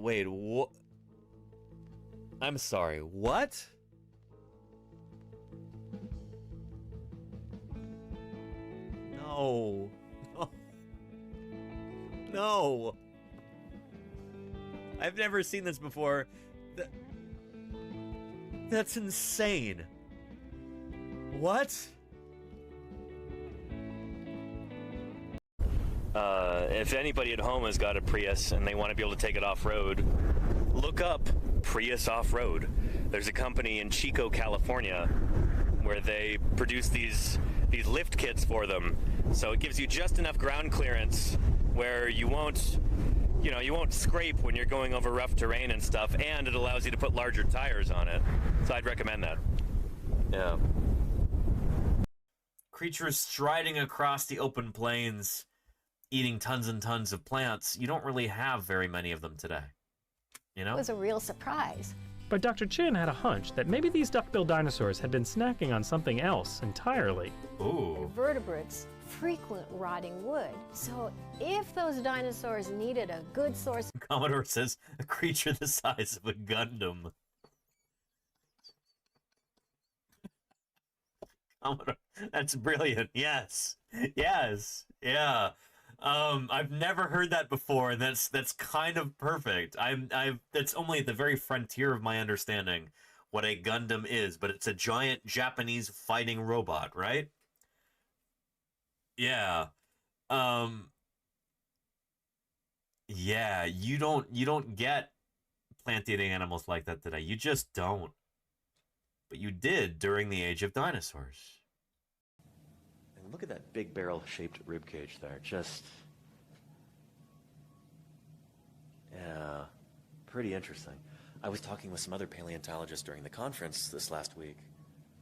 wait, what? I'm sorry, what? No. No. I've never seen this before. That's insane. What? If anybody at home has got a Prius and they want to be able to take it off-road, look up Prius Off-Road. There's a company in Chico, California, where they produce these lift kits for them. So it gives you just enough ground clearance where you won't scrape when you're going over rough terrain and stuff, and it allows you to put larger tires on it. So I'd recommend that. Yeah. Creatures striding across the open plains, eating tons and tons of plants. You don't really have very many of them today. You know? It was a real surprise. But Dr. Chin had a hunch that maybe these duck-billed dinosaurs had been snacking on something else entirely. Ooh. Vertebrates frequent rotting wood. So if those dinosaurs needed a good source... Commodore says, a creature the size of a Gundam. Commodore, that's brilliant. Yes. Yes. Yeah. I've never heard that before, and that's kind of perfect. That's only at the very frontier of my understanding what a Gundam is, but it's a giant Japanese fighting robot, right? Yeah. Yeah, you don't get plant-eating animals like that today. You just don't. But you did during the age of dinosaurs. And look at that big barrel-shaped rib cage there. Just, yeah, pretty interesting. I was talking with some other paleontologists during the conference this last week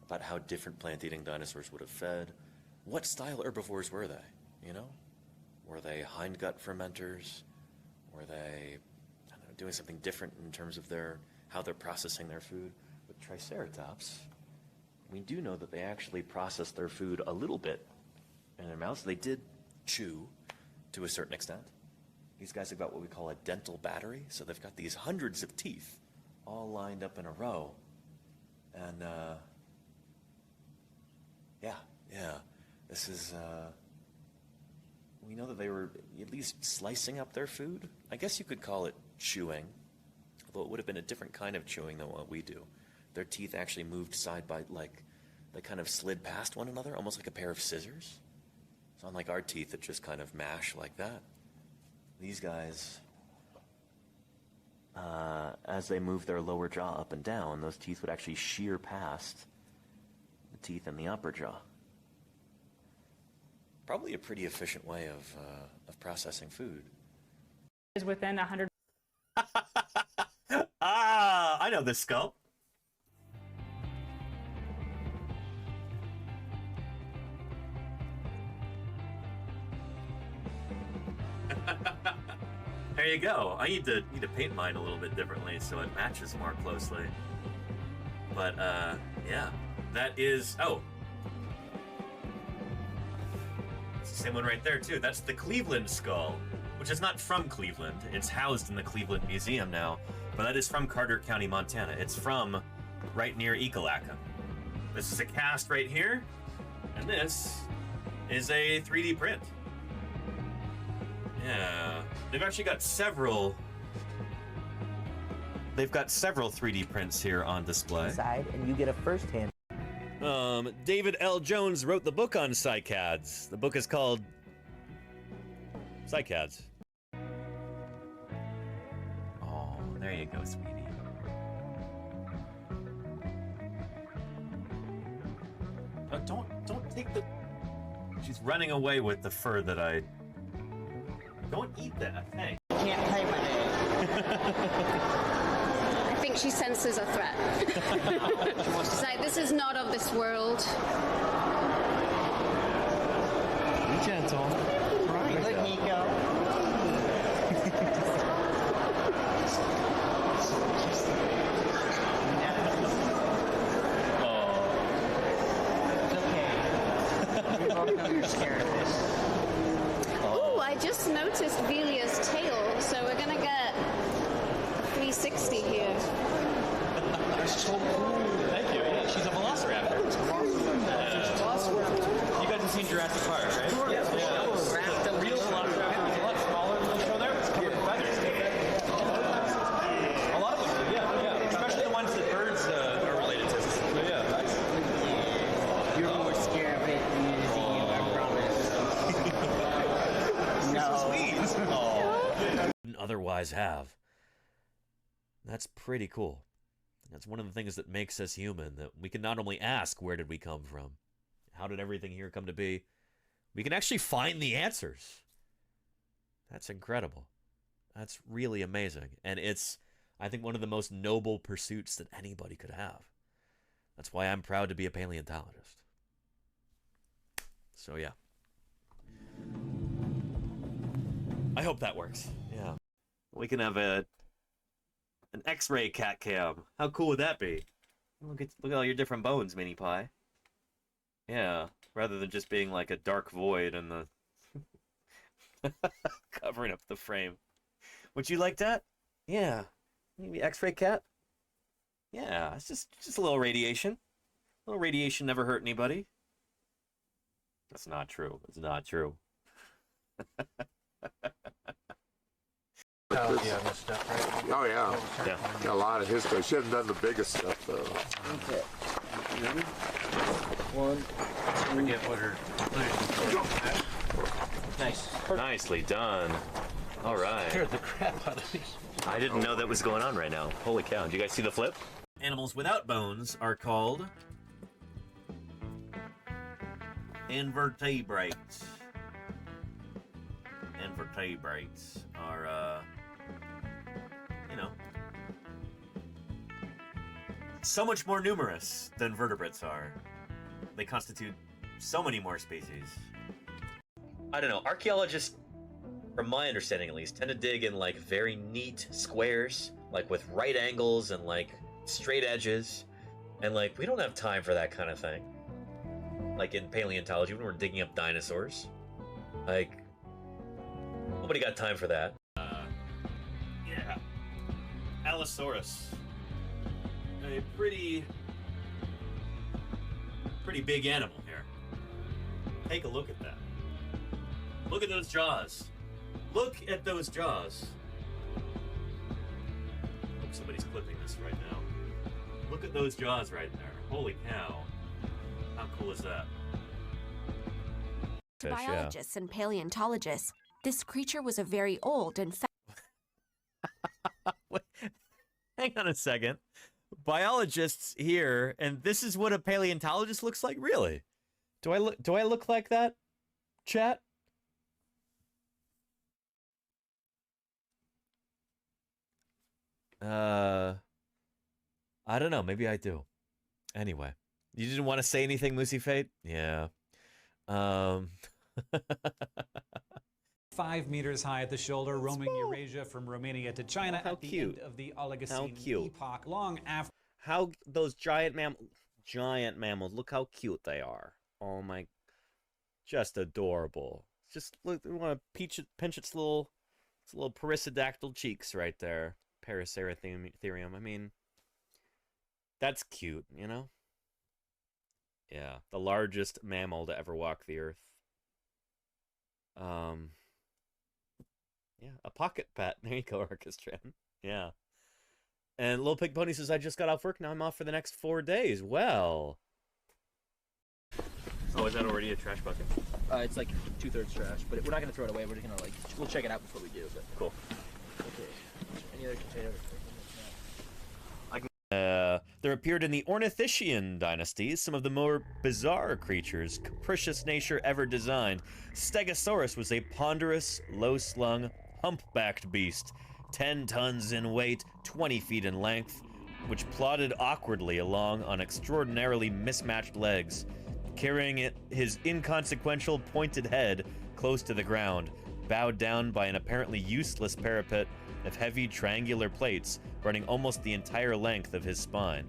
about how different plant-eating dinosaurs would have fed. What style herbivores were they, you know? Were they hindgut fermenters? Were they, I don't know, doing something different in terms of how they're processing their food? With Triceratops, we do know that they actually processed their food a little bit in their mouths. They did chew to a certain extent. These guys have got what we call a dental battery, so they've got these hundreds of teeth all lined up in a row. And yeah, this is, we know that they were at least slicing up their food. I guess you could call it chewing, although it would have been a different kind of chewing than what we do. Their teeth actually moved side by, like, they kind of slid past one another, almost like a pair of scissors. It's unlike our teeth that just kind of mash like that. These guys, as they move their lower jaw up and down, those teeth would actually shear past the teeth in the upper jaw. Probably a pretty efficient way of processing food. Is within 100. I know this skull. There you go. I need to paint mine a little bit differently so it matches more closely. But yeah, that is it's the same one right there too. That's the Cleveland skull, which is not from Cleveland. It's housed in the Cleveland Museum now, but that is from Carter County, Montana. It's from right near Ekalaka. This is a cast right here, and this is a 3D print. Yeah, they've actually got several. They've got several 3D prints here on display. Side, and you get a first-hand. David L. Jones wrote the book on cycads. The book is called Cycads. Oh, there you go, sweetie. Don't take the. She's running away with the fur that I. Don't eat that. Hey. Can't play with it. I think she senses a threat. She's like, this is not of this world. Be gentle. Good, Nico. It's okay. We both know you're scared of this. Oh, I just noticed Velia's tail, so we're gonna get 360 here. That's so cool. Thank you. Yeah, she's a velociraptor. You guys have seen Jurassic Park, right? Yeah. The real velociraptor is a lot smaller than the show there. It's covered in feathers. A lot of them do, yeah. Especially the ones that birds are related to. So, yeah. You're more scared of it than you've seen, I promise. No. Sweet. Oh. Otherwise have. That's pretty cool. That's one of the things that makes us human, that we can not only ask, where did we come from? How did everything here come to be? We can actually find the answers. That's incredible. That's really amazing. And it's, I think, one of the most noble pursuits that anybody could have. That's why I'm proud to be a paleontologist. So, yeah. I hope that works. Yeah. We can have an X-ray cat cam. How cool would that be? Look at all your different bones, Mini Pie. Yeah, rather than just being like a dark void and the covering up the frame. Would you like that? Yeah. Maybe X-ray cat? Yeah, it's just a little radiation. A little radiation never hurt anybody. That's not true. It's not true. Oh, yeah. Yeah. Got a lot of history. She hasn't done the biggest stuff, though. Okay. Ready? One. Forget what her. Nice. Nicely done. All right. Scared the crap out of me. I didn't know that was going on right now. Holy cow. Did you guys see the flip? Animals without bones are called invertebrates. Invertebrates are, so much more numerous than vertebrates are. They constitute so many more species. I don't know. Archaeologists, from my understanding at least, tend to dig in like very neat squares, like with right angles and like straight edges. And like, we don't have time for that kind of thing. Like in paleontology, when we're digging up dinosaurs. Like, nobody got time for that. Yeah. Allosaurus. A pretty big animal here. Take a look at that. Look at those jaws. Look at those jaws. Hope somebody's clipping this right now. Look at those jaws right there. Holy cow. How cool is that? To biologists and paleontologists, this creature was a very old and Wait, hang on a second. Biologists here, and this is what a paleontologist looks like? Really? Do I look like that, chat? I don't know. Maybe I do. Anyway, you didn't want to say anything, Moosey Fate? Yeah. 5 meters high at the shoulder, roaming Eurasia from Romania to China at the end of the Oligocene epoch, long after. How those giant mammals, look how cute they are. Oh my, just adorable. Just look, we want to pinch its little perissodactyl cheeks right there. Paraceratherium. I mean, that's cute, you know? Yeah, the largest mammal to ever walk the earth. Yeah, a pocket pet. There you go, Orchestran. Yeah. And Little Pig Pony says, I just got off work, now I'm off for the next 4 days. Well. Oh, is that already a trash bucket? It's like 2/3 trash, but we're not gonna throw it away. We're just gonna we'll check it out before we do. But cool. Okay. Any other container? There appeared in the Ornithischian dynasties some of the more bizarre creatures capricious nature ever designed. Stegosaurus was a ponderous, low-slung, humpbacked beast, 10 tons in weight, 20 feet in length, which plodded awkwardly along on extraordinarily mismatched legs, carrying his inconsequential pointed head close to the ground, bowed down by an apparently useless parapet of heavy triangular plates running almost the entire length of his spine.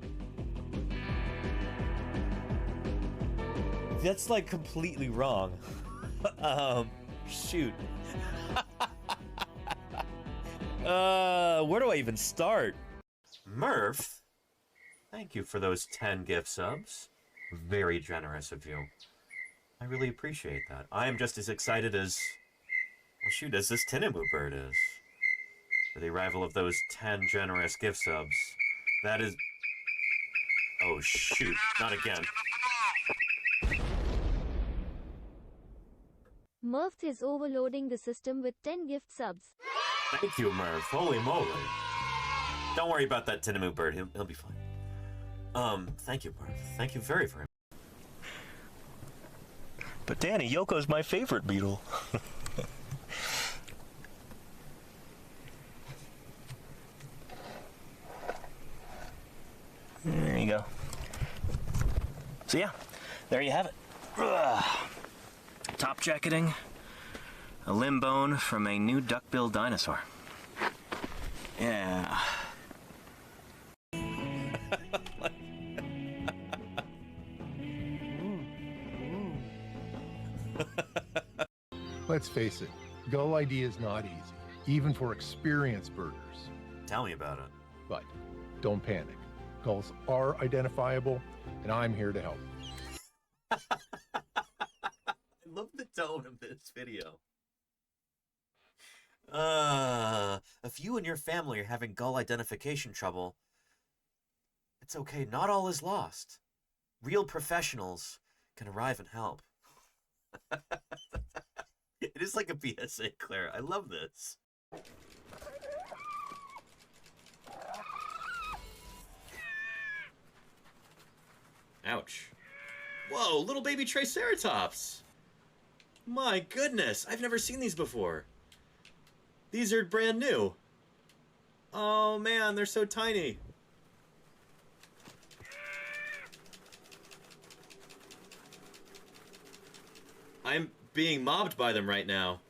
That's like completely wrong. Shoot. Where do I even start? Murph, thank you for those 10 gift subs. Very generous of you. I really appreciate that. I am just as excited as, well, shoot, as this Tinamou bird is. For the arrival of those 10 generous gift subs. That is... Oh, shoot. Not again. Murph is overloading the system with 10 gift subs. Thank you, Murph. Holy moly. Don't worry about that Tinamou bird. He'll be fine. Thank you, Murph. Thank you very, very much. But Danny, Yoko's my favorite beetle. There you go. So yeah, there you have it. Ugh. Top jacketing, a limb bone from a new duck-billed dinosaur. Yeah. Let's face it, gull ID is not easy, even for experienced birders. Tell me about it. But don't panic. Gulls are identifiable, and I'm here to help. I love the tone of this video. If you and your family are having gull identification trouble, it's okay. Not all is lost. Real professionals can arrive and help. It is like a PSA, Claire. I love this. Ouch. Whoa, little baby Triceratops! My goodness, I've never seen these before. These are brand new. Oh man, they're so tiny. I'm being mobbed by them right now.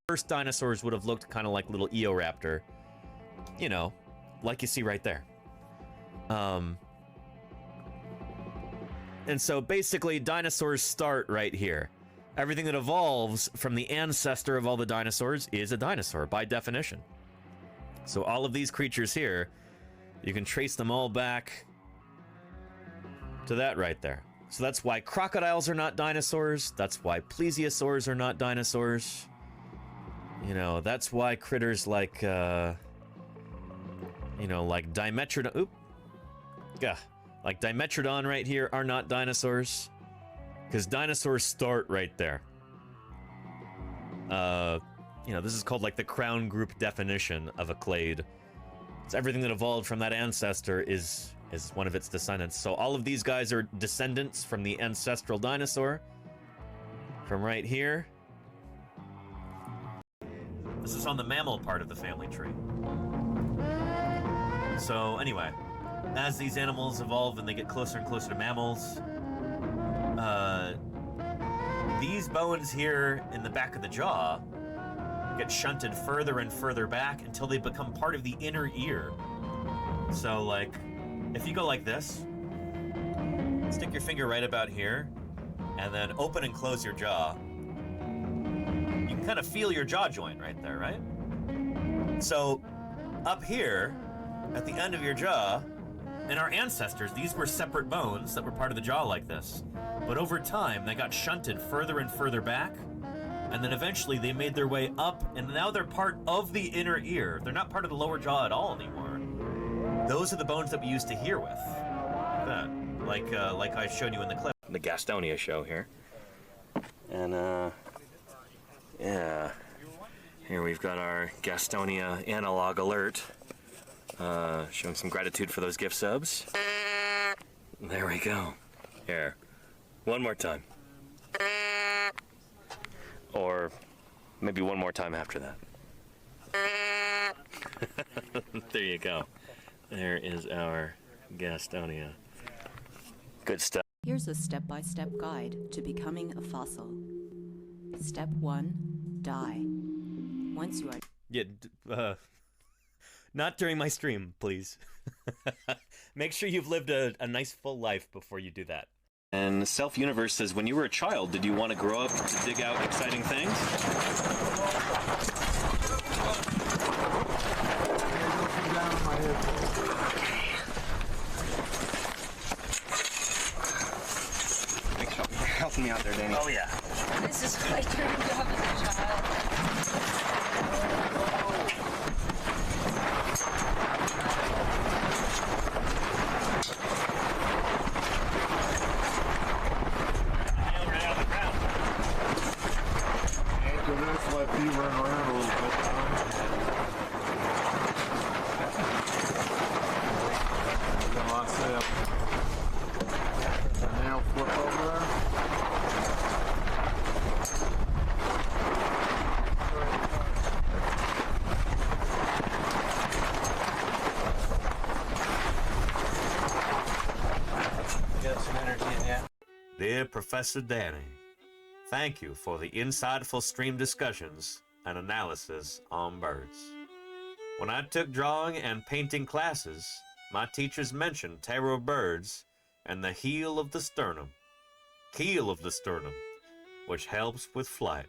First dinosaurs would have looked kind of like little Eoraptor. You know, like you see right there. And so basically dinosaurs start right here. Everything that evolves from the ancestor of all the dinosaurs is a dinosaur by definition. So all of these creatures here, you can trace them all back to that right there. So that's why crocodiles are not dinosaurs. That's why plesiosaurs are not dinosaurs. You know, that's why critters like, you know, like Dimetrodon, like Dimetrodon right here are not dinosaurs. Because dinosaurs start right there. You know, this is called like the crown group definition of a clade. It's everything that evolved from that ancestor is one of its descendants. So all of these guys are descendants from the ancestral dinosaur. From right here. This is on the mammal part of the family tree. So anyway, as these animals evolve and they get closer and closer to mammals, these bones here in the back of the jaw get shunted further and further back until they become part of the inner ear. So like, if you go like this, stick your finger right about here, and then open and close your jaw, you can kind of feel your jaw joint right there, right? So up here, at the end of your jaw, in our ancestors, these were separate bones that were part of the jaw like this. But over time, they got shunted further and further back, and then eventually they made their way up, and now they're part of the inner ear. They're not part of the lower jaw at all anymore. Those are the bones that we used to hear with. Like that. Like I showed you in the clip. The Gastonia show here. And, yeah. Here we've got our Gastonia analog alert. Showing some gratitude for those gift subs. There we go. Here. One more time. Or maybe one more time after that. There you go. There is our Gastonia. Good stuff. Here's a step-by-step guide to becoming a fossil. Step 1, die. Once you are... Yeah, not during my stream, please. Make sure you've lived a nice full life before you do that. And Self Universe says, when you were a child, did you want to grow up to dig out exciting things? Thanks for helping me out there, Danny. Oh, yeah. This is my dream job as a child. Let you run around a little bit. Then I said, and now flip over there. Get some energy in ya. Dear Professor Danny, thank you for the insightful stream discussions and analysis on birds. When I took drawing and painting classes, my teachers mentioned tail of birds and the keel of the sternum, which helps with flight.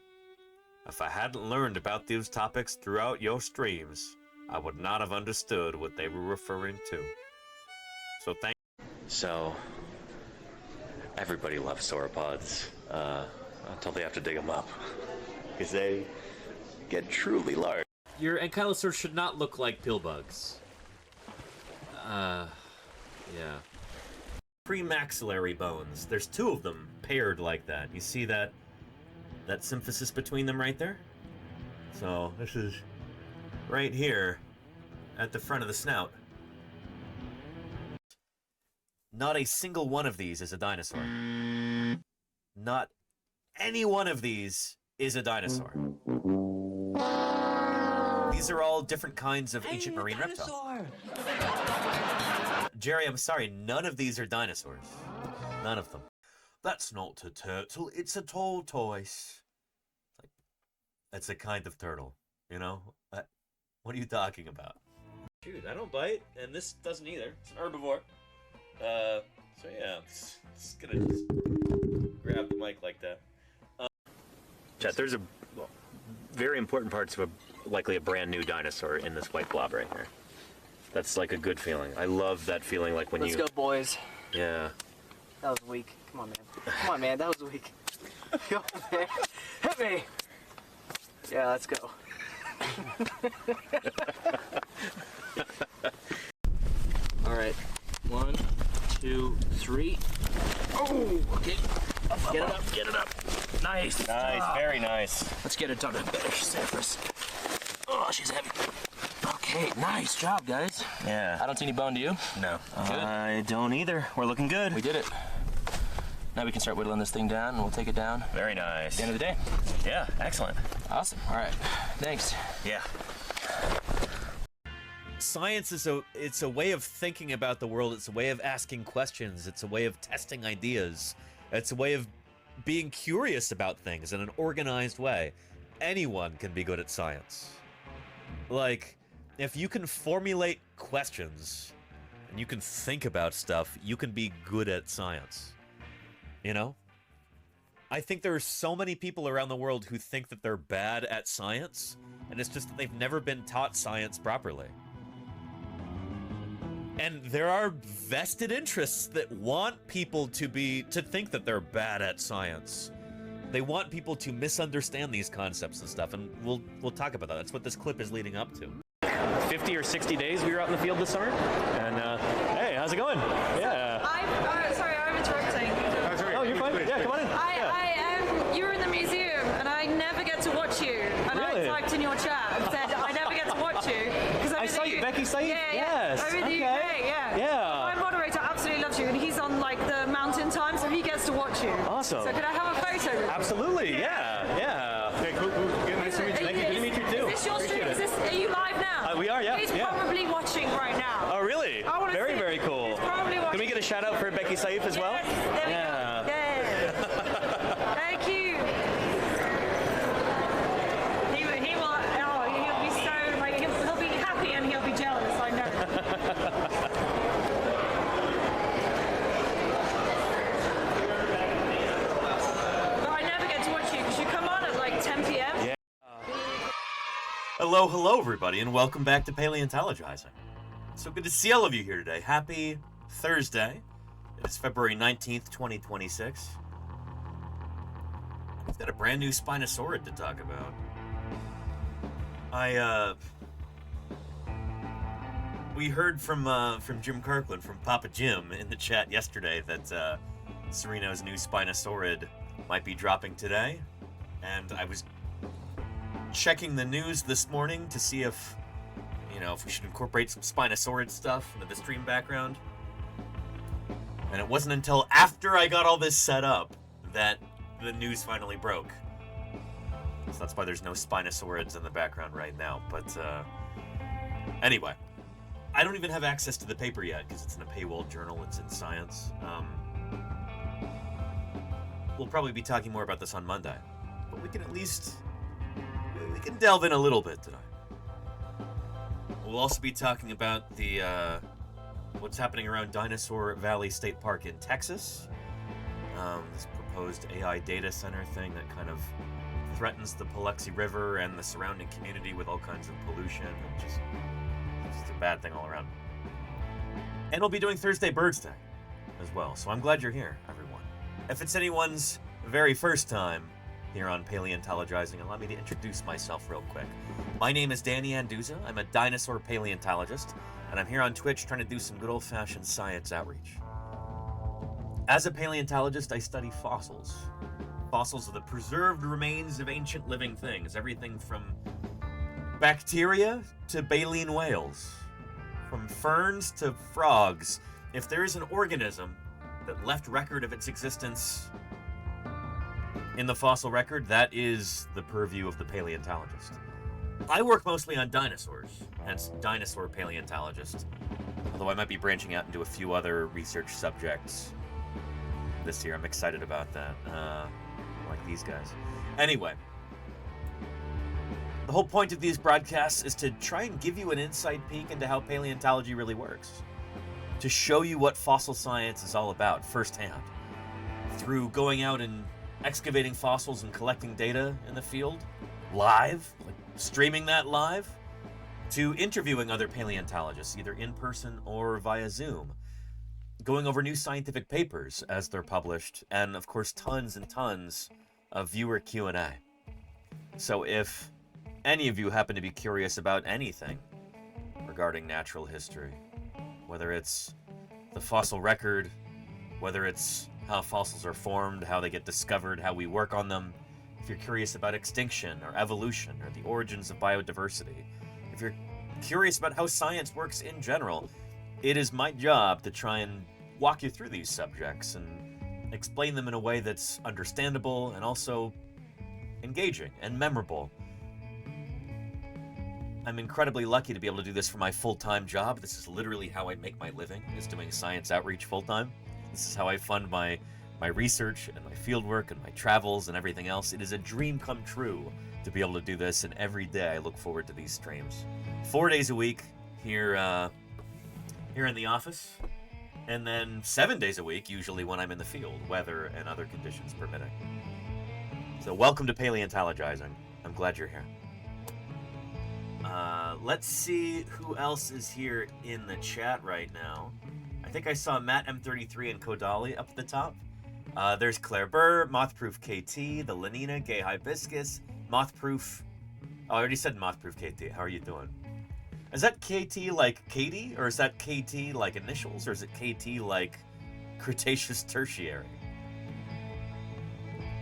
If I hadn't learned about these topics throughout your streams, I would not have understood what they were referring to. So thank you. So, everybody loves sauropods. Until they have to dig them up, because they get truly large. Your ankylosaurs should not look like pill bugs. Yeah. Premaxillary bones. There's two of them paired like that. You see that symphysis between them right there? So this is right here at the front of the snout. Not a single one of these is a dinosaur. Not any one of these is a dinosaur. These are all different kinds of ancient marine reptiles. Jerry, I'm sorry, none of these are dinosaurs. None of them. That's not a turtle, it's a tortoise. It's a kind of turtle, you know? What are you talking about? Shoot, I don't bite, and this doesn't either. It's an herbivore. So yeah, I'm just gonna grab the mic like that. Chat, there's very important parts of likely a brand new dinosaur in this white blob right here. That's like a good feeling. I love that feeling, like when Let's go, boys. Yeah. That was weak. Come on, man. Come on, man. That was weak. Go, man. Hit me. Yeah, let's go. All right. 1, 2, 3. Oh, okay. Get it up. Get it up. Nice. Nice. Very nice. Let's get it done a better surface. Oh, she's heavy. Okay, nice job, guys. Yeah. I don't see any bone, do you? No. Good. I don't either. We're looking good. We did it. Now we can start whittling this thing down, and we'll take it down. Very nice. At the end of the day. Yeah, excellent. Awesome. All right. Thanks. Yeah. Science is it's a way of thinking about the world. It's a way of asking questions. It's a way of testing ideas. It's a way of being curious about things in an organized way. Anyone can be good at science. Like, if you can formulate questions and you can think about stuff, you can be good at science. You know? I think there are so many people around the world who think that they're bad at science, and it's just that they've never been taught science properly. And there are vested interests that want people to think that they're bad at science. They want people to misunderstand these concepts and stuff, and we'll talk about that. That's what this clip is leading up to. 50 or 60 days we were out in the field this summer, and hey, how's it going? Yeah. Sorry, I'm interrupting. Oh, you're fine. Yeah, come on in. You're in the museum, and I never get to watch you. And Really? I typed in your chat and said I never get to watch you because I saw you, Becky Said? Yeah, Yes. I'm in the Okay. UK. Yeah. Yeah. My moderator absolutely loves you, and he's on like the mountain time, so he gets to watch you. Awesome. So could I have a photo with you? Absolutely. Yeah. Hey, cool. Nice to meet you. Thank you. Good to meet you too. Is this your stream? Are you live now? We are. Yeah. He's yeah. probably watching right now. Oh, really? I wanna Very, see. very cool. He's probably watching. Can we get a shout out for Becky Saif as well? Yes, there we Yeah. go. Yeah. Thank you. He'll be so like he'll be happy and he'll be jealous. I know. Hello, hello, everybody, and welcome back to Paleontologizing. So good to see all of you here today. Happy Thursday. It's February 19th, 2026. We've got a brand new spinosaurid to talk about. We heard from Jim Kirkland, from Papa Jim, in the chat yesterday that Sereno's new spinosaurid might be dropping today, and I was checking the news this morning to see if we should incorporate some spinosaurid stuff into the stream background. And it wasn't until after I got all this set up that the news finally broke. So that's why there's no spinosaurids in the background right now. But anyway, I don't even have access to the paper yet because it's in a paywall journal. It's in Science. We'll probably be talking more about this on Monday, but we can delve in a little bit today. We'll also be talking about the what's happening around Dinosaur Valley State Park in Texas. This proposed AI data center thing that kind of threatens the Paluxy River and the surrounding community with all kinds of pollution and just a bad thing all around. And we'll be doing Thursday Birds Day as well, so I'm glad you're here, everyone. If it's anyone's very first time here on Paleontologizing, allow me to introduce myself real quick. My name is Danny Anduza. I'm a dinosaur paleontologist, and I'm here on Twitch trying to do some good old-fashioned science outreach. As a paleontologist, I study fossils. Fossils are the preserved remains of ancient living things, everything from bacteria to baleen whales, from ferns to frogs. If there is an organism that left record of its existence in the fossil record, that is the purview of the paleontologist. I work mostly on dinosaurs, hence dinosaur paleontologist, although I might be branching out into a few other research subjects this year. I'm excited about that, like these guys. Anyway, the whole point of these broadcasts is to try and give you an inside peek into how paleontology really works, to show you what fossil science is all about firsthand, through going out and excavating fossils and collecting data in the field, live, like streaming that live, to interviewing other paleontologists, either in person or via Zoom, going over new scientific papers as they're published, and of course tons and tons of viewer Q&A. So if any of you happen to be curious about anything regarding natural history, whether it's the fossil record, whether it's how fossils are formed, how they get discovered, how we work on them, if you're curious about extinction or evolution or the origins of biodiversity, if you're curious about how science works in general, it is my job to try and walk you through these subjects and explain them in a way that's understandable and also engaging and memorable. I'm incredibly lucky to be able to do this for my full-time job. This is literally how I make my living, is doing science outreach full-time. This is how I fund my research and my fieldwork and my travels and everything else. It is a dream come true to be able to do this, and every day I look forward to these streams. 4 days a week here in the office, and then 7 days a week, usually when I'm in the field, weather and other conditions permitting. So welcome to Paleontologizing. I'm glad you're here. Let's see who else is here in the chat right now. I think I saw Matt M33 and Kodali up at the top. There's Claire Burr, Mothproof KT, the Lenina, Gay Hibiscus, Mothproof. Oh, I already said Mothproof KT. How are you doing? Is that KT like Katie, or is that KT like initials, or is it KT like Cretaceous Tertiary?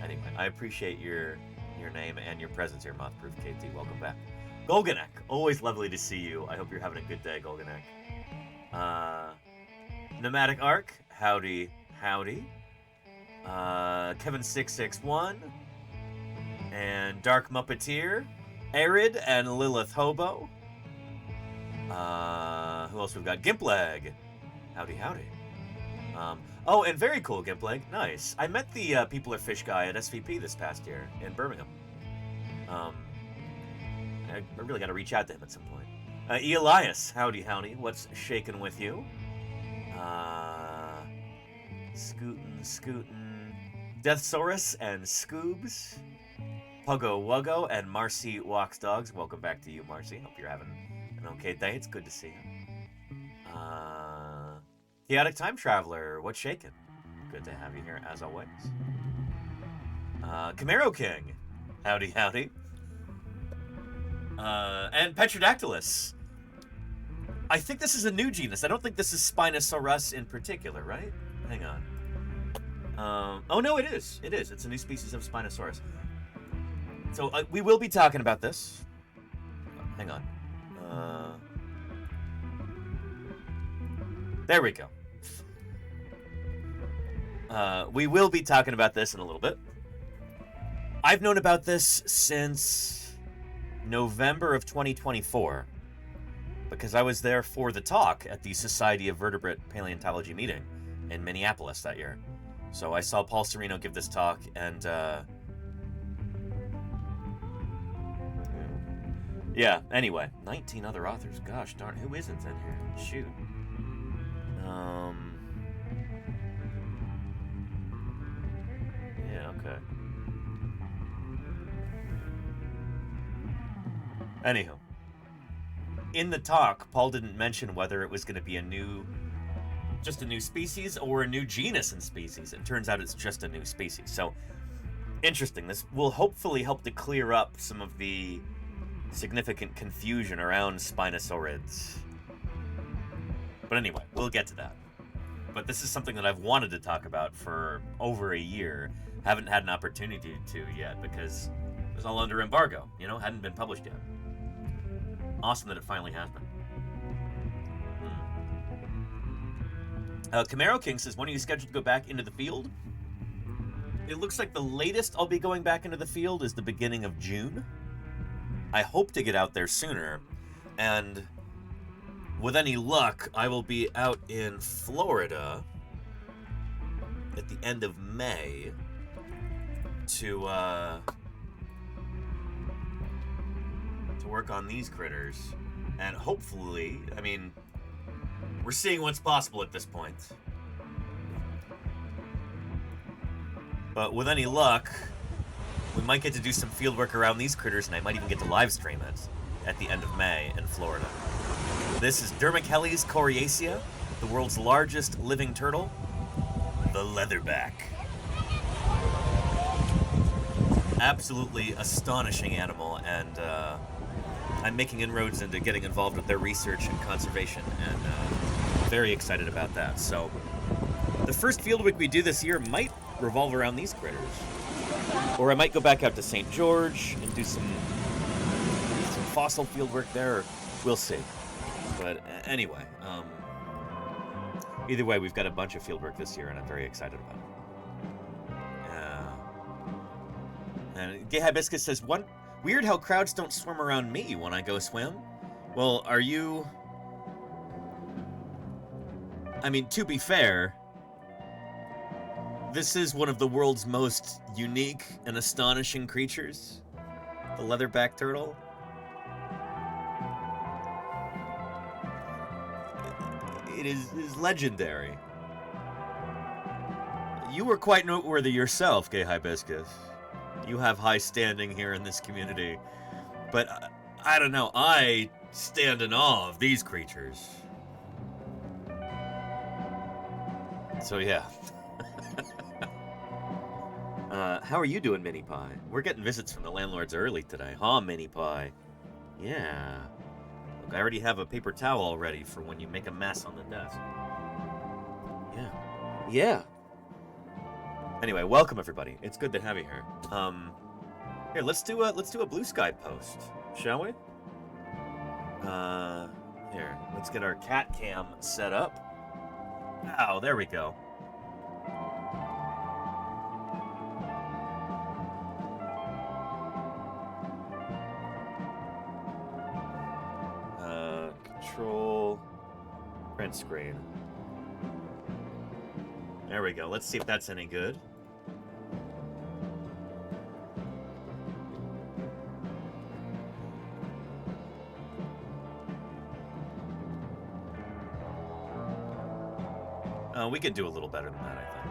Anyway, I appreciate your name and your presence here, Mothproof KT. Welcome back. Golganek, always lovely to see you. I hope you're having a good day, Golganek. Nomadic Ark, howdy, howdy. Kevin661, and Dark Muppeteer, Arid, and Lilith Hobo. Who else we've got? Gimpleg, howdy, howdy. Oh, and very cool, Gimpleg, nice. I met the People Are Fish guy at SVP this past year in Birmingham. I really got to reach out to him at some point. Elias, howdy, howdy. What's shaking with you? Scootin'. Deathsaurus and Scoobs. Puggo Wuggo and Marcy Walks Dogs. Welcome back to you, Marcy. Hope you're having an okay day. It's good to see you. Chaotic Time Traveler, what's shaking? Good to have you here, as always. Camaro King. Howdy, howdy. And Petrodactylus. I think this is a new genus. I don't think this is Spinosaurus in particular, right? Hang on. Oh, no, it is. It is. It's a new species of Spinosaurus. So we will be talking about this. Hang on. There we go. We will be talking about this in a little bit. I've known about this since November of 2024 because I was there for the talk at the Society of Vertebrate Paleontology meeting in Minneapolis that year. So I saw Paul Sereno give this talk, and yeah, anyway, 19 other authors. Gosh darn, who isn't in here? Shoot. Yeah, okay. Anywho, in the talk, Paul didn't mention whether it was going to be just a new species or a new genus in species. It turns out it's just a new species. So, interesting. This will hopefully help to clear up some of the significant confusion around Spinosaurids. But anyway, we'll get to that. But this is something that I've wanted to talk about for over a year. Haven't had an opportunity to yet because it was all under embargo, hadn't been published yet. Awesome that it finally has been. Camaro King says, when are you scheduled to go back into the field? It looks like the latest I'll be going back into the field is the beginning of June. I hope to get out there sooner, and with any luck, I will be out in Florida at the end of May to work on these critters, and hopefully, we're seeing what's possible at this point. But with any luck, we might get to do some field work around these critters, and I might even get to live stream it at the end of May in Florida. This is Dermachelys coriacea, the world's largest living turtle, the leatherback. Absolutely astonishing animal, and I'm making inroads into getting involved with their research and conservation, and very excited about that. So the first field week we do this year might revolve around these critters. Or I might go back out to St. George and do some fossil field work there. We'll see. But anyway, either way, we've got a bunch of field work this year, and I'm very excited about it. And Gay Hibiscus says, weird how crowds don't swarm around me when I go swim. Well, are you... to be fair, this is one of the world's most unique and astonishing creatures, the leatherback turtle. It is legendary. You were quite noteworthy yourself, Gay Hibiscus. You have high standing here in this community. But I don't know, I stand in awe of these creatures. So yeah. How are you doing, Mini Pie? We're getting visits from the landlords early today. Huh, Mini Pie? Yeah. Look, I already have a paper towel ready for when you make a mess on the desk. Yeah. Yeah. Anyway, welcome everybody. It's good to have you here. Here, let's do a blue sky post, shall we? Here, let's get our cat cam set up. Oh, there we go. Control print screen. There we go. Let's see if that's any good. We could do a little better than that, I think.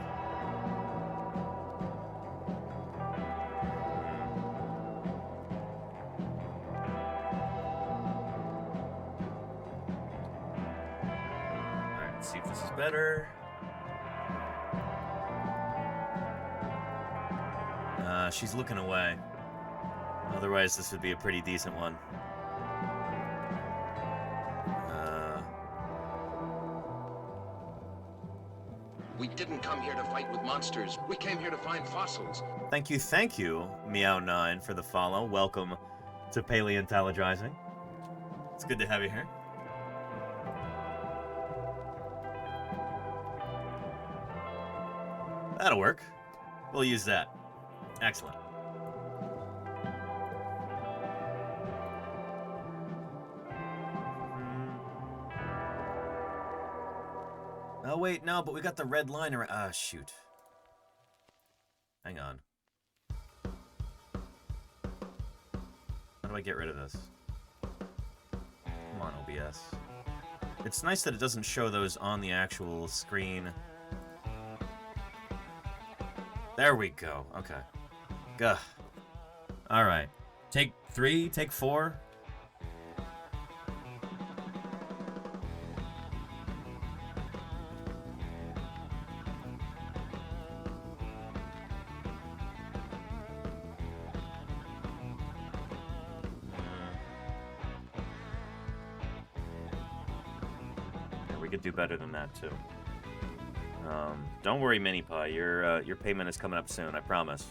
better. She's looking away. Otherwise, this would be a pretty decent one. We didn't come here to fight with monsters. We came here to find fossils. Thank you, Meow9, for the follow. Welcome to Paleontologizing. It's good to have you here. That'll work. We'll use that. Excellent. Oh, wait, no, but we got the red line around. Ah, shoot. Hang on. How do I get rid of this? Come on, OBS. It's nice that it doesn't show those on the actual screen. There we go. Okay. Gah. Alright. Take 3, take 4. We could do better than that too. Don't worry, Mini Pie. Your payment is coming up soon. I promise.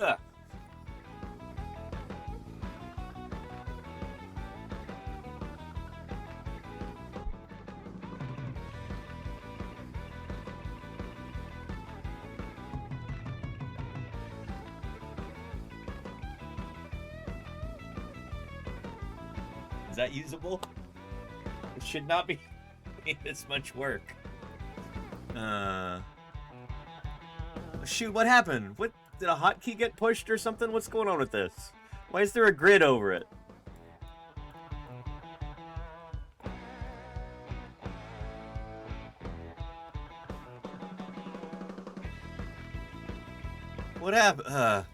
Ah. Is that usable? It should not be this much work. Shoot, what happened? What, did a hotkey get pushed or something? What's going on with this? Why is there a grid over it? What happened?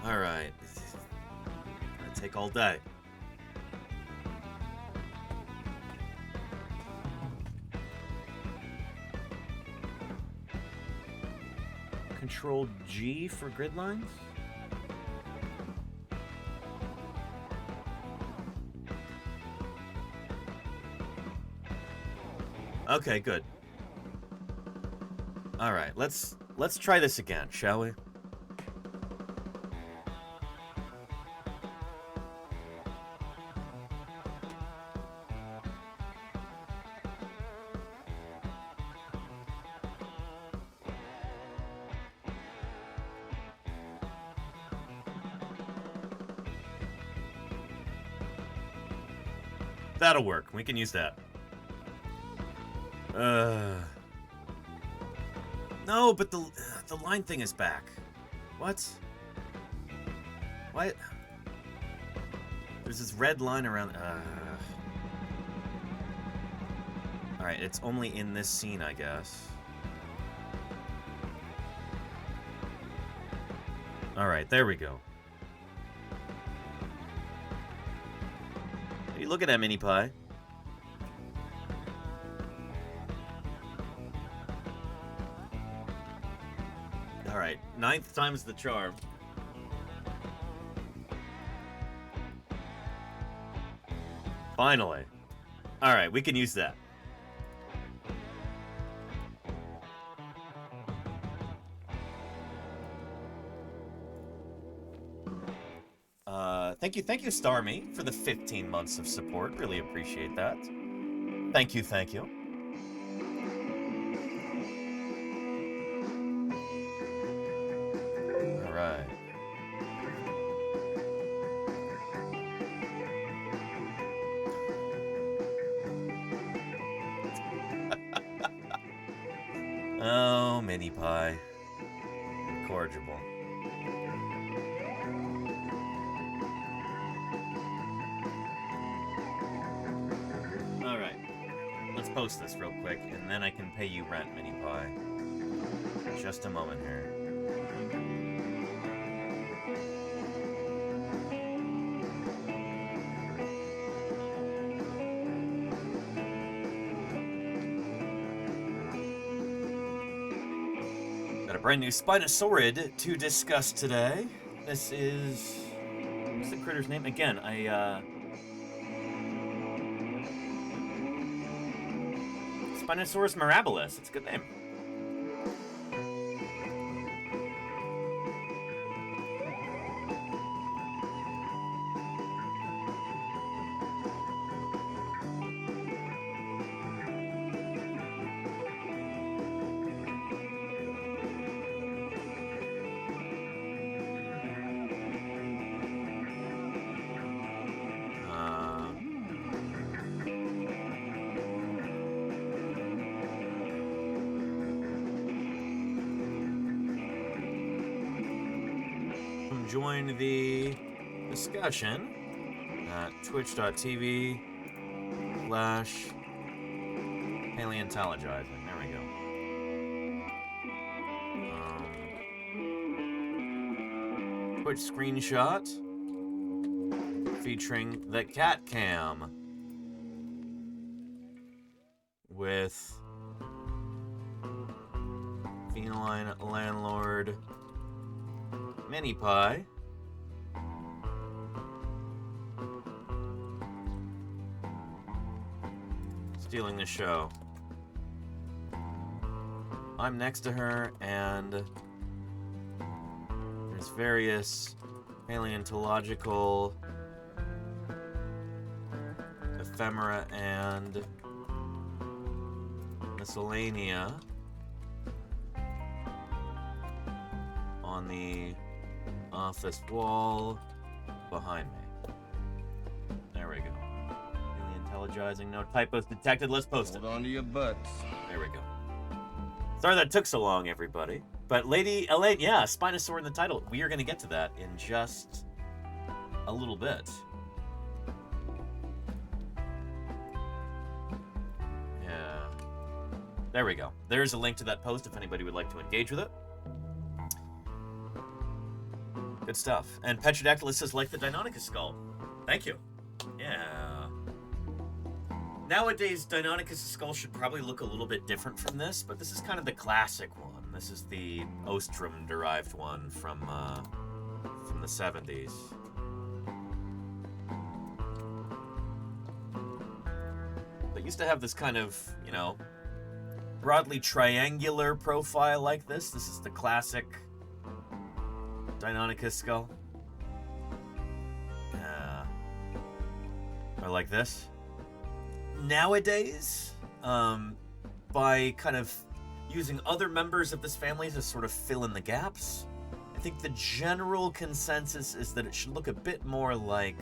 Alright. Gonna take all day. Control G for grid lines? Okay, good. Alright, let's try this again, shall we? That'll work. We can use that. No, but the line thing is back. What? What? There's this red line around. Alright, it's only in this scene, I guess. Alright, there we go. Hey, look at that, Mini Pie. Alright, 9th time's the charm. Finally. Alright, we can use that. Thank you, Starmy, for the 15 months of support. Really appreciate that. Thank you, thank you. All right. Oh, Mini Pie. Incorrigible. Post this real quick, and then I can pay you rent, Mini Pie. Just a moment here. brand new Spinosaurid to discuss today. This is... what's the critter's name? Again, Spinosaurus mirabilis. It's a good name. Join the discussion at twitch.tv/paleontologizing. There we go. Twitch screenshot featuring the cat cam with feline landlord Mini Pie. Stealing the show. I'm next to her, and there's various paleontological ephemera and miscellanea on the office wall behind me. There we go. Paleontologizing, no typos detected. Let's post it. Hold on to your butts. There we go. Sorry that took so long, everybody. But Lady Elaine, yeah, Spinosaur in the title. We are going to get to that in just a little bit. Yeah. There we go. There's a link to that post if anybody would like to engage with it. Good stuff. And Petrodactylus says, like the Deinonychus skull. Thank you. Yeah. Nowadays, Deinonychus' skull should probably look a little bit different from this, but this is kind of the classic one. This is the Ostrom-derived one from the 70s. They used to have this kind of, you know, broadly triangular profile like this. This is the classic Deinonychus skull. Or like this. Nowadays, by kind of using other members of this family to sort of fill in the gaps, I think the general consensus is that it should look a bit more like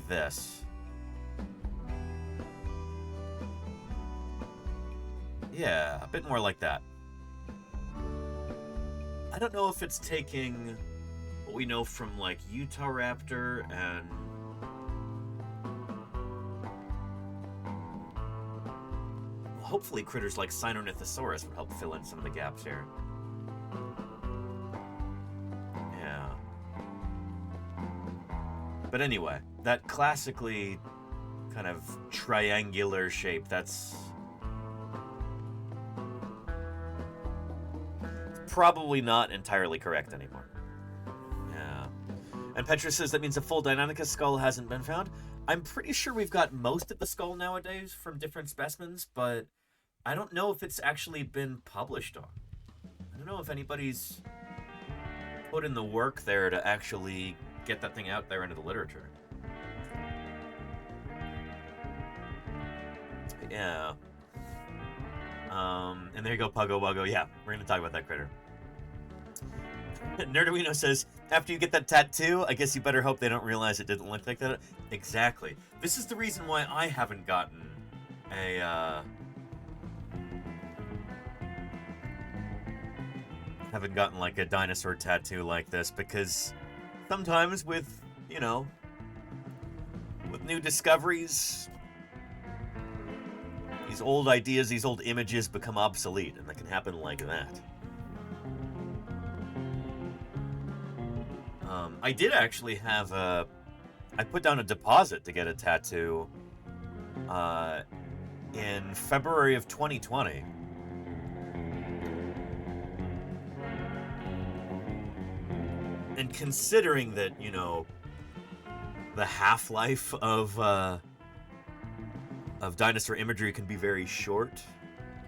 this. Yeah, a bit more like that. I don't know if it's taking what we know from like Utahraptor and hopefully critters like Sinornithosaurus would help fill in some of the gaps here. Yeah. But anyway, that classically kind of triangular shape, that's probably not entirely correct anymore. Yeah. And Petra says that means a full Deinonychus skull hasn't been found. I'm pretty sure we've got most of the skull nowadays from different specimens, but I don't know if it's actually been published on. I don't know if anybody's put in the work there to actually get that thing out there into the literature. Yeah. And there you go, Puggo Wuggo. Yeah, we're going to talk about that critter. Nerduino says, after you get that tattoo, I guess you better hope they don't realize it didn't look like that. Exactly. This is the reason why I haven't gotten a, like a dinosaur tattoo like this, because sometimes with, you know, with new discoveries, these old ideas, these old images become obsolete, and that can happen like that. I did actually have I put down a deposit to get a tattoo in February of 2020. And considering that, you know, the half-life of dinosaur imagery can be very short,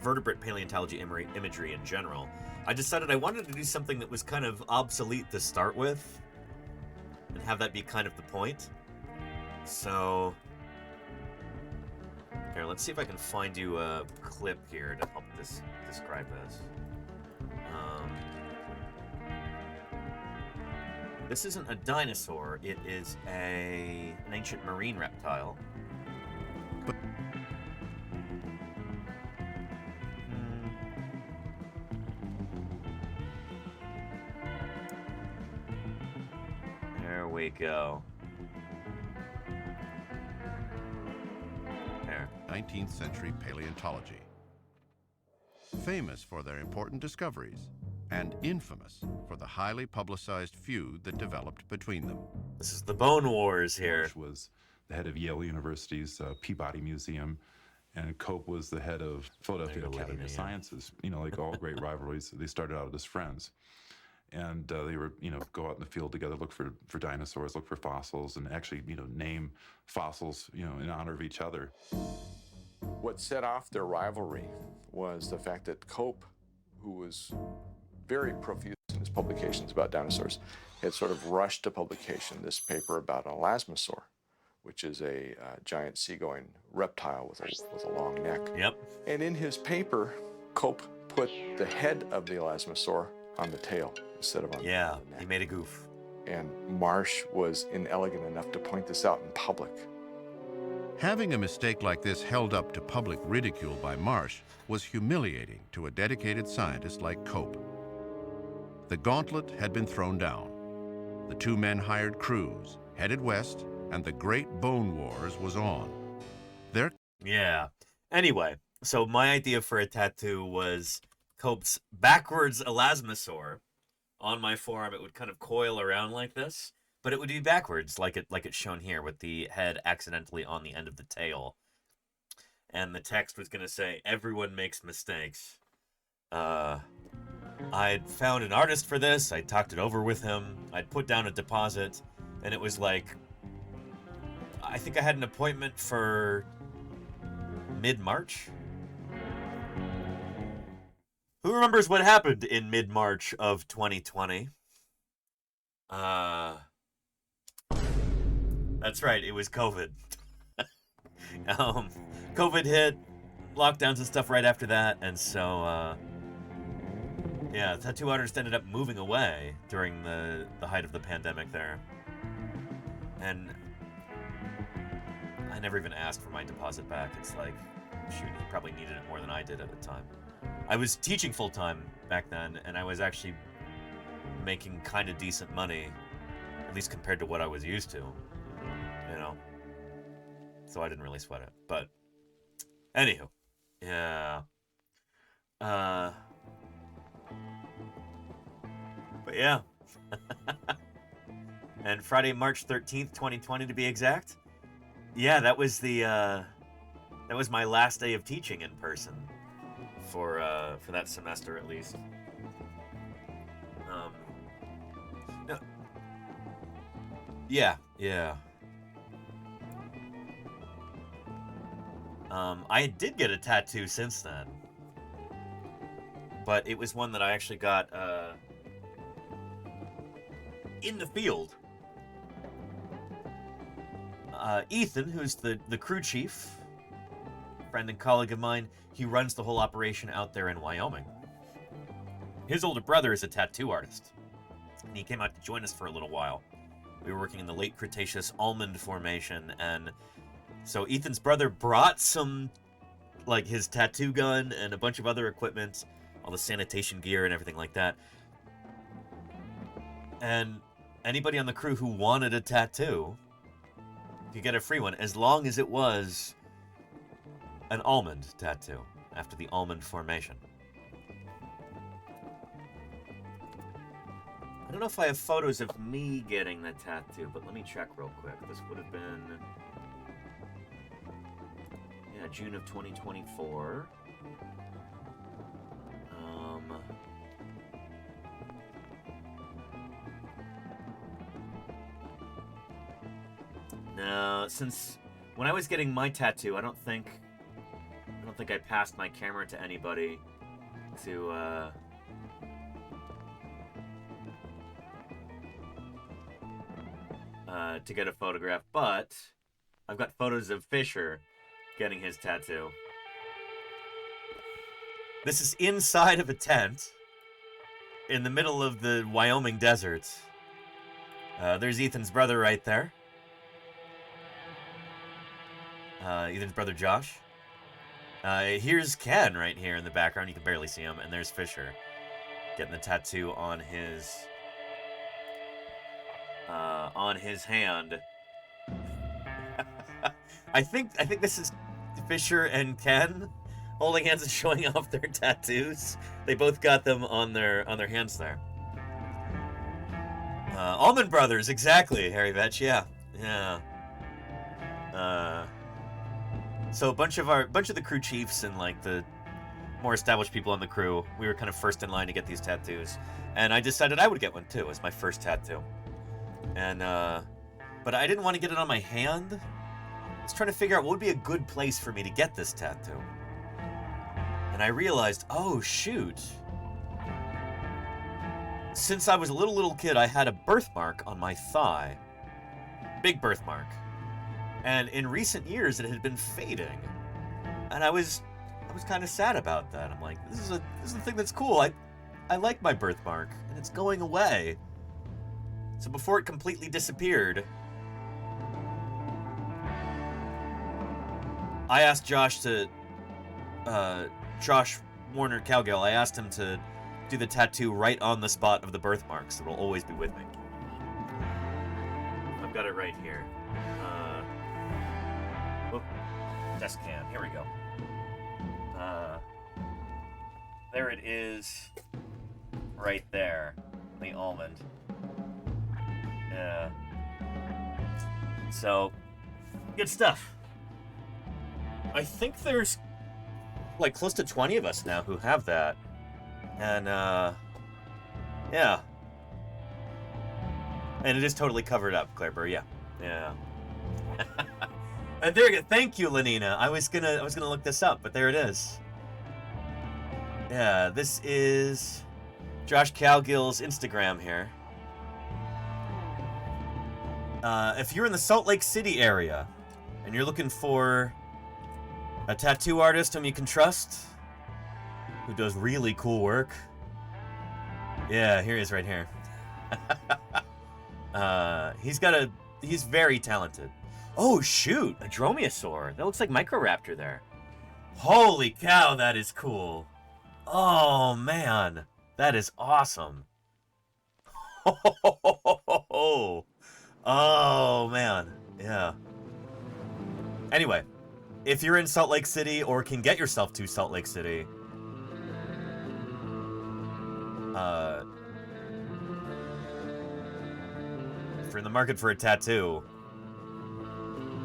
vertebrate paleontology imagery in general, I decided I wanted to do something that was kind of obsolete to start with, and have that be kind of the point. So, here, let's see if I can find you a clip here to help describe this. This isn't a dinosaur, it is an ancient marine reptile. There we go. There. 19th century paleontology. Famous for their important discoveries, and infamous for the highly publicized feud that developed between them. This is the Bone Wars here. Marsh was the head of Yale University's Peabody Museum, and Cope was the head of Philadelphia Academy of Sciences. You know, like all great rivalries, they started out as friends. And they were, you know, go out in the field together, look for dinosaurs, look for fossils, and actually, you know, name fossils, you know, in honor of each other. What set off their rivalry was the fact that Cope, who was very profuse in his publications about dinosaurs, had sort of rushed to publication this paper about an elasmosaur, which is a giant seagoing reptile with a long neck. Yep. And in his paper, Cope put the head of the elasmosaur on the tail instead of on the neck. He made a goof. And Marsh was inelegant enough to point this out in public. Having a mistake like this held up to public ridicule by Marsh was humiliating to a dedicated scientist like Cope. The gauntlet had been thrown down. The two men hired crews, headed west, and the Great Bone Wars was on. Yeah. Anyway, so my idea for a tattoo was Cope's backwards elasmosaur. On my forearm, it would kind of coil around like this, but it would be backwards, like it's shown here, with the head accidentally on the end of the tail. And the text was going to say, "Everyone makes mistakes." I'd found an artist for this. I talked it over with him. I'd put down a deposit, and it was like, I think I had an appointment for mid-March. Who remembers what happened in mid-March of 2020? That's right, it was COVID. COVID hit, lockdowns and stuff right after that, and so, yeah, the tattoo artist ended up moving away during the height of the pandemic there. And I never even asked for my deposit back. It's like, shoot, he probably needed it more than I did at the time. I was teaching full-time back then, and I was actually making kind of decent money, at least compared to what I was used to, you know? So I didn't really sweat it, but anywho, yeah. But yeah. And Friday, March 13th, 2020 to be exact. Yeah, that was my last day of teaching in person. For that semester at least. No. Yeah. I did get a tattoo since then, but it was one that I actually got in the field. Ethan, who's the crew chief, friend and colleague of mine, he runs the whole operation out there in Wyoming. His older brother is a tattoo artist, and he came out to join us for a little while. We were working in the late Cretaceous almond formation, and so Ethan's brother brought some, like, his tattoo gun and a bunch of other equipment, all the sanitation gear and everything like that. And anybody on the crew who wanted a tattoo could get a free one, as long as it was an almond tattoo, after the almond formation. I don't know if I have photos of me getting the tattoo, but let me check real quick. This would have been, yeah, June of 2024. No, since when I was getting my tattoo, I don't think I passed my camera to anybody to get a photograph, but I've got photos of Fisher getting his tattoo. This is inside of a tent in the middle of the Wyoming desert. There's Ethan's brother right there. Ethan's brother Josh. Here's Ken right here in the background. You can barely see him. And there's Fisher getting the tattoo on his hand. I think this is Fisher and Ken holding hands and showing off their tattoos. They both got them on their hands there. Allman Brothers, exactly, Harry Vetch, yeah. So a bunch of the crew chiefs and like the more established people on the crew, we were kind of first in line to get these tattoos. And I decided I would get one too as my first tattoo. And but I didn't want to get it on my hand. I was trying to figure out what would be a good place for me to get this tattoo. And I realized, oh shoot. Since I was a little kid, I had a birthmark on my thigh. Big birthmark. And in recent years, it had been fading. And I was kind of sad about that. I'm like, this is a thing that's cool. I like my birthmark, and it's going away. So before it completely disappeared, I asked Josh Warner Cowgill, I asked him to do the tattoo right on the spot of the birthmark, so it'll always be with me. I've got it right here. Desk cam, here we go. There it is, right there, the almond. Yeah. So, good stuff. I think there's like close to 20 of us now who have that. And, yeah. And it is totally covered up, Claire, yeah. Yeah. And there you go. Thank you, Lenina. I was gonna look this up, but there it is. Yeah, this is Josh Cowgill's Instagram here. If you're in the Salt Lake City area and you're looking for a tattoo artist whom you can trust, who does really cool work, yeah, here he is right here. He's very talented. Oh shoot, a dromaeosaur. That looks like Microraptor there. Holy cow, that is cool. Oh man, that is awesome. Oh man, yeah. Anyway, if you're in Salt Lake City or can get yourself to Salt Lake City, if you're in the market for a tattoo,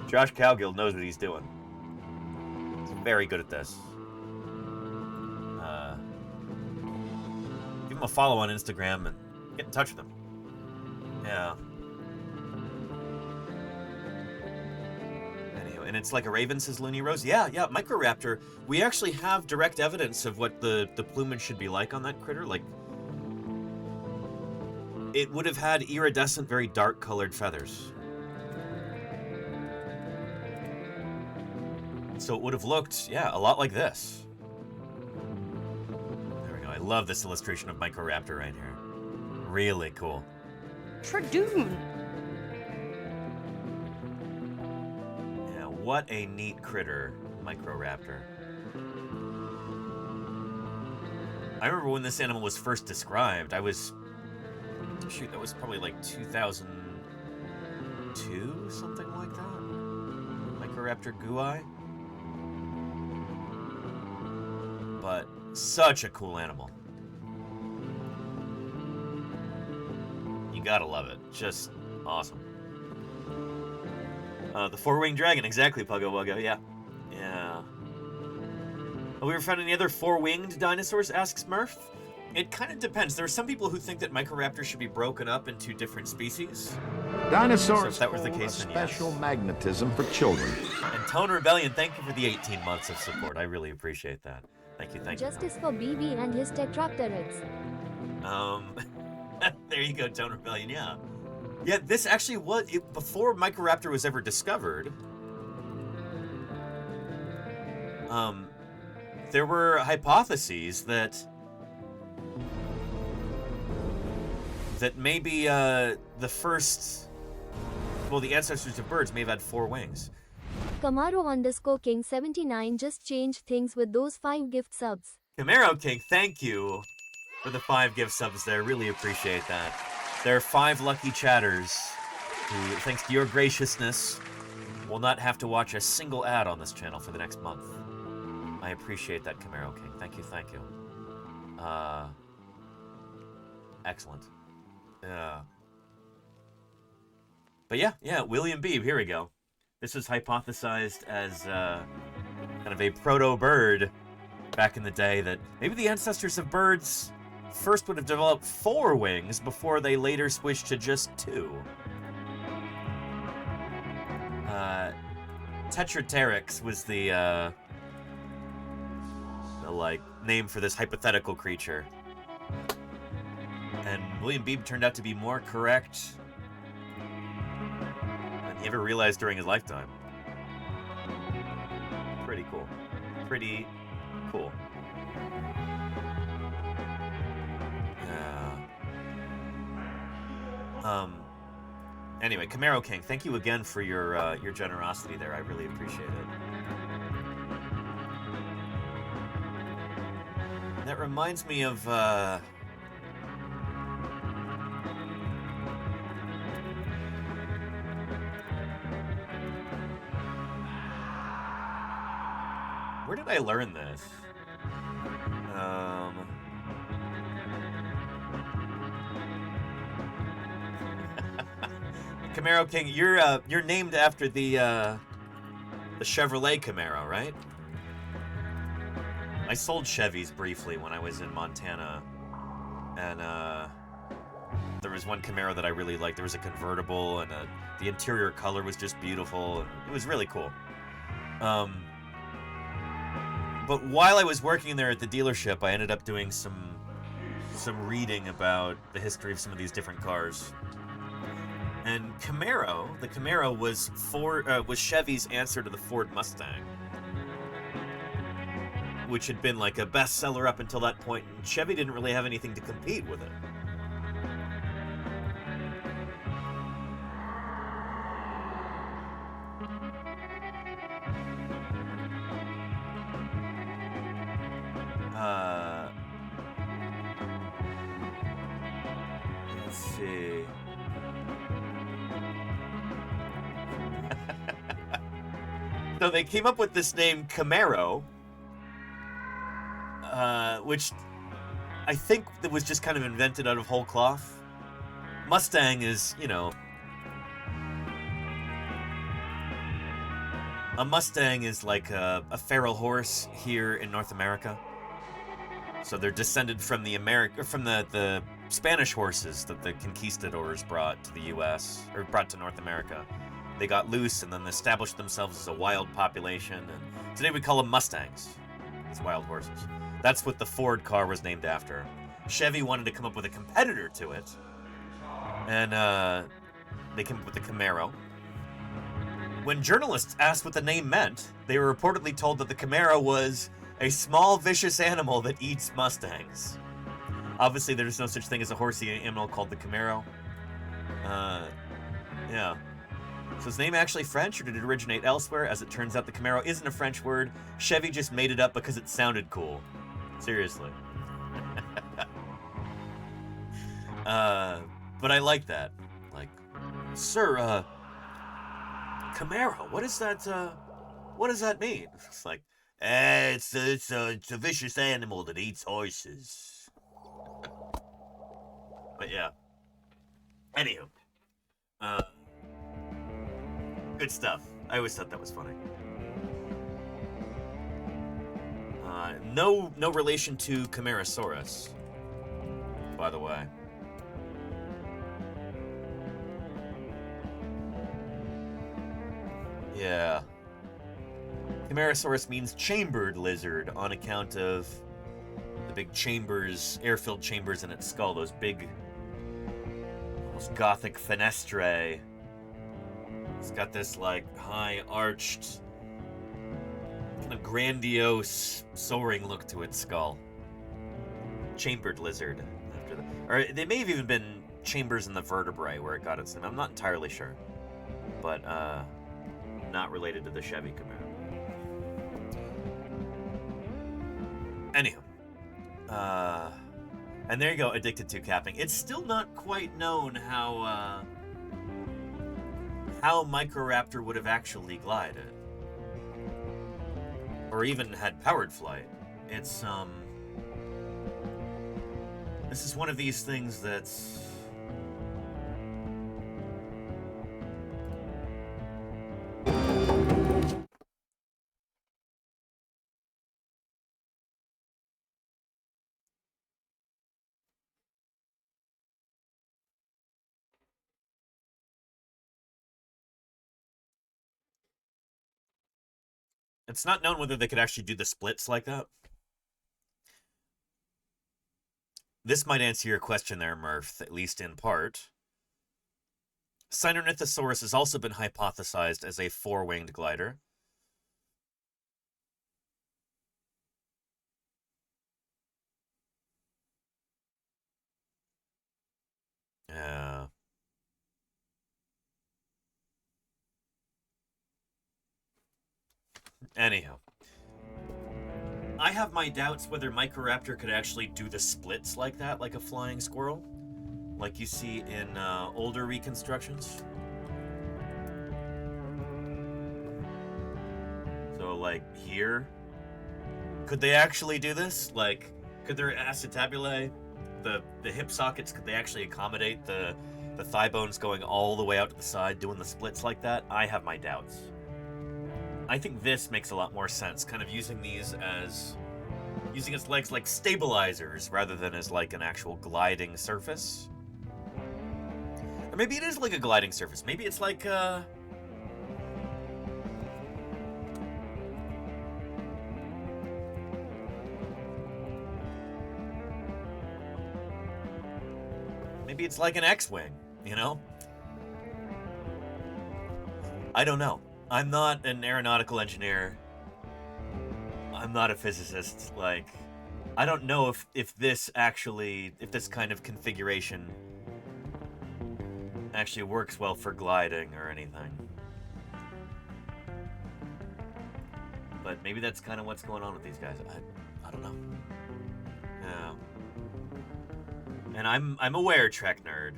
Josh Cowgill knows what he's doing. He's very good at this. Give him a follow on Instagram and get in touch with him. Yeah. Anyway, and it's like a raven, says Looney Rose. Yeah, Microraptor. We actually have direct evidence of what the plumage should be like on that critter. Like, it would have had iridescent, very dark colored feathers. So it would have looked, yeah, a lot like this. There we go. I love this illustration of Microraptor right here. Really cool. Tradoon. Yeah, what a neat critter, Microraptor. I remember when this animal was first described, that was probably like 2002, something like that. Microraptor Gui. But such a cool animal. You gotta love it. Just awesome. The four-winged dragon, exactly, Puggo Wuggo, yeah. Yeah. Have we ever found any other four-winged dinosaurs, asks Murph? It kind of depends. There are some people who think that Microraptor should be broken up into different species. Dinosaurs So if that was the hold case, a then yes. special magnetism for children. And Tone Rebellion, thank you for the 18 months of support. I really appreciate that. Thank you, thank you. Justice for BB and his Tetrapterids. There you go, Tone Rebellion, yeah. Yeah, this actually was, before Microraptor was ever discovered, there were hypotheses that maybe the first, well, the ancestors of birds may have had 4 wings. Camaro_King79 just changed things with those 5 gift subs. Camaro King, thank you for the 5 gift subs there. Really appreciate that. There are 5 lucky chatters who, thanks to your graciousness, will not have to watch a single ad on this channel for the next month. I appreciate that, Camaro King. Thank you, thank you. Excellent. But yeah, William Beebe, here we go. This was hypothesized as kind of a proto-bird back in the day, that maybe the ancestors of birds first would have developed 4 wings before they later switched to just 2. Tetrapteryx was the like name for this hypothetical creature, and William Beebe turned out to be more correct than he ever realized during his lifetime. Pretty cool. Pretty cool. Yeah. Anyway, Camaro King, thank you again for your generosity there. I really appreciate it. That reminds me of where did I learn this? Camaro King, you're named after the Chevrolet Camaro, right? I sold Chevys briefly when I was in Montana, and there was one Camaro that I really liked. There was a convertible, and the interior color was just beautiful. It was really cool. But while I was working there at the dealership, I ended up doing some reading about the history of some of these different cars. And the Camaro was Chevy's answer to the Ford Mustang, which had been like a bestseller up until that point, and Chevy didn't really have anything to compete with it. Let's see. So they came up with this name Camaro, which I think that was just kind of invented out of whole cloth. Mustang is, you know, a Mustang is like a feral horse here in North America. So they're descended from the Spanish horses that the conquistadors brought to the U.S. or brought to North America. They got loose and then established themselves as a wild population, and today we call them Mustangs. It's wild horses. That's what the Ford car was named after. Chevy wanted to come up with a competitor to it, and they came up with the Camaro. When journalists asked what the name meant, they were reportedly told that the Camaro was a small, vicious animal that eats Mustangs. Obviously, there's no such thing as a horsey animal called the Camaro. Yeah. So is the name actually French, or did it originate elsewhere? As it turns out, the Camaro isn't a French word. Chevy just made it up because it sounded cool. Seriously. But I like that. Like, sir, Camaro, what does that mean? It's like, it's a vicious animal that eats horses. But yeah. Anywho. Good stuff. I always thought that was funny. No relation to Camarasaurus, by the way. Yeah. Camarasaurus means chambered lizard on account of the big chambers, air-filled chambers in its skull, those big, almost gothic fenestrae. It's got this, like, high-arched, kind of grandiose, soaring look to its skull. Chambered lizard. After or they may have even been chambers in the vertebrae where it got its name. I'm not entirely sure. But, not related to the Chevy Camaro. Anywho. And there you go, addicted to capping. It's still not quite known how Microraptor would have actually glided. Or even had powered flight. It's, this is one of these things that's... It's not known whether they could actually do the splits like that. This might answer your question there, Murph, at least in part. Sinornithosaurus has also been hypothesized as a four-winged glider. Yeah. Anyhow. I have my doubts whether Microraptor could actually do the splits like that, like a flying squirrel, like you see in older reconstructions. So, like, here, could they actually do this? Like, could their acetabulae, the hip sockets, could they actually accommodate the thigh bones going all the way out to the side, doing the splits like that? I have my doubts. I think this makes a lot more sense, kind of using these as... using its legs like stabilizers rather than as like an actual gliding surface. Or maybe it is like a gliding surface. Maybe it's like, maybe it's like an X-Wing, you know? I don't know. I'm not an aeronautical engineer. I'm not a physicist. Like, I don't know if this kind of configuration actually works well for gliding or anything. But maybe that's kind of what's going on with these guys. I don't know. Yeah. And I'm aware, Trek Nerd.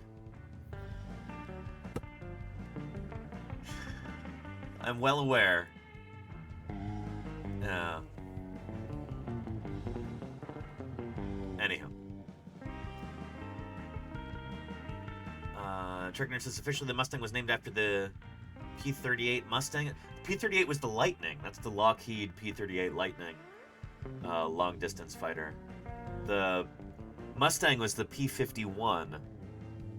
I'm well aware. Yeah. Anyhow. Trek Nerd says officially the Mustang was named after the P-38 Mustang. P-38 was the Lightning. That's the Lockheed P-38 Lightning. Long distance fighter. The Mustang was the P-51,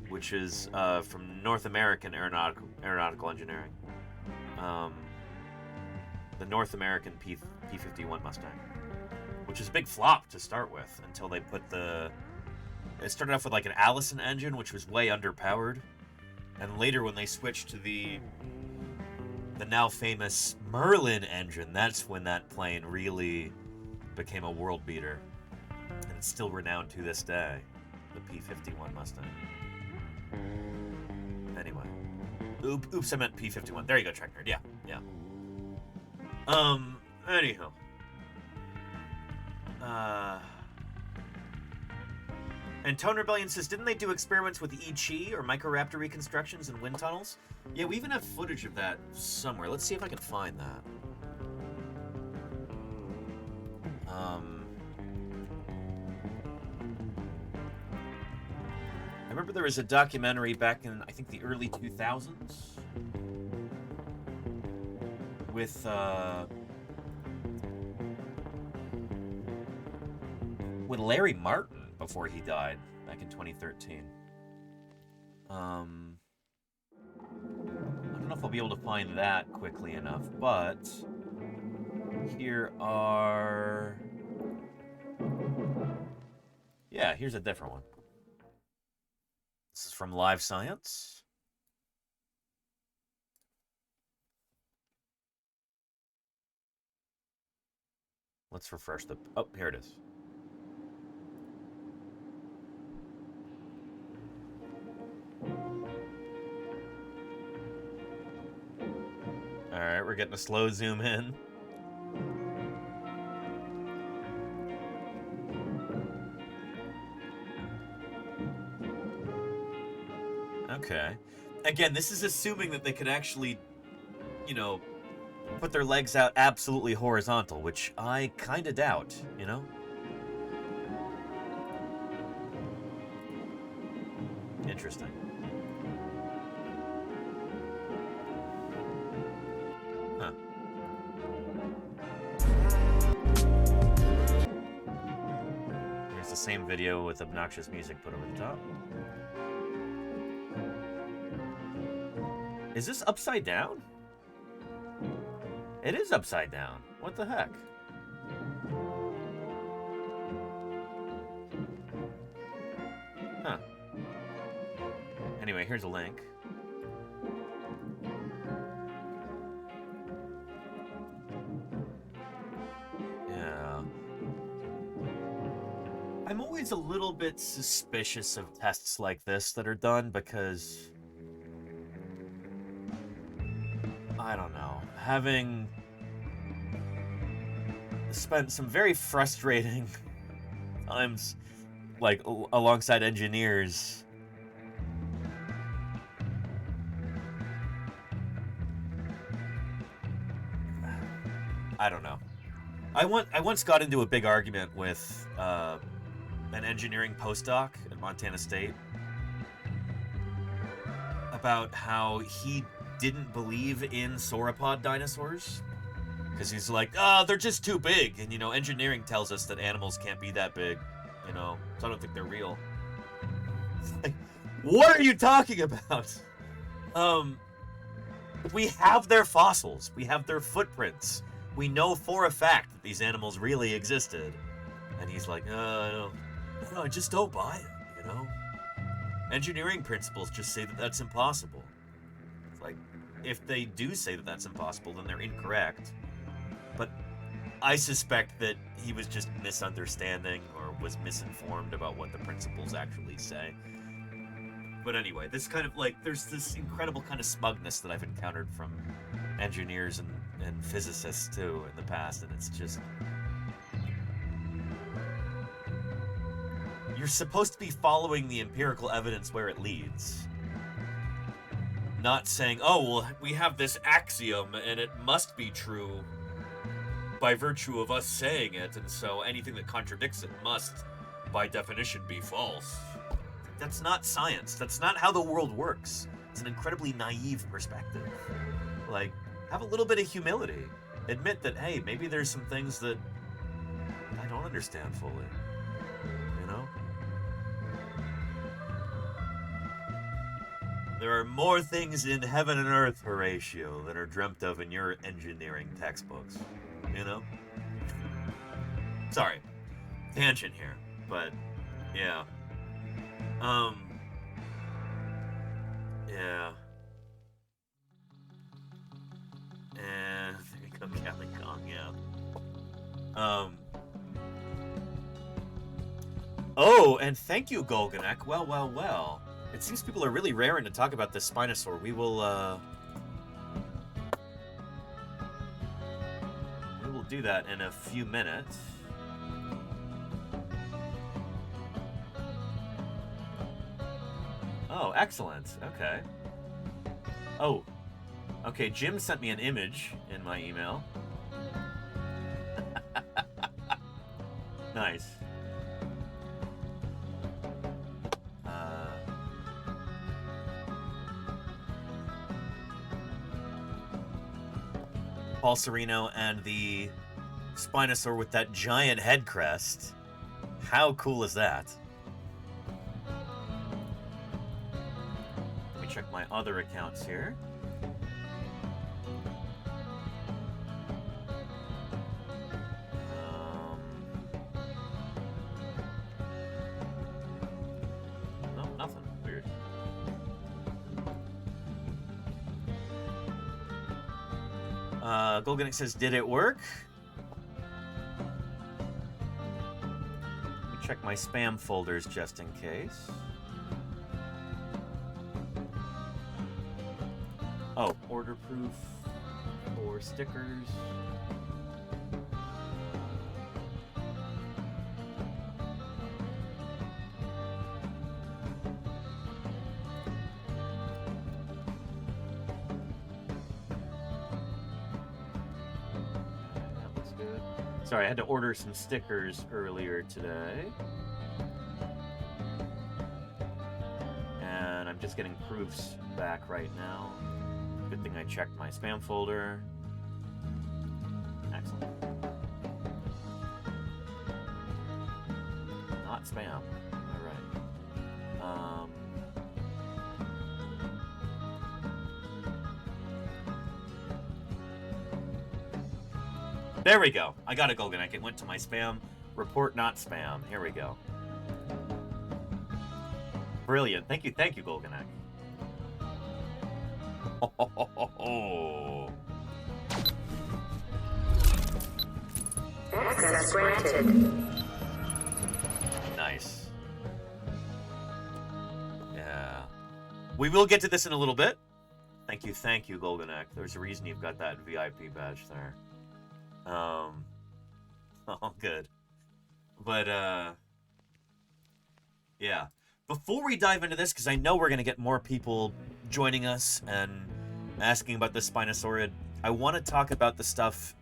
which is from North American Aeronautical Engineering. The North American P-51 Mustang, which is a big flop to start with until they put the... It started off with like an Allison engine, which was way underpowered, and later when they switched to the now famous Merlin engine, that's when that plane really became a world beater, and it's still renowned to this day, the P-51 Mustang. Anyway. Oops, I meant P-51. There you go, Trek Nerd. Yeah. Anyhow. And Tone Rebellion says, didn't they do experiments with E-Chi or Microraptor reconstructions in wind tunnels? Yeah, we even have footage of that somewhere. Let's see if I can find that. I remember there was a documentary back in, I think, the early 2000s with Larry Martin before he died back in 2013. I don't know if I'll be able to find that quickly enough, but here are... Yeah, here's a different one. This is from Live Science. Let's refresh the... Oh, here it is. Alright, we're getting a slow zoom in. Okay. Again, this is assuming that they could actually, you know, put their legs out absolutely horizontal, which I kind of doubt, you know? Interesting. Huh. Here's the same video with obnoxious music put over the top. Is this upside down? It is upside down. What the heck? Huh. Anyway, here's a link. Yeah. I'm always a little bit suspicious of tests like this that are done because... I don't know. Having spent some very frustrating times, like, alongside engineers, I don't know. I once got into a big argument with an engineering postdoc at Montana State about how he didn't believe in sauropod dinosaurs because he's like, they're just too big, and you know, engineering tells us that animals can't be that big, you know, so I don't think they're real. Like, what are you talking about? We have their fossils, we have their footprints, we know for a fact that these animals really existed, and he's like, no, I just don't buy it, you know. Engineering principles just say that that's impossible. Like, if they do say that that's impossible, then they're incorrect. But I suspect that he was just misunderstanding or was misinformed about what the principles actually say. But anyway, this kind of, like, there's this incredible kind of smugness that I've encountered from engineers and physicists, too, in the past, and it's just... You're supposed to be following the empirical evidence where it leads. Not saying, oh, well, we have this axiom and it must be true by virtue of us saying it, and so anything that contradicts it must, by definition, be false. That's not science. That's not how the world works. It's an incredibly naive perspective. Like, have a little bit of humility. Admit that, hey, maybe there's some things that I don't understand fully. You know? There are more things in heaven and earth, Horatio, than are dreamt of in your engineering textbooks. You know? Sorry. Tangent here. But, yeah. Yeah. And there you go, Cali Kong, yeah. Oh, and thank you, Golganek. Well. It seems people are really raring to talk about this spinosaur. We will do that in a few minutes. Oh, excellent. Okay. Oh. Okay, Jim sent me an image in my email. Nice. Paul Sereno and the Spinosaur with that giant head crest. How cool is that? Let me check my other accounts here. Golganic says, did it work? Let me check my spam folders just in case. Oh, order proof for stickers. Sorry, I had to order some stickers earlier today. And I'm just getting proofs back right now. Good thing I checked my spam folder. Excellent. Not spam. All right. There we go. I got a Golganek. It went to my spam. Report not spam. Here we go. Brilliant. Thank you, Golganek. Access granted. Nice. Yeah. We will get to this in a little bit. Thank you, Golganek. There's a reason you've got that VIP badge there. Oh, good. But, yeah. Before we dive into this, because I know we're going to get more people joining us and asking about the Spinosaurid, I want to talk about the stuff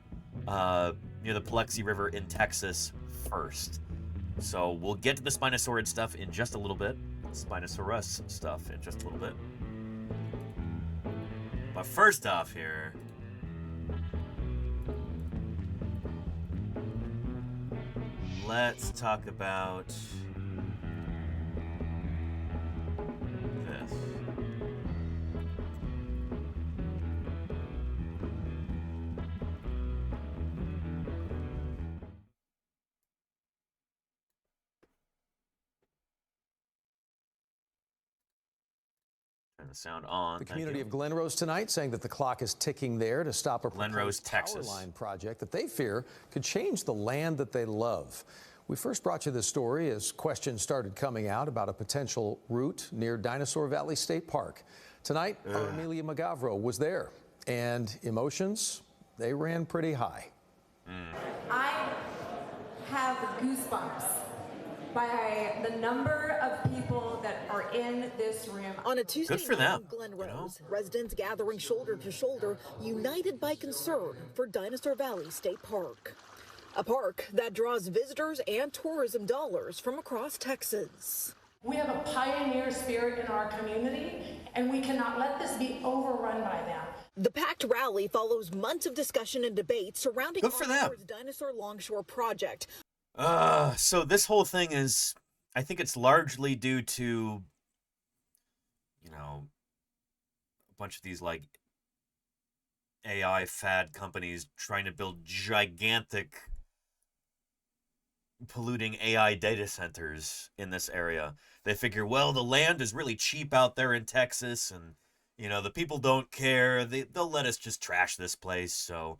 near the Paluxy River in Texas first. So we'll get to the Spinosaurid stuff in just a little bit. Spinosaurus stuff in just a little bit. But first off here... let's talk about this. Turn the sound on. The community of Glen Rose tonight saying that the clock is ticking there to stop a proposed power line project that they fear could change the land that they love. We first brought you this story as questions started coming out about a potential route near Dinosaur Valley State Park. Tonight, our Amelia Magavro was there, and emotions, they ran pretty high. I have goosebumps by the number of people that are in this room. On a Tuesday Good for them, night in Glen Rose, residents gathering shoulder to shoulder, united by concern for Dinosaur Valley State Park. A park that draws visitors and tourism dollars from across Texas. We have a pioneer spirit in our community, and we cannot let this be overrun by them. The packed rally follows months of discussion and debate surrounding Oncore's Dinosaur Longshore project. So this whole thing is, I think it's largely due to, you know, a bunch of these like AI fad companies trying to build gigantic polluting AI data centers in this area. They figure, well, the land is really cheap out there in Texas, and, you know, the people don't care. They'll let us just trash this place, so,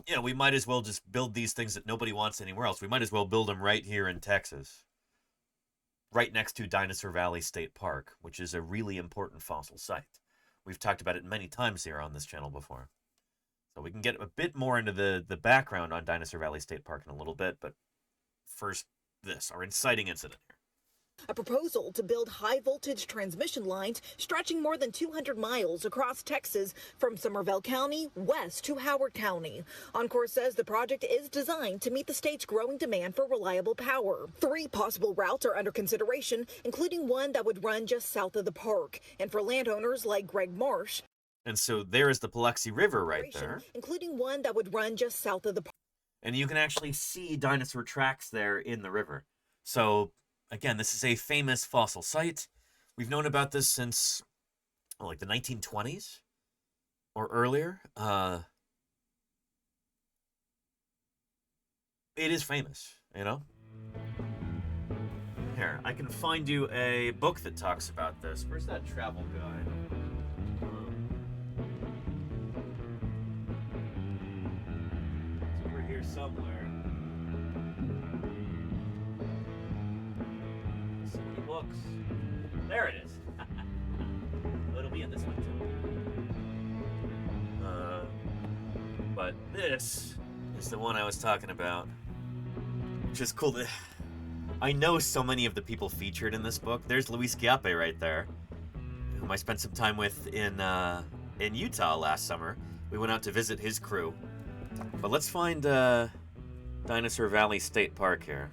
you know, we might as well just build these things that nobody wants anywhere else. We might as well build them right here in Texas, right next to Dinosaur Valley State Park, which is a really important fossil site. We've talked about it many times here on this channel before. So we can get a bit more into the background on Dinosaur Valley State Park in a little bit, but first, our inciting incident here. A proposal to build high-voltage transmission lines stretching more than 200 miles across Texas from Somervell County west to Howard County. Encore says the project is designed to meet the state's growing demand for reliable power. 3 possible routes are under consideration, including one that would run just south of the park. And for landowners like Greg Marsh, and so there is the Paluxy River right there, including one that would run just south of the park. And you can actually see dinosaur tracks there in the river. So, again, this is a famous fossil site. We've known about this since, like, the 1920s or earlier. It is famous, you know? Here, I can find you a book that talks about this. Where's that travel guide? somewhere. So many books. There it is. Oh, it'll be in this one too. But this is the one I was talking about, which is cool. I know so many of the people featured in this book. There's Luis Giappe right there, whom I spent some time with in Utah last summer. We went out to visit his crew. But let's find Dinosaur Valley State Park here.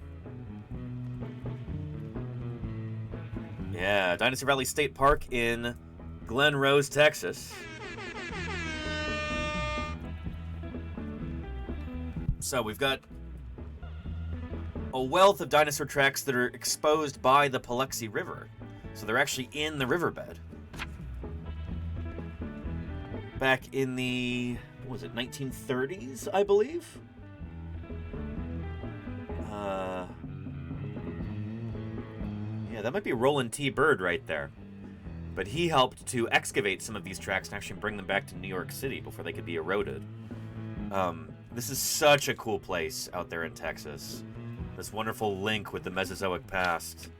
Yeah, Dinosaur Valley State Park in Glen Rose, Texas. So we've got a wealth of dinosaur tracks that are exposed by the Paluxy River. So they're actually in the riverbed. Back in the, what was it, 1930s, I believe? Yeah, that might be Roland T. Bird right there. But he helped to excavate some of these tracks and actually bring them back to New York City before they could be eroded. This is such a cool place out there in Texas. This wonderful link with the Mesozoic past.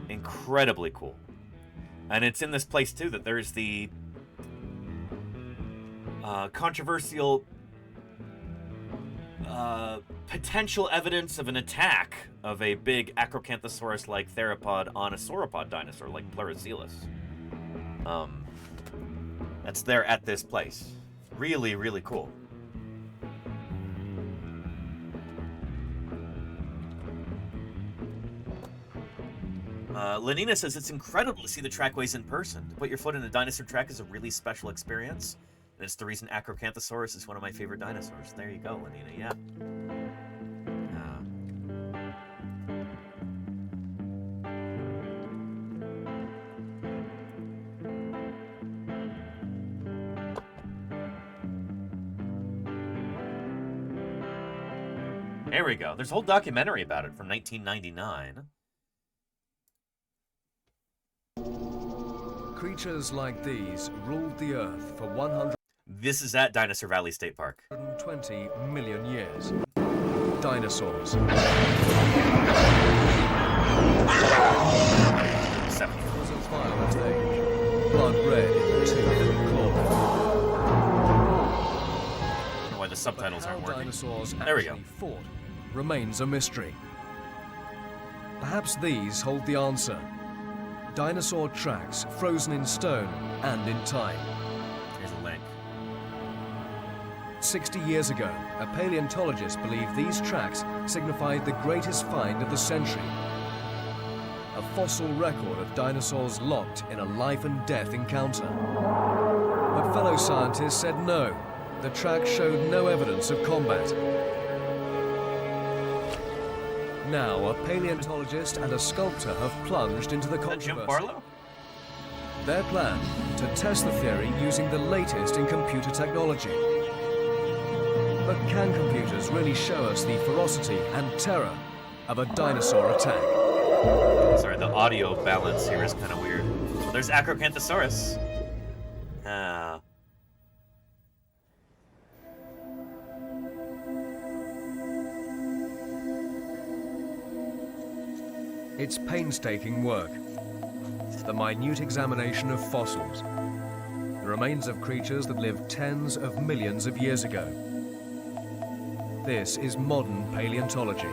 Incredibly cool. And it's in this place, too, that there's the controversial potential evidence of an attack of a big Acrocanthosaurus-like theropod on a sauropod dinosaur like Pleurocoelus. That's there at this place. Really, really cool. Lenina says it's incredible to see the trackways in person. To put your foot in a dinosaur track is a really special experience. And it's the reason Acrocanthosaurus is one of my favorite dinosaurs. There you go, Lenina, yeah. There we go. There's a whole documentary about it from 1999. Creatures like these ruled the Earth for 100. This is at Dinosaur Valley State Park. 120 million years. Dinosaurs. 70. It was a violent age. Blood red in the tooth and claw. I don't know why the subtitles aren't working. Dinosaurs there we go. Fought remains a mystery. Perhaps these hold the answer. Dinosaur tracks frozen in stone and in time. Here's a link. 60 years ago, a paleontologist believed these tracks signified the greatest find of the century. A fossil record of dinosaurs locked in a life and death encounter. But fellow scientists said no. The tracks showed no evidence of combat. Now, a paleontologist and a sculptor have plunged into the controversy. Their plan, to test the theory using the latest in computer technology. But can computers really show us the ferocity and terror of a dinosaur attack? Sorry, the audio balance here is kind of weird. Well, there's Acrocanthosaurus. It's painstaking work. The minute examination of fossils. The remains of creatures that lived tens of millions of years ago. This is modern paleontology.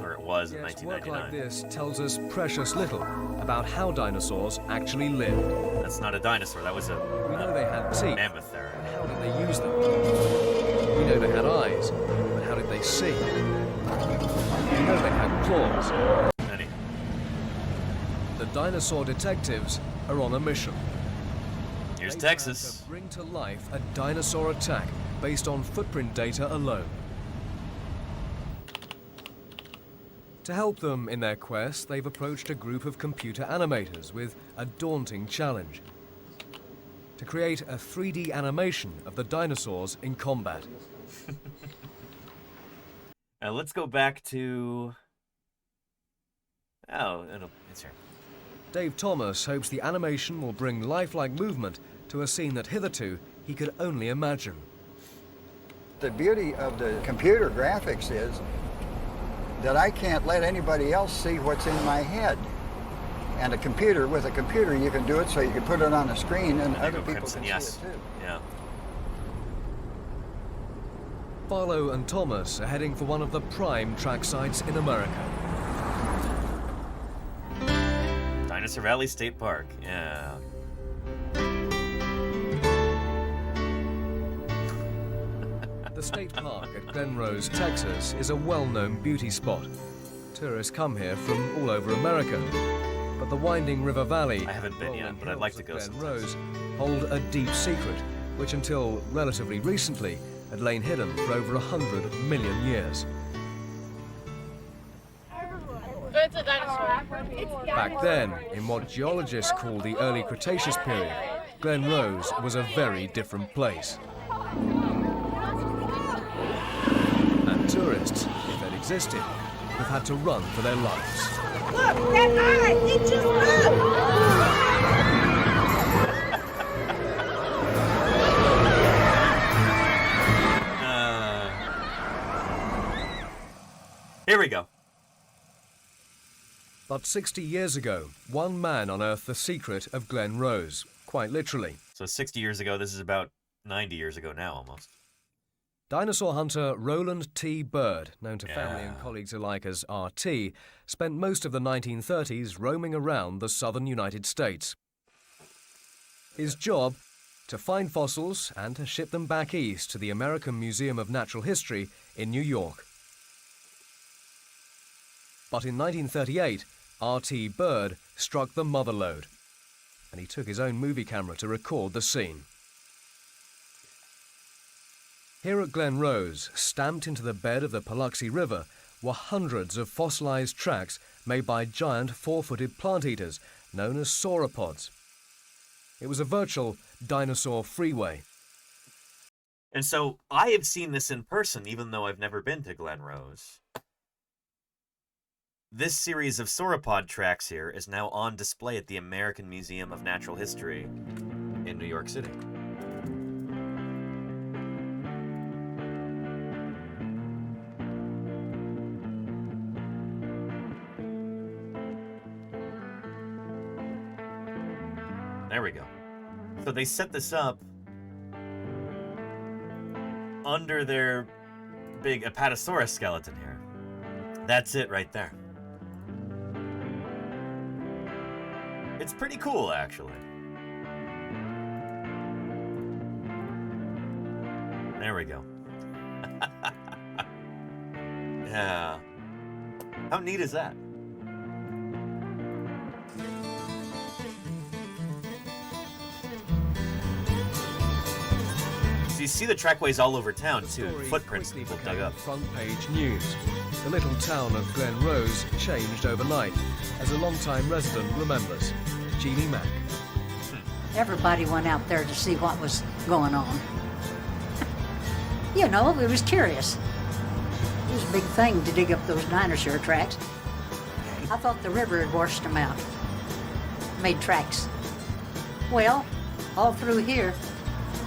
Or it was in Yet 1999. work like this tells us precious little about how dinosaurs actually lived. That's not a dinosaur, that was a We know they had teeth. mammoth there. But how did they use them? We know they had eyes, but how did they see? We know they had claws. The dinosaur detectives are on a mission. Here's They Texas. plan to bring to life a dinosaur attack based on footprint data alone. To help them in their quest, they've approached a group of computer animators with a daunting challenge: to create a 3D animation of the dinosaurs in combat. Let's go back to... Oh, it's here. Dave Thomas hopes the animation will bring lifelike movement to a scene that hitherto he could only imagine. The beauty of the computer graphics is that I can't let anybody else see what's in my head. And with a computer, you can do it so you can put it on a screen and other people can see it too. Yeah. Barlow and Thomas are heading for one of the prime track sites in America. Dinosaur Valley State Park, yeah. The state park at Glen Rose, Texas is a well-known beauty spot. Tourists come here from all over America. But the winding river valley, I haven't been yet, but I'd like to go Glen Rose, hold a deep secret, which until relatively recently had lain hidden for over 100 million years. It's a dinosaur. Back then, in what geologists call the early Cretaceous period, Glen Rose was a very different place. And tourists, if they'd existed, have had to run for their lives. Look, that eye, it just Here we go. But 60 years ago, one man unearthed the secret of Glen Rose, quite literally. So 60 years ago, this is about 90 years ago now, almost. Dinosaur hunter Roland T. Bird, known to family and colleagues alike as RT, spent most of the 1930s roaming around the southern United States. His job? To find fossils and to ship them back east to the American Museum of Natural History in New York. But in 1938, R.T. Bird struck the mother lode, and he took his own movie camera to record the scene. Here at Glen Rose, stamped into the bed of the Paluxy River, were hundreds of fossilized tracks made by giant four-footed plant eaters known as sauropods. It was a virtual dinosaur freeway. And so I have seen this in person, even though I've never been to Glen Rose. This series of sauropod tracks here is now on display at the American Museum of Natural History in New York City. There we go. So they set this up under their big Apatosaurus skeleton here. That's it right there. It's pretty cool, actually. There we go. Yeah. How neat is that? So you see the trackways all over town, too. Footprints people dug up. Front page news. The little town of Glen Rose changed overnight, as a long-time resident remembers. Jeannie Mack. Everybody went out there to see what was going on. You know, it was curious. It was a big thing to dig up those dinosaur tracks. I thought the river had washed them out, made tracks. Well, all through here,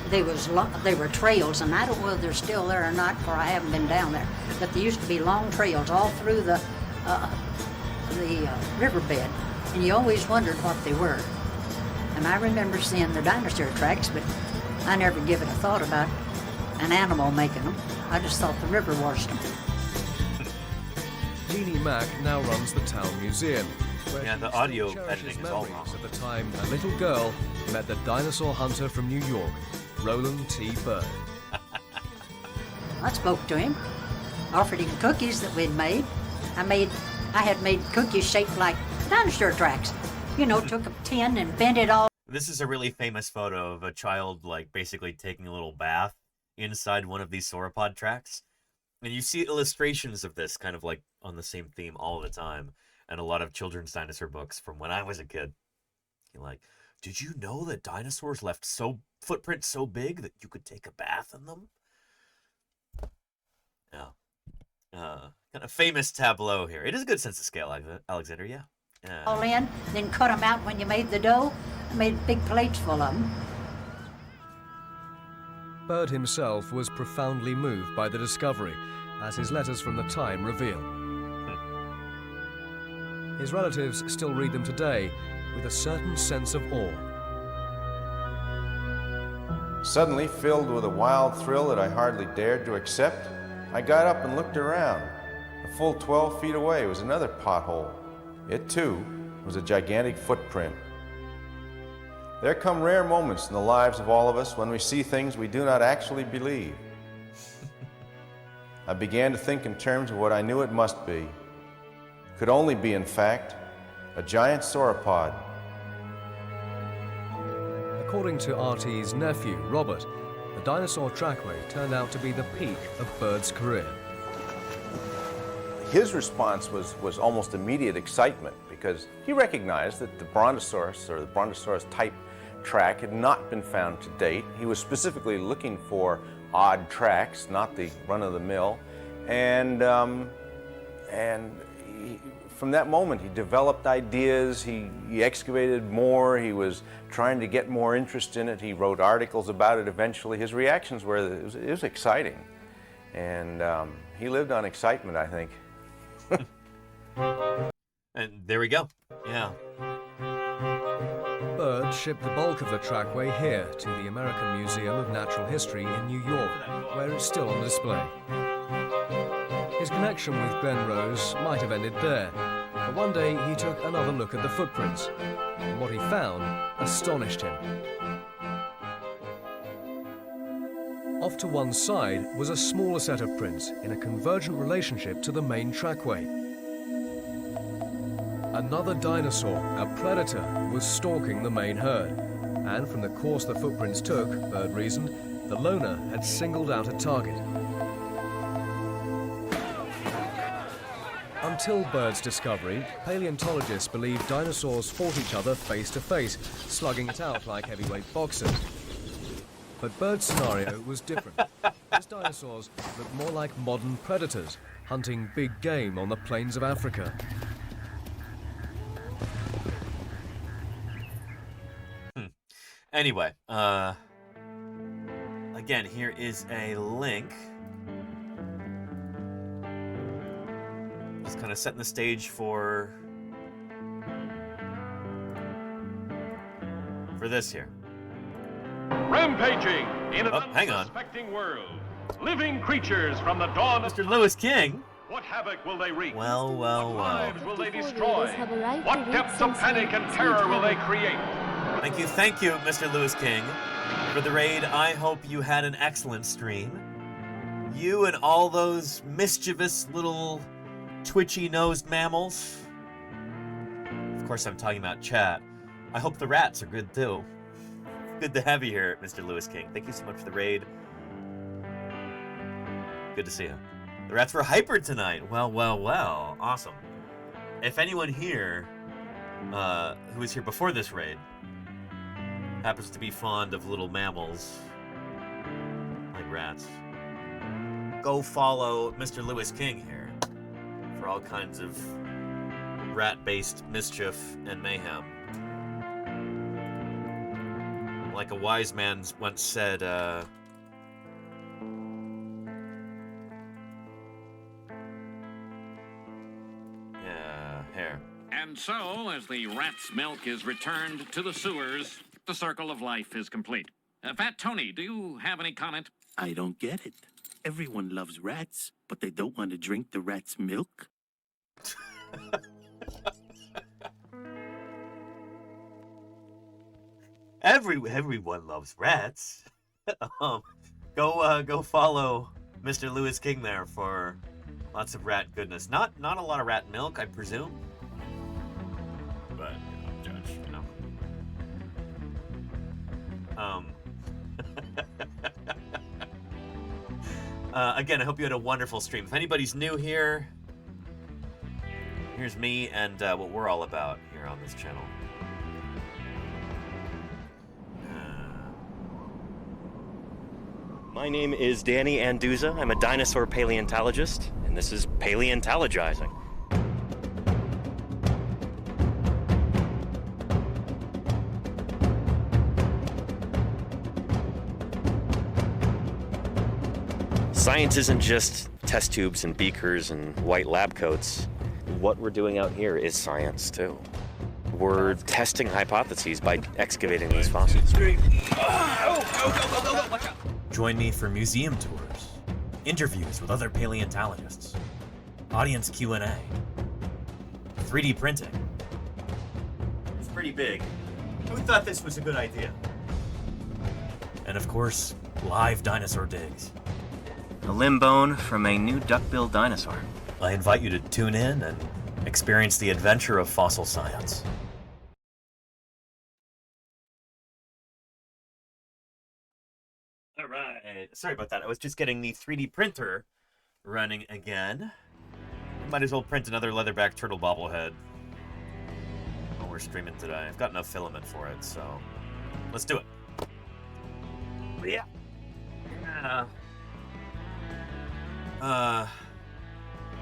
they were trails, and I don't know whether they're still there or not, for I haven't been down there. But there used to be long trails all through the riverbed, and you always wondered what they were. And I remember seeing the dinosaur tracks, but I never give it a thought about an animal making them. I just thought the river washed them. Jeannie Mack now runs the town museum. Yeah, the audio editing is all wrong. At the time, a little girl met the dinosaur hunter from New York, Roland T. Bird. I spoke to him, offered him cookies that we'd made. I had made cookies shaped like dinosaur tracks. You know, took a tin and bent it all. This is a really famous photo of a child, like, basically taking a little bath inside one of these sauropod tracks. And you see illustrations of this kind of like on the same theme all the time. And a lot of children's dinosaur books from when I was a kid. You're like, did you know that dinosaurs left footprints so big that you could take a bath in them? Yeah. Kind of famous tableau here. It is a good sense of scale, Alexander, yeah. All in, then cut them out when you made the dough. I made big plates full of them. Bird himself was profoundly moved by the discovery, as his letters from the time reveal. His relatives still read them today with a certain sense of awe. Suddenly, filled with a wild thrill that I hardly dared to accept, I got up and looked around. A full 12 feet away was another pothole. It, too, was a gigantic footprint. There come rare moments in the lives of all of us when we see things we do not actually believe. I began to think in terms of what I knew it must be. Could only be, in fact, a giant sauropod. According to R.T.'s nephew, Robert, the dinosaur trackway turned out to be the peak of Bird's career. His response was almost immediate excitement because he recognized that the Brontosaurus or the Brontosaurus type track had not been found to date. He was specifically looking for odd tracks, not the run-of-the-mill, and from that moment, he developed ideas, he excavated more, he was trying to get more interest in it, he wrote articles about it eventually. His reactions were, it was exciting. And he lived on excitement, I think. And there we go. Yeah. Bird shipped the bulk of the trackway here to the American Museum of Natural History in New York, where it's still on display. His connection with Glen Rose might have ended there, but one day he took another look at the footprints, and what he found astonished him. Off to one side was a smaller set of prints in a convergent relationship to the main trackway. Another dinosaur, a predator, was stalking the main herd, and from the course the footprints took, Bird reasoned, the loner had singled out a target. Until Bird's discovery, paleontologists believed dinosaurs fought each other face to face, slugging it out like heavyweight boxers. But Bird's scenario was different. His dinosaurs looked more like modern predators, hunting big game on the plains of Africa. Anyway, again, here is a link. Just kind of setting the stage for this here. Rampaging in an hang on. unsuspecting world. Living creatures from the dawn of Mr. Lewis King. What havoc will they wreak? Well. What lives will they destroy? What depths of panic and terror will they create? Thank you, Mr. Lewis King, for the raid. I hope you had an excellent stream. You and all those mischievous little twitchy-nosed mammals. Of course, I'm talking about chat. I hope the rats are good, too. Good to have you here, Mr. Lewis King. Thank you so much for the raid. Good to see you. The rats were hyper tonight. Well. Awesome. If anyone here who was here before this raid happens to be fond of little mammals like rats, go follow Mr. Lewis King here for all kinds of rat-based mischief and mayhem. Like a wise man once said, yeah, here. And so, as the rat's milk is returned to the sewers, the circle of life is complete. Fat Tony, do you have any comment? I don't get it. Everyone loves rats, but they don't want to drink the rat's milk? Everyone loves rats. Go follow Mr. Lewis King there for lots of rat goodness. Not a lot of rat milk, I presume. But judge, again, I hope you had a wonderful stream. If anybody's new here, here's me and what we're all about here on this channel. My name is Danny Anduza. I'm a dinosaur paleontologist, and this is Paleontologizing. Science isn't just test tubes and beakers and white lab coats. What we're doing out here is science too. We're testing hypotheses by excavating these fossils. Join me for museum tours, interviews with other paleontologists, audience Q&A, 3D printing. It's pretty big. Who thought this was a good idea? And of course, live dinosaur digs. A limb bone from a new duck-billed dinosaur. I invite you to tune in and experience the adventure of fossil science. All right. Sorry about that. I was just getting the 3D printer running again. Might as well print another leatherback turtle bobblehead while we're streaming today. I've got enough filament for it, so let's do it. But yeah.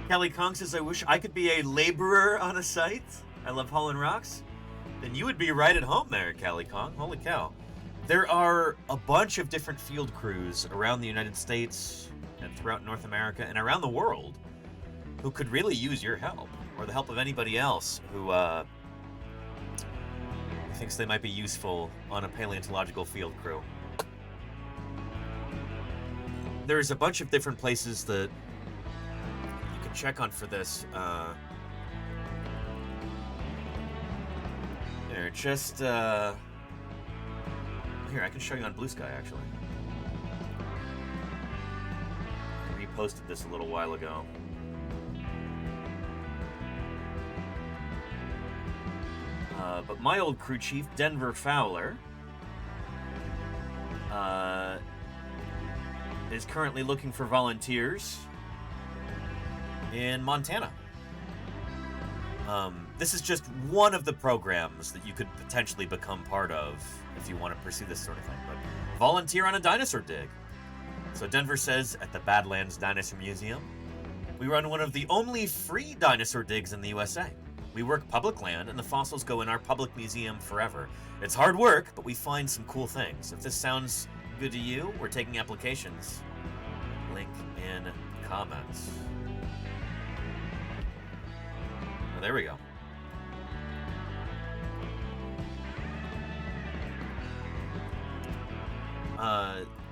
Kelly Kong says, I wish I could be a laborer on a site. I love hauling rocks. Then you would be right at home there, Kelly Kong. Holy cow. There are a bunch of different field crews around the United States and throughout North America and around the world who could really use your help, or the help of anybody else who thinks they might be useful on a paleontological field crew. There's a bunch of different places that you can check on for this. They're just here, I can show you on Blue Sky, actually. I reposted this a little while ago. But my old crew chief, Denver Fowler, is currently looking for volunteers in Montana. This is just one of the programs that you could potentially become part of if you want to pursue this sort of thing. But volunteer on a dinosaur dig. So Denver says at the Badlands Dinosaur Museum, we run one of the only free dinosaur digs in the USA. We work public land, and the fossils go in our public museum forever. It's hard work, but we find some cool things. If this sounds good to you, we're taking applications. Link in comments. Oh, there we go.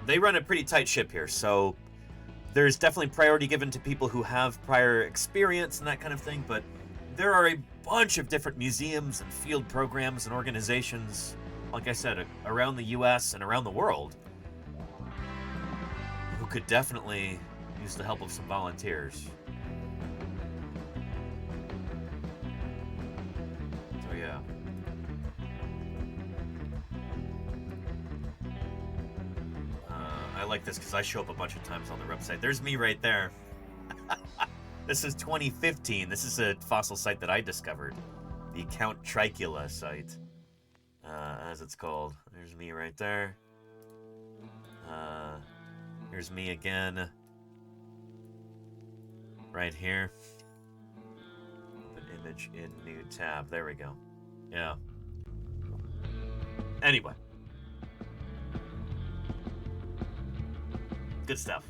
They run a pretty tight ship here, so there's definitely priority given to people who have prior experience and that kind of thing, but there are a bunch of different museums and field programs and organizations, like I said, around the US and around the world, who could definitely use the help of some volunteers. So yeah. I like this because I show up a bunch of times on the website. There's me right there. This is 2015. This is a fossil site that I discovered. The Count Tricula site, as it's called. There's me right there. Here's me again. Right here. Open image in new tab. There we go. Yeah. Anyway. Good stuff.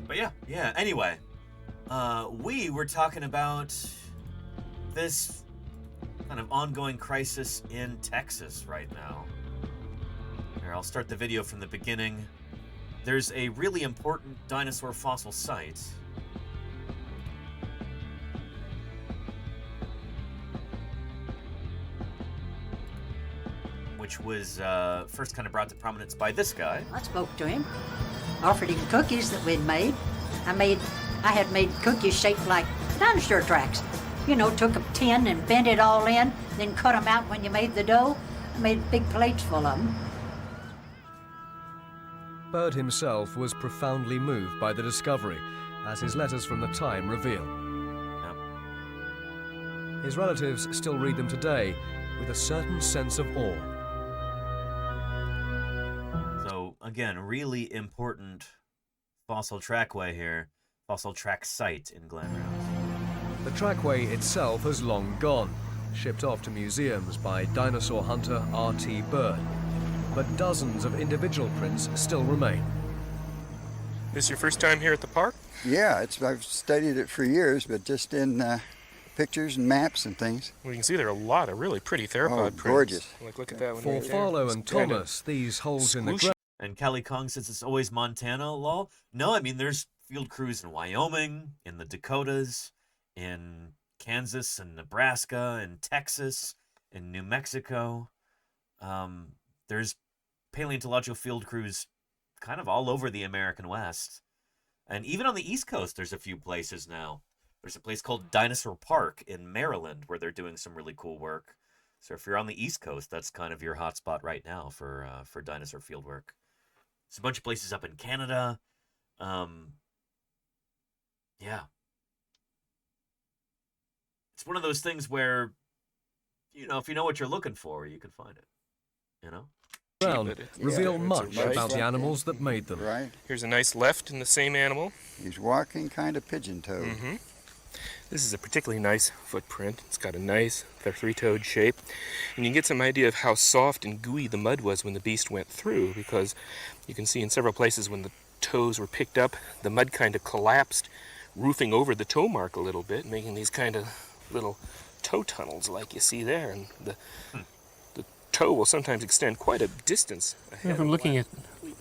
But yeah, anyway. We were talking about this kind of ongoing crisis in Texas right now. Here, I'll start the video from the beginning. There's a really important dinosaur fossil site. Which was first kind of brought to prominence by this guy. I spoke to him, offered him cookies that we'd made. I had made cookies shaped like dinosaur tracks. You know, took a tin and bent it all in, then cut them out when you made the dough. I made big plates full of them. Bird himself was profoundly moved by the discovery, as his letters from the time reveal. His relatives still read them today with a certain sense of awe. So, again, really important fossil trackway here. Fossil track site in Glen Rouse. The trackway itself has long gone, shipped off to museums by dinosaur hunter R.T. Bird. but dozens of individual prints still remain. This your first time here at the park? Yeah, I've studied it for years, but just in pictures and maps and things. Well, you can see there are a lot of really pretty theropod prints. Gorgeous. Like, look at that one For right there. Farlow and Thomas, these holes in the ground. And Kelly Kong says it's always Montana, lol. No, I mean, there's field crews in Wyoming, in the Dakotas, in Kansas and Nebraska, and Texas, in New Mexico. There's paleontological field crews kind of all over the American West. And even on the East Coast, there's a few places now. There's a place called Dinosaur Park in Maryland where they're doing some really cool work. So if you're on the East Coast, that's kind of your hotspot right now for dinosaur field work. There's a bunch of places up in Canada. Yeah. It's one of those things where, you know, if you know what you're looking for, you can find it. You know? Reveal much about the animals that made them. Right. Here's a nice left in the same animal. He's walking kind of pigeon-toed. Mm-hmm. This is a particularly nice footprint. It's got a nice three-toed shape. And you can get some idea of how soft and gooey the mud was when the beast went through, because you can see in several places when the toes were picked up, the mud kind of collapsed, roofing over the toe mark a little bit, making these kind of little toe tunnels like you see there. And the toe will sometimes extend quite a distance ahead. From looking at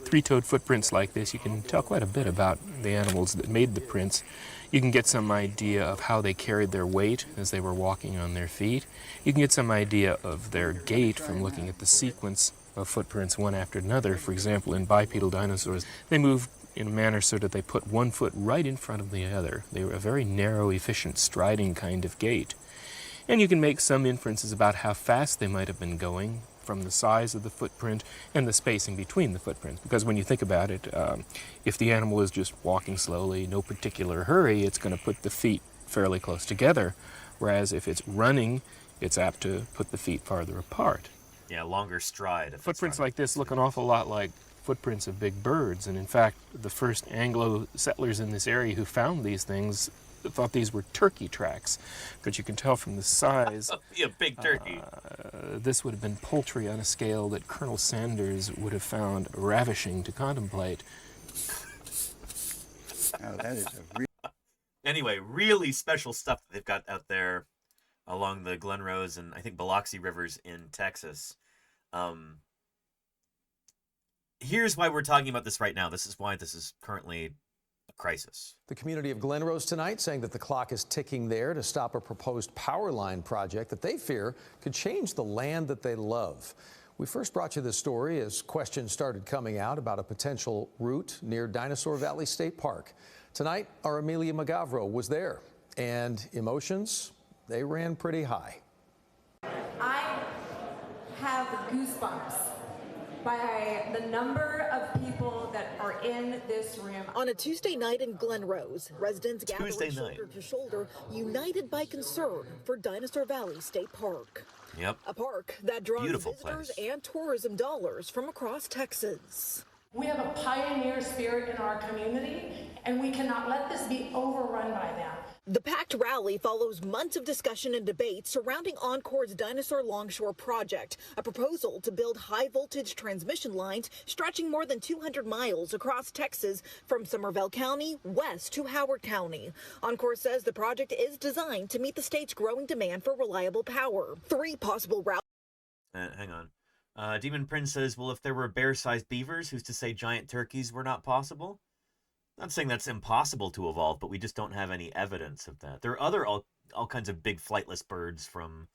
three-toed footprints like this, you can tell quite a bit about the animals that made the prints. You can get some idea of how they carried their weight as they were walking on their feet. You can get some idea of their gait from looking at the sequence of footprints one after another. For example, in bipedal dinosaurs, they moved in a manner so that they put one foot right in front of the other. They were a very narrow, efficient, striding kind of gait. And you can make some inferences about how fast they might have been going from the size of the footprint and the spacing between the footprints. Because when you think about it, if the animal is just walking slowly, no particular hurry, it's going to put the feet fairly close together. Whereas if it's running, it's apt to put the feet farther apart. Yeah, longer stride. Footprints like this look an awful lot like footprints of big birds. And in fact, the first Anglo settlers in this area who found these things thought these were turkey tracks, but you can tell from the size. A big turkey. This would have been poultry on a scale that Colonel Sanders would have found ravishing to contemplate. Oh, that is Anyway, really special stuff that they've got out there along the Glen Rose and I think Biloxi rivers in Texas. Here's why we're talking about this right now. This is why this is currently crisis. The community of Glen Rose tonight saying that the clock is ticking there to stop a proposed power line project that they fear could change the land that they love. We first brought you this story as questions started coming out about a potential route near Dinosaur Valley State Park. Tonight, our Amelia McGavro was there, and emotions, they ran pretty high. I have goosebumps by the number of people that are in this room. On a Tuesday night in Glen Rose, residents gathered shoulder to shoulder, united by concern for Dinosaur Valley State Park. Yep. A park that draws Beautiful visitors place. and tourism dollars from across Texas. We have a pioneer spirit in our community, and we cannot let this be overrun by them. The packed rally follows months of discussion and debate surrounding Encore's Dinosaur Longshore project, a proposal to build high-voltage transmission lines stretching more than 200 miles across Texas from Somervell County west to Howard County. Encore says the project is designed to meet the state's growing demand for reliable power. 3 possible routes. Hang on. Demon Prince says, well, if there were bear-sized beavers, who's to say giant turkeys were not possible? Not saying that's impossible to evolve, but we just don't have any evidence of that. There are other all kinds of big flightless birds from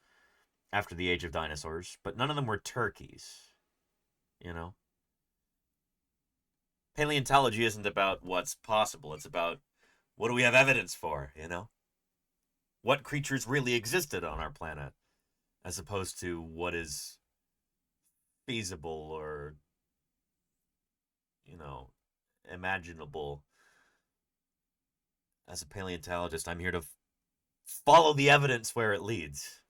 after the age of dinosaurs, but none of them were turkeys. You know? Paleontology isn't about what's possible. It's about what do we have evidence for, you know? What creatures really existed on our planet, as opposed to what is feasible or, you know, imaginable. As a paleontologist, I'm here to follow the evidence where it leads.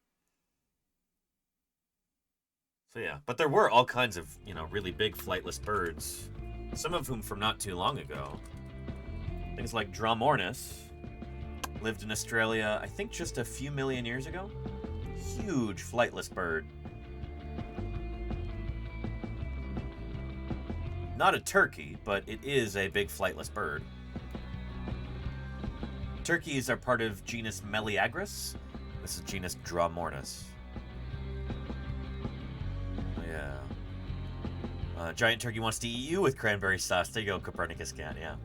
So yeah, but there were all kinds of, you know, really big flightless birds, some of whom from not too long ago. Things like Dromornis lived in Australia, I think just a few million years ago. Huge flightless bird. Not a turkey, but it is a big flightless bird. Turkeys are part of genus Meleagris. This is genus Dromornis. Yeah. Giant turkey wants to eat you with cranberry sauce. There you go, Copernicus cat, yeah.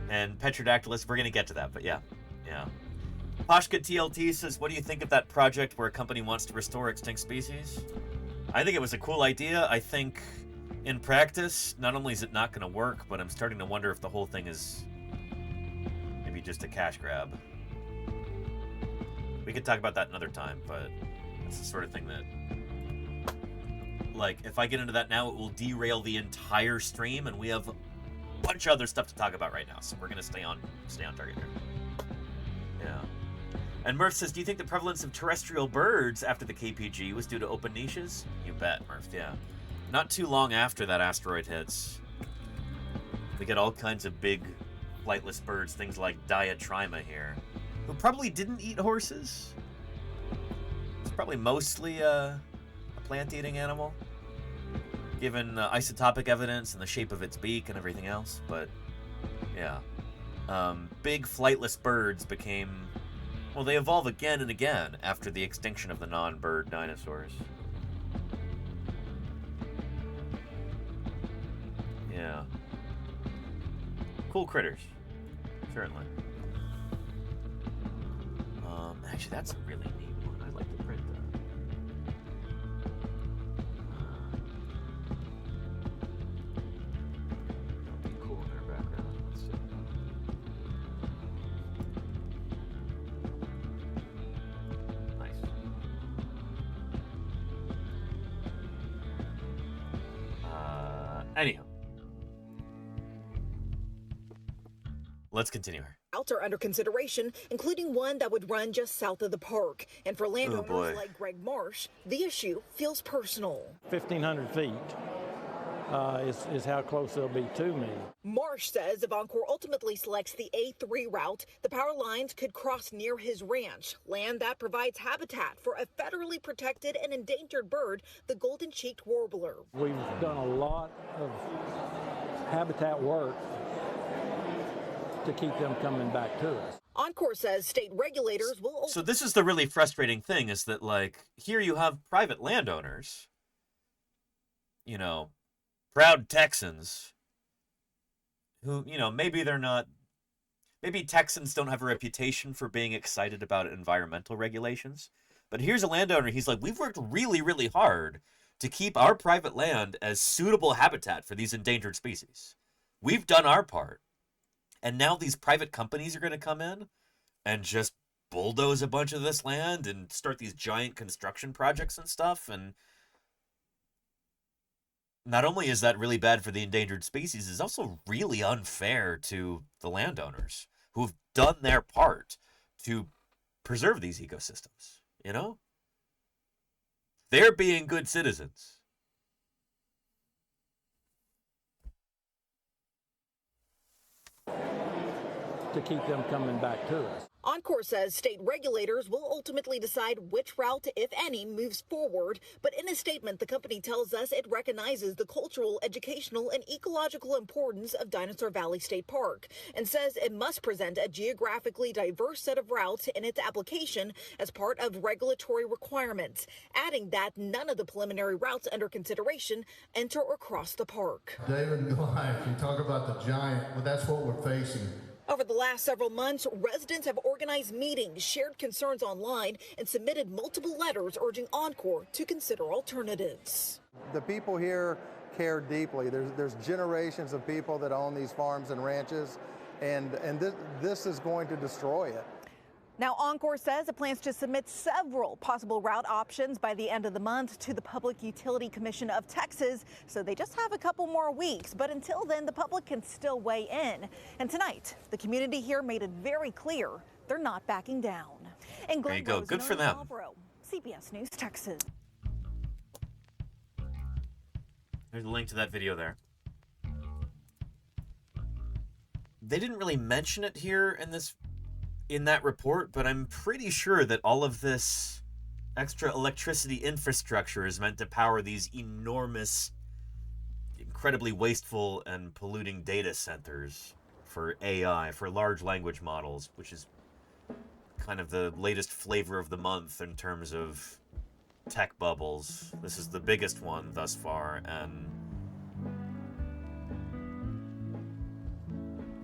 And Petrodactylus, we're going to get to that, but yeah. Yeah. Pashka TLT says, what do you think of that project where a company wants to restore extinct species? I think it was a cool idea. I think in practice, not only is it not going to work, but I'm starting to wonder if the whole thing is maybe just a cash grab. We could talk about that another time, but it's the sort of thing that, like, if I get into that now, it will derail the entire stream, and we have a bunch of other stuff to talk about right now, so we're going to stay on target here. Yeah. And Murph says, do you think the prevalence of terrestrial birds after the KPG was due to open niches? You bet, Murph, yeah. Not too long after that asteroid hits, we get all kinds of big flightless birds, things like Diatrima here, who probably didn't eat horses. It's probably mostly a plant-eating animal, given isotopic evidence and the shape of its beak and everything else, but yeah. Big flightless birds became... Well, they evolve again and again after the extinction of the non-bird dinosaurs. Yeah. Cool critters. Certainly. Actually, that's a really neat one. I'd like to print that. Cool in their background. Let's see. Anyhow, let's continue here. Routes are under consideration, including one that would run just south of the park. And for landowners like Greg Marsh, the issue feels personal. 1,500 feet is how close they'll be to me. Marsh says if Encore ultimately selects the A3 route, the power lines could cross near his ranch, land that provides habitat for a federally protected and endangered bird, the golden-cheeked warbler. We've done a lot of habitat work to keep them coming back to us. Encore says state regulators will... So this is the really frustrating thing, is that, like, here you have private landowners, you know, proud Texans, who, you know, maybe they're not... Maybe Texans don't have a reputation for being excited about environmental regulations. But here's a landowner, he's like, we've worked really, really hard to keep our private land as suitable habitat for these endangered species. We've done our part. And now these private companies are going to come in and just bulldoze a bunch of this land and start these giant construction projects and stuff. And not only is that really bad for the endangered species, it's also really unfair to the landowners who've done their part to preserve these ecosystems, you know? They're being good citizens. To keep them coming back to us. Encore says state regulators will ultimately decide which route, if any, moves forward. But in a statement, the company tells us it recognizes the cultural, educational, and ecological importance of Dinosaur Valley State Park and says it must present a geographically diverse set of routes in its application as part of regulatory requirements, adding that none of the preliminary routes under consideration enter or cross the park. David and Goliath, you talk about the giant, well, that's what we're facing. Over the last several months, residents have organized meetings, shared concerns online, and submitted multiple letters urging Encore to consider alternatives. The people here care deeply. There's generations of people that own these farms and ranches, and this is going to destroy it. Now, Encore says it plans to submit several possible route options by the end of the month to the Public Utility Commission of Texas, so they just have a couple more weeks. But until then, the public can still weigh in. And tonight, the community here made it very clear they're not backing down. And there you go. Good for them. CBS News, Texas. There's a link to that video there. They didn't really mention it here in that report, but I'm pretty sure that all of this extra electricity infrastructure is meant to power these enormous incredibly wasteful and polluting data centers for AI, for large language models, which is kind of the latest flavor of the month in terms of tech bubbles. This is the biggest one thus far, and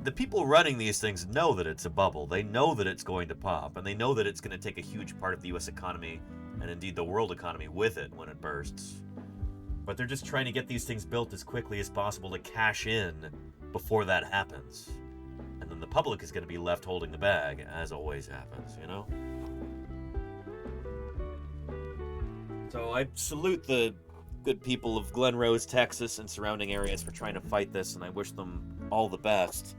the people running these things know that it's a bubble. They know that it's going to pop, and they know that it's going to take a huge part of the US economy, and indeed the world economy, with it when it bursts. But they're just trying to get these things built as quickly as possible to cash in before that happens. And then the public is going to be left holding the bag, as always happens, you know? So I salute the good people of Glen Rose, Texas, and surrounding areas for trying to fight this, and I wish them all the best.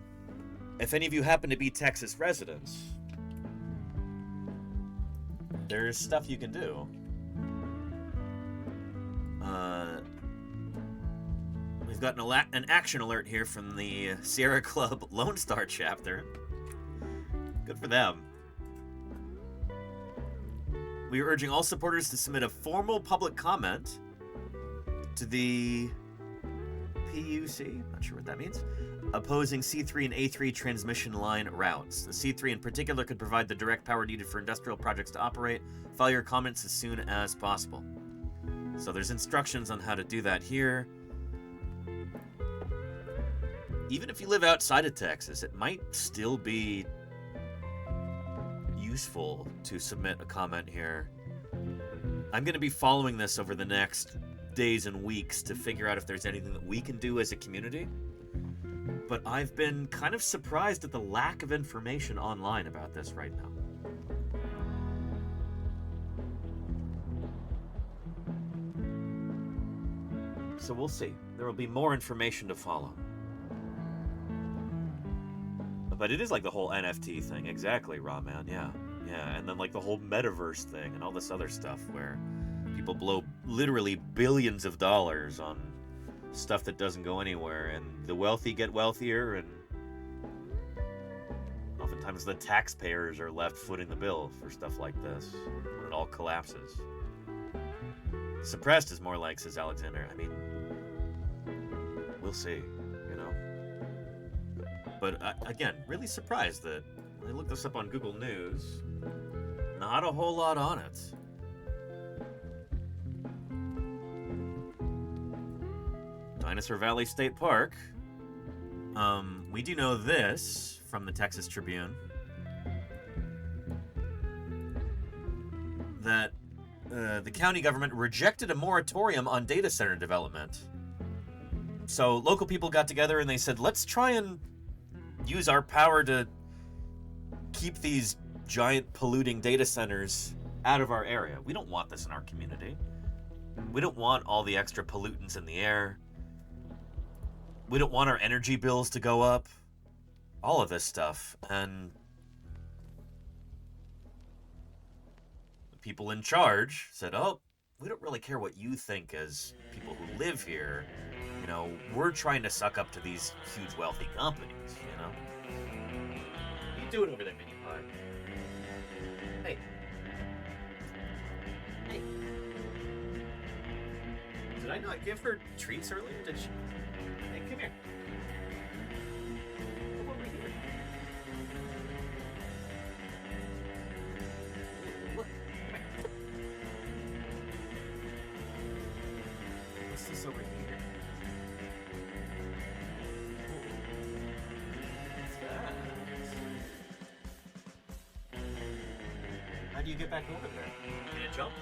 If any of you happen to be Texas residents, there's stuff you can do. We've got an action alert here from the Sierra Club Lone Star chapter. Good for them. We are urging all supporters to submit a formal public comment to the PUC, not sure what that means, opposing C3 and A3 transmission line routes. The C3 in particular could provide the direct power needed for industrial projects to operate. File your comments as soon as possible. So there's instructions on how to do that here. Even if you live outside of Texas, it might still be useful to submit a comment here. I'm going to be following this over the next days and weeks to figure out if there's anything that we can do as a community. But I've been kind of surprised at the lack of information online about this right now. So we'll see. There will be more information to follow. But it is like the whole NFT thing. Exactly, Raw Man. Yeah. Yeah. And then like the whole metaverse thing and all this other stuff where people blow literally billions of dollars on stuff that doesn't go anywhere. And the wealthy get wealthier, and oftentimes the taxpayers are left footing the bill for stuff like this when it all collapses. Suppressed is more like, says Alexander. I mean, we'll see. But again, really surprised that I looked this up on Google News. Not a whole lot on it. Dinosaur Valley State Park. We do know this from the Texas Tribune. That the county government rejected a moratorium on data center development. So local people got together and they said, let's try and use our power to keep these giant polluting data centers out of our area. We don't want this in our community. We don't want all the extra pollutants in the air. We don't want our energy bills to go up. All of this stuff. And the people in charge said, oh, we don't really care what you think as people who live here. You know, we're trying to suck up to these huge wealthy companies, you know? What are you doing over there, Mini Pie? Hey. Hey. Did I not give her treats earlier? Did she? Hey, come here. Come over here. Look. Come here. What's this over here? How do you get back over there? Can you jump?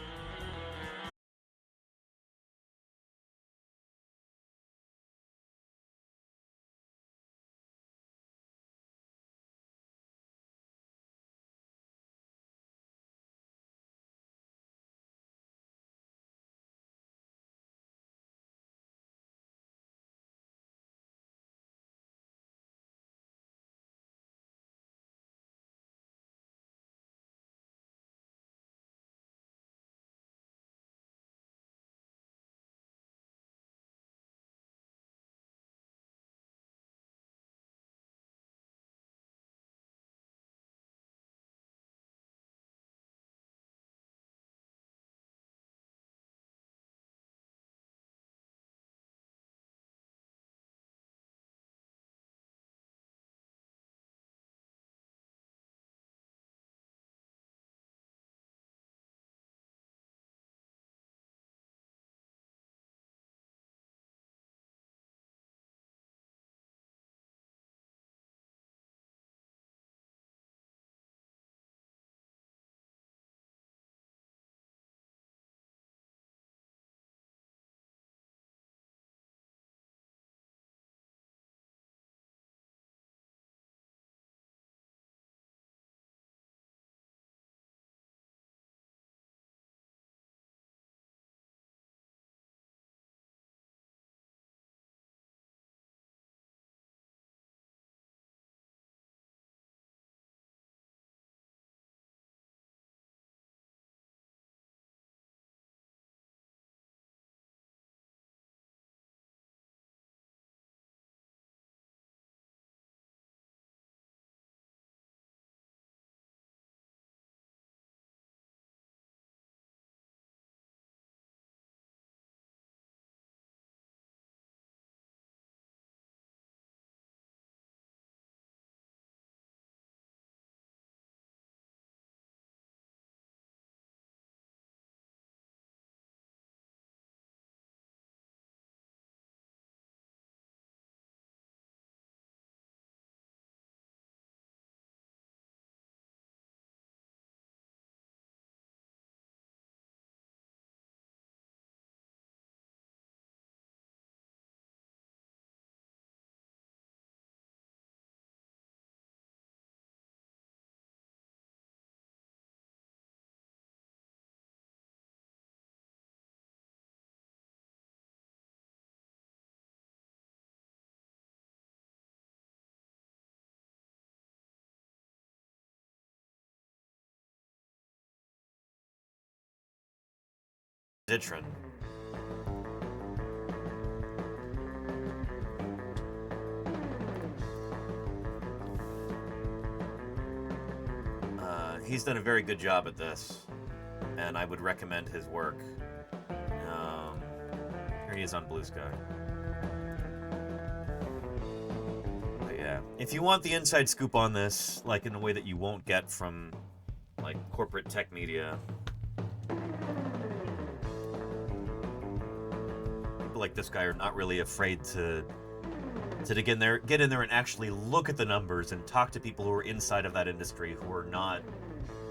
Zitron. He's done a very good job at this, and I would recommend his work. Here he is on Blue Sky. But yeah, if you want the inside scoop on this, like in a way that you won't get from like corporate tech media, people like this guy are not really afraid to get in there and actually look at the numbers and talk to people who are inside of that industry who are not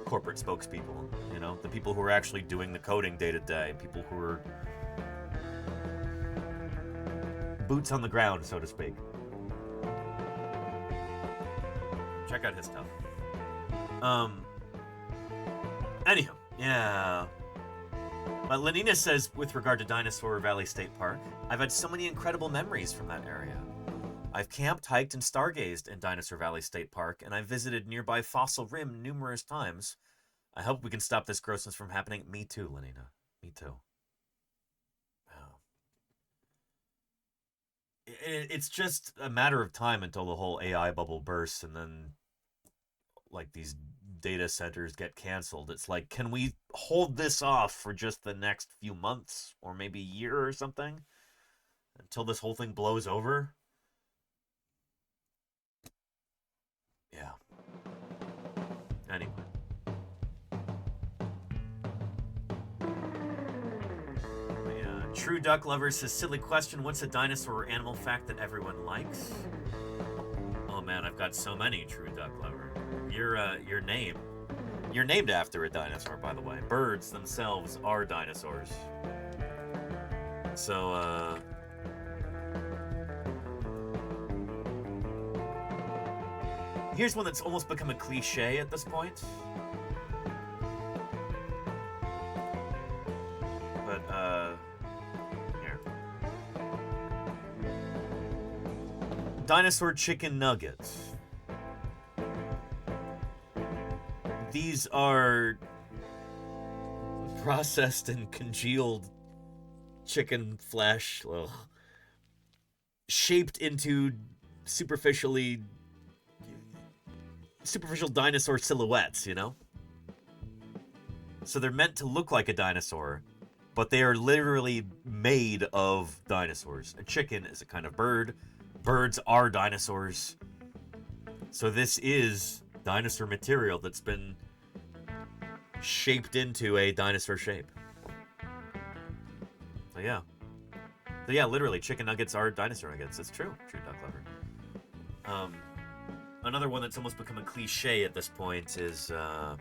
corporate spokespeople, you know, the people who are actually doing the coding day to day, people who are boots on the ground, so to speak. Check out his stuff. Anyhow, yeah. But Lenina says, with regard to Dinosaur Valley State Park, I've had so many incredible memories from that area. I've camped, hiked, and stargazed in Dinosaur Valley State Park, and I've visited nearby Fossil Rim numerous times. I hope we can stop this grossness from happening. Me too, Lenina. Me too. Wow. It's just a matter of time until the whole AI bubble bursts, and then, like, these data centers get canceled. It's like, can we hold this off for just the next few months, or maybe a year or something, until this whole thing blows over? Yeah. Anyway. Yeah. True Duck Lover says, silly question, what's a dinosaur or animal fact that everyone likes? Oh man, I've got so many, True Duck Lover. Your name. You're named after a dinosaur, by the way. Birds themselves are dinosaurs. So, here's one that's almost become a cliche at this point. But, here. Dinosaur chicken nuggets. These are processed and congealed chicken flesh, shaped into superficial dinosaur silhouettes, you know? So they're meant to look like a dinosaur, but they are literally made of dinosaurs. A chicken is a kind of bird. Birds are dinosaurs. So this is dinosaur material that's been shaped into a dinosaur shape. So yeah. So yeah, literally, chicken nuggets are dinosaur nuggets. It's true. True Duck Lover. Another one that's almost become a cliche at this point is, there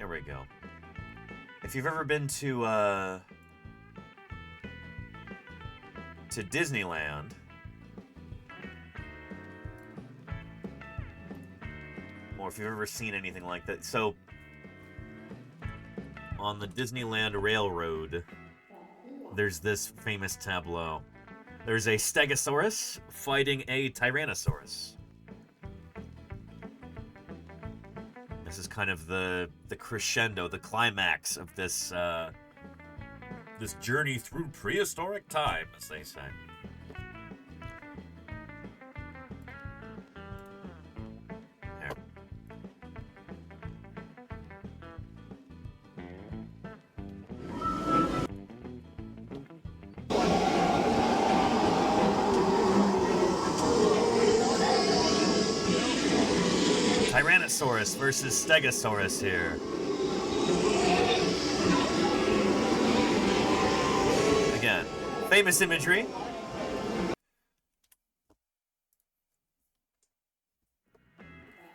we go. If you've ever been to Disneyland, or if you've ever seen anything like that, so on the Disneyland Railroad, there's this famous tableau. There's a Stegosaurus fighting a Tyrannosaurus. This is kind of the crescendo, the climax of this this journey through prehistoric time, as they say. Tyrannosaurus versus Stegosaurus here. Again, famous imagery.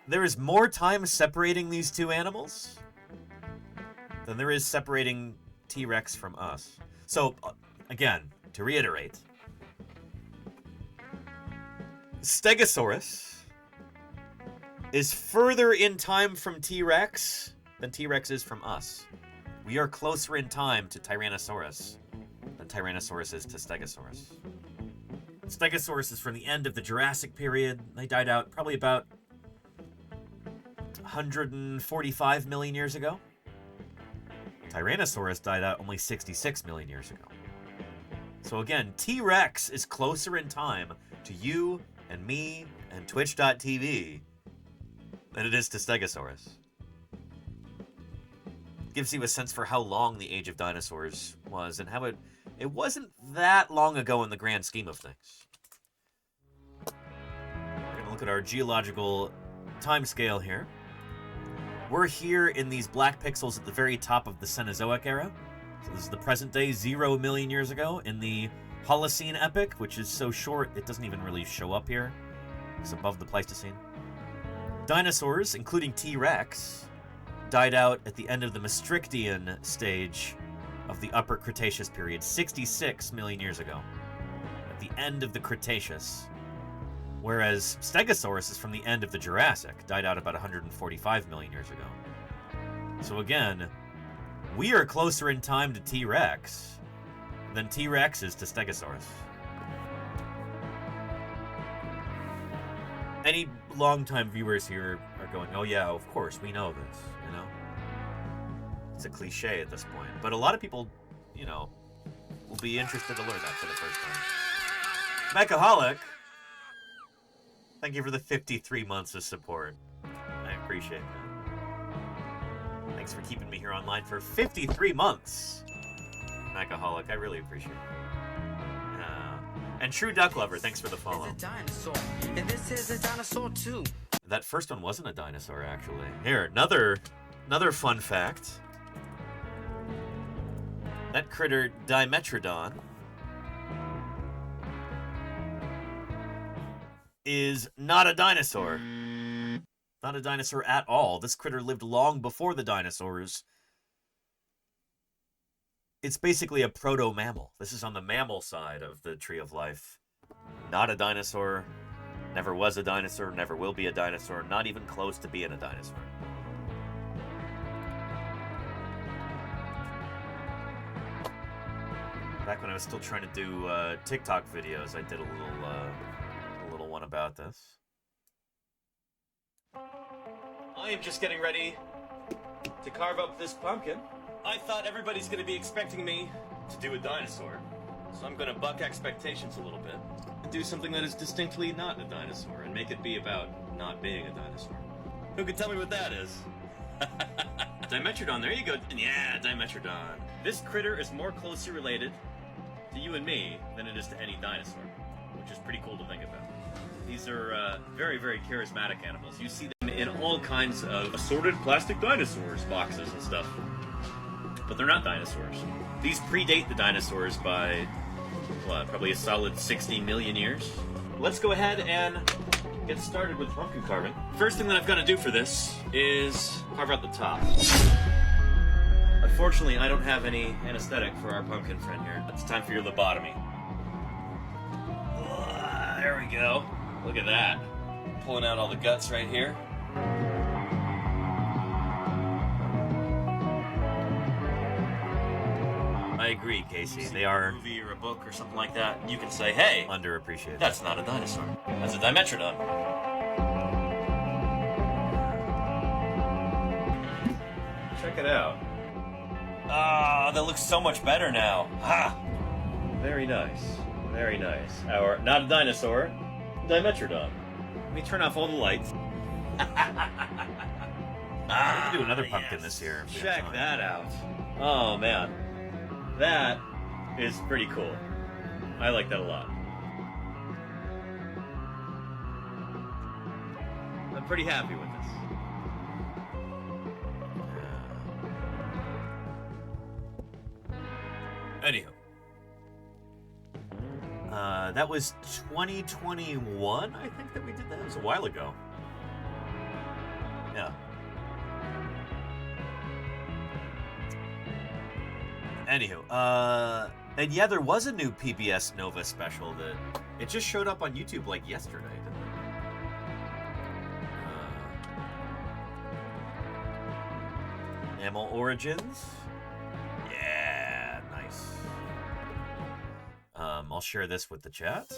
There is more time separating these two animals than there is separating T-Rex from us. So, again, to reiterate, Stegosaurus is further in time from T-Rex than T-Rex is from us. We are closer in time to Tyrannosaurus than Tyrannosaurus is to Stegosaurus. Stegosaurus is from the end of the Jurassic period. They died out probably about 145 million years ago. Tyrannosaurus died out only 66 million years ago. So again, T-Rex is closer in time to you and me and Twitch.tv than it is to Stegosaurus. Gives you a sense for how long the age of dinosaurs was and how it wasn't that long ago in the grand scheme of things. We're going to look at our geological time scale here. We're here in these black pixels at the very top of the Cenozoic era. So this is the present day, 0 million years ago, in the Holocene epoch, which is so short it doesn't even really show up here. It's above the Pleistocene. Dinosaurs, including T-Rex, died out at the end of the Maastrichtian stage of the Upper Cretaceous period, 66 million years ago. At the end of the Cretaceous. Whereas Stegosaurus is from the end of the Jurassic, died out about 145 million years ago. So again, we are closer in time to T-Rex than T-Rex is to Stegosaurus. Any longtime viewers here are going, oh yeah, of course, we know this, you know? It's a cliche at this point. But a lot of people, you know, will be interested to learn that for the first time. Mechaholic, thank you for the 53 months of support. I appreciate that. Thanks for keeping me here online for 53 months. Mechaholic, I really appreciate it. And True Duck Lover, thanks for the follow. It's a dinosaur, and this is a dinosaur too. That first one wasn't a dinosaur, actually. Here, another fun fact. That critter, Dimetrodon, is not a dinosaur. Not a dinosaur at all. This critter lived long before the dinosaurs. It's basically a proto-mammal. This is on the mammal side of the tree of life. Not a dinosaur. Never was a dinosaur. Never will be a dinosaur. Not even close to being a dinosaur. Back when I was still trying to do TikTok videos, I did a little one about this. I am just getting ready to carve up this pumpkin. I thought everybody's going to be expecting me to do a dinosaur, so I'm going to buck expectations a little bit and do something that is distinctly not a dinosaur and make it be about not being a dinosaur. Who can tell me what that is? Dimetrodon, there you go. Yeah, Dimetrodon. This critter is more closely related to you and me than it is to any dinosaur, which is pretty cool to think about. These are very, very charismatic animals. You see them in all kinds of assorted plastic dinosaurs boxes and stuff. But they're not dinosaurs. These predate the dinosaurs by, what, probably a solid 60 million years. Let's go ahead and get started with pumpkin carving. First thing that I've got to do for this is carve out the top. Unfortunately, I don't have any anesthetic for our pumpkin friend here. It's time for your lobotomy. There we go. Look at that. Pulling out all the guts right here. I agree, Casey. They are a movie or a book or something like that. You can say, hey, underappreciated. That's not a dinosaur. That's a Dimetrodon. Check it out. Ah, that looks so much better now. Ha! Very nice. Very nice. Our, not a dinosaur, Dimetrodon. Let me turn off all the lights. We can do another pumpkin this year. Check that out. Oh, man. That is pretty cool. I like that a lot. I'm pretty happy with this. Anywho. That was 2021, I think, that we did that. It was a while ago. Yeah. Anywho, and yeah, there was a new PBS Nova special that it just showed up on YouTube like yesterday, didn't it? Mammal Origins. Yeah, nice. I'll share this with the chat.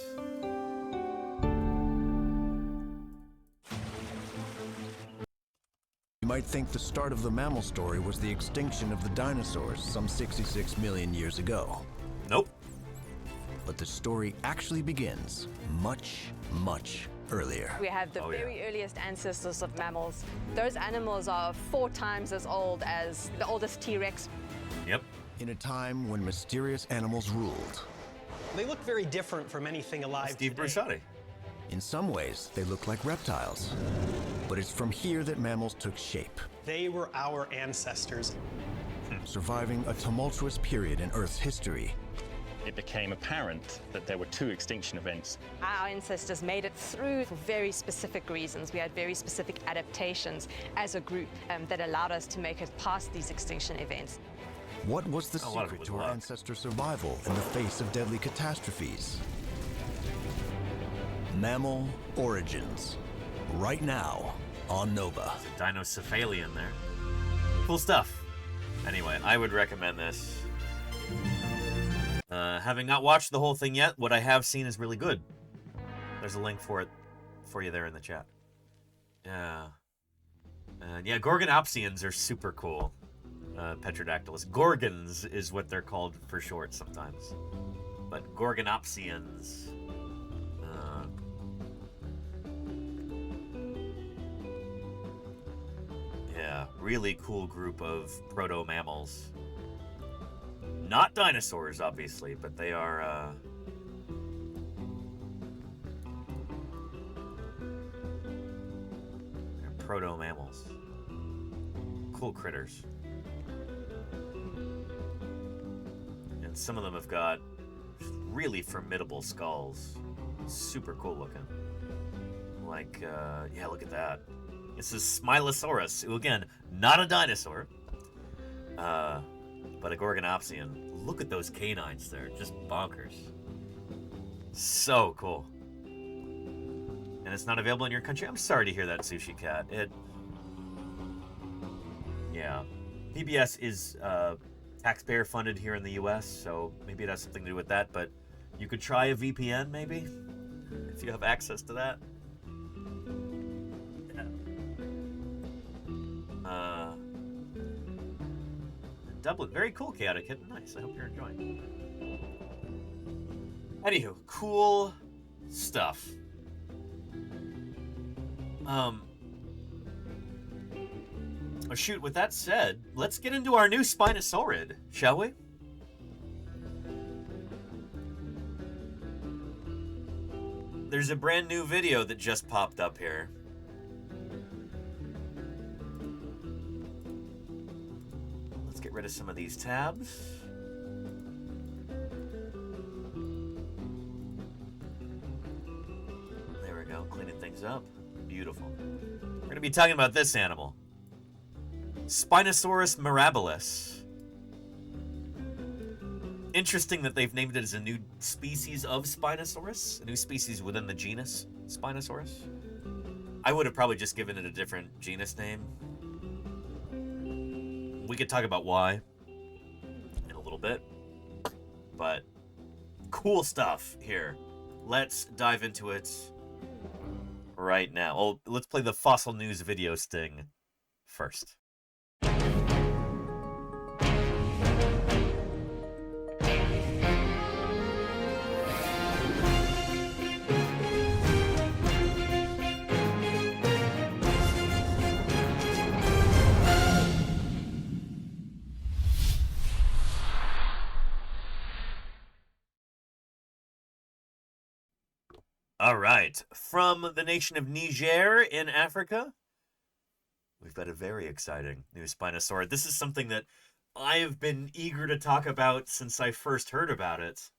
You might think the start of the mammal story was the extinction of the dinosaurs some 66 million years ago. Nope. But the story actually begins much, much earlier. We have the very earliest ancestors of mammals. Those animals are 4 times as old as the oldest T-Rex. Yep. In a time when mysterious animals ruled. They look very different from anything alive Steve today. Brusatte. In some ways, they look like reptiles. But it's from here that mammals took shape. They were our ancestors. Surviving a tumultuous period in Earth's history. It became apparent that there were 2 extinction events. Our ancestors made it through for very specific reasons. We had very specific adaptations as a group that allowed us to make it past these extinction events. What was the secret to our ancestors' survival in the face of deadly catastrophes? Mammal Origins. Right now on Nova. Dinocephalian there. Cool stuff. Anyway, I would recommend this. Having not watched the whole thing yet, what I have seen is really good. There's a link for it for you there in the chat. Yeah. And yeah, Gorgonopsians are super cool. Petrodactylus. Gorgons is what they're called for short sometimes. But Gorgonopsians. Yeah, really cool group of proto-mammals. Not dinosaurs, obviously, but they are, they're proto-mammals. Cool critters. And some of them have got really formidable skulls. Super cool looking. Like, yeah, look at that. This is Smilosaurus, who, again, not a dinosaur, but a Gorgonopsian. Look at those canines there, just bonkers. So cool. And it's not available in your country? I'm sorry to hear that, Sushi Cat. Yeah. PBS is taxpayer funded here in the US, so maybe it has something to do with that, but you could try a VPN, maybe, if you have access to that. Dublin, very cool, Chaotic Kitten. Nice. I hope you're enjoying. Anywho, cool stuff. Oh shoot, with that said, let's get into our new Spinosaurid, shall we? There's a brand new video that just popped up here. Get rid of some of these tabs. There we go, cleaning things up. Beautiful. We're going to be talking about this animal. Spinosaurus mirabilis. Interesting that they've named it as a new species of Spinosaurus, a new species within the genus Spinosaurus. I would have probably just given it a different genus name. We could talk about why in a little bit, but cool stuff here. Let's dive into it right now. Oh, let's play the fossil news video sting first. All right, from the nation of Niger in Africa, we've got a very exciting new Spinosaur. This is something that I have been eager to talk about since I first heard about it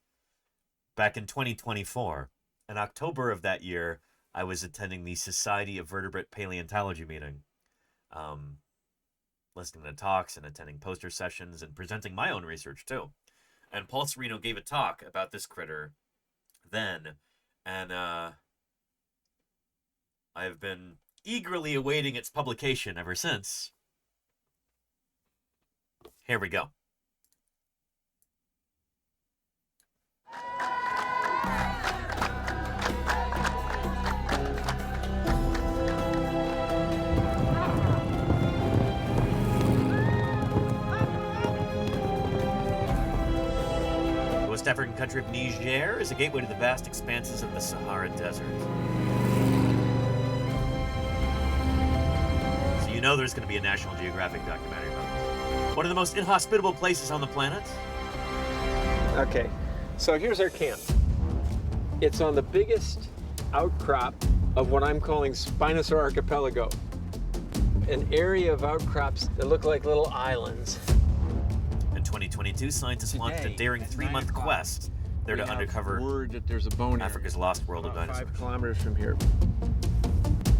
back in 2024. In October of that year, I was attending the Society of Vertebrate Paleontology meeting, listening to talks and attending poster sessions and presenting my own research too. And Paul Sereno gave a talk about this critter then. And I've been eagerly awaiting its publication ever since. Here we go. African country of Niger is a gateway to the vast expanses of the Sahara Desert. So you know there's going to be a National Geographic documentary about this. One of the most inhospitable places on the planet. Okay, so here's our camp. It's on the biggest outcrop of what I'm calling Spinosaur Archipelago, an area of outcrops that look like little islands. In 2022, scientists launched a daring 3-month quest there to uncover word that there's a bone Africa's lost world of dinosaurs. 5 kilometers from here.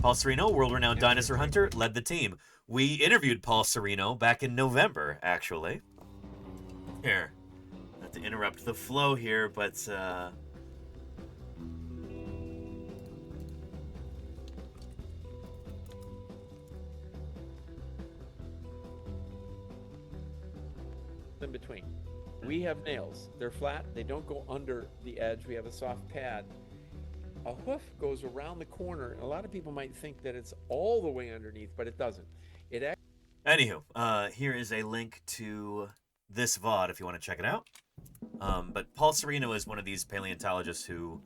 Paul Sereno, world-renowned dinosaur hunter, led the team. We interviewed Paul Sereno back in November, actually. Here, not to interrupt the flow here, but in between. We have nails. They're flat. They don't go under the edge. We have a soft pad. A hoof goes around the corner. A lot of people might think that it's all the way underneath, but it doesn't. Anywho, here is a link to this VOD if you want to check it out. But Paul Sereno is one of these paleontologists who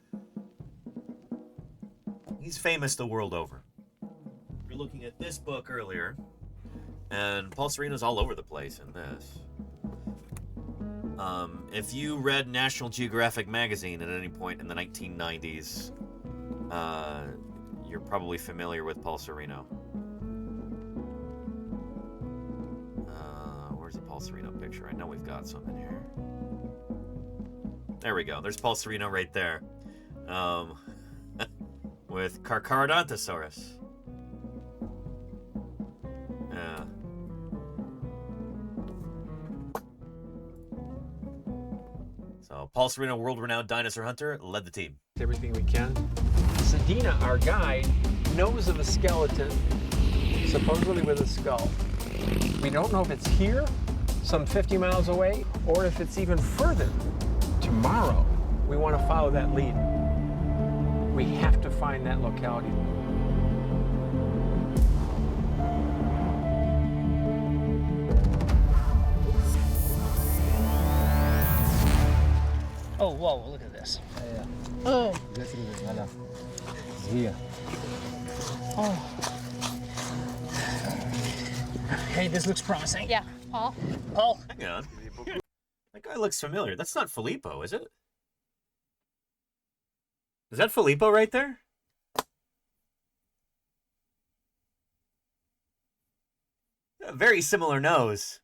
he's famous the world over. We were looking at this book earlier, and Paul Sereno's all over the place in this. If you read National Geographic magazine at any point in the 1990s, you're probably familiar with Paul Sereno. Where's the Paul Sereno picture? I know we've got some in here. There we go. There's Paul Sereno right there. With Carcharodontosaurus. Yeah. So Paul Sereno, world-renowned dinosaur hunter, led the team. Everything we can. Sadina, our guide, knows of a skeleton, supposedly with a skull. We don't know if it's here, some 50 miles away, or if it's even further. Tomorrow, we want to follow that lead. We have to find that locality. Oh, whoa, look at this. Oh. Oh. Hey, this looks promising. Yeah, Paul? Paul? Hang on. That guy looks familiar. That's not Filippo, is it? Is that Filippo right there? A very similar nose.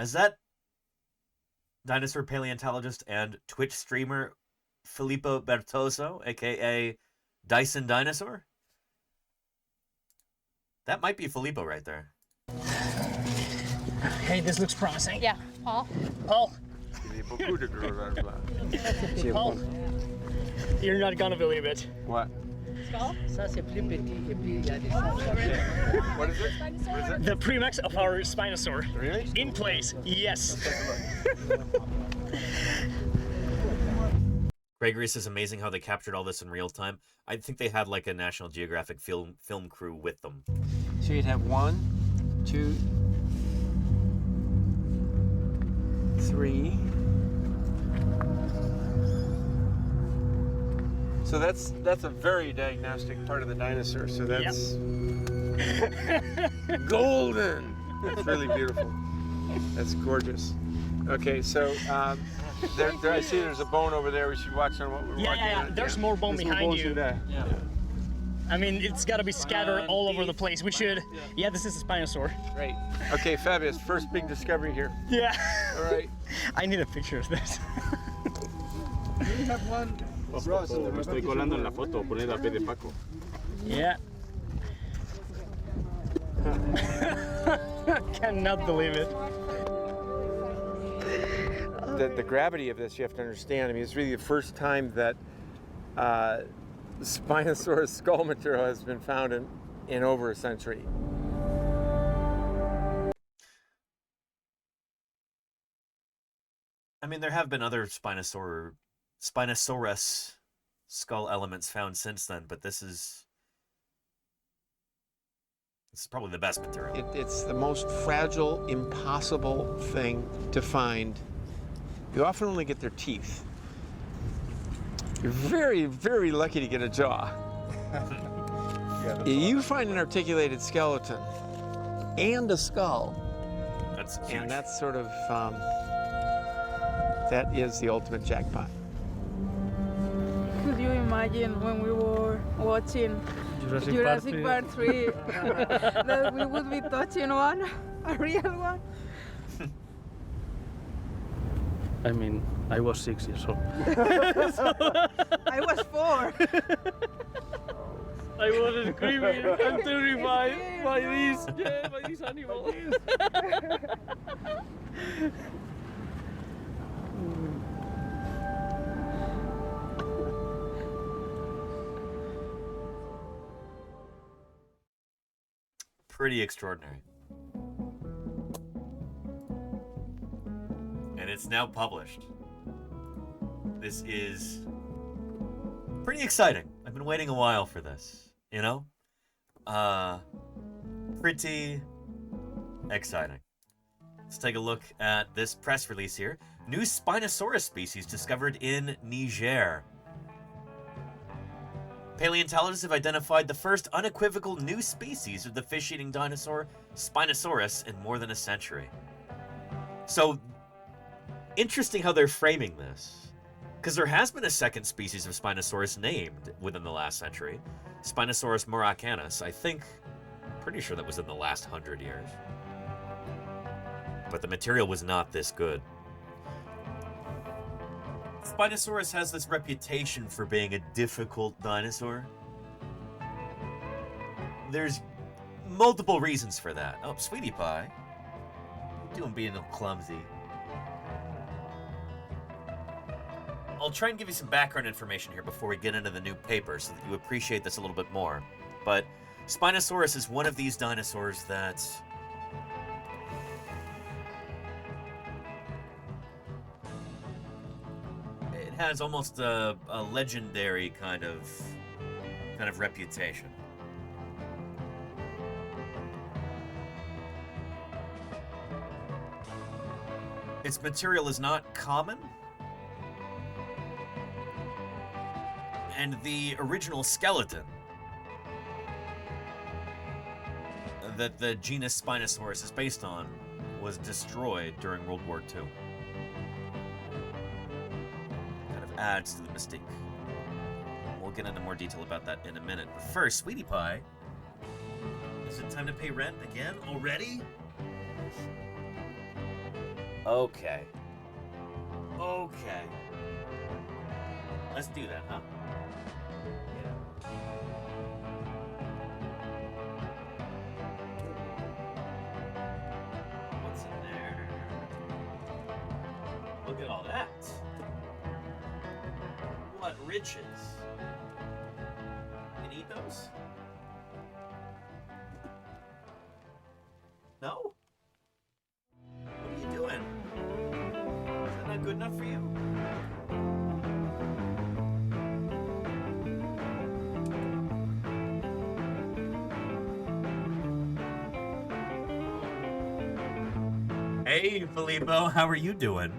Is that dinosaur paleontologist and Twitch streamer Filippo Bertoso, aka Dyson Dinosaur? That might be Filippo right there. Hey, this looks promising. Yeah, Paul? Paul? Paul? You're not gonna believe it. What? What is it? The premix of our Spinosaur. Really? In place, yes. Gregory says amazing how they captured all this in real time. I think they had like a National Geographic film crew with them. So you'd have 1, 2, 3. So that's a very diagnostic part of the dinosaur. So that's golden. That's really beautiful. That's gorgeous. Okay, so there I see there's a bone over there. We should watch on what we're walking on. There's more bone behind you. Yeah. I mean, it's got to be scattered all over the place. We should. Yeah, this is a Spinosaur. Great. Okay, fabulous. First big discovery here. Yeah. All right. I need a picture of this. We have one. Me estoy colando en la foto, poner a P de Paco. Yeah. Cannot believe it. The gravity of this, you have to understand. I mean, it's really the first time that Spinosaurus skull material has been found in over a century. I mean, there have been other Spinosaurus skull elements found since then, but this is probably the best material. It's the most fragile, impossible thing to find you often only get their teeth. You're very, very lucky to get a jaw. You find an articulated skeleton and a skull. That's huge. And that's sort of, that is the ultimate jackpot. Could you imagine when we were watching Jurassic Park 3 that we would be touching one, a real one? I mean, I was 6 years old. I was 4. I was screaming, I'm terrified by this animal. Pretty extraordinary. And it's now published. This is pretty exciting. I've been waiting a while for this, you know? Pretty exciting. Let's take a look at this press release here. New Spinosaurus species discovered in Niger. Paleontologists have identified the first unequivocal new species of the fish-eating dinosaur, Spinosaurus, in more than a century. So, interesting how they're framing this. Because there has been a second species of Spinosaurus named within the last century. Spinosaurus mauracanus. I think, pretty sure that was in the last 100 years. But the material was not this good. Spinosaurus has this reputation for being a difficult dinosaur. There's multiple reasons for that. Oh, Sweetie Pie. You're doing being a little clumsy. I'll try and give you some background information here before we get into the new paper so that you appreciate this a little bit more. But Spinosaurus is one of these dinosaurs that it has almost a legendary kind of reputation. Its material is not common. And the original skeleton that the genus Spinosaurus is based on was destroyed during World War II. Kind of adds to the mystique. We'll get into more detail about that in a minute. But first, Sweetie Pie, is it time to pay rent again already? Okay. Okay. Let's do that, huh? What's in there? Look at all that. What riches. You can eat those? No? What are you doing? Is that not good enough for you? Hey, Filippo, how are you doing?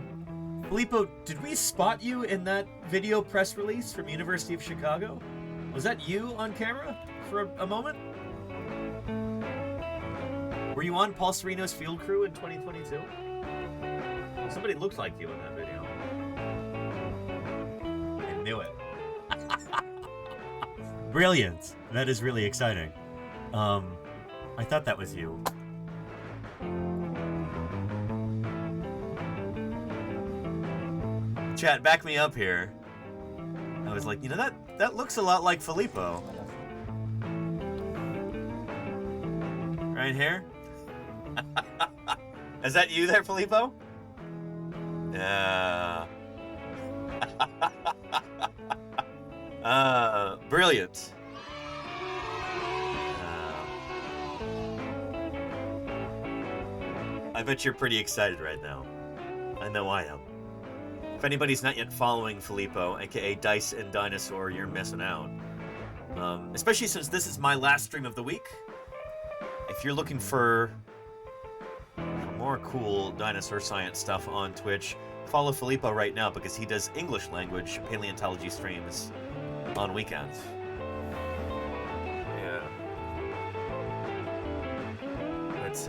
Filippo, did we spot you in that video press release from University of Chicago? Was that you on camera for a moment? Were you on Paul Sereno's field crew in 2022? Somebody looked like you in that video. I knew it. Brilliant. That is really exciting. I thought that was you. Chat, back me up here. I was like, you know, that looks a lot like Filippo. Right here? Is that you there, Filippo? Yeah. Brilliant. I bet you're pretty excited right now. I know I am. If anybody's not yet following Filippo, aka Dice and Dinosaur, you're missing out. Especially since this is my last stream of the week. If you're looking for more cool dinosaur science stuff on Twitch, follow Filippo right now because he does English language paleontology streams on weekends. Yeah. It's,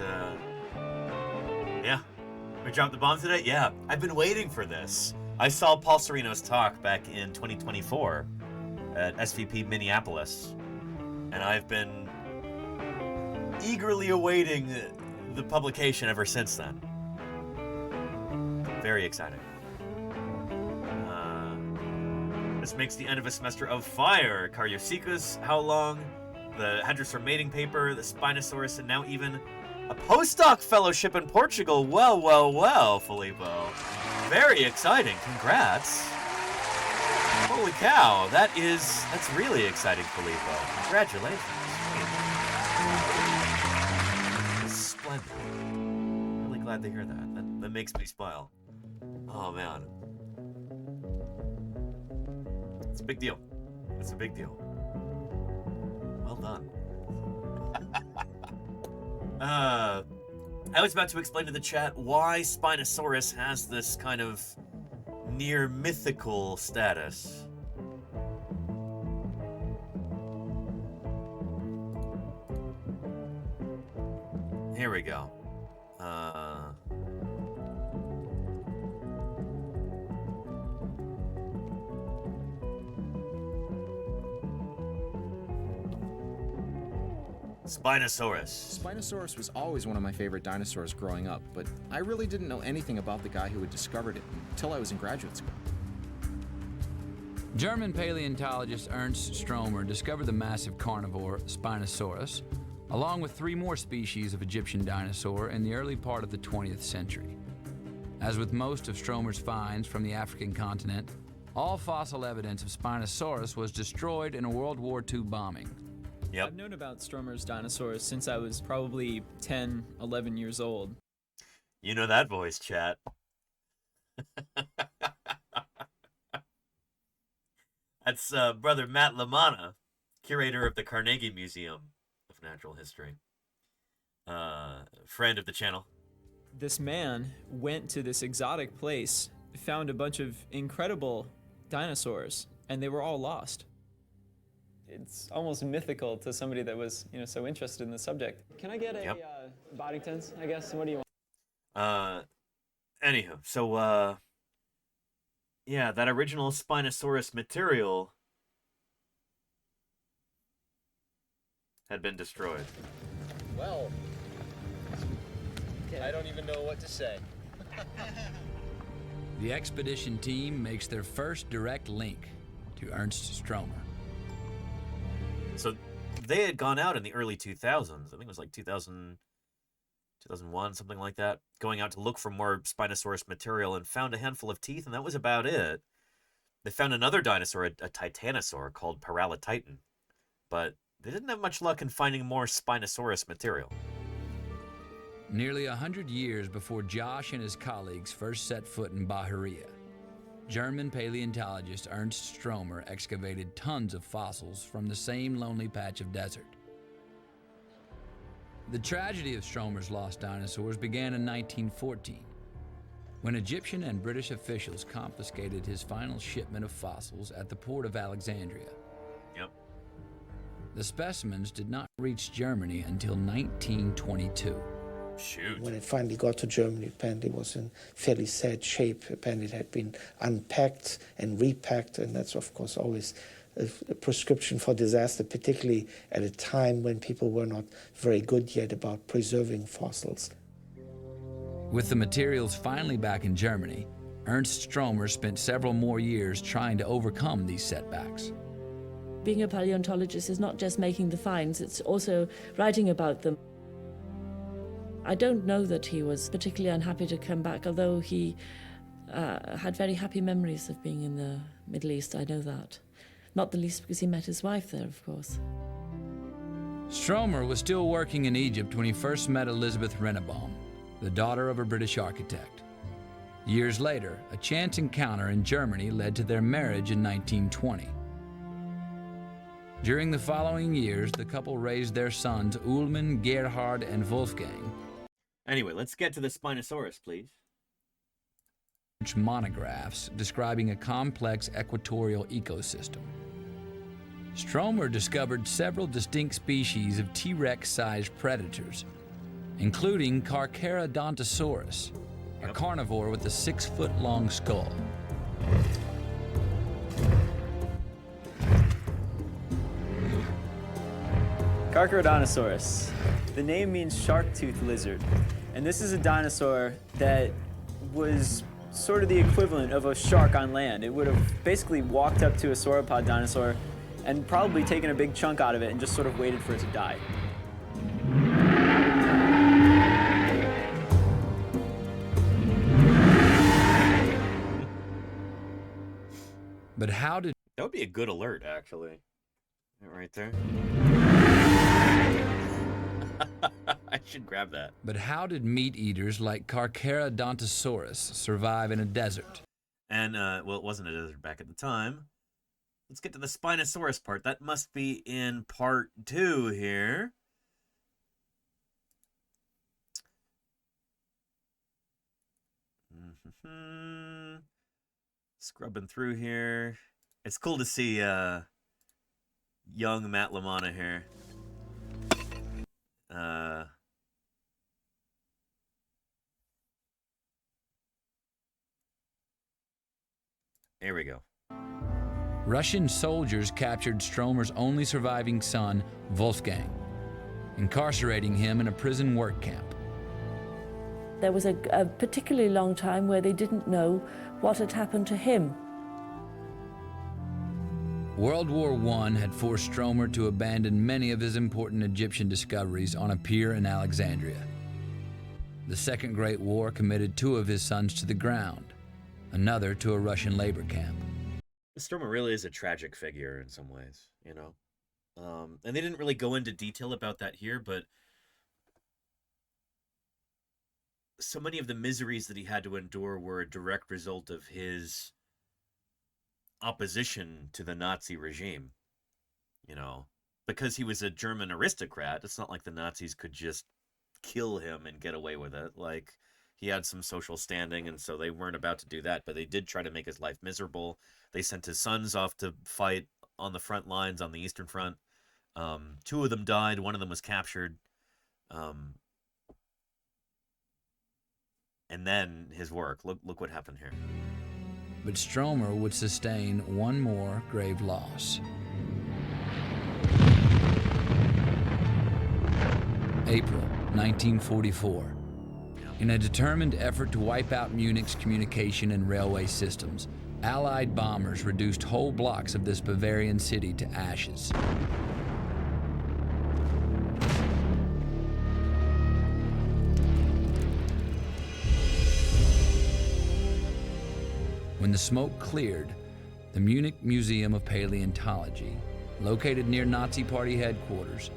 yeah. We dropped the bomb today? Yeah. I've been waiting for this. I saw Paul Sereno's talk back in 2024 at SVP Minneapolis, and I've been eagerly awaiting the publication ever since then. Very exciting. This makes the end of a semester of fire. Cariocecus, how long? The Hadrosaur mating paper, the Spinosaurus, and now even a postdoc fellowship in Portugal. Well, well, well, Filippo. Very exciting. Congrats. Holy cow. That's really exciting, Filippo. Congratulations. Splendid. Really glad to hear that. That makes me smile. Oh, man. It's a big deal. It's a big deal. Well done. I was about to explain to the chat why Spinosaurus has this kind of near mythical status. Here we go. Spinosaurus. Spinosaurus was always one of my favorite dinosaurs growing up, but I really didn't know anything about the guy who had discovered it until I was in graduate school. German paleontologist Ernst Stromer discovered the massive carnivore Spinosaurus, along with 3 more species of Egyptian dinosaur in the early part of the 20th century. As with most of Stromer's finds from the African continent, all fossil evidence of Spinosaurus was destroyed in a World War II bombing. Yep. I've known about Stromer's dinosaurs since I was probably 10, 11 years old. You know that voice, chat. That's brother Matt Lamana, curator of the Carnegie Museum of Natural History. Friend of the channel. This man went to this exotic place, found a bunch of incredible dinosaurs, and they were all lost. It's almost mythical to somebody that was, so interested in the subject. Can I get a Boddington's, I guess? What do you want? Anywho, so, yeah, that original Spinosaurus material had been destroyed. Well, I don't even know what to say. The expedition team makes their first direct link to Ernst Stromer. So they had gone out in the early 2000s. I think it was like 2000, 2001, something like that, going out to look for more Spinosaurus material and found a handful of teeth, and that was about it. They found another dinosaur, a titanosaur called Paralititan, but they didn't have much luck in finding more Spinosaurus material. Nearly 100 years before Josh and his colleagues first set foot in Bahia, German paleontologist Ernst Stromer excavated tons of fossils from the same lonely patch of desert. The tragedy of Stromer's lost dinosaurs began in 1914, when Egyptian and British officials confiscated his final shipment of fossils at the port of Alexandria. Yep. The specimens did not reach Germany until 1922. Shoot. When it finally got to Germany, apparently it was in fairly sad shape. Apparently it had been unpacked and repacked, and that's of course always a prescription for disaster, particularly at a time when people were not very good yet about preserving fossils. With the materials finally back in Germany, Ernst Stromer spent several more years trying to overcome these setbacks. Being a paleontologist is not just making the finds, it's also writing about them. I don't know that he was particularly unhappy to come back, although he had very happy memories of being in the Middle East, I know that. Not the least because he met his wife there, of course. Stromer was still working in Egypt when he first met Elizabeth Rennebaum, the daughter of a British architect. Years later, a chance encounter in Germany led to their marriage in 1920. During the following years, the couple raised their sons Ullmann, Gerhard, and Wolfgang. Anyway, let's get to the Spinosaurus, please. monographs describing a complex equatorial ecosystem. Stromer discovered several distinct species of T-Rex-sized predators, including Carcharodontosaurus, a carnivore with a 6-foot-long skull. Carcharodontosaurus. The name means shark-toothed lizard, and this is a dinosaur that was sort of the equivalent of a shark on land. It would have basically walked up to a sauropod dinosaur and probably taken a big chunk out of it and just sort of waited for it to die. But how did... That would be a good alert, actually. Right there. I should grab that. But how did meat eaters like Carcharodontosaurus survive in a desert? And, well, it wasn't a desert back at the time. Let's get to the Spinosaurus part. That must be in part 2 here. Scrubbing through here. It's cool to see young Matt LaManna here. Here we go. Russian soldiers captured Stromer's only surviving son, Wolfgang, incarcerating him in a prison work camp. There was a particularly long time where they didn't know what had happened to him. World War I had forced Stromer to abandon many of his important Egyptian discoveries on a pier in Alexandria. The Second Great War committed 2 of his sons to the ground, another to a Russian labor camp. Stromer really is a tragic figure in some ways, you know? And they didn't really go into detail about that here, but so many of the miseries that he had to endure were a direct result of his opposition to the Nazi regime, you know? Because he was a German aristocrat, it's not like the Nazis could just kill him and get away with it. Like, he had some social standing, and so they weren't about to do that, but they did try to make his life miserable. They sent his sons off to fight on the front lines on the Eastern Front. 2 of them died, 1 of them was captured. And then his work. Look what happened here. But Stromer would sustain one more grave loss. April 1944. In a determined effort to wipe out Munich's communication and railway systems, Allied bombers reduced whole blocks of this Bavarian city to ashes. When the smoke cleared, the Munich Museum of Paleontology, located near Nazi Party headquarters,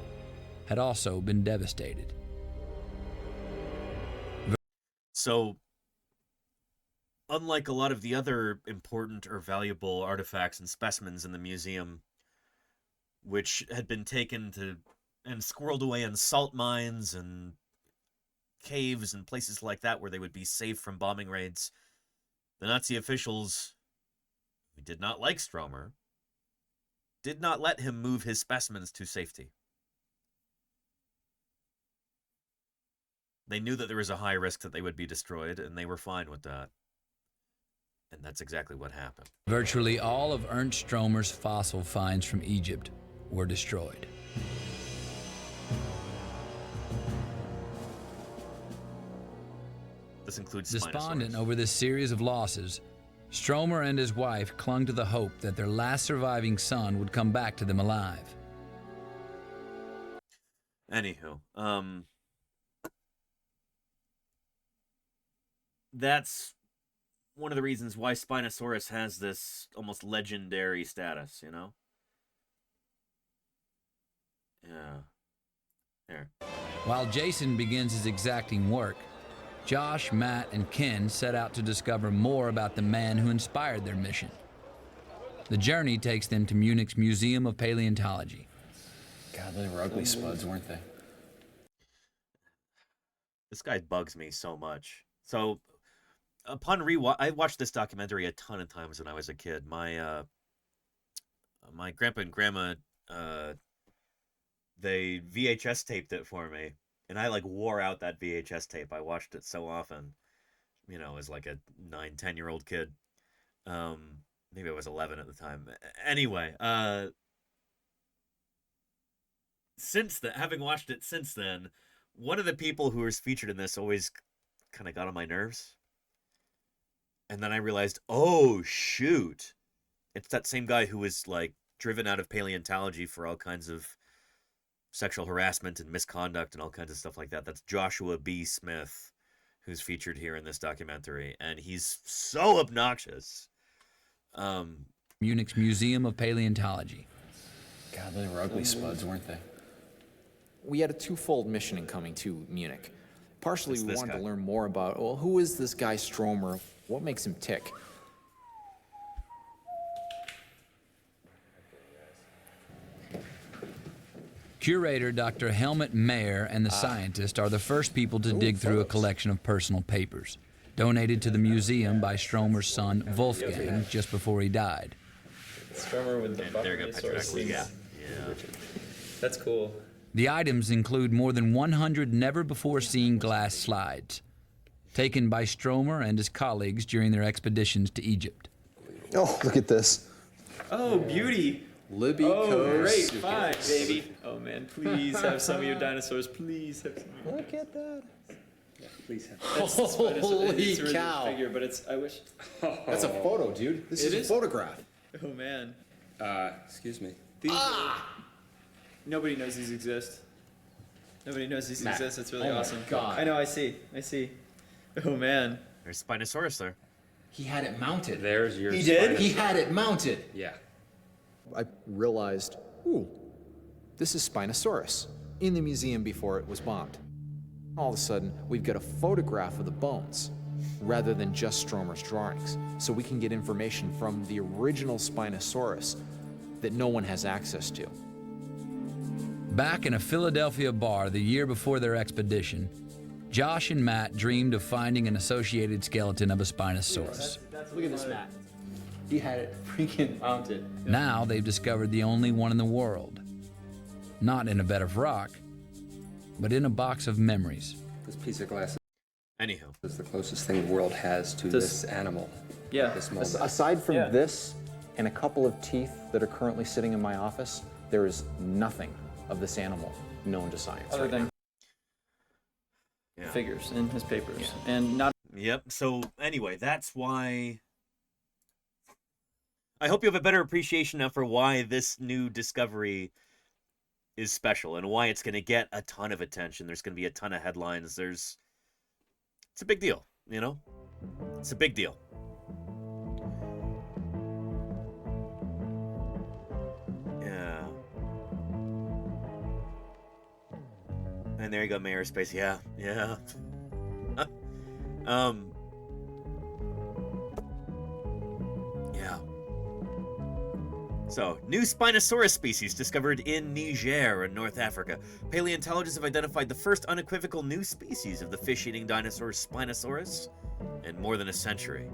had also been devastated. So, unlike a lot of the other important or valuable artifacts and specimens in the museum, which had been taken to and squirreled away in salt mines and caves and places like that where they would be safe from bombing raids, the Nazi officials, who did not like Stromer, did not let him move his specimens to safety. They knew that there was a high risk that they would be destroyed, and they were fine with that. And that's exactly what happened. Virtually all of Ernst Stromer's fossil finds from Egypt were destroyed. This includes Despondent over this series of losses, Stromer and his wife clung to the hope that their last surviving son would come back to them alive. Anywho, that's one of the reasons why Spinosaurus has this almost legendary status, you know? Yeah. There. While Jason begins his exacting work, Josh, Matt, and Ken set out to discover more about the man who inspired their mission. The journey takes them to Munich's Museum of Paleontology. God, they were ugly spuds, weren't they? This guy bugs me so much. So, upon rewatch, I watched this documentary a ton of times when I was a kid. My my grandpa and grandma, they VHS taped it for me, and I like wore out that VHS tape. I watched it so often, you know, as like a 9-10-year-old kid. Maybe I was 11 at the time. Anyway, since then, having watched it since then, one of the people who was featured in this always kind of got on my nerves. And then I realized, oh, shoot. It's that same guy who was, like, driven out of paleontology for all kinds of sexual harassment and misconduct and all kinds of stuff like that. That's Joshua B. Smith, who's featured here in this documentary. And he's so obnoxious. Munich's Museum of Paleontology. God, they were ugly spuds, weren't they? We had a twofold mission in coming to Munich. Partially, we wanted to learn more about, well, who is this guy Stromer? What makes him tick? Curator Dr. Helmut Mayer and the scientist are the first people to dig through a collection of personal papers, donated to the museum by Stromer's son, Wolfgang, just before he died. Stromer with the buffalo. Yeah. That's cool. The items include more than 100 never-before-seen glass slides, taken by Stromer and his colleagues during their expeditions to Egypt. Oh, look at this. Oh, beauty. Libby great, fine, baby. Oh, man, please have some of your dinosaurs. Please have some. Look at that. Yeah, please have. Holy cow. Figure, but it's, I wish. That's a photo, dude. This is a photograph. Oh, man. Excuse me. Nobody knows these exist. Nobody knows these Matt. exist. It's really Oh my awesome. God. I know, I see. Oh, man. There's Spinosaurus there. He had it mounted. There's your He did? He had it mounted. Yeah. I realized, ooh, this is Spinosaurus in the museum before it was bombed. All of a sudden, we've got a photograph of the bones rather than just Stromer's drawings, so we can get information from the original Spinosaurus that no one has access to. Back in a Philadelphia bar the year before their expedition, Josh and Matt dreamed of finding an associated skeleton of a Spinosaurus. Look at this, Matt. He had it freaking mounted. Now they've discovered the only one in the world. Not in a bed of rock, but in a box of memories. This piece of glass Anyhow. is the closest thing the world has to this animal. Yeah. This moment. Aside from this and a couple of teeth that are currently sitting in my office, there is nothing of this animal known to science. Other than Yeah. figures in his papers. And not. Yep. So anyway, that's why I hope you have a better appreciation now for why this new discovery is special and why it's going to get a ton of attention. There's going to be a ton of headlines. It's a big deal, you know? It's a big deal. Yeah. And there you go, Mayor Space. Yeah. Yeah. Yeah. So, new Spinosaurus species discovered in Niger in North Africa. Paleontologists have identified the first unequivocal new species of the fish-eating dinosaur Spinosaurus in more than a century.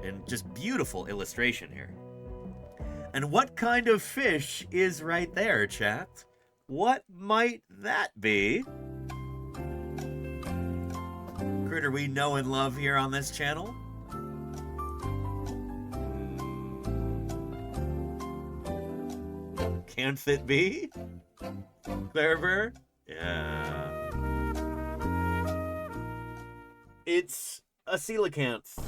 And just beautiful illustration here. And what kind of fish is right there, chat? What might that be? Critter we know and love here on this channel? Can't it be? Clever? Yeah. It's a coelacanth.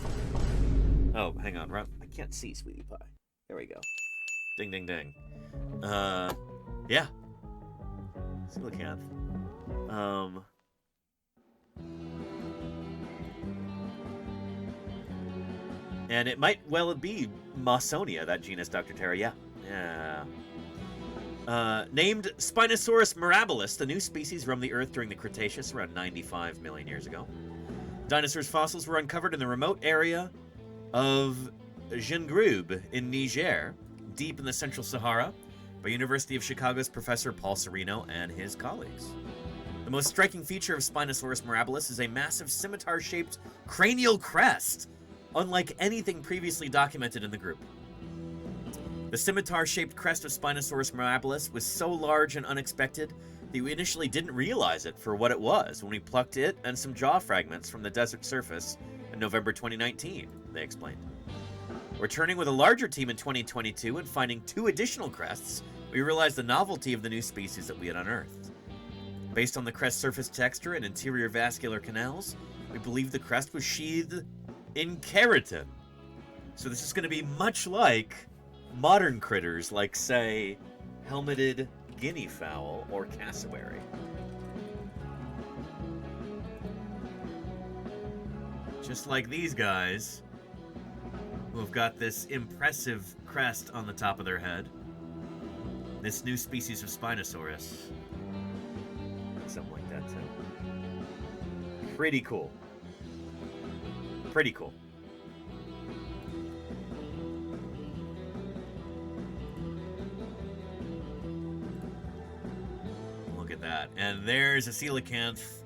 Oh, hang on. I can't see, sweetie pie. There we go. Ding, ding, ding. Yeah. Coelacanth. And it might well be Mawsonia, that genus, Dr. Terra. Yeah. Yeah. Named Spinosaurus mirabilis, the new species roamed the Earth during the Cretaceous around 95 million years ago. Dinosaurs' fossils were uncovered in the remote area of Gengrube in Niger, deep in the Central Sahara, by University of Chicago's Professor Paul Serino and his colleagues. The most striking feature of Spinosaurus mirabilis is a massive scimitar-shaped cranial crest unlike anything previously documented in the group. The scimitar-shaped crest of Spinosaurus mirabilis was so large and unexpected that we initially didn't realize it for what it was when we plucked it and some jaw fragments from the desert surface in November 2019, they explained. Returning with a larger team in 2022 and finding 2 additional crests, we realized the novelty of the new species that we had unearthed. Based on the crest surface texture and interior vascular canals, we believe the crest was sheathed in keratin. So this is going to be much like modern critters like, say, helmeted guinea fowl or cassowary. Just like these guys, who have got this impressive crest on the top of their head. This new species of Spinosaurus. Something like that, too. Pretty cool. Pretty cool. Look at that. And there's a coelacanth.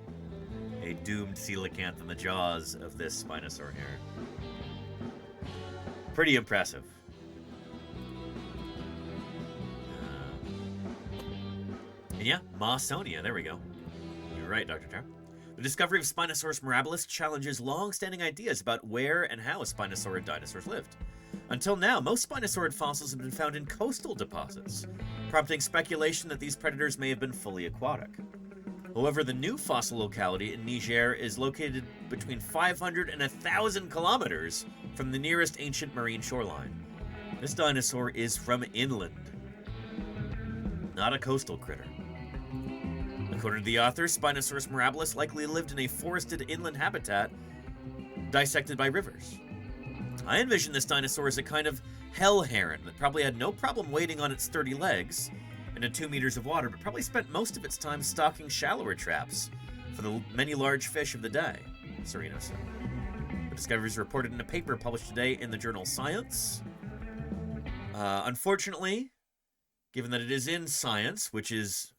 A doomed coelacanth in the jaws of this Spinosaur here. Pretty impressive. And yeah, Mawsonia, there we go. You're right, Dr. Chow. The discovery of Spinosaurus mirabilis challenges long-standing ideas about where and how Spinosaurid dinosaurs lived. Until now, most Spinosaurid fossils have been found in coastal deposits, prompting speculation that these predators may have been fully aquatic. However, the new fossil locality in Niger is located between 500 and 1,000 kilometers from the nearest ancient marine shoreline. This dinosaur is from inland, not a coastal critter. According to the author, Spinosaurus mirabilis likely lived in a forested inland habitat dissected by rivers. I envision this dinosaur as a kind of hell heron that probably had no problem wading on its sturdy legs into 2 meters of water, but probably spent most of its time stalking shallower traps for the many large fish of the day, Sereno said. The discovery is reported in a paper published today in the journal Science. Unfortunately, given that it is in Science, which is,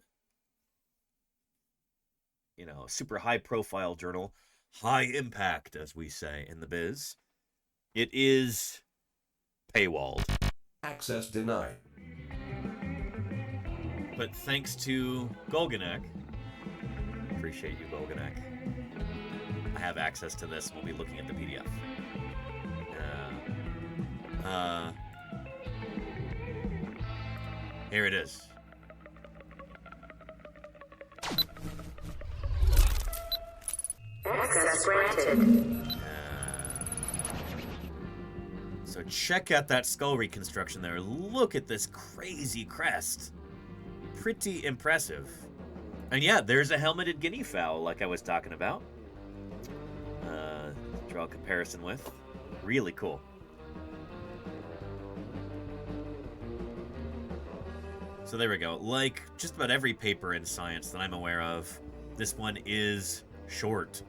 you know, a super high-profile journal, high impact, as we say in the biz, it is paywalled. Access denied. But thanks to Golganek, appreciate you, Golganek, I have access to this and we'll be looking at the PDF. Here it is. Access granted. So check out that skull reconstruction there. Look at this crazy crest. Pretty impressive. And yeah, there's a helmeted guinea fowl like I was talking about. Draw a comparison with. Really cool. So there we go. Like just about every paper in Science that I'm aware of, this one is short.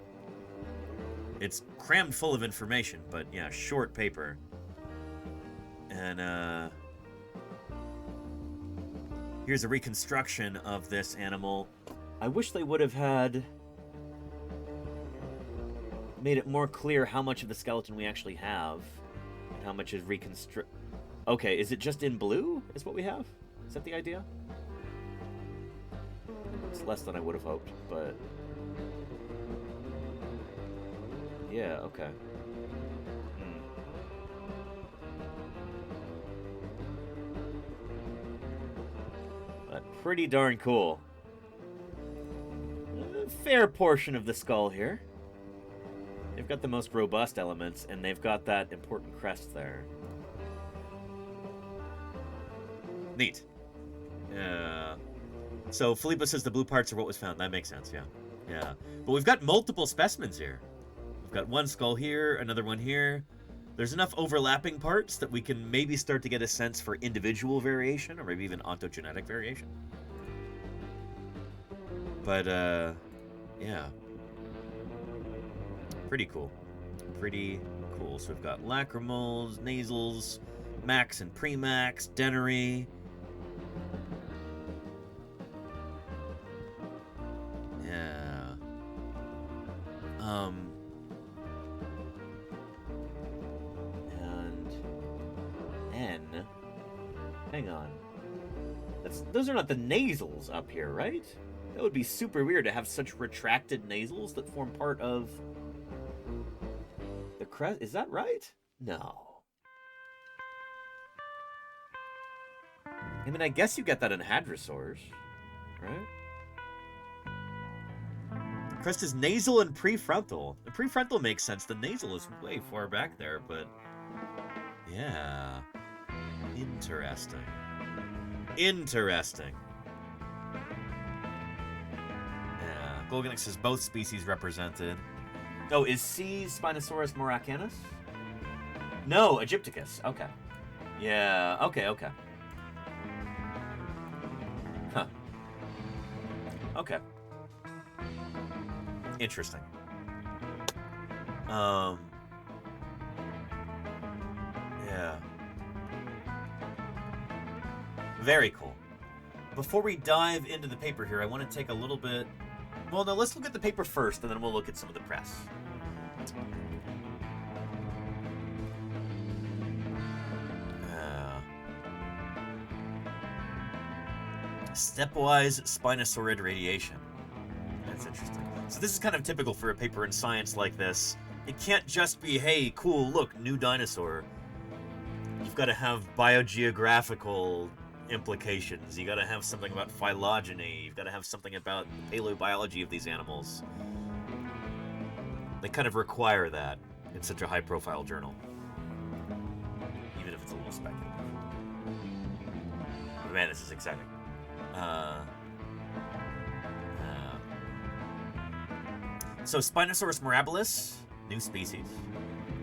It's crammed full of information, but yeah, short paper. And here's a reconstruction of this animal. I wish they would have made it more clear how much of the skeleton we actually have, and how much is Okay, is it just in blue, is what we have? Is that the idea? It's less than I would have hoped, but... yeah, okay. But pretty darn cool. A fair portion of the skull here. They've got the most robust elements, and they've got that important crest there. Neat. Yeah. So Filippo says the blue parts are what was found. That makes sense, yeah. Yeah. But we've got multiple specimens here. We've got one skull here, another one here. There's enough overlapping parts that we can maybe start to get a sense for individual variation, or maybe even ontogenetic variation. But, yeah. Pretty cool. Pretty cool. So we've got lacrimals, nasals, max and premax, dennary. Yeah. Hang on. Those are not the nasals up here, right? That would be super weird to have such retracted nasals that form part of the crest. Is that right? No. I mean, I guess you get that in hadrosaurs, right? Crest is nasal and prefrontal. The prefrontal makes sense. The nasal is way far back there, but yeah. Interesting. Interesting. Yeah. Golganix says both species represented. Oh, is C Spinosaurus moracanus? No, Egypticus. Okay. Yeah, okay. Huh. Okay. Interesting. Yeah. Very cool. Before we dive into the paper here, I want to take a little bit... Well, no, let's look at the paper first, and then we'll look at some of the press. Stepwise Spinosaurid radiation. That's interesting. So this is kind of typical for a paper in science like this. It can't just be, hey, cool, look, new dinosaur. You've got to have biogeographical implications. You got to have something about phylogeny. You've got to have something about the paleobiology of these animals. They kind of require that in such a high-profile journal, even if it's a little speculative. But man, this is exciting. So Spinosaurus mirabilis, new species,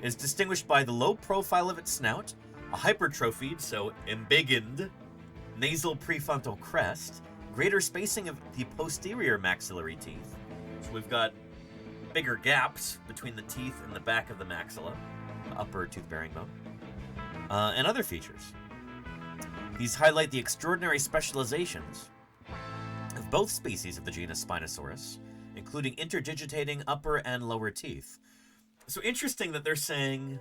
is distinguished by the low profile of its snout, a hypertrophied, so embiggened, nasal prefrontal crest, greater spacing of the posterior maxillary teeth. So we've got bigger gaps between the teeth and the back of the maxilla, the upper tooth-bearing bone, and other features. These highlight the extraordinary specializations of both species of the genus Spinosaurus, including interdigitating upper and lower teeth. So interesting that they're saying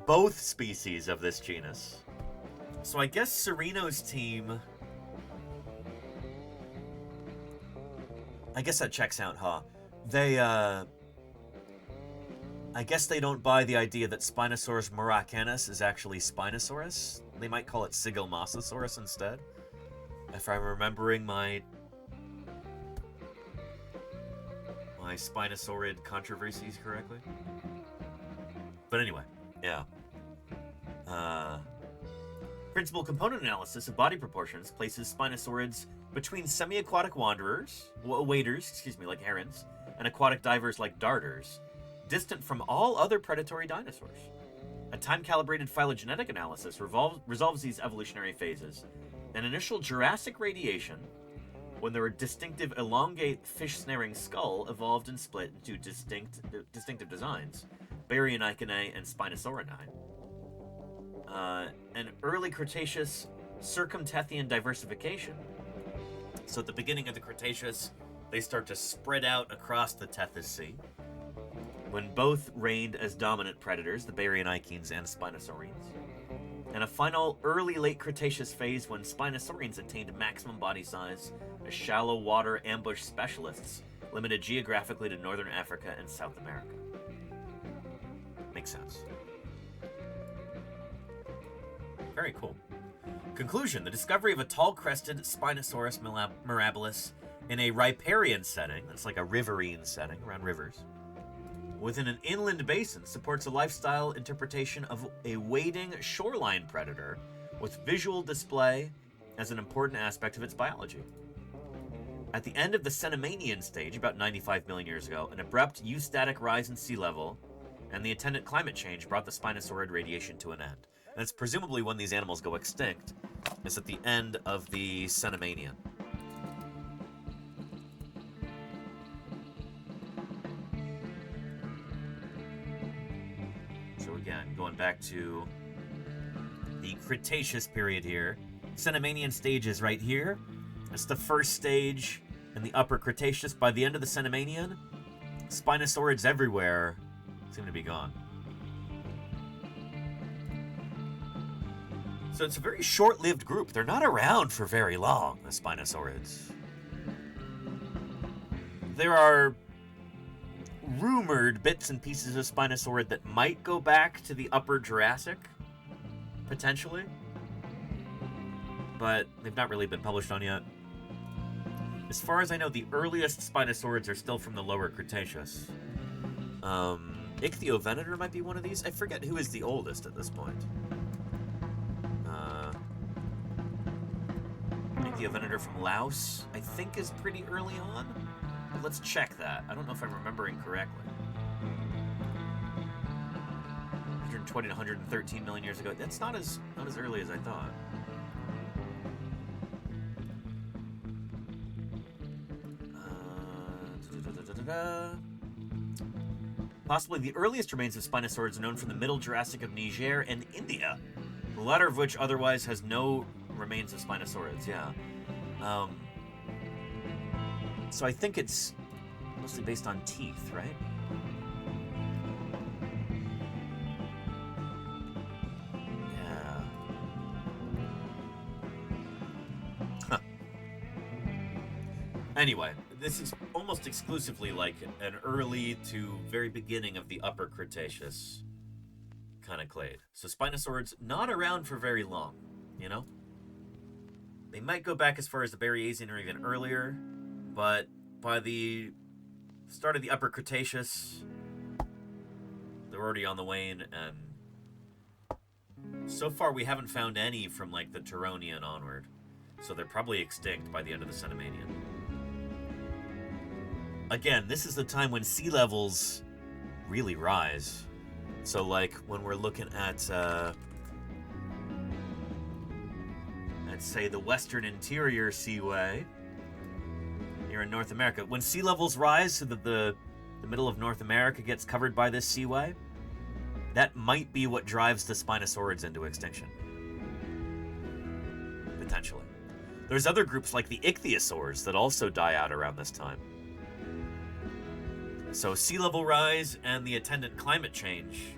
both species of this genus. So I guess Sereno's team... I guess that checks out, huh? They, I guess they don't buy the idea that Spinosaurus moracanus is actually Spinosaurus. They might call it Sigilmosasaurus instead. If I'm remembering my Spinosaurid controversies correctly. But anyway, yeah. Principal component analysis of body proportions places Spinosaurids between semi-aquatic waders, like herons, and aquatic divers like darters, distant from all other predatory dinosaurs. A time-calibrated phylogenetic analysis resolves these evolutionary phases. An initial Jurassic radiation, when their distinctive elongate fish-snaring skull evolved and split into distinctive designs, Baryonychinae and Spinosaurinae. An early Cretaceous circumtethyan diversification. So at the beginning of the Cretaceous, they start to spread out across the Tethys Sea, when both reigned as dominant predators, the Baryonychines and Spinosaurines. And a final early-late Cretaceous phase when Spinosaurines attained maximum body size as shallow water ambush specialists, limited geographically to northern Africa and South America. Makes sense. Very cool. Conclusion: the discovery of a tall-crested Spinosaurus mirabilis in a riparian setting, that's like a riverine setting around rivers, within an inland basin supports a lifestyle interpretation of a wading shoreline predator with visual display as an important aspect of its biology. At the end of the Cenomanian stage, about 95 million years ago, an abrupt eustatic rise in sea level and the attendant climate change brought the Spinosaurid radiation to an end. And it's presumably when these animals go extinct, is at the end of the Cenomanian. So again, going back to the Cretaceous period here. Cenomanian stage is right here. It's the first stage in the upper Cretaceous. By the end of the Cenomanian, Spinosaurids everywhere seem to be gone. So it's a very short-lived group. They're not around for very long, the Spinosaurids. There are rumored bits and pieces of Spinosaurid that might go back to the Upper Jurassic, potentially. But they've not really been published on yet. As far as I know, the earliest Spinosaurids are still from the Lower Cretaceous. Ichthyovenator might be one of these. I forget who is the oldest at this point. Ichthyovenator from Laos, I think, is pretty early on. But let's check that. I don't know if I'm remembering correctly. 120 to 113 million years ago. That's not as early as I thought. Possibly the earliest remains of Spinosaurids are known from the Middle Jurassic of Niger and India, the latter of which otherwise has no remains of Spinosaurids, yeah. So I think it's mostly based on teeth, right? Yeah. Huh. Anyway, this is almost exclusively like an early to very beginning of the Upper Cretaceous kind of clade. So Spinosaurids not around for very long, you know? They might go back as far as the Berriasian or even earlier, but by the start of the Upper Cretaceous, they're already on the wane, and so far we haven't found any from like the Turonian onward. So they're probably extinct by the end of the Cenomanian. Again, this is the time when sea levels really rise. So like when we're looking at let's say the Western Interior Seaway here in North America, when sea levels rise so that the middle of North America gets covered by this seaway, that might be what drives the Spinosaurids into extinction. Potentially. There's other groups like the Ichthyosaurs that also die out around this time. So sea level rise and the attendant climate change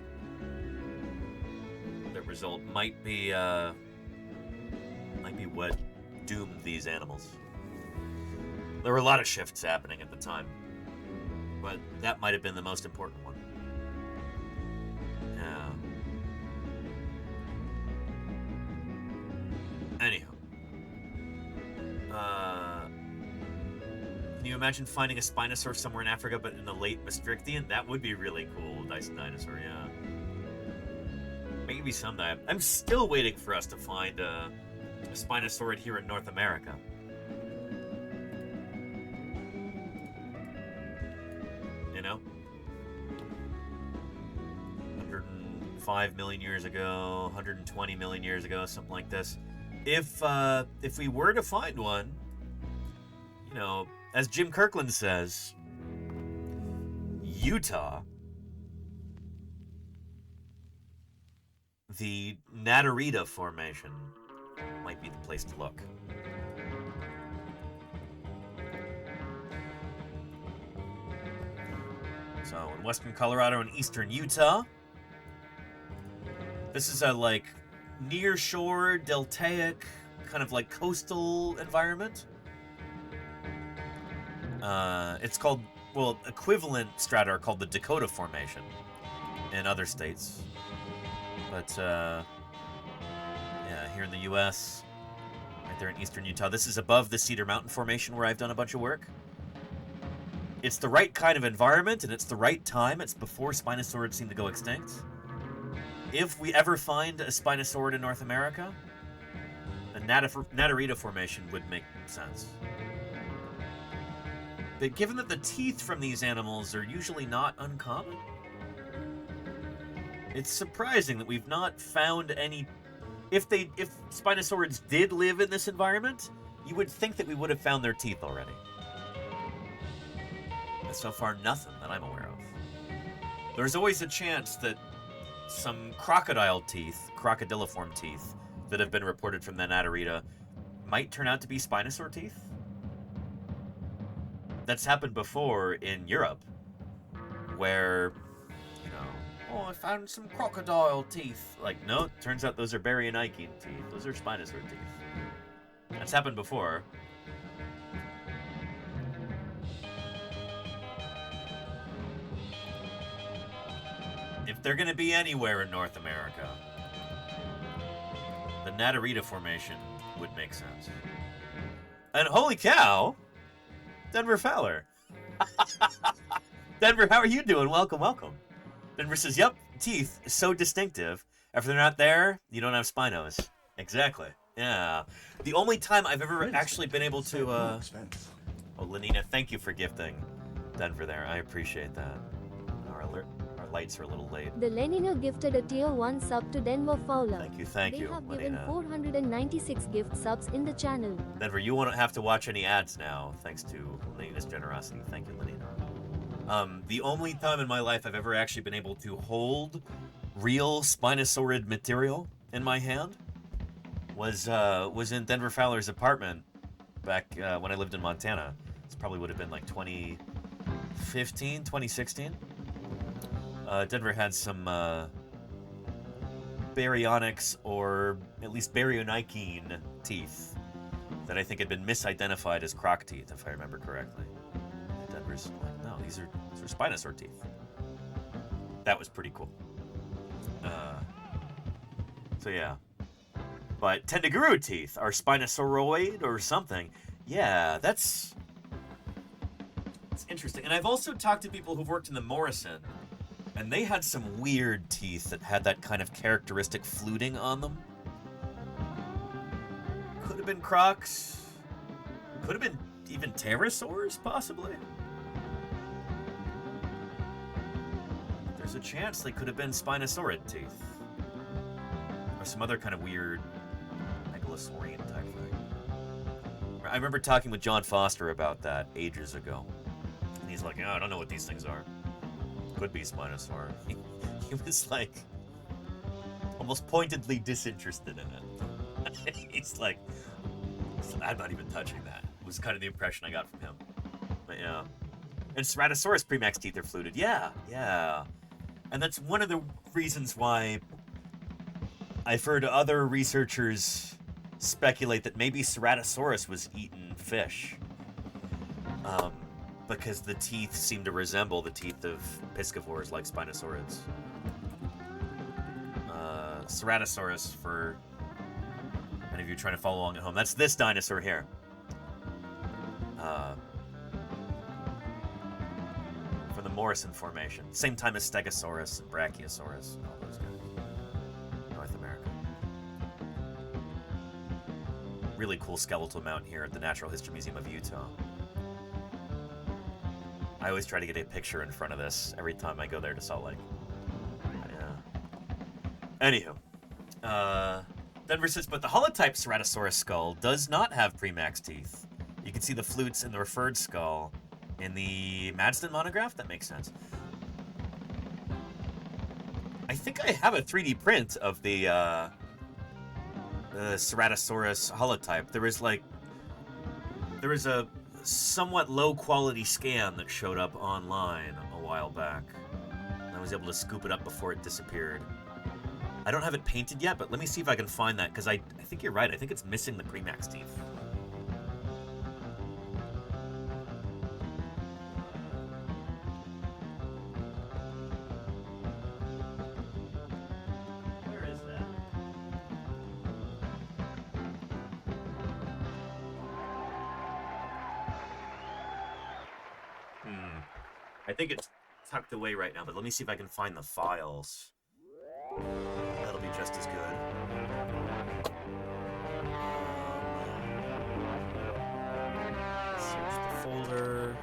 that result might be what doomed these animals. There were a lot of shifts happening at the time, but that might have been the most important one. Yeah. Anyhow. Can you imagine finding a Spinosaur somewhere in Africa, but in the late Maastrichtian? That would be really cool, Dyson Dinosaur, yeah. Maybe someday. I'm still waiting for us to find a Spinosaurid here in North America. You know? 105 million years ago, 120 million years ago, something like this. If we were to find one, you know, as Jim Kirkland says, Utah, the Natarita Formation might be the place to look. So in western Colorado and eastern Utah, this is a like near shore, deltaic, kind of like coastal environment. It's called, well, equivalent strata are called the Dakota Formation in other states. But, yeah, here in the U.S., right there in eastern Utah, this is above the Cedar Mountain Formation where I've done a bunch of work. It's the right kind of environment, and it's the right time. It's before Spinosaurids seem to go extinct. If we ever find a Spinosaurid in North America, the Natarita Formation would make sense. But given that the teeth from these animals are usually not uncommon, it's surprising that we've not found any. If Spinosaurids did live in this environment, you would think that we would have found their teeth already. But so far, nothing that I'm aware of. There's always a chance that some crocodile teeth, crocodiliform teeth, that have been reported from the Natarita might turn out to be Spinosaur teeth. That's happened before in Europe, where, you know, Oh, I found some crocodile teeth. Like, no, turns out those are Baryonychian teeth. Those are Spinosaur teeth. That's happened before. If they're gonna be anywhere in North America, the Natarita Formation would make sense. And holy cow, Denver Fowler. Denver, how are you doing? Welcome, welcome. Denver says, yep, teeth is so distinctive. If they're not there, you don't have spinos. Exactly. Yeah. The only time I've ever actually been able to, Oh, Lenina, thank you for gifting Denver there. I appreciate that. Our lights are a little late. The Lenina gifted a tier 1 sub to Denver Fowler. Thank you, They have Lenina. given 496 gift subs in the channel. Denver, you won't have to watch any ads now, thanks to Lenina's generosity. Thank you, Lenina. The only time in my life I've ever actually been able to hold real spinosaurid material in my hand was in Denver Fowler's apartment back when I lived in Montana. This probably would have been like 2015, 2016. Denver had some baryonyx, or at least baryonychian teeth that I think had been misidentified as croc teeth, if I remember correctly. Denver's like, no, these are Spinosaur teeth. That was pretty cool. So yeah. But Tendaguru teeth are Spinosauroid or something. Yeah, that's interesting. And I've also talked to people who've worked in the Morrison, and they had some weird teeth that had that kind of characteristic fluting on them. Could have been crocs. Could have been even pterosaurs, possibly. There's a chance they could have been Spinosaurid teeth. Or some other kind of weird Megalosaurian type thing. I remember talking with John Foster about that ages ago. And he's like, oh, I don't know what these things are. Could be Spinosaur. He was like almost pointedly disinterested in it. He's like, I'm not even touching that. Was kind of the impression I got from him. But yeah. And Ceratosaurus premax teeth are fluted. Yeah, yeah. And that's one of the reasons why I've heard other researchers speculate that maybe Ceratosaurus was eating fish. Because the teeth seem to resemble the teeth of piscivores like Spinosaurids. Ceratosaurus, for any of you trying to follow along at home, that's this dinosaur here. From the Morrison Formation. Same time as Stegosaurus and Brachiosaurus and all those guys. North America. Really cool skeletal mount here at the Natural History Museum of Utah. I always try to get a picture in front of this every time I go there to Salt Lake. Yeah. Anywho. Denver says, but the holotype Ceratosaurus skull does not have premax teeth. You can see the flutes in the referred skull in the Madston monograph. That makes sense. I think I have a 3D print of the Ceratosaurus holotype. There was a somewhat low quality scan that showed up online a while back. I was able to scoop it up before it disappeared. I don't have it painted yet, but let me see if I can find that, because I think you're right. I think it's missing the premax teeth. Where is that? I think it's tucked away right now, but let me see if I can find the files. That'll be just as good. Search the folder.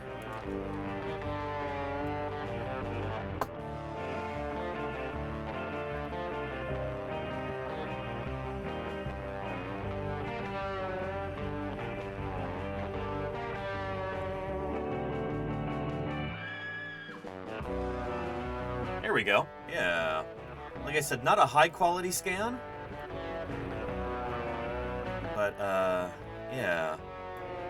There we go. Yeah. Like I said, not a high quality scan. But, yeah.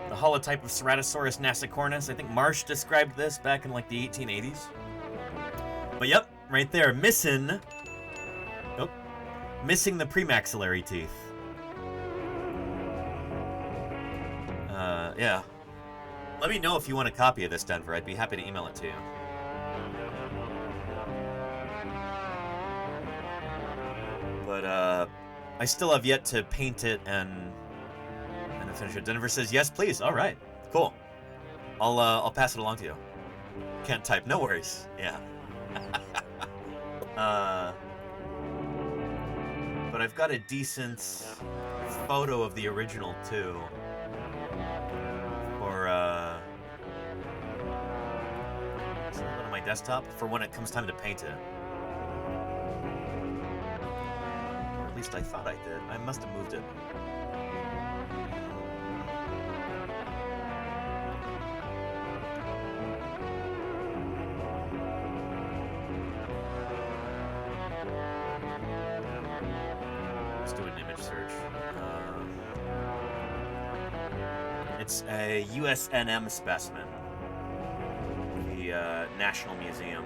The holotype of Ceratosaurus nasicornis. I think Marsh described this back in like the 1880s. But yep, right there, missing the premaxillary teeth. Yeah. Let me know if you want a copy of this, Denver. I'd be happy to email it to you. But I still have yet to paint it and finish it. Denver says yes, please. All right, cool. I'll pass it along to you. Can't type, no worries. Yeah. But I've got a decent photo of the original too. Or on my desktop for when it comes time to paint it. Or at least I thought I did. I must have moved it. Let's do an image search. It's a USNM specimen. The National Museum.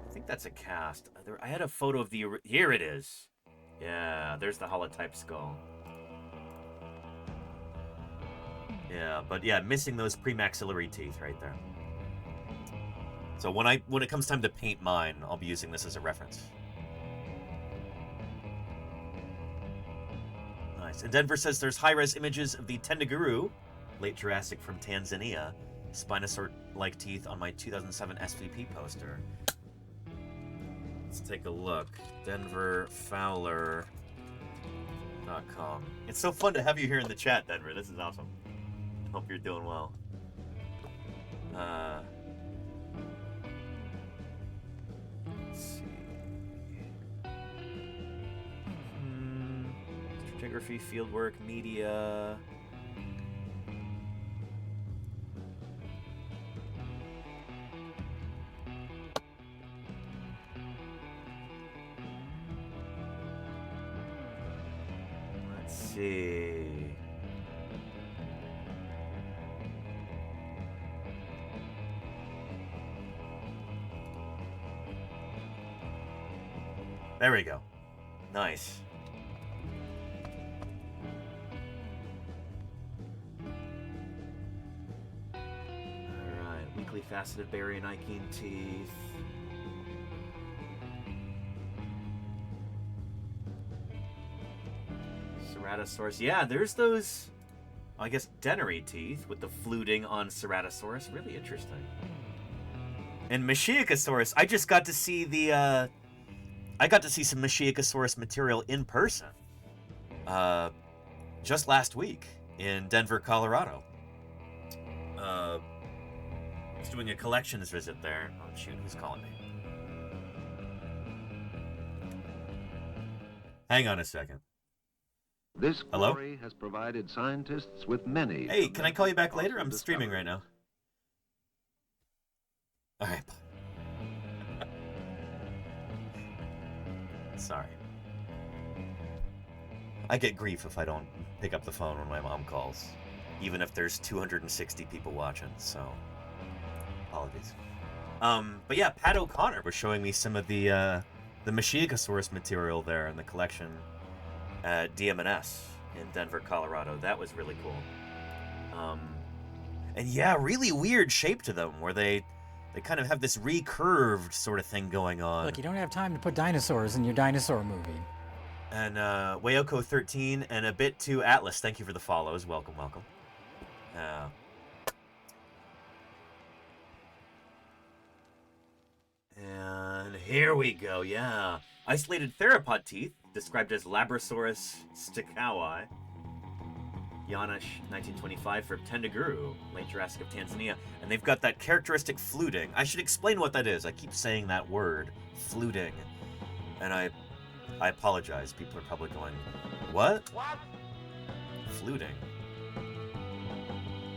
I think that's a cast. I had a photo of the... Here it is. Yeah, there's the holotype skull. Yeah, but yeah, missing those premaxillary teeth right there. So when it comes time to paint mine, I'll be using this as a reference. Nice. And Denver says there's high-res images of the Tendaguru, late Jurassic from Tanzania, Spinosaur-like teeth on my 2007 SVP poster. Let's take a look. DenverFowler.com. It's so fun to have you here in the chat, Denver. This is awesome. Hope you're doing well. Let's see. Stratigraphy, fieldwork, media. Let's see. There we go. Nice. Alright, weakly faceted Baryonychine teeth. Ceratosaurus. Yeah, there's those, I guess, denary teeth with the fluting on Ceratosaurus. Really interesting. And Machiacosaurus, I just got to see the, I got to see some Machiacosaurus material in person just last week in Denver, Colorado. I was doing a collections visit there. Oh, shoot, who's calling me? Hang on a second. This Hello? quarry has provided scientists with many... Hey, can I call you back later? I'm streaming right now. All right. Sorry. I get grief if I don't pick up the phone when my mom calls, even if there's 260 people watching, so apologies. But yeah, Pat O'Connor was showing me some of the Machiacosaurus material there in the collection at DM&S in Denver, Colorado. That was really cool. And yeah, really weird shape to them, where they kind of have this recurved sort of thing going on. Look, you don't have time to put dinosaurs in your dinosaur movie. And Wayoko13 and a bit to Atlas, thank you for the follows. Welcome, welcome. And here we go, yeah. Isolated theropod teeth, described as Labrosaurus stickowi. Yanish, 1925, for Tendaguru, late Jurassic of Tanzania. And they've got that characteristic fluting. I should explain what that is. I keep saying that word, fluting. And I apologize. People are probably going, what? What? Fluting.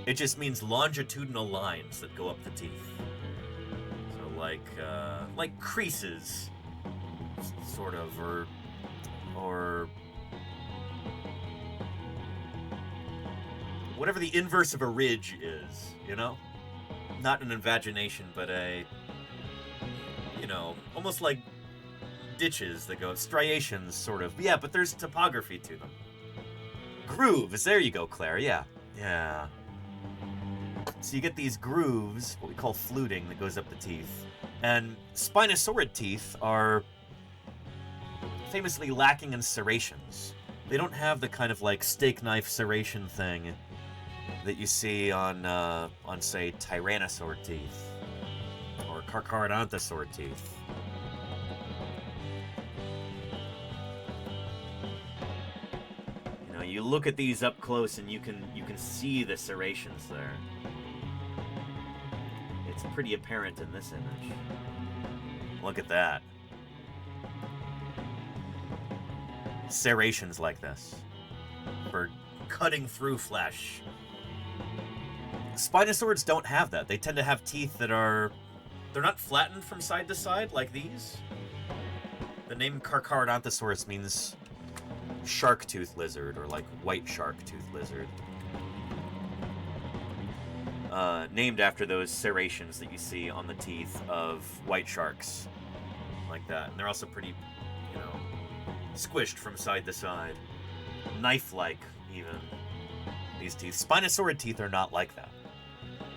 It just means longitudinal lines that go up the teeth. So like creases, sort of, or whatever the inverse of a ridge is, you know? Not an invagination, but you know, almost like ditches that go, striations, sort of. Yeah, but there's topography to them. Grooves, there you go, Claire, yeah. Yeah. So you get these grooves, what we call fluting, that goes up the teeth. And spinosaurid teeth are famously lacking in serrations. They don't have the kind of like steak knife serration thing that you see on say, tyrannosaur teeth or carcharodontosaur teeth. You know, you look at these up close and you can see the serrations there. It's pretty apparent in this image. Look at that. Serrations like this for cutting through flesh. Spinosaurids don't have that. They tend to have teeth that are... They're not flattened from side to side like these. The name Carcharodontosaurus means shark-tooth lizard, or like white shark-tooth lizard. Named after those serrations that you see on the teeth of white sharks. Like that. And they're also pretty, you know, squished from side to side. Knife-like, even. These teeth. Spinosaurid teeth are not like that.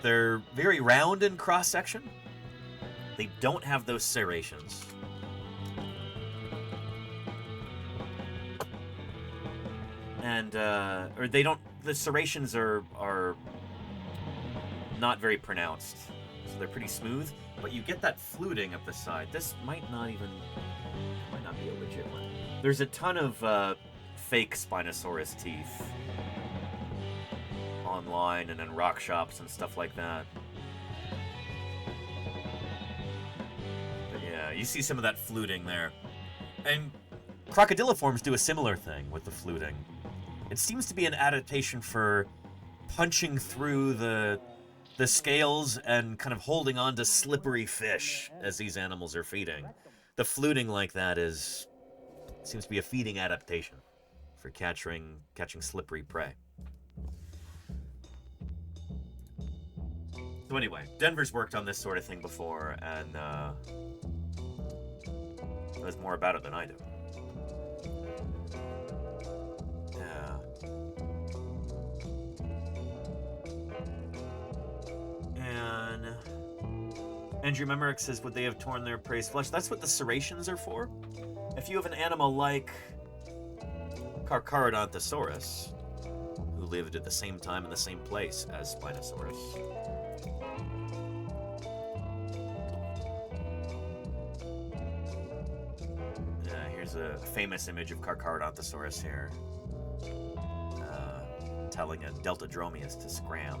They're very round in cross-section. They don't have those serrations. And, or they don't, the serrations are not very pronounced. So they're pretty smooth, but you get that fluting up the side. This might not be a legit one. There's a ton of fake Spinosaurus teeth online and in rock shops and stuff like that. But yeah, you see some of that fluting there. And crocodiliforms do a similar thing with the fluting. It seems to be an adaptation for punching through the scales and kind of holding on to slippery fish as these animals are feeding. The fluting like that seems to be a feeding adaptation for catching slippery prey. So anyway, Denver's worked on this sort of thing before, and knows more about it than I do. Yeah. And Andrew Memerick says, would they have torn their prey's flesh? That's what the serrations are for. If you have an animal like Carcharodontosaurus, who lived at the same time in the same place as Spinosaurus, here's a famous image of Carcharodontosaurus here, telling a Deltadromeus to scram.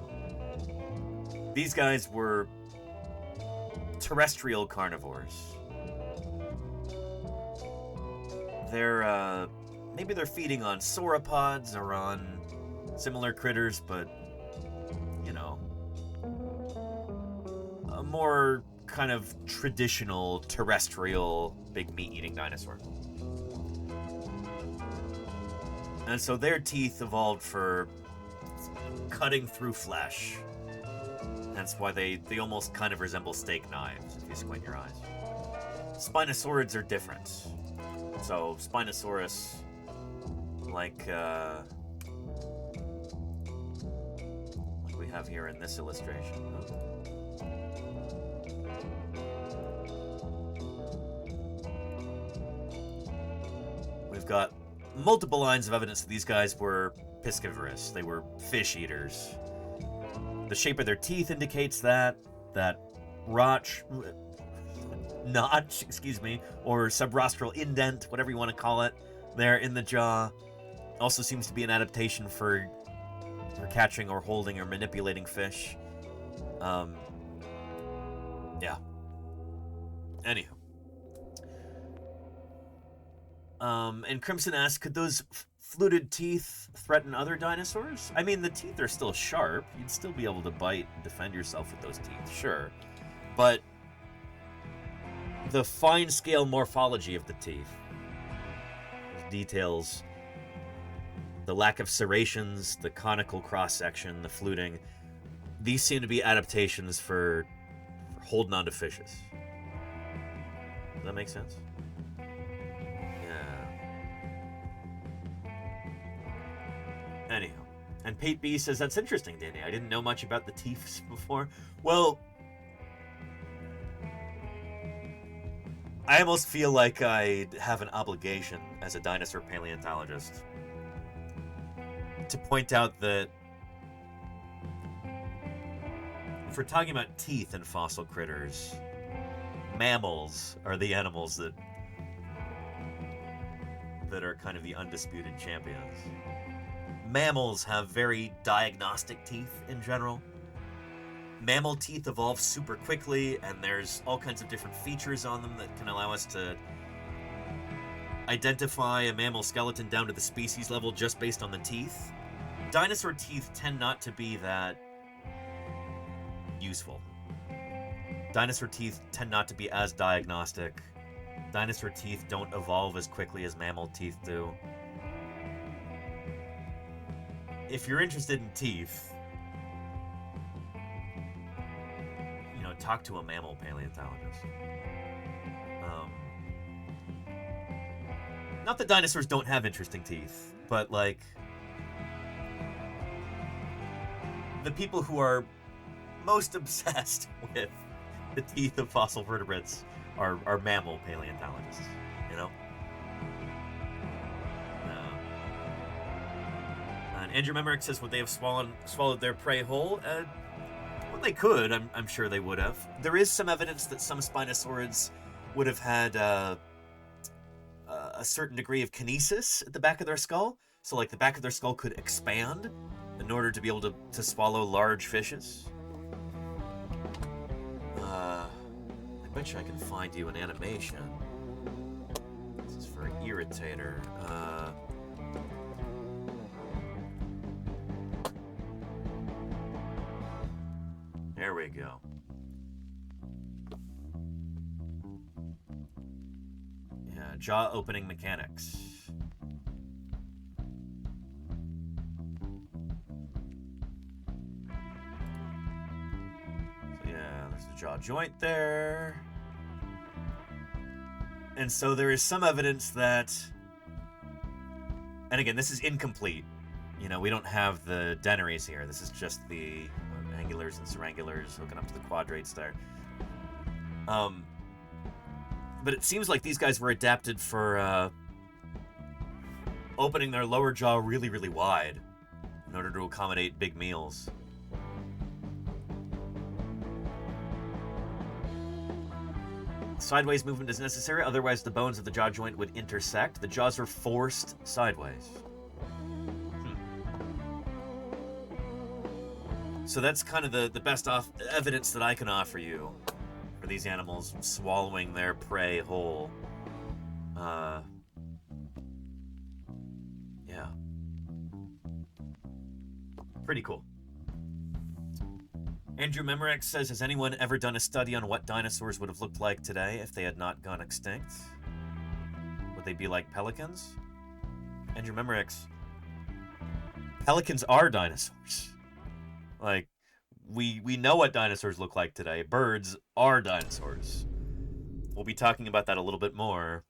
These guys were terrestrial carnivores. They're, maybe they're feeding on sauropods or on similar critters, but, you know, a more kind of traditional terrestrial big meat-eating dinosaur. And so their teeth evolved for cutting through flesh. That's why they almost kind of resemble steak knives, if you squint your eyes. Spinosaurids are different. So, Spinosaurus, like we have here in this illustration. We've got multiple lines of evidence that these guys were piscivorous. They were fish eaters. The shape of their teeth indicates that notch, or subrostral indent, whatever you want to call it, there in the jaw, also seems to be an adaptation for catching or holding or manipulating fish. Yeah. Anywho. And Crimson asks, could those fluted teeth threaten other dinosaurs? I mean, the teeth are still sharp. You'd still be able to bite and defend yourself with those teeth, sure. But the fine-scale morphology of the teeth details the lack of serrations, the conical cross-section, the fluting. These seem to be adaptations for holding on to fishes. Does that make sense? Yeah. Anyhow. And Pate B says, that's interesting, Danny. I didn't know much about the teeth before. Well, I almost feel like I have an obligation as a dinosaur paleontologist to point out that if we're talking about teeth in fossil critters, mammals are the animals that are kind of the undisputed champions. Mammals have very diagnostic teeth in general. Mammal teeth evolve super quickly, and there's all kinds of different features on them that can allow us to identify a mammal skeleton down to the species level just based on the teeth. Dinosaur teeth tend not to be that useful. Dinosaur teeth tend not to be as diagnostic. Dinosaur teeth don't evolve as quickly as mammal teeth do. If you're interested in teeth, you know, talk to a mammal paleontologist. Not that dinosaurs don't have interesting teeth, but like the people who are most obsessed with the teeth of fossil vertebrates are mammal paleontologists, you know? And Andrew Memerick says, would they have swallowed their prey whole? Well, they could. I'm sure they would have. There is some evidence that some spinosaurids would have had a certain degree of kinesis at the back of their skull. So, like, the back of their skull could expand in order to be able to swallow large fishes. I bet you I can find you an animation. This is for Irritator. There we go. Yeah, jaw opening mechanics. So yeah, there's the jaw joint there. And so there is some evidence that, and again, this is incomplete. You know, we don't have the dentaries here. This is just the angulars and surangulars hooking up to the quadrates there. But it seems like these guys were adapted for opening their lower jaw really, really wide in order to accommodate big meals. Sideways movement is necessary, otherwise the bones of the jaw joint would intersect. The jaws are forced sideways. So that's kind of the best evidence that I can offer you for these animals swallowing their prey whole. Yeah. Pretty cool. Andrew Memerick says, has anyone ever done a study on what dinosaurs would have looked like today if they had not gone extinct? Would they be like pelicans? Andrew Memerick's, pelicans are dinosaurs. Like, we know what dinosaurs look like today. Birds are dinosaurs. We'll be talking about that a little bit more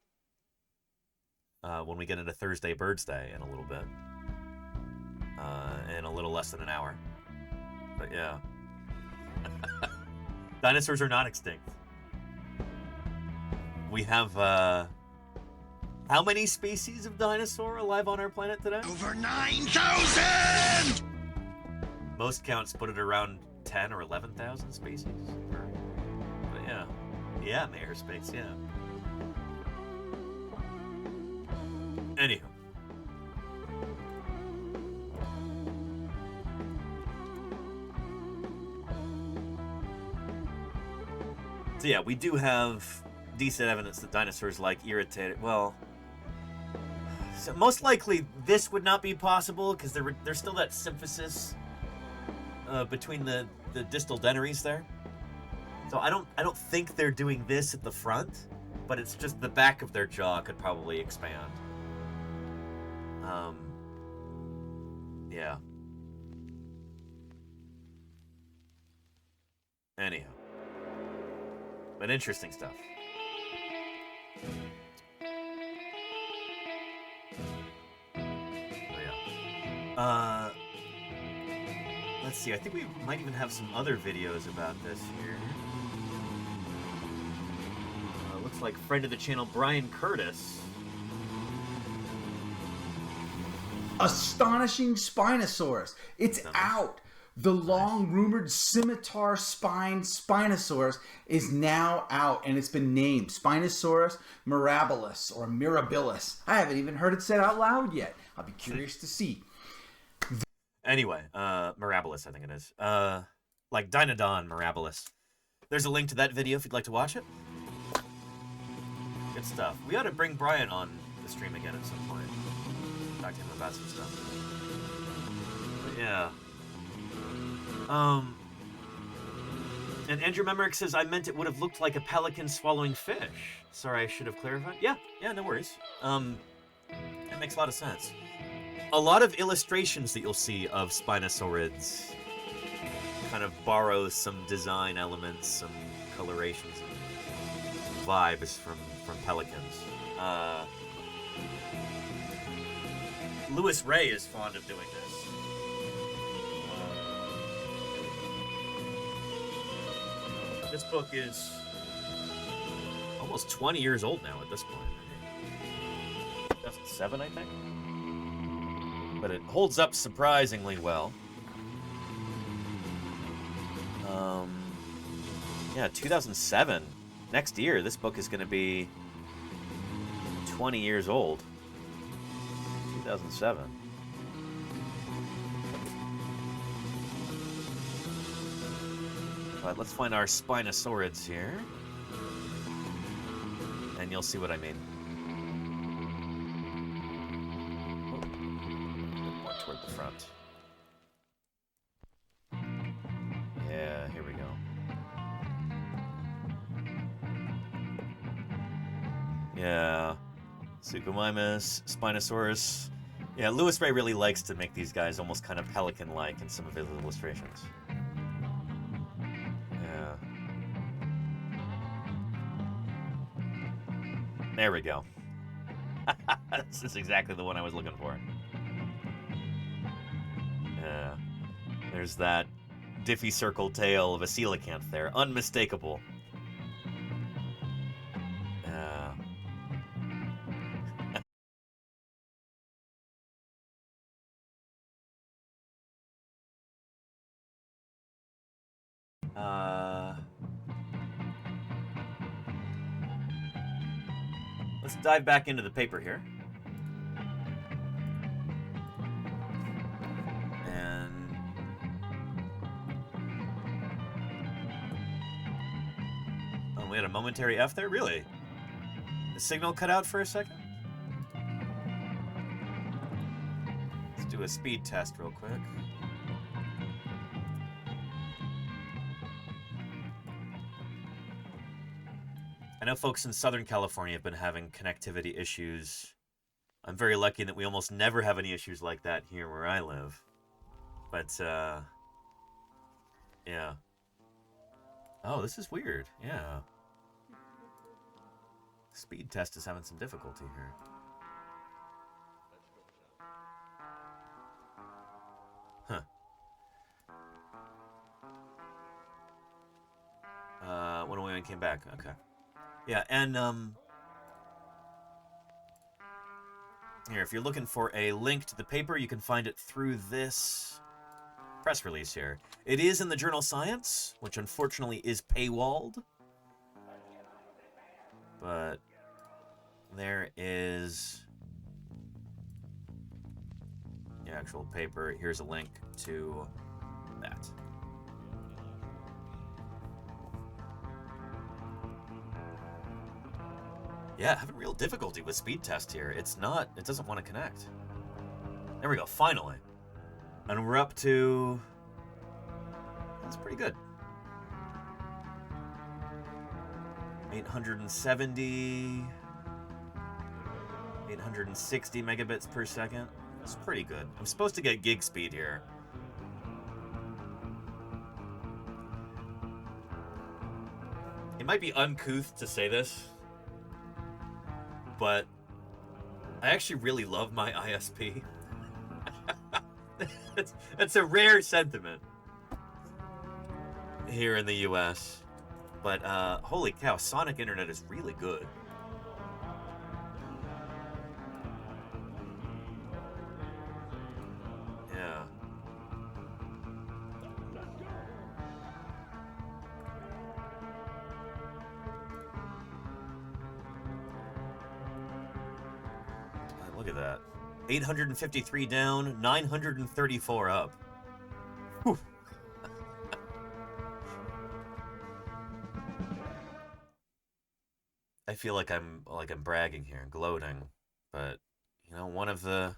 when we get into Thursday Birds Day in a little bit. In a little less than an hour. But yeah. Dinosaurs are not extinct. We have, how many species of dinosaur alive on our planet today? Over 9,000! Most counts put it around 10 or 11,000 species. But yeah. Yeah, Mayor Space, yeah. Anywho. So yeah, we do have decent evidence that dinosaurs like irritated. Well, so most likely this would not be possible because there's still that symphysis between the distal dentaries there. So I don't think they're doing this at the front, but it's just the back of their jaw could probably expand. Yeah. Anyhow. But interesting stuff. Let's see, I think we might even have some other videos about this here. Looks like friend of the channel, Brian Curtis. Astonishing Spinosaurus. It's out. The long-rumored scimitar spine Spinosaurus is now out, and it's been named Spinosaurus mirabilis or mirabilis. I haven't even heard it said out loud yet. I'll be curious to see. Anyway, mirabilis, I think it is. Like Dinodon mirabilis. There's a link to that video if you'd like to watch it. Good stuff. We ought to bring Brian on the stream again at some point. Talk to him about some stuff. But yeah. And Andrew Memerick says, I meant it would have looked like a pelican swallowing fish. Sorry, I should have clarified. Yeah, no worries. That makes a lot of sense. A lot of illustrations that you'll see of Spinosaurids kind of borrow some design elements, some colorations, and vibes from pelicans. Lewis Ray is fond of doing this. This book is almost 20 years old now at this point. 2007, I think. But it holds up surprisingly well. Yeah, 2007. Next year, this book is going to be 20 years old. 2007. But let's find our Spinosaurids here. And you'll see what I mean. More toward the front. Yeah, here we go. Yeah. Suchomimus, Spinosaurus. Yeah, Lewis Ray really likes to make these guys almost kind of pelican-like in some of his illustrations. Yeah. There we go. This is exactly the one I was looking for. Yeah. There's that diffy circle tail of a coelacanth there. Unmistakable. Let's dive back into the paper here. And oh, we had a momentary F there? Really? The signal cut out for a second? Let's do a speed test real quick. I know folks in Southern California have been having connectivity issues. I'm very lucky that we almost never have any issues like that here where I live. But, yeah. Oh, this is weird. Yeah. Speed test is having some difficulty here. Huh. When we came back. Okay. Yeah, and, here, if you're looking for a link to the paper, you can find it through this press release here. It is in the journal Science, which unfortunately is paywalled. But there is the actual paper. Here's a link to that. Yeah, having real difficulty with speed test here. It doesn't want to connect. There we go, finally. And we're up to, that's pretty good. 870, 860 megabits per second. That's pretty good. I'm supposed to get gig speed here. It might be uncouth to say this, but I actually really love my ISP. It's a rare sentiment here in the US. But holy cow, Sonic Internet is really good. Yeah. Look at that. 853 down, 934 up. Whew. I feel like I'm bragging here, gloating, but you know, one of the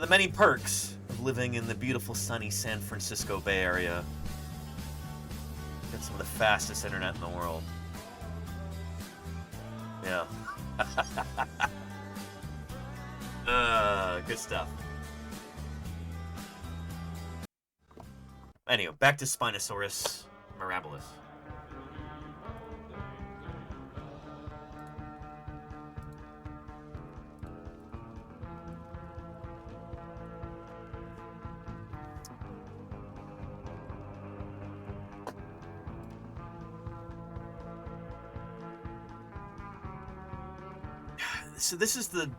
many perks of living in the beautiful sunny San Francisco Bay Area. Got some of the fastest internet in the world. Yeah. Good stuff. Anyway, back to Spinosaurus mirabilis. So this is the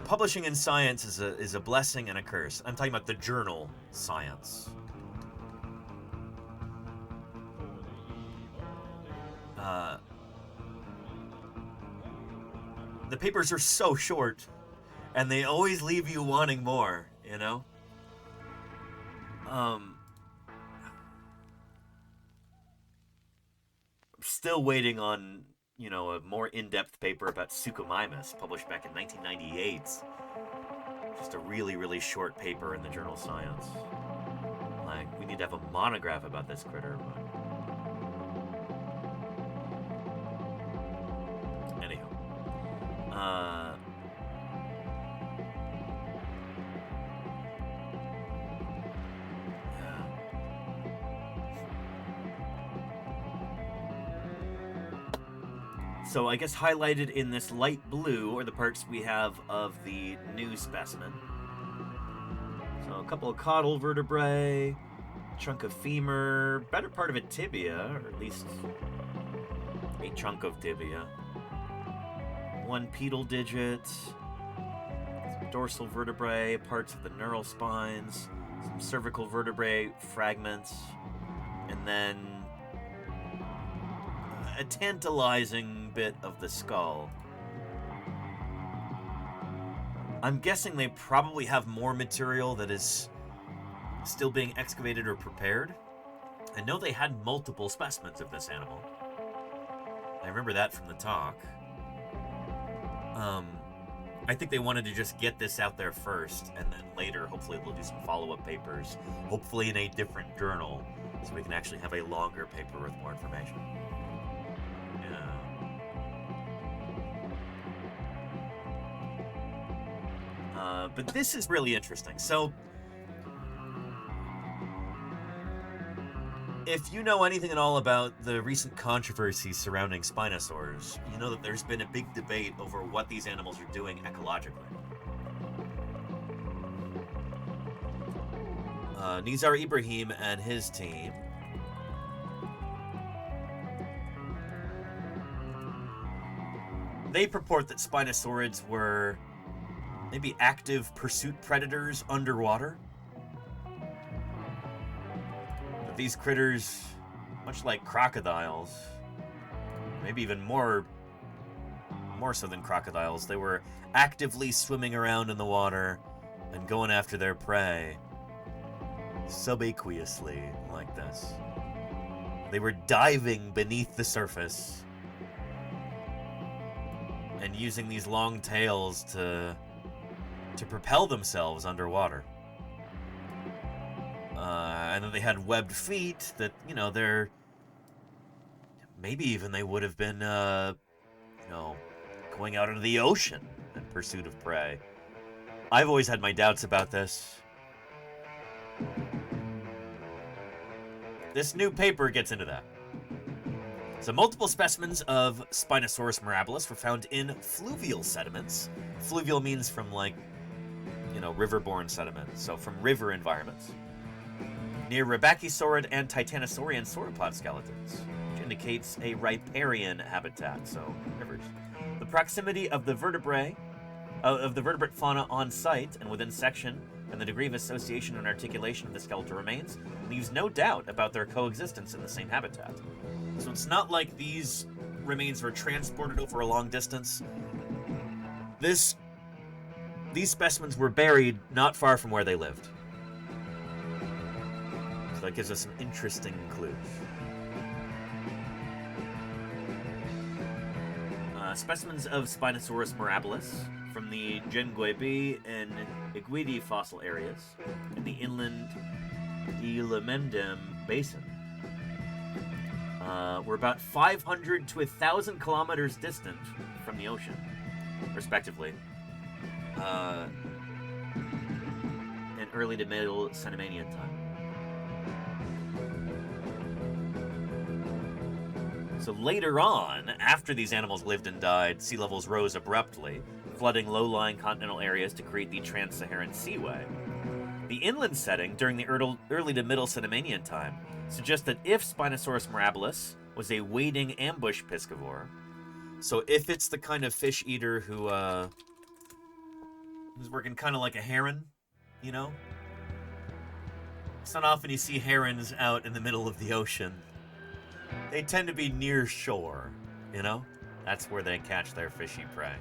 publishing in Science is a blessing and a curse. I'm talking about the journal Science. The papers are so short, and they always leave you wanting more, you know? Still waiting on, you know, a more in-depth paper about Suchomimus, published back in 1998. Just a really, really short paper in the journal Science. Like, we need to have a monograph about this critter, but... Anyhow. So I guess highlighted in this light blue are the parts we have of the new specimen. So a couple of caudal vertebrae, chunk of femur, better part of a tibia, or at least a chunk of tibia. One pedal digit, some dorsal vertebrae, parts of the neural spines, some cervical vertebrae fragments, and then a tantalizing bit of the skull. I'm guessing they probably have more material that is still being excavated or prepared. I know they had multiple specimens of this animal. I remember that from the talk. I think they wanted to just get this out there first, and then later, hopefully, they'll do some follow-up papers, hopefully in a different journal, so we can actually have a longer paper with more information. But this is really interesting. So, if you know anything at all about the recent controversies surrounding spinosaurs, you know that there's been a big debate over what these animals are doing ecologically. Nizar Ibrahim and his team they purport that spinosaurids were maybe active pursuit predators underwater. But these critters, much like crocodiles, maybe even more so than crocodiles, they were actively swimming around in the water and going after their prey subaqueously like this. They were diving beneath the surface and using these long tails to propel themselves underwater. And then they had webbed feet that, you know, they're... Maybe even they would have been, you know, going out into the ocean in pursuit of prey. I've always had my doubts about this. This new paper gets into that. So multiple specimens of Spinosaurus mirabilis were found in fluvial sediments. Fluvial means from, like, you know, river-borne sediment, so from river environments, near Rebbachisauride and Titanosaurian sauropod skeletons, which indicates a riparian habitat, so rivers. The proximity of the vertebrate fauna on site and within section, and the degree of association and articulation of the skeletal remains leaves no doubt about their coexistence in the same habitat. So it's not like these remains were transported over a long distance. These specimens were buried not far from where they lived. So that gives us some interesting clues. Specimens of Spinosaurus mirabilis from the Genguebi and Iguidi fossil areas in the inland Elamendem Basin were about 500 to 1,000 kilometers distant from the ocean, respectively, in early to middle Cenomanian time. So later on, after these animals lived and died, sea levels rose abruptly, flooding low-lying continental areas to create the Trans-Saharan Seaway. The inland setting during the early to middle Cenomanian time suggests that if Spinosaurus mirabilis was a wading ambush piscivore, so if it's the kind of fish eater who is working kind of like a heron, you know? It's not often you see herons out in the middle of the ocean. They tend to be near shore, you know? That's where they catch their fishy prey.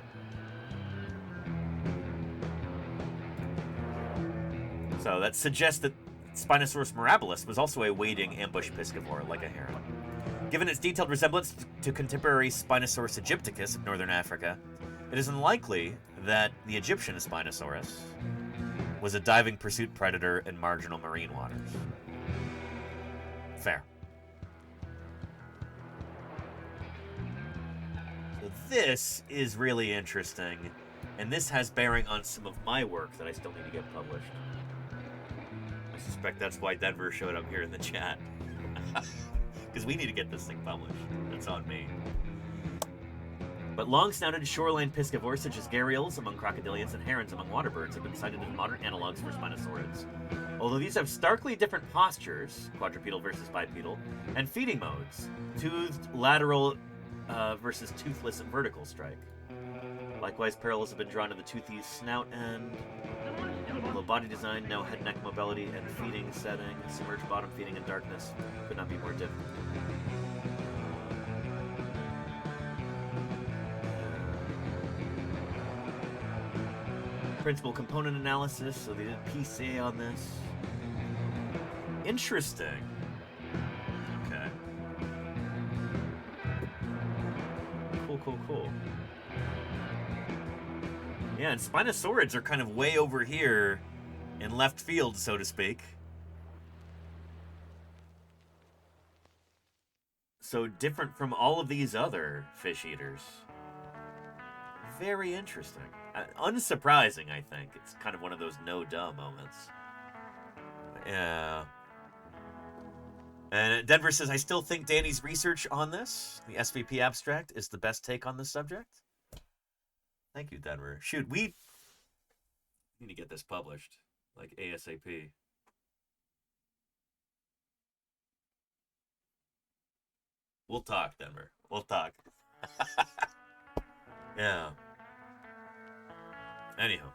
So that suggests that Spinosaurus mirabilis was also a wading ambush piscivore, like a heron. Given its detailed resemblance to contemporary Spinosaurus aegypticus of northern Africa, it is unlikely that the Egyptian Spinosaurus was a diving pursuit predator in marginal marine waters. Fair. So this is really interesting, and this has bearing on some of my work that I still need to get published. I suspect that's why Denver showed up here in the chat. Because we need to get this thing published. That's on me. But long-snouted shoreline piscivores such as gharials among crocodilians and herons among waterbirds have been cited as modern analogs for spinosaurids. Although these have starkly different postures, quadrupedal versus bipedal, and feeding modes, toothed lateral versus toothless vertical strike. Likewise, parallels have been drawn to the toothy snout end, low body design, no head neck mobility, and feeding setting, submerged bottom feeding in darkness. Could not be more different. Principal component analysis, so they did PCA on this. Interesting. Okay. Cool. Yeah, and Spinosaurids are kind of way over here in left field, so to speak. So different from all of these other fish eaters. Very interesting. Unsurprising, I think. It's kind of one of those no-duh moments. Yeah. And Denver says, I still think Danny's research on this, the SVP abstract, is the best take on this subject. Thank you, Denver. Shoot, we need to get this published, like ASAP. We'll talk, Denver. We'll talk. Yeah. Anyhow.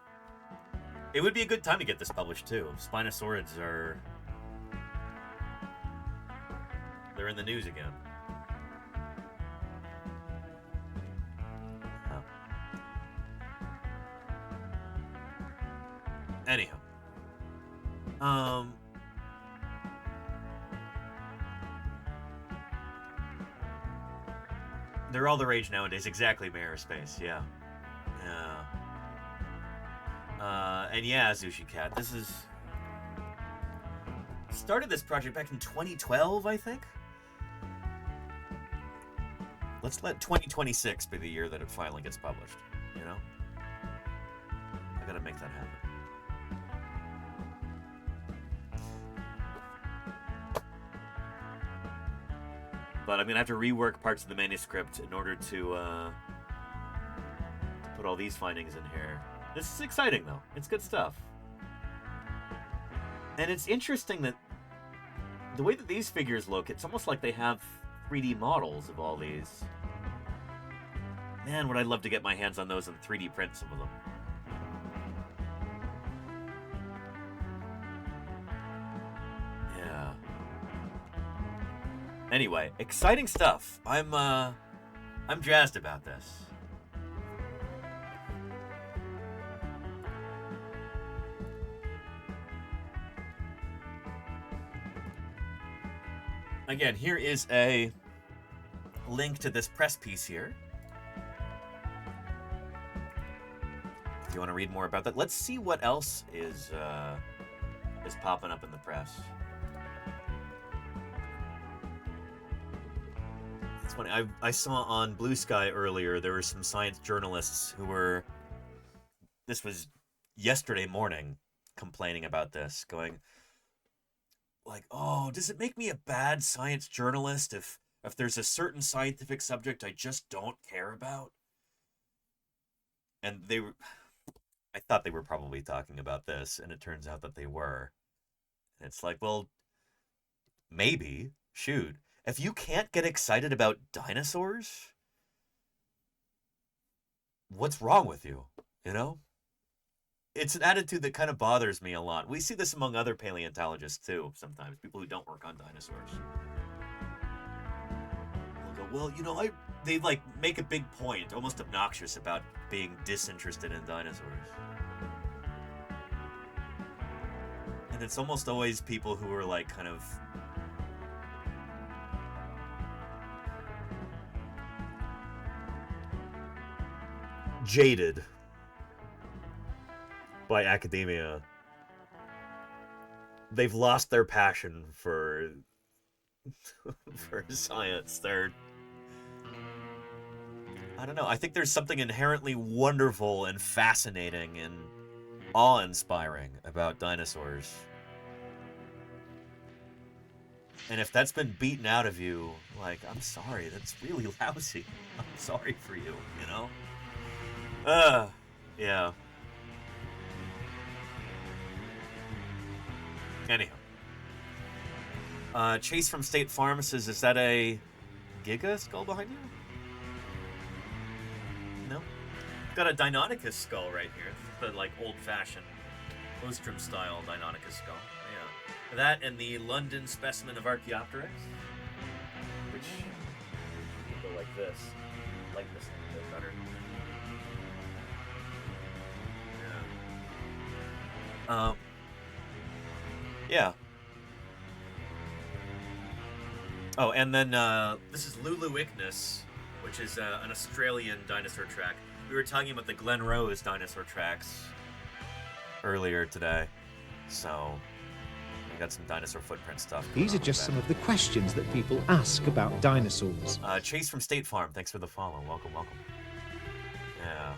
It would be a good time to get this published, too. Spinosaurids are... they're in the news again. Oh. Anyhow. They're all the rage nowadays. Exactly, Mayor Space. Yeah. And yeah, Zushi Cat, this is... started this project back in 2012, I think? Let's let 2026 be the year that it finally gets published, you know? I gotta make that happen. But I'm gonna have to rework parts of the manuscript in order to put all these findings in here. This is exciting, though. It's good stuff. And it's interesting that the way that these figures look, it's almost like they have 3D models of all these. Man, would I love to get my hands on those and 3D print some of them. Yeah. Anyway, exciting stuff. I'm jazzed about this. Again, here is a link to this press piece here. If you want to read more about that, let's see what else is popping up in the press. It's funny. I saw on Blue Sky earlier there were some science journalists who were. This was yesterday morning, complaining about this, going like, "Oh, does it make me a bad science journalist if there's a certain scientific subject I just don't care about?" And they were. I thought they were probably talking about this, and it turns out that they were. And it's like, well, maybe. Shoot. If you can't get excited about dinosaurs, what's wrong with you? You know? It's an attitude that kind of bothers me a lot. We see this among other paleontologists, too, sometimes. People who don't work on dinosaurs. They'll go, well, you know, they like make a big point, almost obnoxious, about being disinterested in dinosaurs. And it's almost always people who are like kind of jaded by academia. They've lost their passion for science. I don't know. I think there's something inherently wonderful and fascinating and awe-inspiring about dinosaurs. And if that's been beaten out of you, like, I'm sorry, that's really lousy. I'm sorry for you, you know? Yeah. Anyhow. Chase from State Farm says, is that a Giga skull behind you? No. Got a Deinonychus skull right here. The, like, old-fashioned Ostrom-style Deinonychus skull. Yeah. That and the London specimen of Archaeopteryx, which will go like this. Like this a bit better. Yeah. Yeah. Oh, and then this is Lulu Ignis, which is an Australian dinosaur track. We were talking about the Glen Rose dinosaur tracks earlier today, so we got some dinosaur footprint stuff. These are just some of the questions that people ask about dinosaurs. Chase from State Farm, thanks for the follow. Welcome, welcome. Yeah.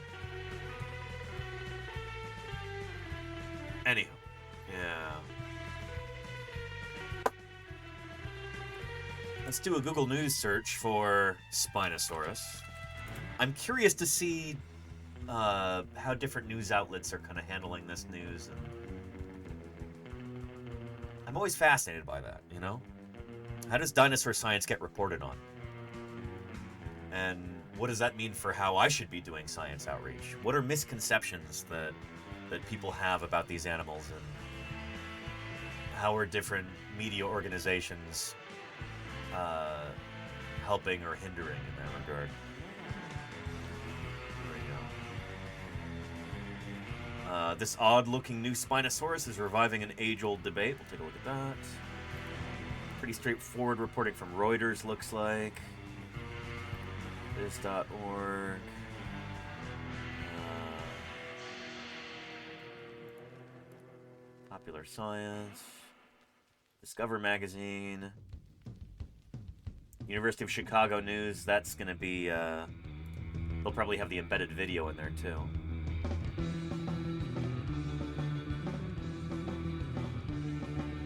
Anywho, yeah. Let's do a Google News search for Spinosaurus. I'm curious to see how different news outlets are kind of handling this news. And I'm always fascinated by that, you know? How does dinosaur science get reported on? And what does that mean for how I should be doing science outreach? What are misconceptions that people have about these animals, and how are different media organizations helping or hindering in that regard? There we go. This odd-looking new Spinosaurus is reviving an age-old debate. We'll take a look at that. Pretty straightforward reporting from Reuters, looks like. This.org. Popular Science. Discover Magazine. University of Chicago News. That's going to be... they'll probably have the embedded video in there, too.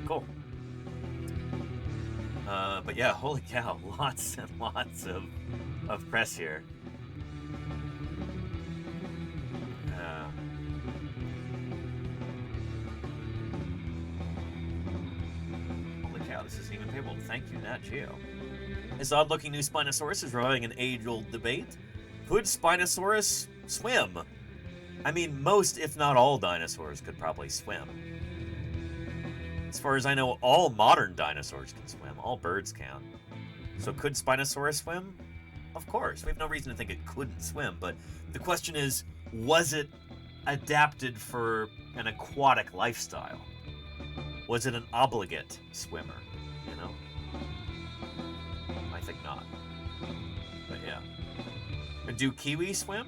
Cool. But yeah, holy cow, lots and lots of press here. Holy cow, this isn't even payable. Thank you, Nat Geo. This odd-looking new Spinosaurus is reviving an age-old debate. Could Spinosaurus swim? I mean, most, if not all, dinosaurs could probably swim. As far as I know, all modern dinosaurs can swim. All birds can. So could Spinosaurus swim? Of course. We have no reason to think it couldn't swim, but the question is, was it adapted for an aquatic lifestyle? Was it an obligate swimmer, you know? I think not. But yeah. Do kiwis swim?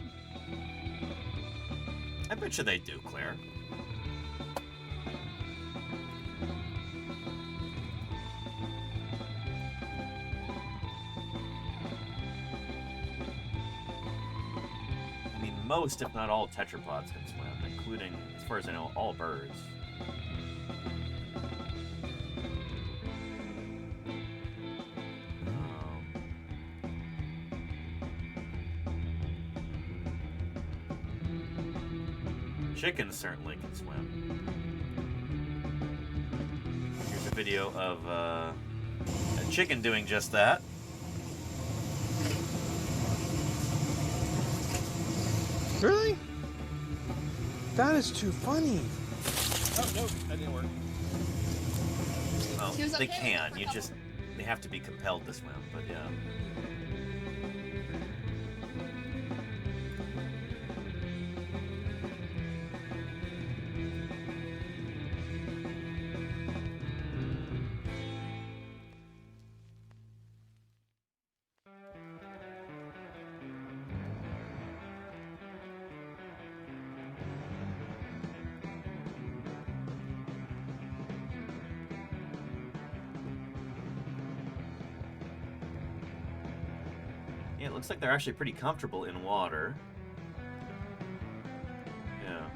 I bet you they do, Claire. I mean, most, if not all, tetrapods can swim, including, as far as I know, all birds. Chickens certainly can swim. Here's a video of a chicken doing just that. Really? That is too funny. Oh, no, that didn't work. Well, they can. They have to be compelled to swim, but yeah. Yeah, it looks like they're actually pretty comfortable in water. Yeah.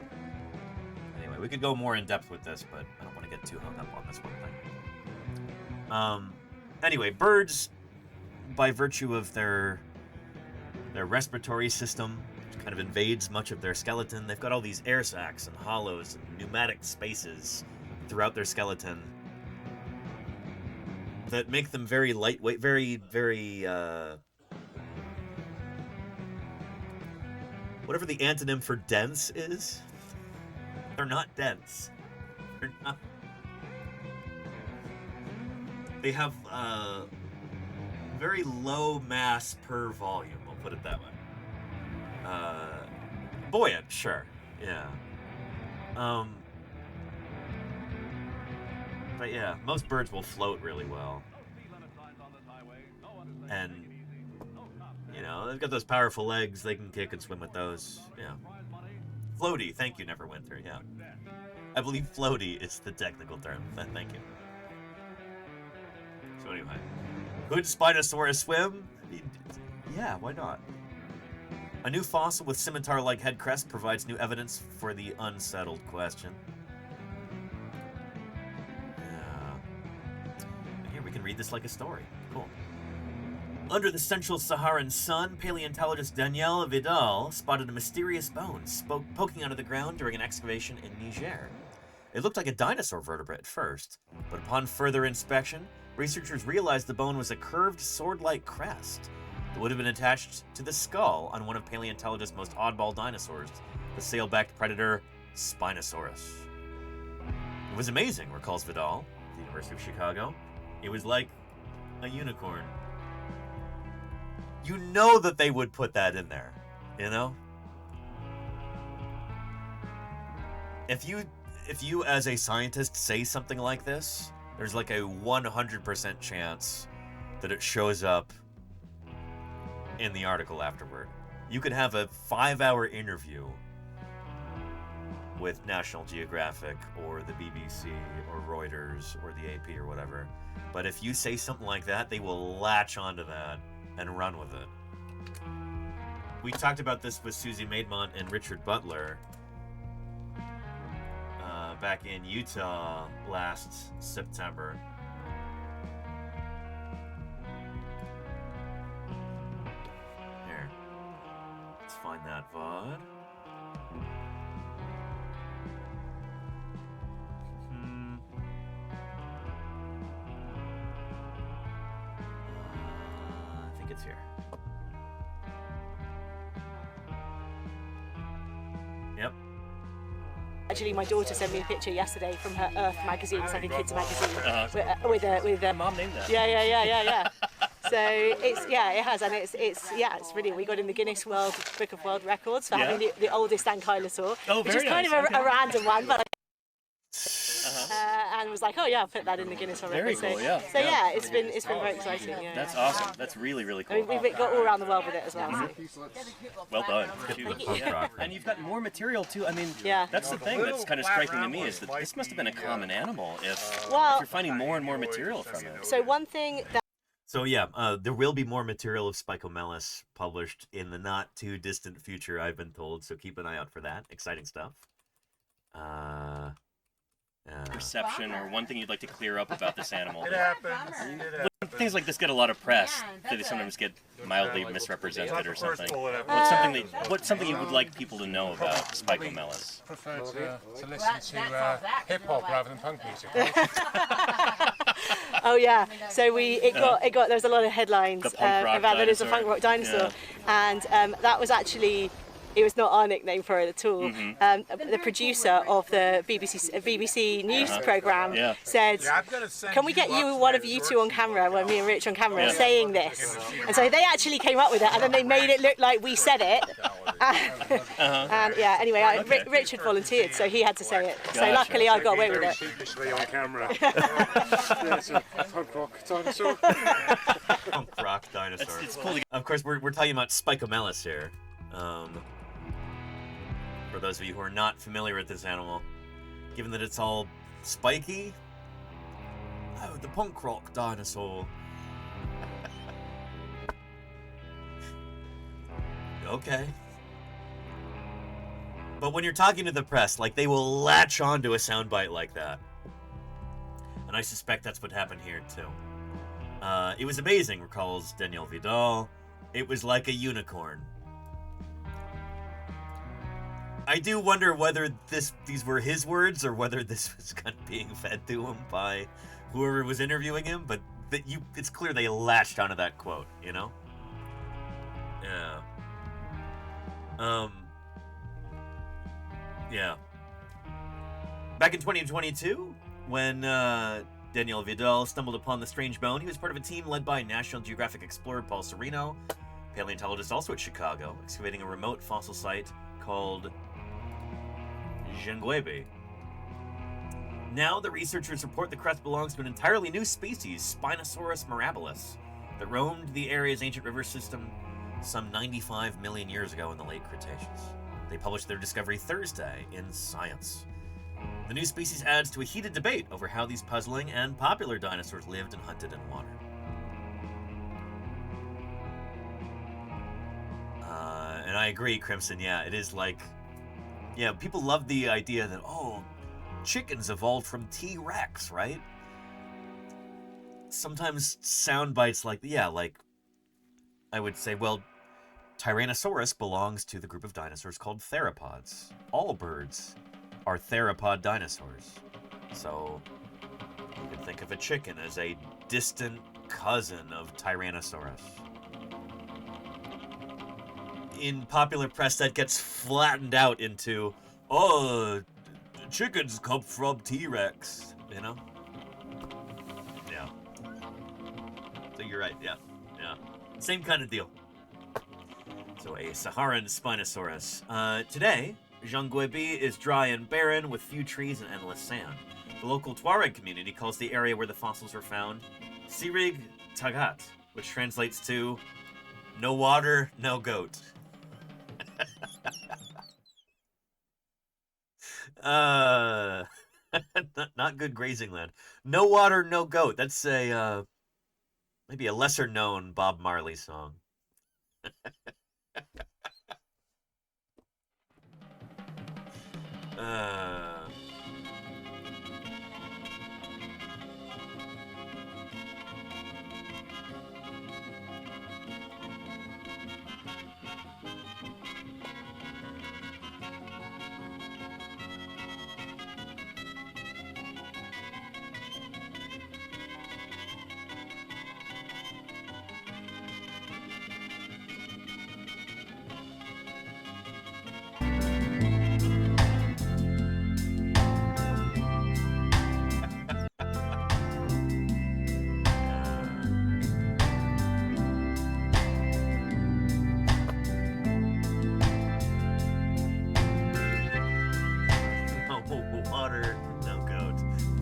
Anyway, we could go more in depth with this, but I don't want to get too hung up on this one thing. Anyway, birds, by virtue of their respiratory system, which kind of invades much of their skeleton, they've got all these air sacs and hollows and pneumatic spaces throughout their skeleton that make them very lightweight, very, very, whatever the antonym for dense is. They're not dense. They're not. They have very low mass per volume, I'll put it that way. Buoyant, sure, yeah. But yeah, most birds will float really well. And you know, they've got those powerful legs. They can kick and swim with those. Yeah. Floaty. Thank you, Neverwinter. Yeah. I believe floaty is the technical term. Thank you. So anyway. Could Spinosaurus swim? Yeah, why not? A new fossil with scimitar-like head crest provides new evidence for the unsettled question. Yeah. Here, we can read this like a story. Cool. Under the central Saharan sun, paleontologist Daniel Vidal spotted a mysterious bone poking out of the ground during an excavation in Niger. It looked like a dinosaur vertebra at first, but upon further inspection, researchers realized the bone was a curved sword-like crest that would have been attached to the skull on one of paleontologists' most oddball dinosaurs, the sail-backed predator Spinosaurus. It was amazing, recalls Vidal, at the University of Chicago. It was like a unicorn. You know that they would put that in there, you know? If you as a scientist say something like this, there's like a 100% chance that it shows up in the article afterward. You could have a 5-hour interview with National Geographic or the BBC or Reuters or the AP or whatever, but if you say something like that, they will latch onto that and run with it. We talked about this with Susie Maidmont and Richard Butler back in Utah last September. find that VOD. I think it's here. Yep. Actually, my daughter sent me a picture yesterday from her Earth magazine. It's like a kids magazine with Mom named that. Yeah. So it has, and it's brilliant. We got in the Guinness Book of World Records for having the oldest ankylosaur, which is kind of a random one, but. And was like, oh yeah, I'll put that in the Guinness World Records. Very cool, yeah. So yeah, it's been very exciting. Yeah. That's awesome. That's really, really cool. I mean, we've got all around the world with it as well. So. Well done. Yeah. And you've got more material too. I mean, that's the thing that's kind of striking to me is that this must have been a common animal if you're finding more and more material from it. So one thing that. So yeah, there will be more material of Spicomelis published in the not too distant future, I've been told. So keep an eye out for that. Exciting stuff. Perception or one thing you'd like to clear up about this animal. It happens. Things like this get a lot of press. They sometimes get mildly misrepresented or something. What's something you would like people to know about Spicomelis? Prefer to listen to hip hop rather than punk music. Oh yeah, so it got there was a lot of headlines about that it's a punk rock dinosaur, and that was actually. It was not our nickname for it at all. The producer of the BBC News programme said, "Can we get one of you two on camera, well, me and Rich on camera, saying this?" And so they actually came up with it, and then they made it look like we said it. And yeah, anyway, Rich had volunteered, so he had to say it. So luckily, I got away with it. Sheepishly on camera. Yeah, it's a punk rock dinosaur. Punk rock dinosaur. It's cool. Of course, we're talking about Spicomelis here. For those of you who are not familiar with this animal, given that it's all spiky, the punk rock dinosaur. Okay. But when you're talking to the press, like, they will latch onto a soundbite like that. And I suspect that's what happened here, too. It was amazing, recalls Daniel Vidal. It was like a unicorn. I do wonder whether these were his words or whether this was kind of being fed to him by whoever was interviewing him, but it's clear they latched onto that quote, you know? Yeah. Yeah. Back in 2022, when Daniel Vidal stumbled upon the strange bone, he was part of a team led by National Geographic explorer Paul Sereno, paleontologist also at Chicago, excavating a remote fossil site called Janguebe. Now the researchers report the crest belongs to an entirely new species, Spinosaurus mirabilis, that roamed the area's ancient river system some 95 million years ago in the late Cretaceous. They published their discovery Thursday in Science. The new species adds to a heated debate over how these puzzling and popular dinosaurs lived and hunted in water. And I agree, Crimson, yeah, it is like... Yeah, people love the idea that, oh, chickens evolved from T-Rex, right? Sometimes sound bites like, yeah, like, I would say, well, Tyrannosaurus belongs to the group of dinosaurs called theropods. All birds are theropod dinosaurs. So, you can think of a chicken as a distant cousin of Tyrannosaurus. In popular press, that gets flattened out into, oh, chickens come from T-Rex, you know? Yeah. So you're right, yeah. Same kind of deal. So a Saharan Spinosaurus. Today, Janguebe is dry and barren with few trees and endless sand. The local Tuareg community calls the area where the fossils were found Sirig Tagat, which translates to no water, no goat. Not good grazing land. No water, no goat. That's a maybe a lesser known Bob Marley song.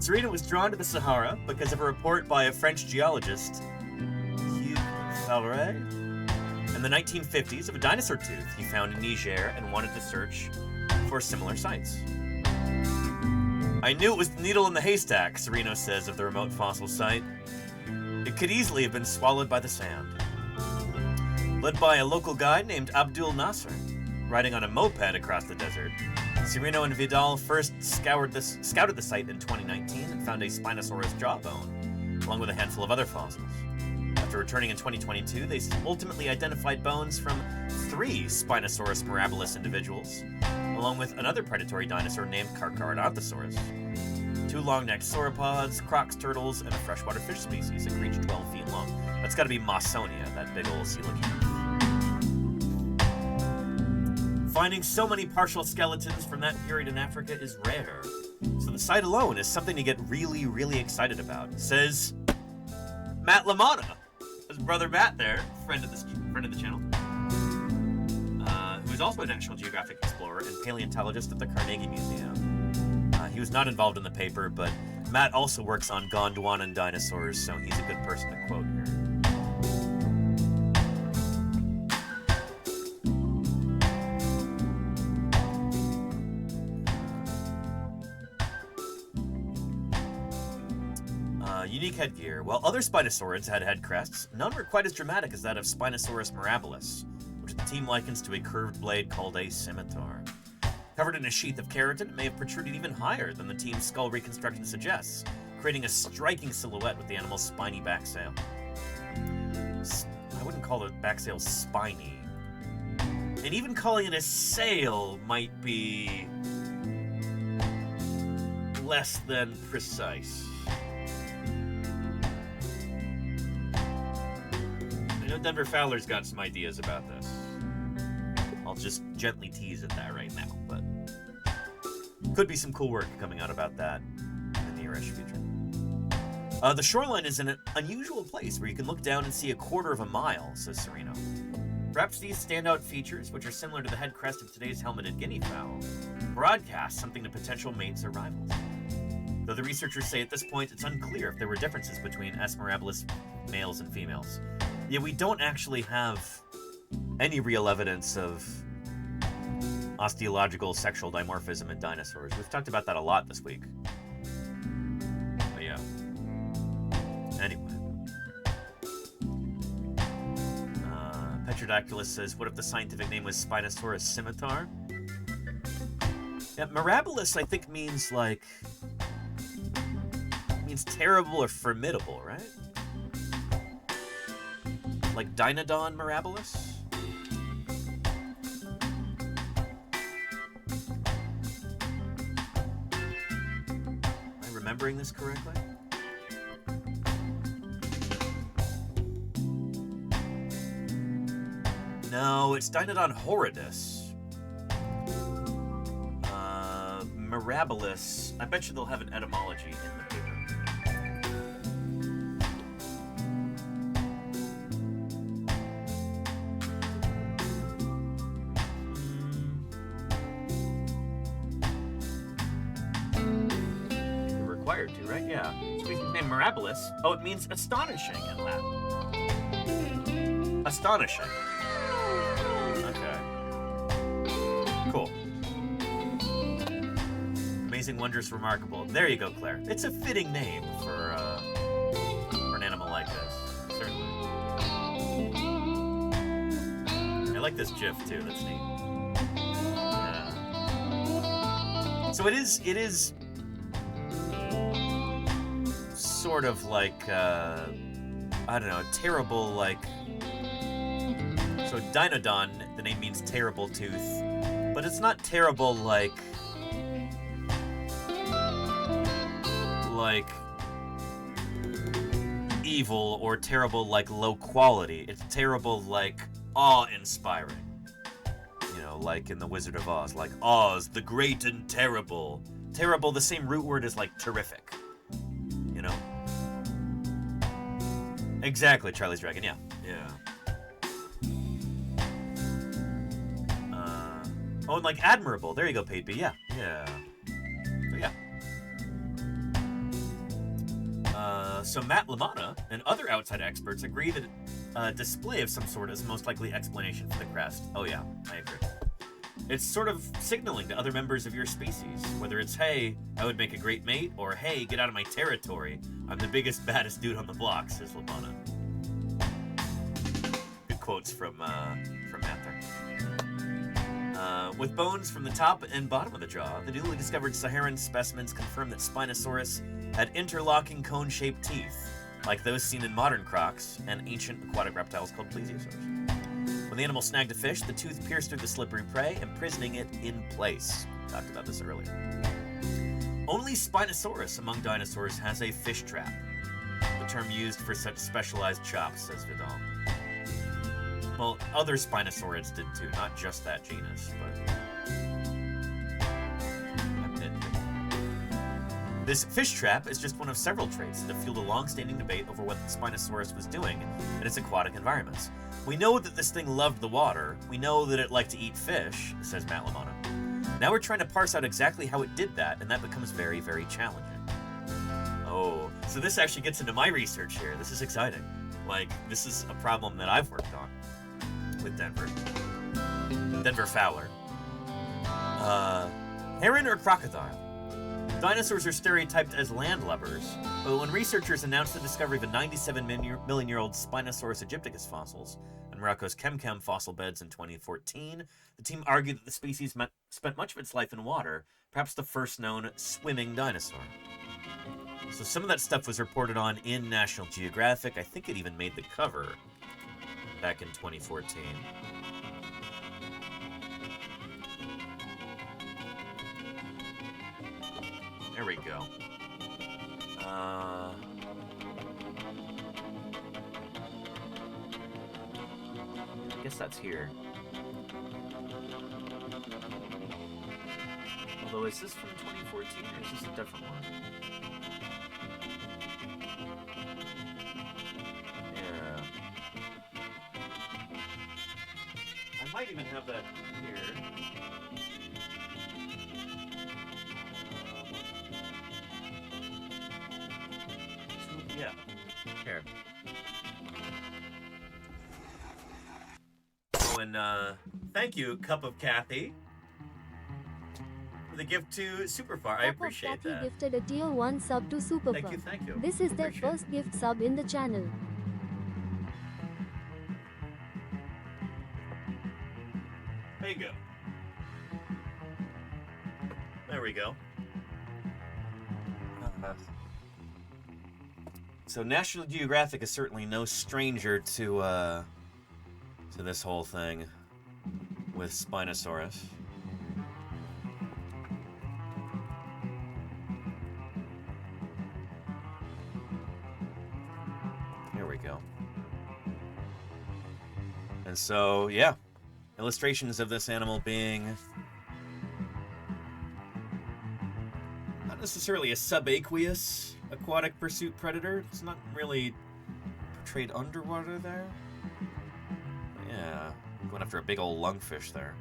Serena was drawn to the Sahara because of a report by a French geologist, Hugh Favre, in the 1950s of a dinosaur tooth he found in Niger and wanted to search for similar sites. I knew it was the needle in the haystack, Sereno says of the remote fossil site. It could easily have been swallowed by the sand. Led by a local guide named Abdul Nasser, riding on a moped across the desert, Sereno and Vidal first scouted the site in 2019 and found a Spinosaurus jawbone, along with a handful of other fossils. After returning in 2022, they ultimately identified bones from 3 Spinosaurus mirabilis individuals, along with another predatory dinosaur named Carcharodontosaurus, 2 long-necked sauropods, crocs turtles, and a freshwater fish species that reached 12 feet long. That's got to be Mawsonia, that big old coelacanth. Finding so many partial skeletons from that period in Africa is rare, so the site alone is something to get really, really excited about, says Matt LaMotta. His brother Matt there, friend of the channel, who is also a National Geographic explorer and paleontologist at the Carnegie Museum. He was not involved in the paper, but Matt also works on Gondwanan dinosaurs, so he's a good person to quote here. Unique headgear. While other Spinosaurids had head crests, none were quite as dramatic as that of Spinosaurus mirabilis, which the team likens to a curved blade called a scimitar. Covered in a sheath of keratin, it may have protruded even higher than the team's skull reconstruction suggests, creating a striking silhouette with the animal's spiny back sail. I wouldn't call the back sail spiny. And even calling it a sail might be less than precise. I know Denver Fowler's got some ideas about this. I'll just gently tease at that right now, but could be some cool work coming out about that in the near-ish future. The shoreline is an unusual place where you can look down and see a quarter of a mile, says Sereno. Perhaps these standout features, which are similar to the head crest of today's helmeted guinea fowl, broadcast something to potential mates or rivals. Though the researchers say at this point it's unclear if there were differences between S. mirabilis males and females. Yet we don't actually have any real evidence of osteological sexual dimorphism in dinosaurs. We've talked about that a lot this week. But yeah. Anyway. Petrodactylus says, what if the scientific name was Spinosaurus scimitar? Yeah, mirabilis I think means terrible or formidable, right? Like Dinodon mirabilis? Am I remembering this correctly? No, it's Dinodon horridus. Mirabilis. I bet you they'll have an etymology in the paper. You're required to, right? Yeah. Speaking of name Mirabilis, oh, it means astonishing in Latin. Astonishing. Cool. Amazing, wondrous, remarkable. There you go, Claire. It's a fitting name for an animal like this. Certainly. I like this GIF too. That's neat. Yeah. So it is sort of like I don't know, terrible like. So Dinodon, the name means terrible tooth. But it's not terrible like evil or terrible like low quality. It's terrible like awe-inspiring. You know, like in The Wizard of Oz, like Oz, the great and terrible. Terrible, the same root word as like terrific. You know? Exactly, Charlie's Dragon, yeah. Yeah. Oh, and like admirable. There you go, Pate B. Yeah. Yeah. Oh, yeah. So Matt Lamana and other outside experts agree that a display of some sort is the most likely explanation for the crest. Oh yeah, I agree. It's sort of signaling to other members of your species, whether it's, hey, I would make a great mate, or hey, get out of my territory. I'm the biggest, baddest dude on the block, says Lamana. Good quotes from Matt there. With bones from the top and bottom of the jaw, the newly discovered Saharan specimens confirm that Spinosaurus had interlocking cone-shaped teeth, like those seen in modern crocs and ancient aquatic reptiles called plesiosaurs. When the animal snagged a fish, the tooth pierced through the slippery prey, imprisoning it in place. We talked about this earlier. Only Spinosaurus among dinosaurs has a fish trap, the term used for such specialized chops, says Vidal. Well, other Spinosaurids did too, not just that genus, but... This fish trap is just one of several traits that have fueled a long-standing debate over what the Spinosaurus was doing in its aquatic environments. We know that this thing loved the water. We know that it liked to eat fish, says Matt Lamana. Now we're trying to parse out exactly how it did that, and that becomes very, very challenging. Oh, so this actually gets into my research here. This is exciting. Like, this is a problem that I've worked on with Denver Fowler. Heron or crocodile? Dinosaurs are stereotyped as landlubbers, but when researchers announced the discovery of the 97-million-year-old Spinosaurus aegypticus fossils in Morocco's Kem fossil beds in 2014, the team argued that the species spent much of its life in water, perhaps the first known swimming dinosaur. So some of that stuff was reported on in National Geographic. I think it even made the cover back in 2014. There we go. I guess that's here. Although, is this from 2014 or is this a different one? Yeah. I might even have that here. Yeah. Here. Oh, and thank you, Cup of Kathy, for the gift to Superfar. I appreciate that. Kathy gifted a tier 1 sub to Superfar. Thank you. This is their first gift sub in the channel. Bingo. There we go. So National Geographic is certainly no stranger to this whole thing with Spinosaurus. Here we go. And so, yeah, illustrations of this animal being not necessarily a subaqueous aquatic pursuit predator. It's not really portrayed underwater there. Yeah, going after a big old lungfish there.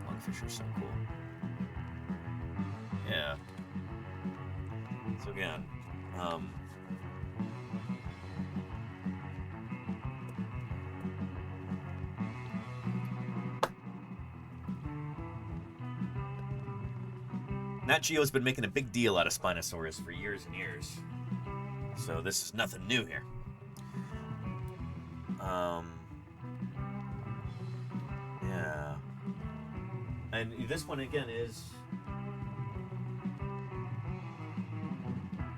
Lungfish are so cool. Yeah. So again, Nat Geo's been making a big deal out of Spinosaurus for years and years. So this is nothing new here. Yeah. And this one again is...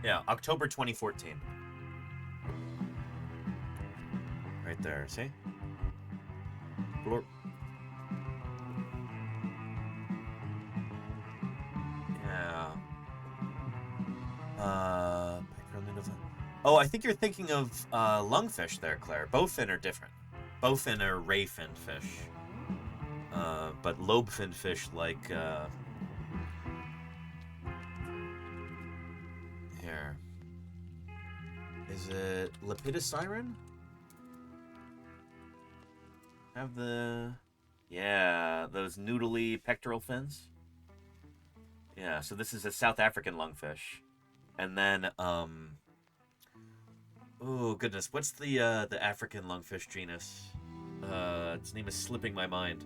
Yeah, October 2014. Right there, see? Blorp. Oh, I think you're thinking of lungfish there, Claire. Bowfin are different. Bowfin are ray-finned fish. But lobe-finned fish like... Here. Is it Lepidosiren? Have the... Yeah, those noodly pectoral fins. Yeah, so this is a South African lungfish. And then, oh goodness, what's the African lungfish genus? Its name is slipping my mind.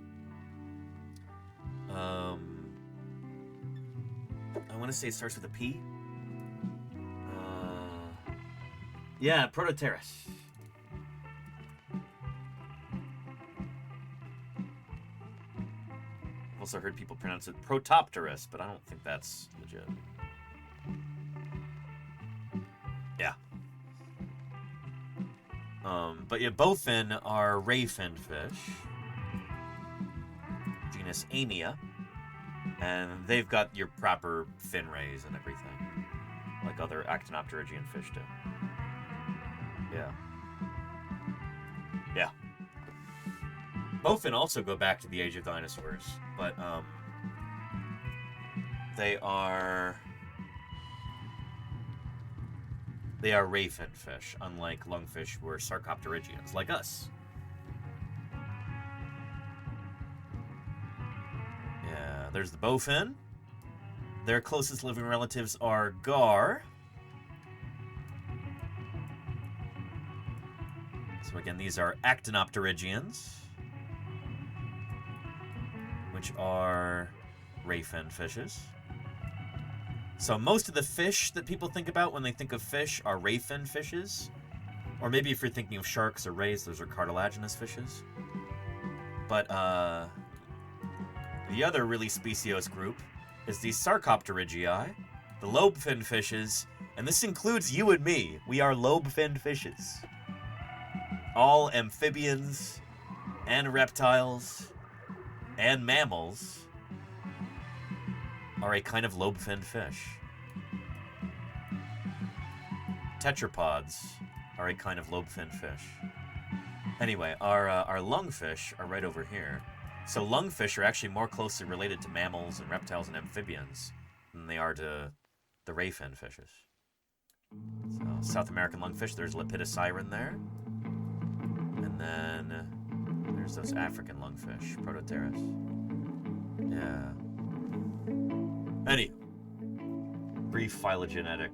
I want to say it starts with a P. Yeah, Protopterus. Also heard people pronounce it Protopterus, but I don't think that's legit. Yeah. But yeah, bowfin are ray-finned fish. Genus Amia. And they've got your proper fin rays and everything. Like other actinopterygian fish do. Yeah. Yeah. Bowfin also go back to the age of dinosaurs, but they are ray-finned fish, unlike lungfish who are sarcopterygians, like us. Yeah, there's the bowfin. Their closest living relatives are gar. So again, these are actinopterygians, which are ray-finned fishes. So most of the fish that people think about when they think of fish are ray-finned fishes. Or maybe if you're thinking of sharks or rays, those are cartilaginous fishes. But the other really speciose group is the Sarcopterygii, the lobe-finned fishes, and this includes you and me. We are lobe-finned fishes. All amphibians and reptiles and mammals are a kind of lobe-finned fish. Tetrapods are a kind of lobe-finned fish. Anyway, our lungfish are right over here. So lungfish are actually more closely related to mammals and reptiles and amphibians than they are to the ray-finned fishes. So South American lungfish, there's Lepidosiren there. And then there's those African lungfish, Protopterus. Yeah. Anyway, brief phylogenetic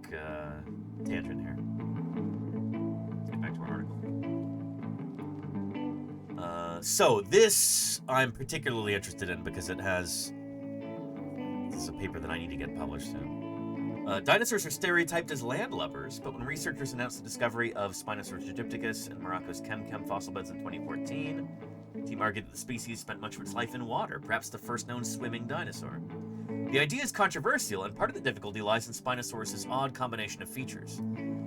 tangent here. Let's get back to our article. So this I'm particularly interested in because this is a paper that I need to get published soon. Dinosaurs are stereotyped as landlubbers, but when researchers announced the discovery of Spinosaurus aegypticus in Morocco's Kem fossil beds in 2014, the team argued that the species spent much of its life in water, perhaps the first known swimming dinosaur. The idea is controversial, and part of the difficulty lies in Spinosaurus' odd combination of features.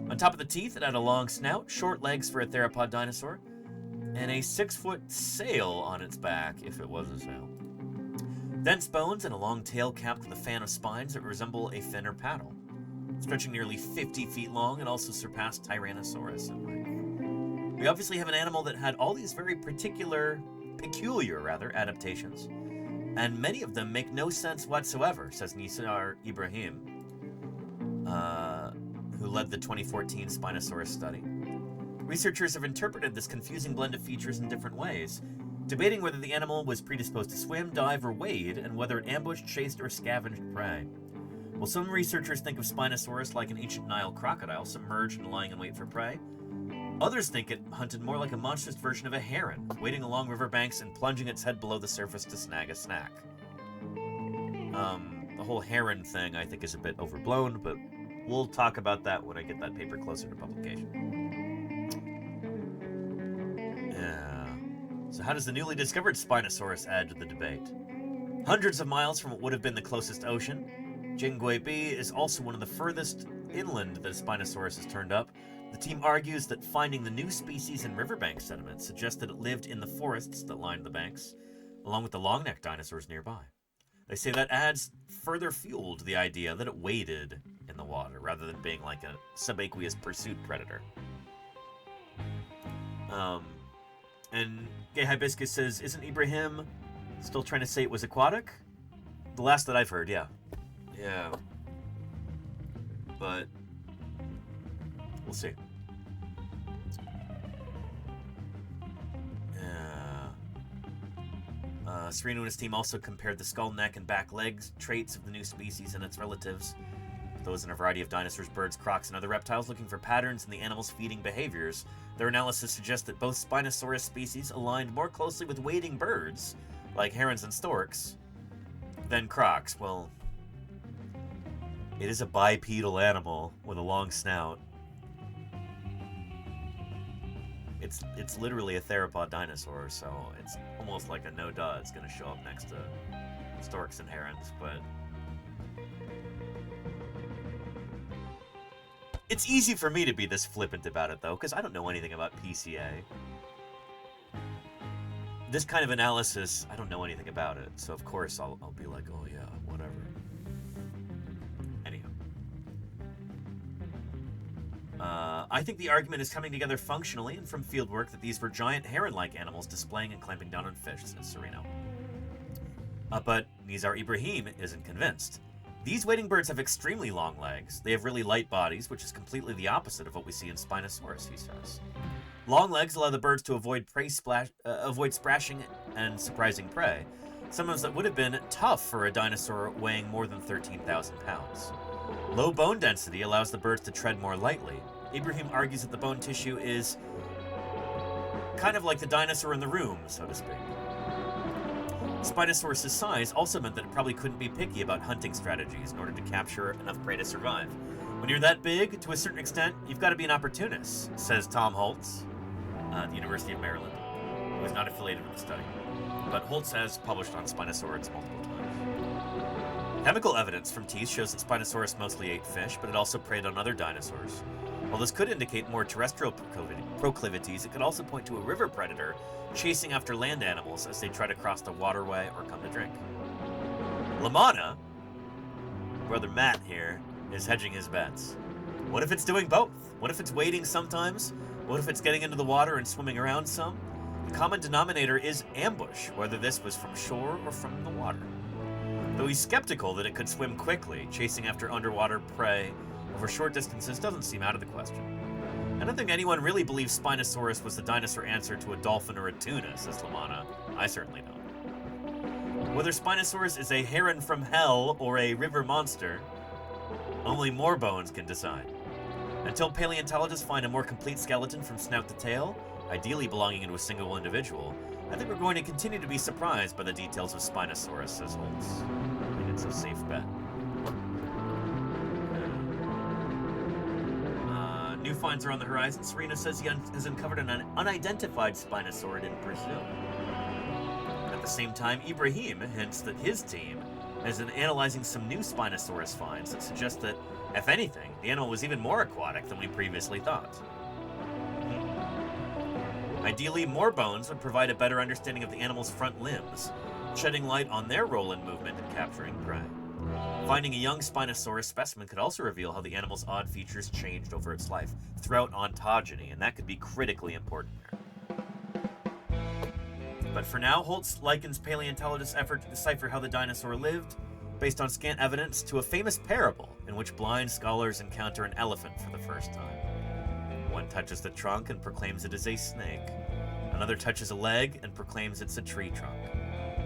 On top of the teeth, it had a long snout, short legs for a theropod dinosaur, and a 6-foot sail on its back, if it was a sail. Dense bones and a long tail capped with a fan of spines that resemble a fin or paddle. Stretching nearly 50 feet long, it also surpassed Tyrannosaurus in length. We obviously have an animal that had all these very peculiar adaptations, and many of them make no sense whatsoever, says Nisar Ibrahim, who led the 2014 Spinosaurus study. Researchers have interpreted this confusing blend of features in different ways, debating whether the animal was predisposed to swim, dive, or wade, and whether it ambushed, chased, or scavenged prey. While some researchers think of Spinosaurus like an ancient Nile crocodile, submerged and lying in wait for prey, others think it hunted more like a monstrous version of a heron, wading along riverbanks and plunging its head below the surface to snag a snack. The whole heron thing, I think, is a bit overblown, but we'll talk about that when I get that paper closer to publication. So how does the newly discovered Spinosaurus add to the debate? Hundreds of miles from what would have been the closest ocean, Jingguibi is also one of the furthest inland that a Spinosaurus has turned up. The team argues that finding the new species in riverbank sediment suggests that it lived in the forests that lined the banks, along with the long-necked dinosaurs nearby. They say that adds further fuel to the idea that it waded in the water, rather than being like a subaqueous pursuit predator. And Gay Hibiscus says, isn't Ibrahim still trying to say it was aquatic? The last that I've heard, yeah. Yeah. But we'll see. Yeah. Sereno and his team also compared the skull, neck, and back legs traits of the new species and its relatives. those in a variety of dinosaurs, birds, crocs, and other reptiles, looking for patterns in the animals' feeding behaviors. Their analysis suggests that both Spinosaurus species aligned more closely with wading birds, like herons and storks, than crocs. Well, it is a bipedal animal with a long snout. It's literally a theropod dinosaur, so it's almost like a no-duh. It's going to show up next to storks and herons, but it's easy for me to be this flippant about it, though, because I don't know anything about PCA. This kind of analysis, I don't know anything about it, so of course I'll be like, oh yeah, whatever. Anywho. I think the argument is coming together functionally and from fieldwork that these were giant heron-like animals displaying and clamping down on fish, says Sereno. But Nizar Ibrahim isn't convinced. These wading birds have extremely long legs. They have really light bodies, which is completely the opposite of what we see in Spinosaurus, he says. Long legs allow the birds to avoid splashing and surprising prey, some that would have been tough for a dinosaur weighing more than 13,000 pounds. Low bone density allows the birds to tread more lightly. Ibrahim argues that the bone tissue is kind of like the dinosaur in the room, so to speak. Spinosaurus' size also meant that it probably couldn't be picky about hunting strategies in order to capture enough prey to survive. When you're that big, to a certain extent, you've got to be an opportunist, says Tom Holtz at the University of Maryland, who is not affiliated with the study. But Holtz has published on Spinosaurus multiple times. Chemical evidence from teeth shows that Spinosaurus mostly ate fish, but it also preyed on other dinosaurs. While this could indicate more terrestrial proclivities, it could also point to a river predator chasing after land animals as they try to cross the waterway or come to drink. Lamanna, brother Matt here, is hedging his bets. What if it's doing both? What if it's wading sometimes? What if it's getting into the water and swimming around some? The common denominator is ambush, whether this was from shore or from the water. Though he's skeptical that it could swim quickly, chasing after underwater prey over short distances doesn't seem out of the question. I don't think anyone really believes Spinosaurus was the dinosaur answer to a dolphin or a tuna, says Lamanna. I certainly don't. Whether Spinosaurus is a heron from hell or a river monster, only more bones can decide. Until paleontologists find a more complete skeleton from snout to tail, ideally belonging into a single individual, I think we're going to continue to be surprised by the details of Spinosaurus, says Holtz. I think it's a safe bet. New finds are on the horizon. Serena says he has uncovered an unidentified Spinosaurid in Brazil. At the same time, Ibrahim hints that his team has been analyzing some new Spinosaurus finds that suggest that, if anything, the animal was even more aquatic than we previously thought. Ideally, more bones would provide a better understanding of the animal's front limbs, shedding light on their role in movement and capturing prey. Finding a young Spinosaurus specimen could also reveal how the animal's odd features changed over its life throughout ontogeny, and that could be critically important here. But for now, Holtz likens paleontologists' effort to decipher how the dinosaur lived, based on scant evidence, to a famous parable in which blind scholars encounter an elephant for the first time. One touches the trunk and proclaims it is a snake. Another touches a leg and proclaims it's a tree trunk.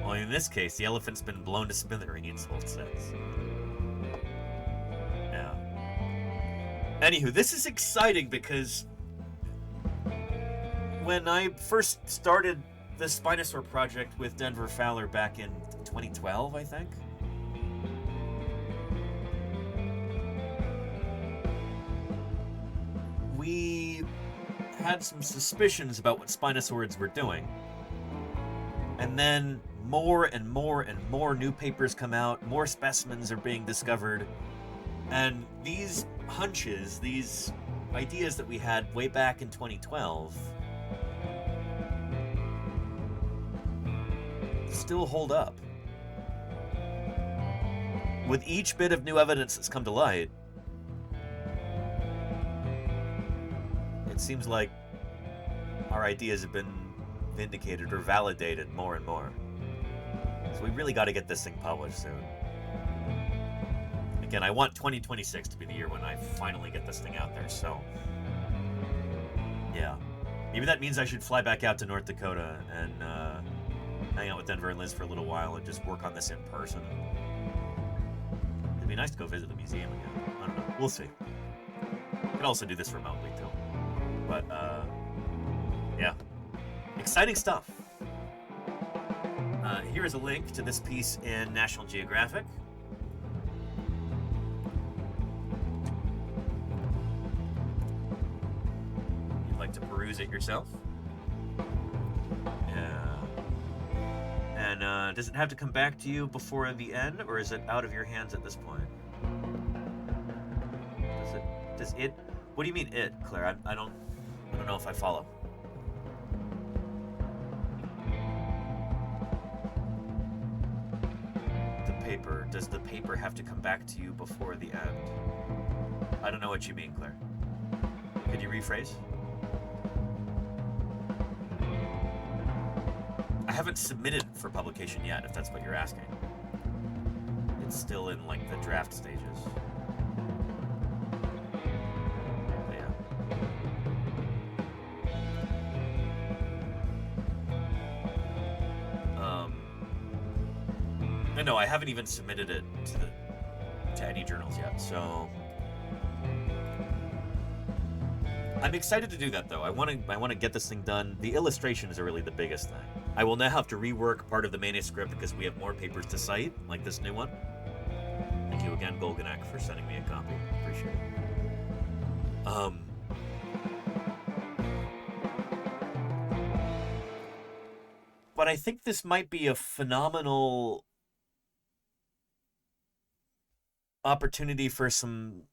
Only in this case, the elephant's been blown to smithereens, Holtz says. Yeah. Anywho, this is exciting because when I first started the Spinosaur project with Denver Fowler back in 2012, I think, we had some suspicions about what Spinosaurids were doing. And then more and more and more new papers come out, more specimens are being discovered, and these hunches, these ideas that we had way back in 2012 still hold up. With each bit of new evidence that's come to light, it seems like our ideas have been vindicated or validated more and more. So we really got to get this thing published soon. Again, I want 2026 to be the year when I finally get this thing out there, so yeah. Maybe that means I should fly back out to North Dakota and hang out with Denver and Liz for a little while and just work on this in person. It'd be nice to go visit the museum again. I don't know. We'll see. Can also do this remotely too. But yeah, exciting stuff. Here is a link to this piece in National Geographic. You'd like to peruse it yourself? Yeah. And does it have to come back to you before the end, or is it out of your hands at this point? Does it? What do you mean it, Claire? I don't know if I follow. The paper. Does the paper have to come back to you before the end? I don't know what you mean, Claire. Could you rephrase? I haven't submitted for publication yet, if that's what you're asking. It's still in, like, the draft stages. But yeah. No, I haven't even submitted it to any journals yet, so I'm excited to do that, though. I want to get this thing done. The illustrations are really the biggest thing. I will now have to rework part of the manuscript because we have more papers to cite, like this new one. Thank you again, Golganek, for sending me a copy. Appreciate it. But I think this might be a phenomenal opportunity for some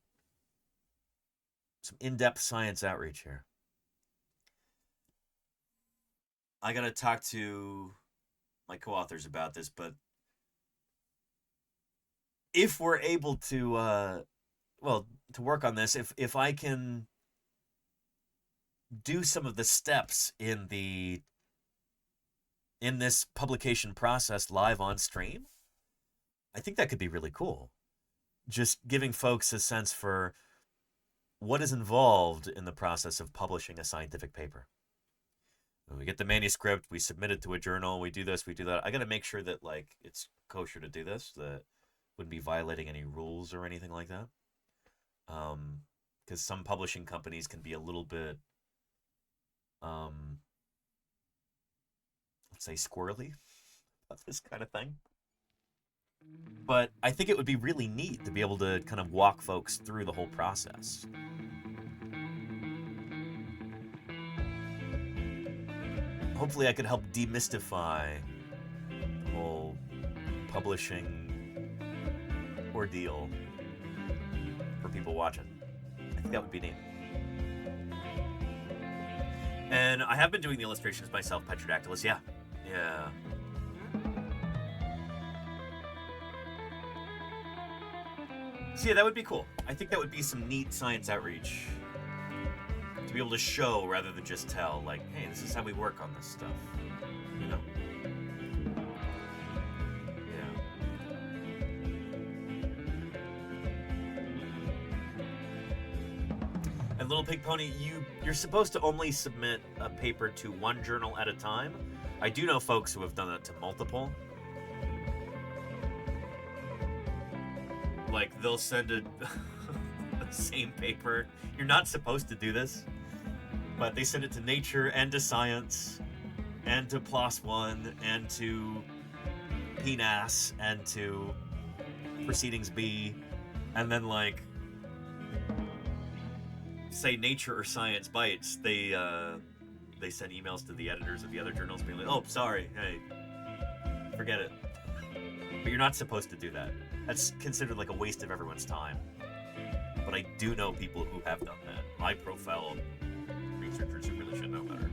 in-depth science outreach here. I gotta talk to my co-authors about this, but if we're able to, to work on this, if I can do some of the steps in this publication process live on stream, I think that could be really cool. Just giving folks a sense for what is involved in the process of publishing a scientific paper. We get the manuscript, we submit it to a journal, we do this, we do that. I got to make sure that, like, it's kosher to do this, that wouldn't be violating any rules or anything like that. Because some publishing companies can be a little bit, let's say, squirrely about this kind of thing. But I think it would be really neat to be able to kind of walk folks through the whole process. Hopefully I could help demystify the whole publishing ordeal for people watching. I think that would be neat. And I have been doing the illustrations myself, Petrodactylus, yeah. So yeah, that would be cool. I think that would be some neat science outreach. To be able to show rather than just tell, like, hey, this is how we work on this stuff. You know? Yeah. And Little Pig Pony, you're supposed to only submit a paper to one journal at a time. I do know folks who have done that to multiple. Like, they'll send the same paper. You're not supposed to do this, but they send it to Nature and to Science and to PLOS One and to PNAS and to Proceedings B, and then, like, say Nature or Science Bites, they send emails to the editors of the other journals being like, oh, sorry, hey, forget it. But you're not supposed to do that. That's considered like a waste of everyone's time. But I do know people who have done that. High-profile researchers who really should know better.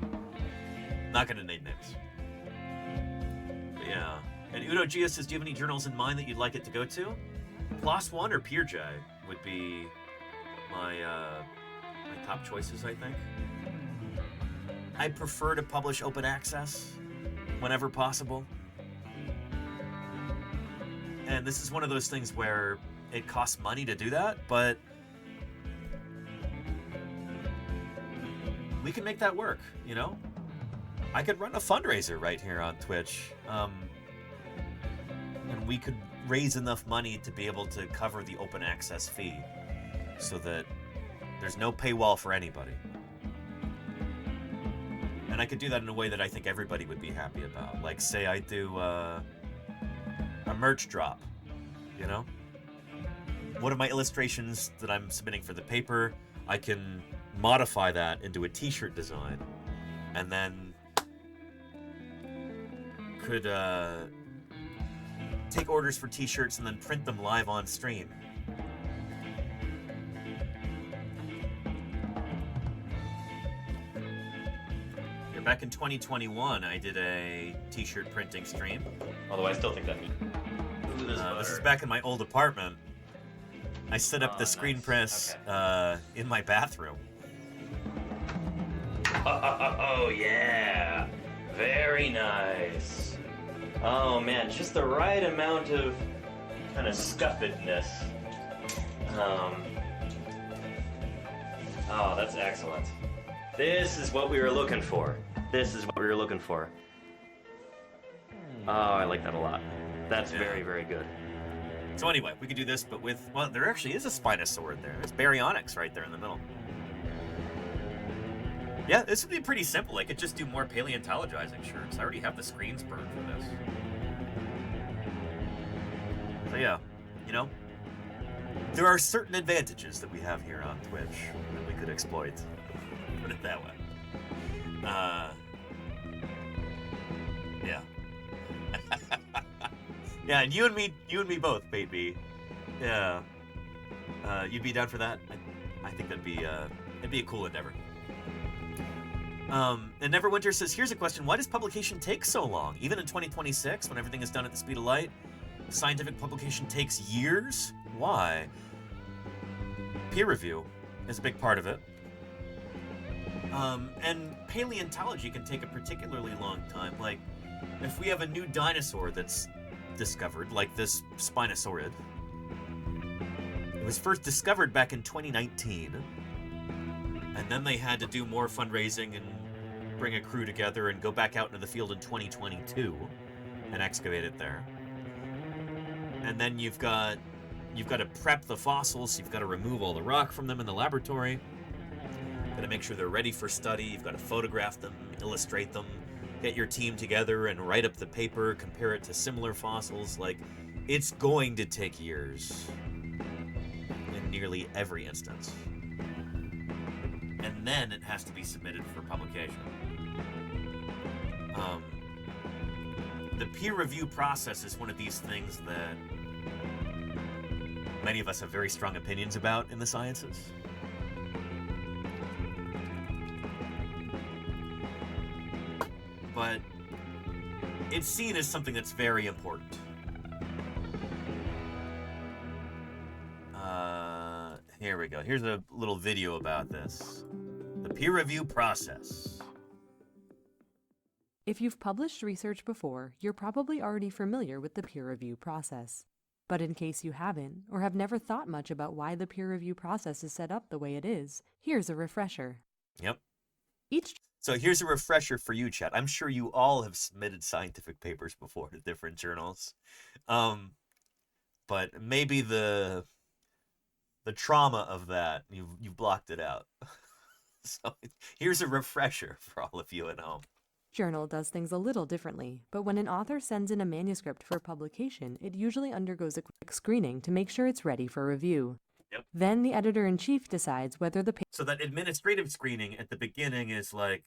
Not going to name names. But yeah. And Udo Gia says, do you have any journals in mind that you'd like it to go to? PLOS One or PeerJ would be my top choices, I think. I prefer to publish open access whenever possible. And this is one of those things where it costs money to do that, but we can make that work, you know? I could run a fundraiser right here on Twitch, and we could raise enough money to be able to cover the open access fee. so that there's no paywall for anybody. And I could do that in a way that I think everybody would be happy about. Like, say I do a merch drop, you know? One of my illustrations that I'm submitting for the paper, I can modify that into a t-shirt design, and then could take orders for t-shirts and then print them live on stream. Yeah, back in 2021, I did a t-shirt printing stream. Although I still think that this is back in my old apartment. I set up the screen press in my bathroom. Oh, yeah. Very nice. Oh, man, just the right amount of kind of scuffedness. Oh, that's excellent. This is what we were looking for. This is what we were looking for. Oh, I like that a lot. That's very, very good. So anyway, we could do this, but with, well, there actually is a spinosaur there. There's baryonyx right there in the middle. Yeah, this would be pretty simple. I could just do more paleontologizing shirts. I already have the screens burned for this. So yeah, you know, there are certain advantages that we have here on Twitch that we could exploit. Put it that way. Yeah. Yeah, and you and me both, baby. Yeah. You'd be down for that? I think it'd be a cool endeavor. And Neverwinter says, here's a question. Why does publication take so long? Even in 2026, when everything is done at the speed of light, scientific publication takes years? Why? Peer review is a big part of it. And paleontology can take a particularly long time. Like, if we have a new dinosaur that's discovered, like this Spinosaurid. It was first discovered back in 2019, and then they had to do more fundraising and bring a crew together and go back out into the field in 2022 and excavate it there. And then you've got to prep the fossils, you've got to remove all the rock from them in the laboratory, got to make sure they're ready for study, you've got to photograph them, illustrate them, get your team together and write up the paper, compare it to similar fossils. Like, it's going to take years in nearly every instance. And then it has to be submitted for publication. The peer review process is one of these things that many of us have very strong opinions about in the sciences. But it's seen as something that's very important. Here we go. Here's a little video about this. The peer review process. If you've published research before, you're probably already familiar with the peer review process. But in case you haven't, or have never thought much about why the peer review process is set up the way it is, here's a refresher. Yep. So here's a refresher for you, chat. I'm sure you all have submitted scientific papers before to different journals. But maybe the trauma of that, you've blocked it out. So here's a refresher for all of you at home. Journal does things a little differently, but when an author sends in a manuscript for publication, it usually undergoes a quick screening to make sure it's ready for review. Yep. Then the editor-in-chief decides whether the So that administrative screening at the beginning is like,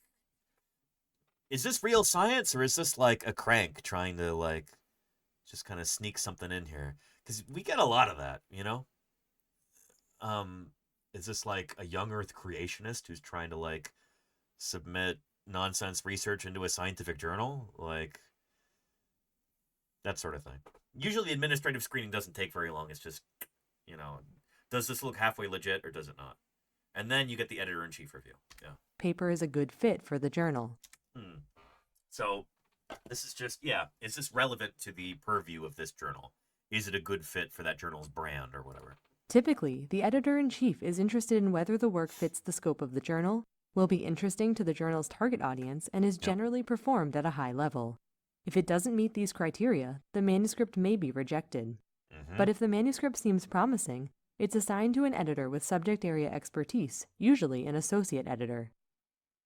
is this real science or is this like a crank trying to like just kind of sneak something in here? Because we get a lot of that, you know? Is this like a young earth creationist who's trying to like submit nonsense research into a scientific journal? Like, that sort of thing. Usually administrative screening doesn't take very long. It's just, you know, does this look halfway legit or does it not? And then you get the editor-in-chief review. Yeah. paper is a good fit for the journal. So this is just, is this relevant to the purview of this journal? Is it a good fit for that journal's brand or whatever? Typically, the editor-in-chief is interested in whether the work fits the scope of the journal, will be interesting to the journal's target audience, and is generally performed at a high level. If it doesn't meet these criteria, the manuscript may be rejected. But if the manuscript seems promising, It's assigned to an editor with subject area expertise, usually an associate editor.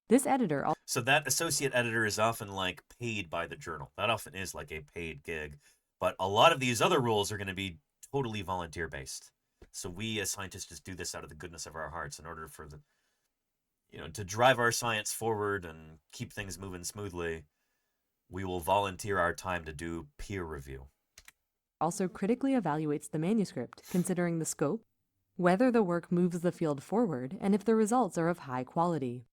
This editor So that associate editor is often like paid by the journal. That often is like a paid gig. But a lot of these other roles are going to be totally volunteer based. So we as scientists just do this out of the goodness of our hearts in order for to drive our science forward and keep things moving smoothly. We will volunteer our time to do peer review. Also critically evaluates the manuscript, considering the scope, whether the work moves the field forward, and if the results are of high quality.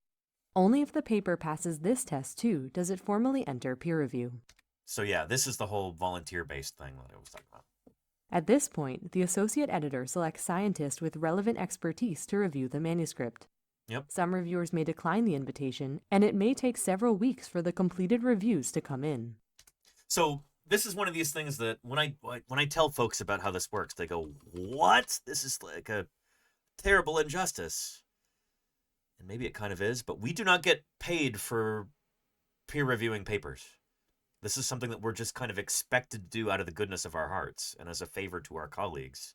Only if the paper passes this test, too, does it formally enter peer review. So yeah, this is the whole volunteer-based thing that I was talking about. At this point, the associate editor selects scientists with relevant expertise to review the manuscript. Yep. Some reviewers may decline the invitation, and it may take several weeks for the completed reviews to come in. So this is one of these things that when I tell folks about how this works, they go, "What? This is like a terrible injustice." And maybe it kind of is, but we do not get paid for peer reviewing papers. This is something that we're just kind of expected to do out of the goodness of our hearts and as a favor to our colleagues.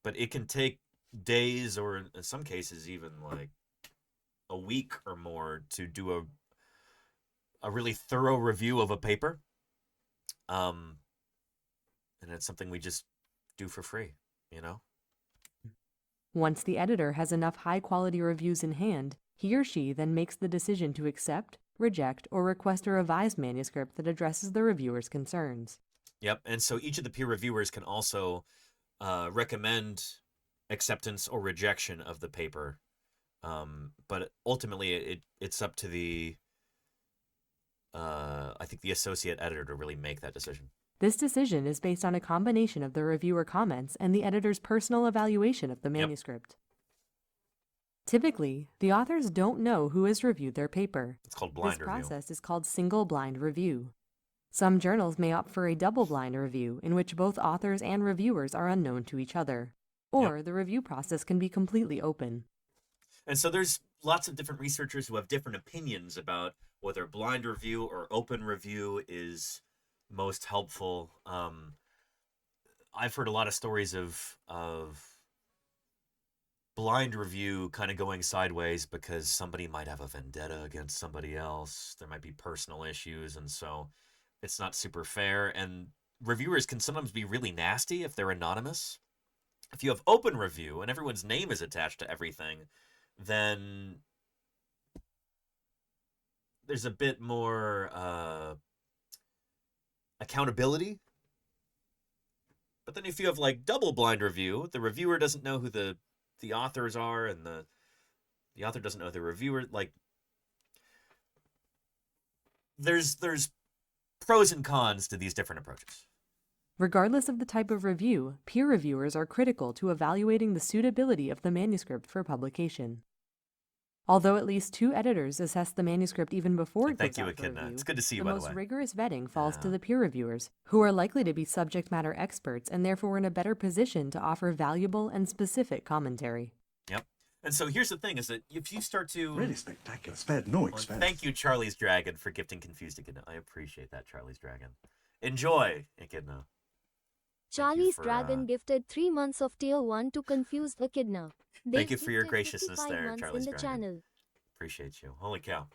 But it can take days, or in some cases even like a week or more, to do a really thorough review of a paper. And it's something we just do for free, Once the editor has enough high-quality reviews in hand, he or she then makes the decision to accept, reject, or request a revised manuscript that addresses the reviewer's concerns. Yep, and so each of the peer reviewers can also recommend acceptance or rejection of the paper. But ultimately, it's up to the associate editor to really make that decision. This decision is based on a combination of the reviewer comments and the editor's personal evaluation of the manuscript. Typically, the authors don't know who has reviewed their paper. It's called blind review. This process is called single blind review. Some journals may opt for a double blind review, in which both authors and reviewers are unknown to each other. Or the review process can be completely open. And so there's lots of different researchers who have different opinions about whether blind review or open review is most helpful. I've heard a lot of stories of blind review kind of going sideways because somebody might have a vendetta against somebody else. There might be personal issues, and so it's not super fair. And reviewers can sometimes be really nasty if they're anonymous. If you have open review and everyone's name is attached to everything, then there's a bit more accountability. But then if you have like double blind review, the reviewer doesn't know who the authors are, and the author doesn't know the reviewer. Like, there's pros and cons to these different approaches. Regardless of the type of review, peer reviewers are critical to evaluating the suitability of the manuscript for publication. Although at least 2 editors assess the manuscript even before it goes out for review, it's good to see you, by the way. The most rigorous vetting falls to the peer reviewers, who are likely to be subject matter experts and therefore in a better position to offer valuable and specific commentary. Yep. And so here's the thing, is that if you start to... Really spectacular. Spared no expense. Thank you, Charlie's Dragon, for gifting Confused Echidna. I appreciate that, Charlie's Dragon. Enjoy, Echidna. Charlie's Dragon gifted 3 months of Tier 1 to Confused Echidna. Thank you for your graciousness there, Charlie's in the Dragon. channel. Appreciate you. Holy cow.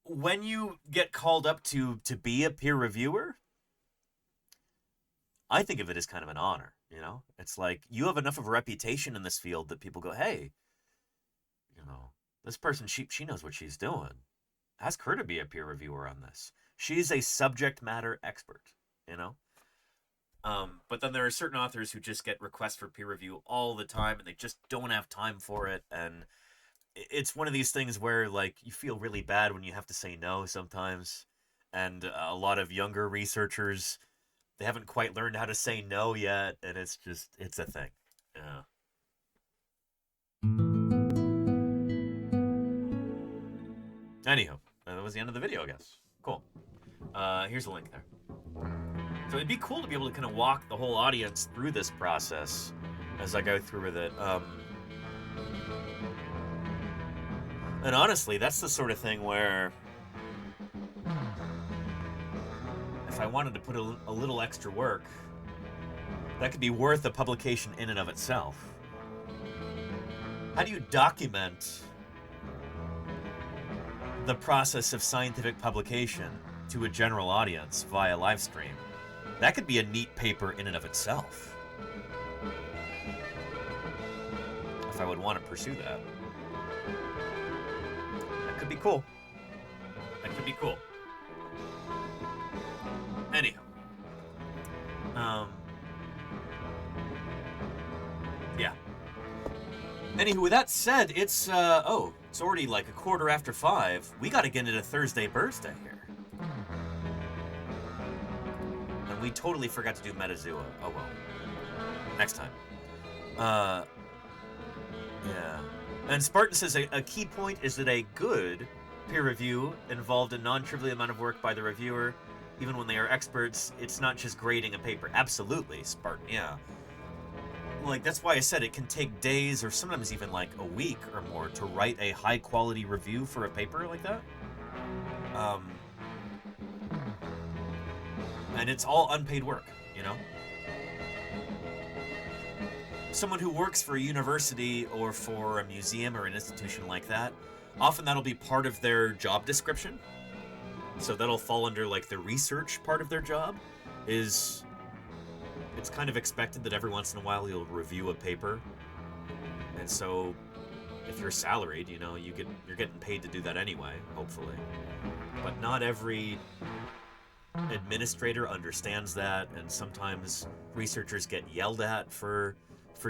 When you get called up to be a peer reviewer, I think of it as kind of an honor, It's like you have enough of a reputation in this field that people go, hey, this person, she knows what she's doing. Ask her to be a peer reviewer on this. She's a subject matter expert, But then there are certain authors who just get requests for peer review all the time, and they just don't have time for it. And it's one of these things where, like, you feel really bad when you have to say no sometimes. And a lot of younger researchers, they haven't quite learned how to say no yet, and it's a thing. Yeah. Anywho, that was the end of the video, I guess. Cool. Here's a link there. So it'd be cool to be able to kind of walk the whole audience through this process as I go through with it. And honestly, that's the sort of thing where I if I wanted to put a little extra work, that could be worth a publication in and of itself. How do you document the process of scientific publication to a general audience via live stream? That could be a neat paper in and of itself. If I would want to pursue that. That could be cool. That could be cool. Anyhow. Yeah. Anywho, with that said, it's already like 5:15. We gotta get into Thursday birthday here. And we totally forgot to do Metazua. Oh well. Next time. Yeah. And Spartan says a key point is that a good peer review involved a non-trivial amount of work by the reviewer. Even when they are experts, it's not just grading a paper. Absolutely, Spartan, yeah. Like, that's why I said it can take days or sometimes even like a week or more to write a high-quality review for a paper like that. And it's all unpaid work, you know? Someone who works for a university or for a museum or an institution like that, often that'll be part of their job description. So that'll fall under like the research part of their job. It's kind of expected that every once in a while you'll review a paper. And so if you're salaried, you know, you're getting paid to do that anyway, hopefully. But not every administrator understands that, and sometimes researchers get yelled at for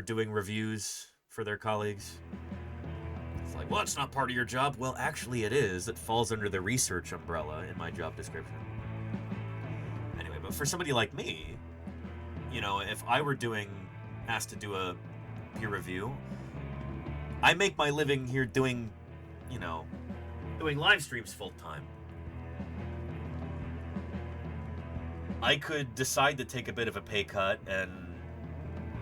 doing reviews for their colleagues. It's like, well, it's not part of your job. Well, actually it is. It falls under the research umbrella in my job description. Anyway, but for somebody like me, you know, if I were asked to do a peer review, I make my living here doing live streams full time. I could decide to take a bit of a pay cut and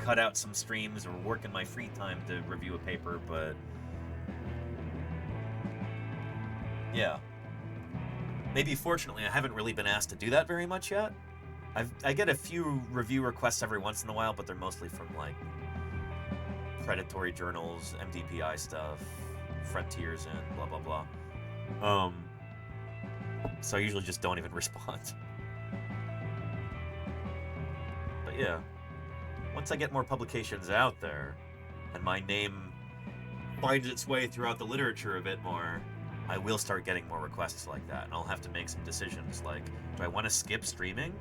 cut out some streams or work in my free time to review a paper, but yeah. Maybe fortunately I haven't really been asked to do that very much yet. I get a few review requests every once in a while, but they're mostly from like predatory journals, MDPI stuff, Frontiers, and blah blah blah. So I usually just don't even respond. But yeah, once I get more publications out there, and my name finds its way throughout the literature a bit more, I will start getting more requests like that, and I'll have to make some decisions like, do I want to skip streaming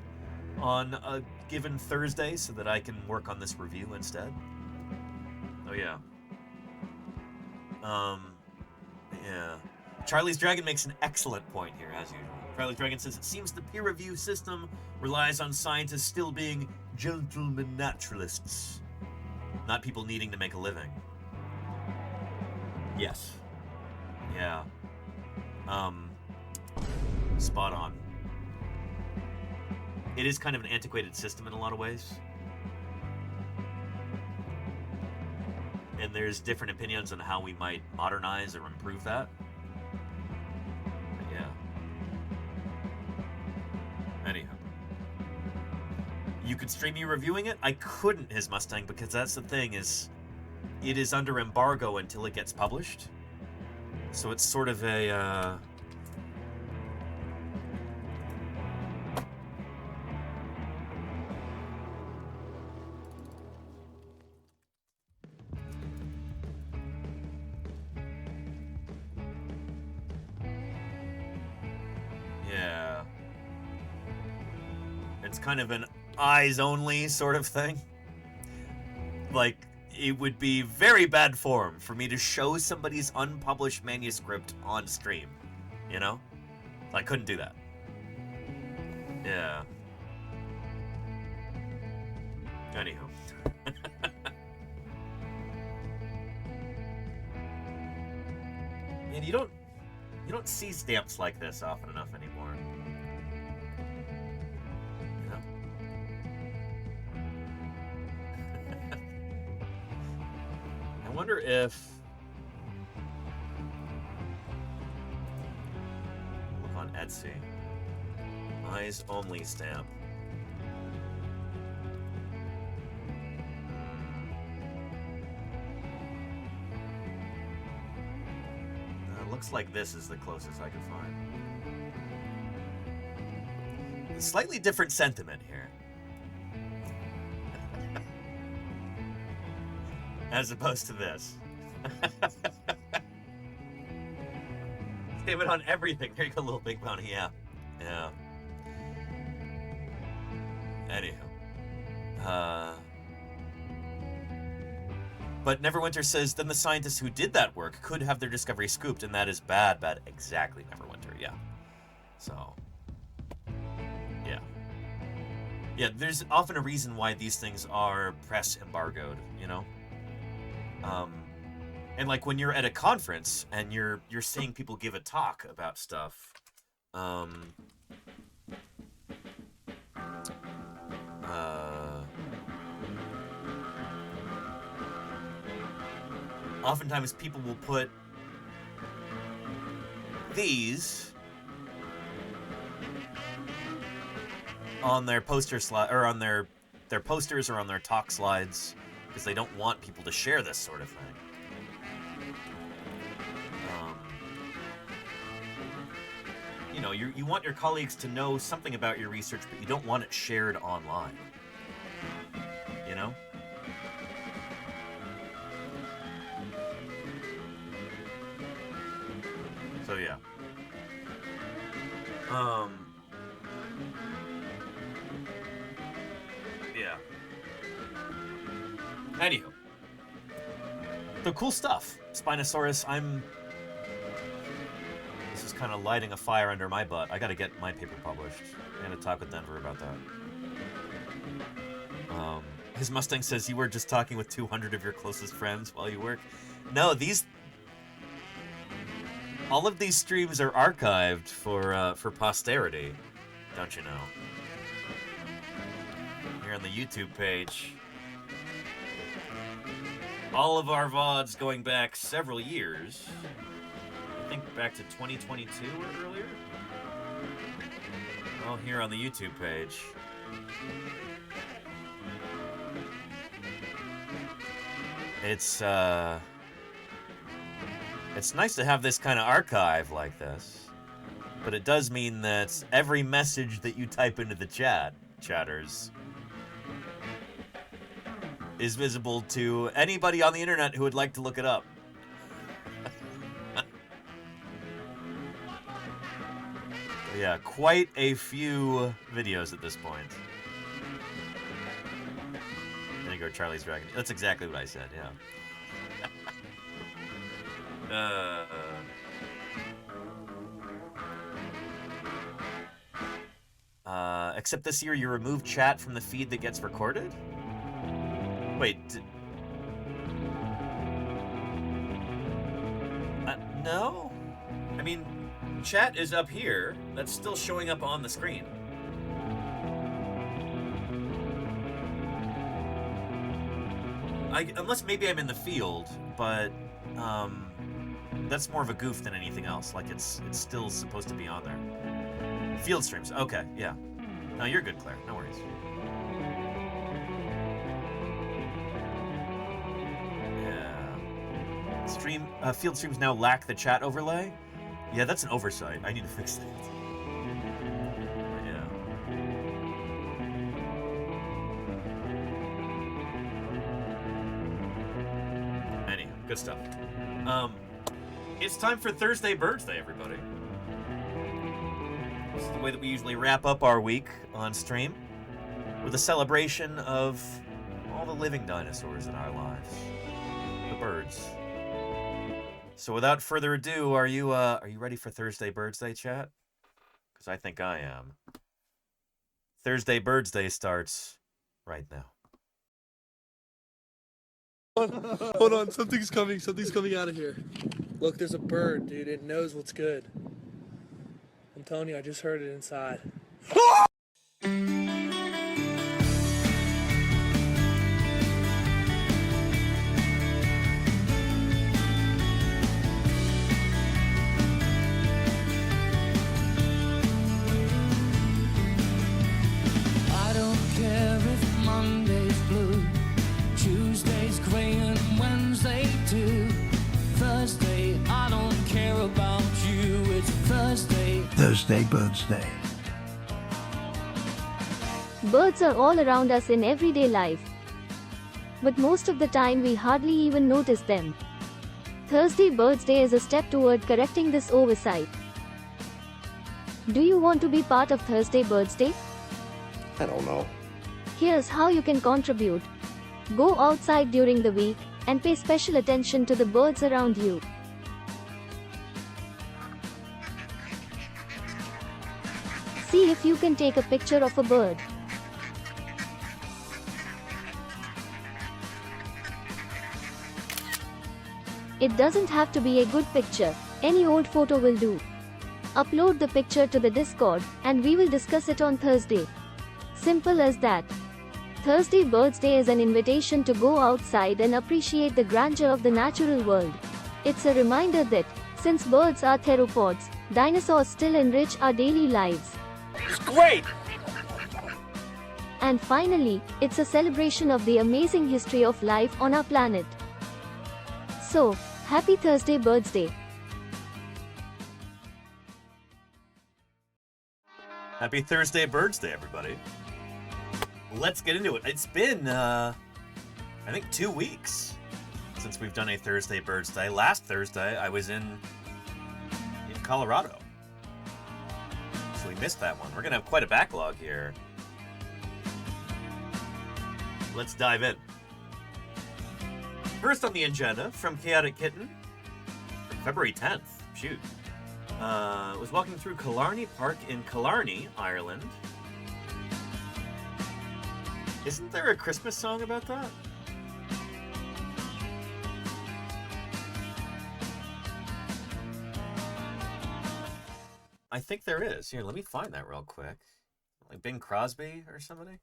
on a given Thursday so that I can work on this review instead? Oh yeah. Yeah. Charlie's Dragon makes an excellent point here, as usual. Charlie's Dragon says, it seems the peer review system relies on scientists still being gentlemen naturalists, not people needing to make a living. Yes. Yeah. Spot on. It is kind of an antiquated system in a lot of ways. And there's different opinions on how we might modernize or improve that. But yeah. Anyhow. You could stream me reviewing it? I couldn't, His Mustang, because that's the thing, is it is under embargo until it gets published. So it's sort of a, yeah. It's kind of an eyes-only sort of thing. Like, it would be very bad form for me to show somebody's unpublished manuscript on stream, you know? I couldn't do that. Yeah. Anywho. And you don't see stamps like this often enough anymore. You know? I wonder if... Look on Etsy. Eyes only stamp. Looks like this is the closest I could find. A slightly different sentiment here. As opposed to this. Save it on everything. There you go, little big bunny. Yeah. Yeah. Anywho. But Neverwinter says, then the scientists who did that work could have their discovery scooped, and that is bad. Exactly, Neverwinter, yeah. So, yeah. Yeah, there's often a reason why these things are press embargoed, you know? And like when you're at a conference and you're seeing people give a talk about stuff, oftentimes people will put these on their poster slide, or on their posters, or on their talk slides, because they don't want people to share this sort of thing. You know, you want your colleagues to know something about your research, but you don't want it shared online. You know? So yeah. Yeah. Anywho. So cool stuff. Spinosaurus, this is kind of lighting a fire under my butt. I gotta get my paper published. I'm gonna talk with Denver about that. His Mustang says you were just talking with 200 of your closest friends while you work. No, all of these streams are archived for posterity, don't you know? Here on the YouTube page. All of our VODs going back several years. I think back to 2022 or earlier. All here on the YouTube page. It's nice to have this kind of archive like this, but it does mean that every message that you type into the chatters, is visible to anybody on the internet who would like to look it up. Yeah, quite a few videos at this point. There you go, Charlie's Dragon. That's exactly what I said, yeah. Except this year you remove chat from the feed that gets recorded? Wait, no? I mean, chat is up here. That's still showing up on the screen. Unless maybe I'm in the field, but that's more of a goof than anything else. Like it's still supposed to be on there. Field streams. Okay, yeah. No, you're good, Claire. No worries. Yeah. Field streams now lack the chat overlay. Yeah, that's an oversight. I need to fix that. Yeah. Anyway, good stuff. It's time for Thursday Birds Day, everybody. This is the way that we usually wrap up our week on stream, with a celebration of all the living dinosaurs in our lives, the birds. So without further ado, are you ready for Thursday Birds Day, chat? Because I think I am. Thursday Birds Day starts right now. Hold on, something's coming out of here. Look, there's a bird, dude. It knows what's good. I'm telling you, I just heard it inside. Thursday Birds Day. Birds are all around us in everyday life. But most of the time we hardly even notice them. Thursday Birds Day is a step toward correcting this oversight. Do you want to be part of Thursday Birds Day? I don't know. Here's how you can contribute. Go outside during the week and pay special attention to the birds around you. See if you can take a picture of a bird. It doesn't have to be a good picture, any old photo will do. Upload the picture to the Discord, and we will discuss it on Thursday. Simple as that. Thursday Birds Day is an invitation to go outside and appreciate the grandeur of the natural world. It's a reminder that, since birds are theropods, dinosaurs still enrich our daily lives. It's great! And finally, it's a celebration of the amazing history of life on our planet. So, happy Thursday Birds Day! Happy Thursday Birds Day, everybody. Let's get into it. It's been, I think 2 weeks since we've done a Thursday Birds Day. Last Thursday, I was in Colorado. So we missed that one. We're going to have quite a backlog here. Let's dive in. First on the agenda, from Chaotic Kitten, February 10th. Shoot. Was walking through Killarney Park in Killarney, Ireland. Isn't there a Christmas song about that? I think there is. Here, let me find that real quick. Like Bing Crosby or somebody?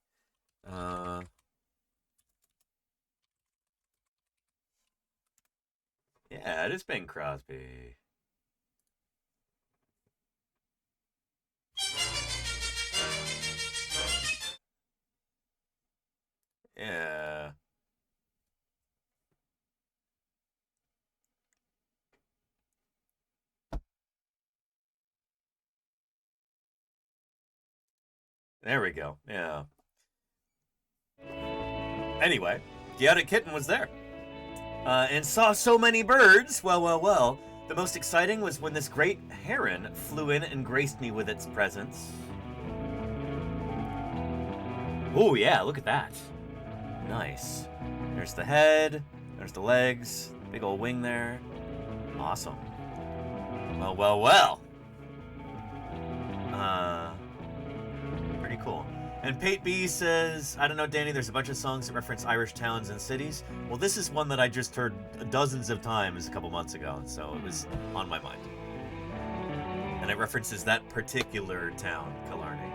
Yeah, it is Bing Crosby. Yeah. There we go. Yeah. Anyway, Chaotic Kitten was there. And saw so many birds. Well. The most exciting was when this great heron flew in and graced me with its presence. Oh yeah, look at that. Nice. There's the head, there's the legs, big old wing there. Awesome. Well. Pretty cool. And Pate B says, I don't know, Danny, there's a bunch of songs that reference Irish towns and cities. Well, this is one that I just heard dozens of times a couple months ago, so it was on my mind. And it references that particular town, Killarney.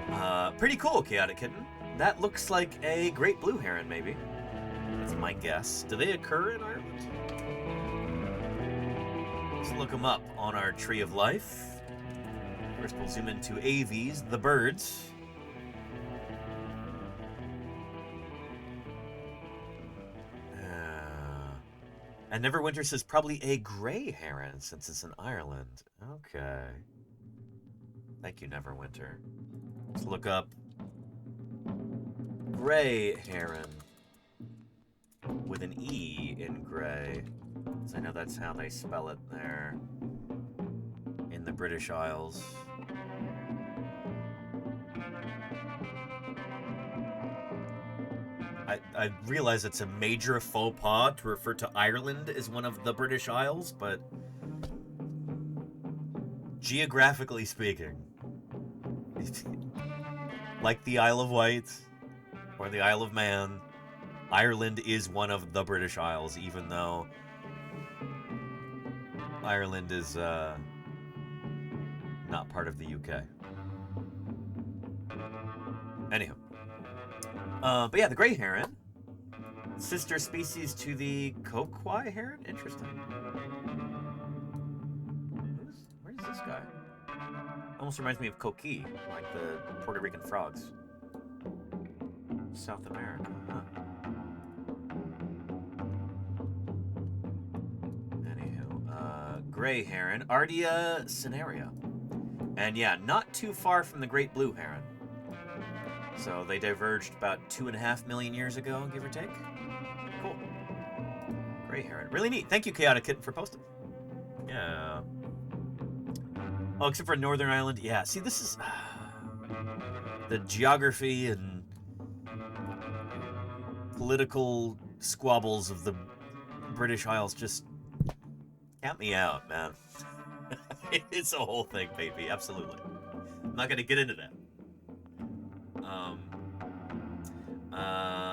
Yeah. Pretty cool, Chaotic Kitten. That looks like a great blue heron, maybe. That's my guess. Do they occur in Ireland? Let's look them up on our Tree of Life. First, we'll zoom into AVs, the birds. And Neverwinter says probably a gray heron since it's in Ireland. Okay. Thank you, Neverwinter. Let's look up gray heron with an E in gray. So I know that's how they spell it there in the British Isles. I realize it's a major faux pas to refer to Ireland as one of the British Isles, but geographically speaking, like the Isle of Wight or the Isle of Man, Ireland is one of the British Isles, even though Ireland is not part of the UK. Anyhow. But yeah, the gray heron, sister species to the Kokwai heron? Interesting. Where's this guy? Almost reminds me of Coqui, like the Puerto Rican frogs. South America, huh? Anywho, gray heron, Ardea cinerea. And yeah, not too far from the great blue heron. So they diverged about 2.5 million years ago, give or take. Cool. Gray heron. Really neat. Thank you, Chaotic Kitten, for posting. Yeah. Oh, except for Northern Ireland. Yeah, see, this is... the geography and political squabbles of the British Isles just count me out, man. It's a whole thing, baby. Absolutely. I'm not going to get into that.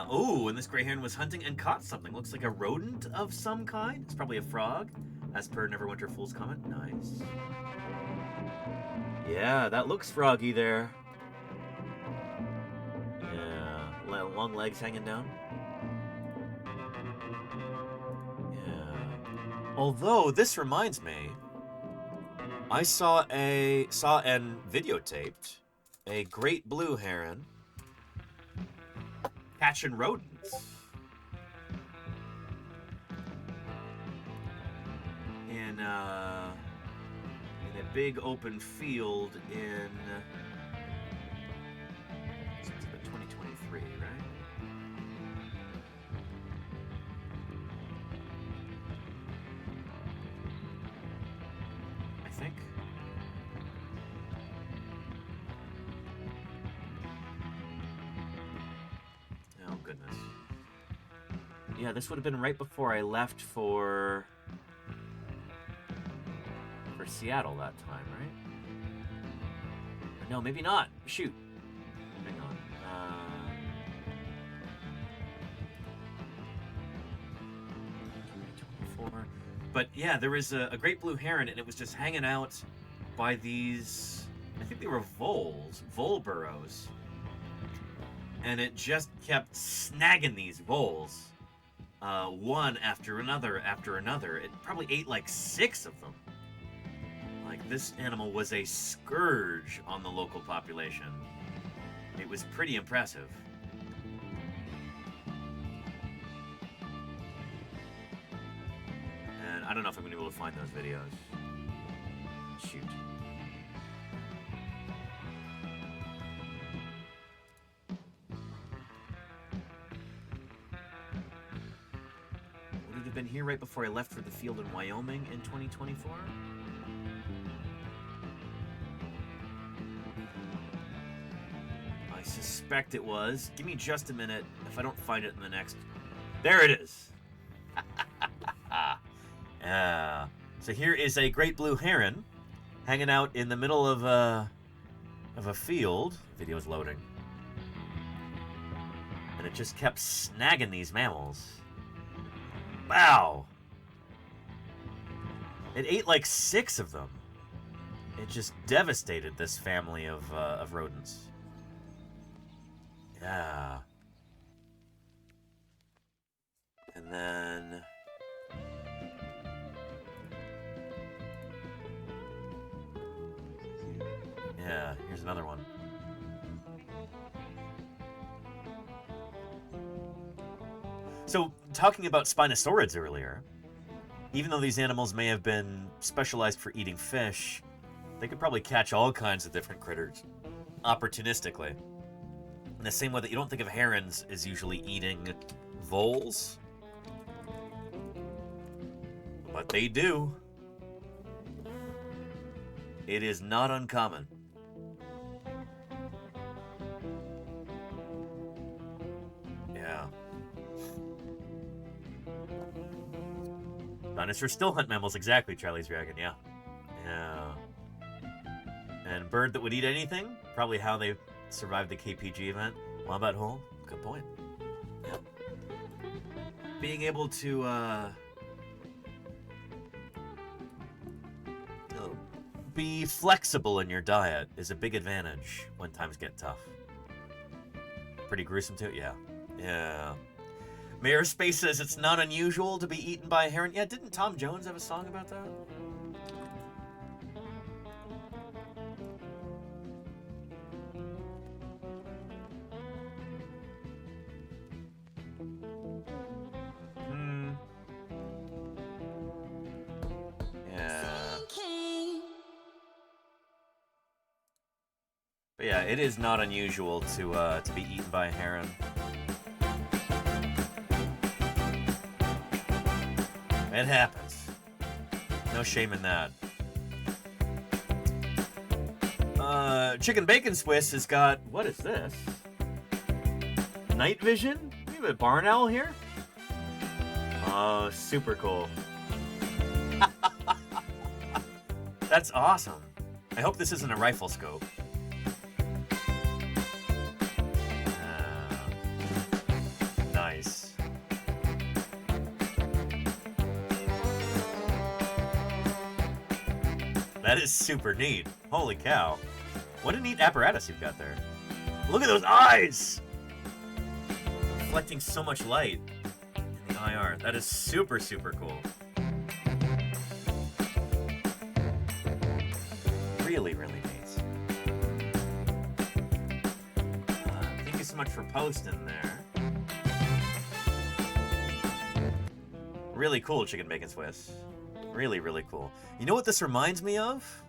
Oh, and this gray heron was hunting and caught something. Looks like a rodent of some kind. It's probably a frog, as per Neverwinter Fool's comment. Nice. Yeah, that looks froggy there. Yeah, long legs hanging down. Yeah. Although, this reminds me, I saw and videotaped a great blue heron catching rodents. In a big open field in 2023, right? I think. Oh, goodness. Yeah, this would have been right before I left for Seattle that time, right? Or no, maybe not. Shoot. Hang on. But yeah, there was a great blue heron, and it was just hanging out by these, I think they were vole burrows. And it just kept snagging these voles, one after another after another. It probably ate like 6 of them. Like, this animal was a scourge on the local population. It was pretty impressive. And I don't know if I'm going to be able to find those videos. Shoot. Would it have been here right before I left for the field in Wyoming in 2024? I suspect it was. Give me just a minute. If I don't find it in the next... There it is! Yeah. So here is a great blue heron hanging out in the middle of a field. Video's loading. And it just kept snagging these mammals. Wow! It ate like 6 of them. It just devastated this family of rodents. Yeah. And then... yeah, here's another one. So, talking about spinosaurids earlier, even though these animals may have been specialized for eating fish, they could probably catch all kinds of different critters, opportunistically. In the same way that you don't think of herons as usually eating voles. But they do. It is not uncommon. Yeah. Dinosaurs still hunt mammals, exactly, Charlie's Dragon, yeah. Yeah. And bird that would eat anything? Probably how they survived the KPG event. Wombat hole? Good point. Yeah. Being able to, be flexible in your diet is a big advantage when times get tough. Pretty gruesome too? Yeah. Yeah. Mayor Space says it's not unusual to be eaten by a heron. Yeah, didn't Tom Jones have a song about that? Yeah. it is not unusual to be eaten by a heron. It happens. No shame in that. Chicken Bacon Swiss has got, what is this? Night vision? We have a barn owl here? Oh, super cool. That's awesome. I hope this isn't a rifle scope. Nice. That is super neat. Holy cow. What a neat apparatus you've got there. Look at those eyes! Reflecting so much light in the IR. That is super, super cool. Really, really neat. Thank you so much for posting there. Really cool, Chicken Bacon Swiss. Really, really cool. You know what this reminds me of?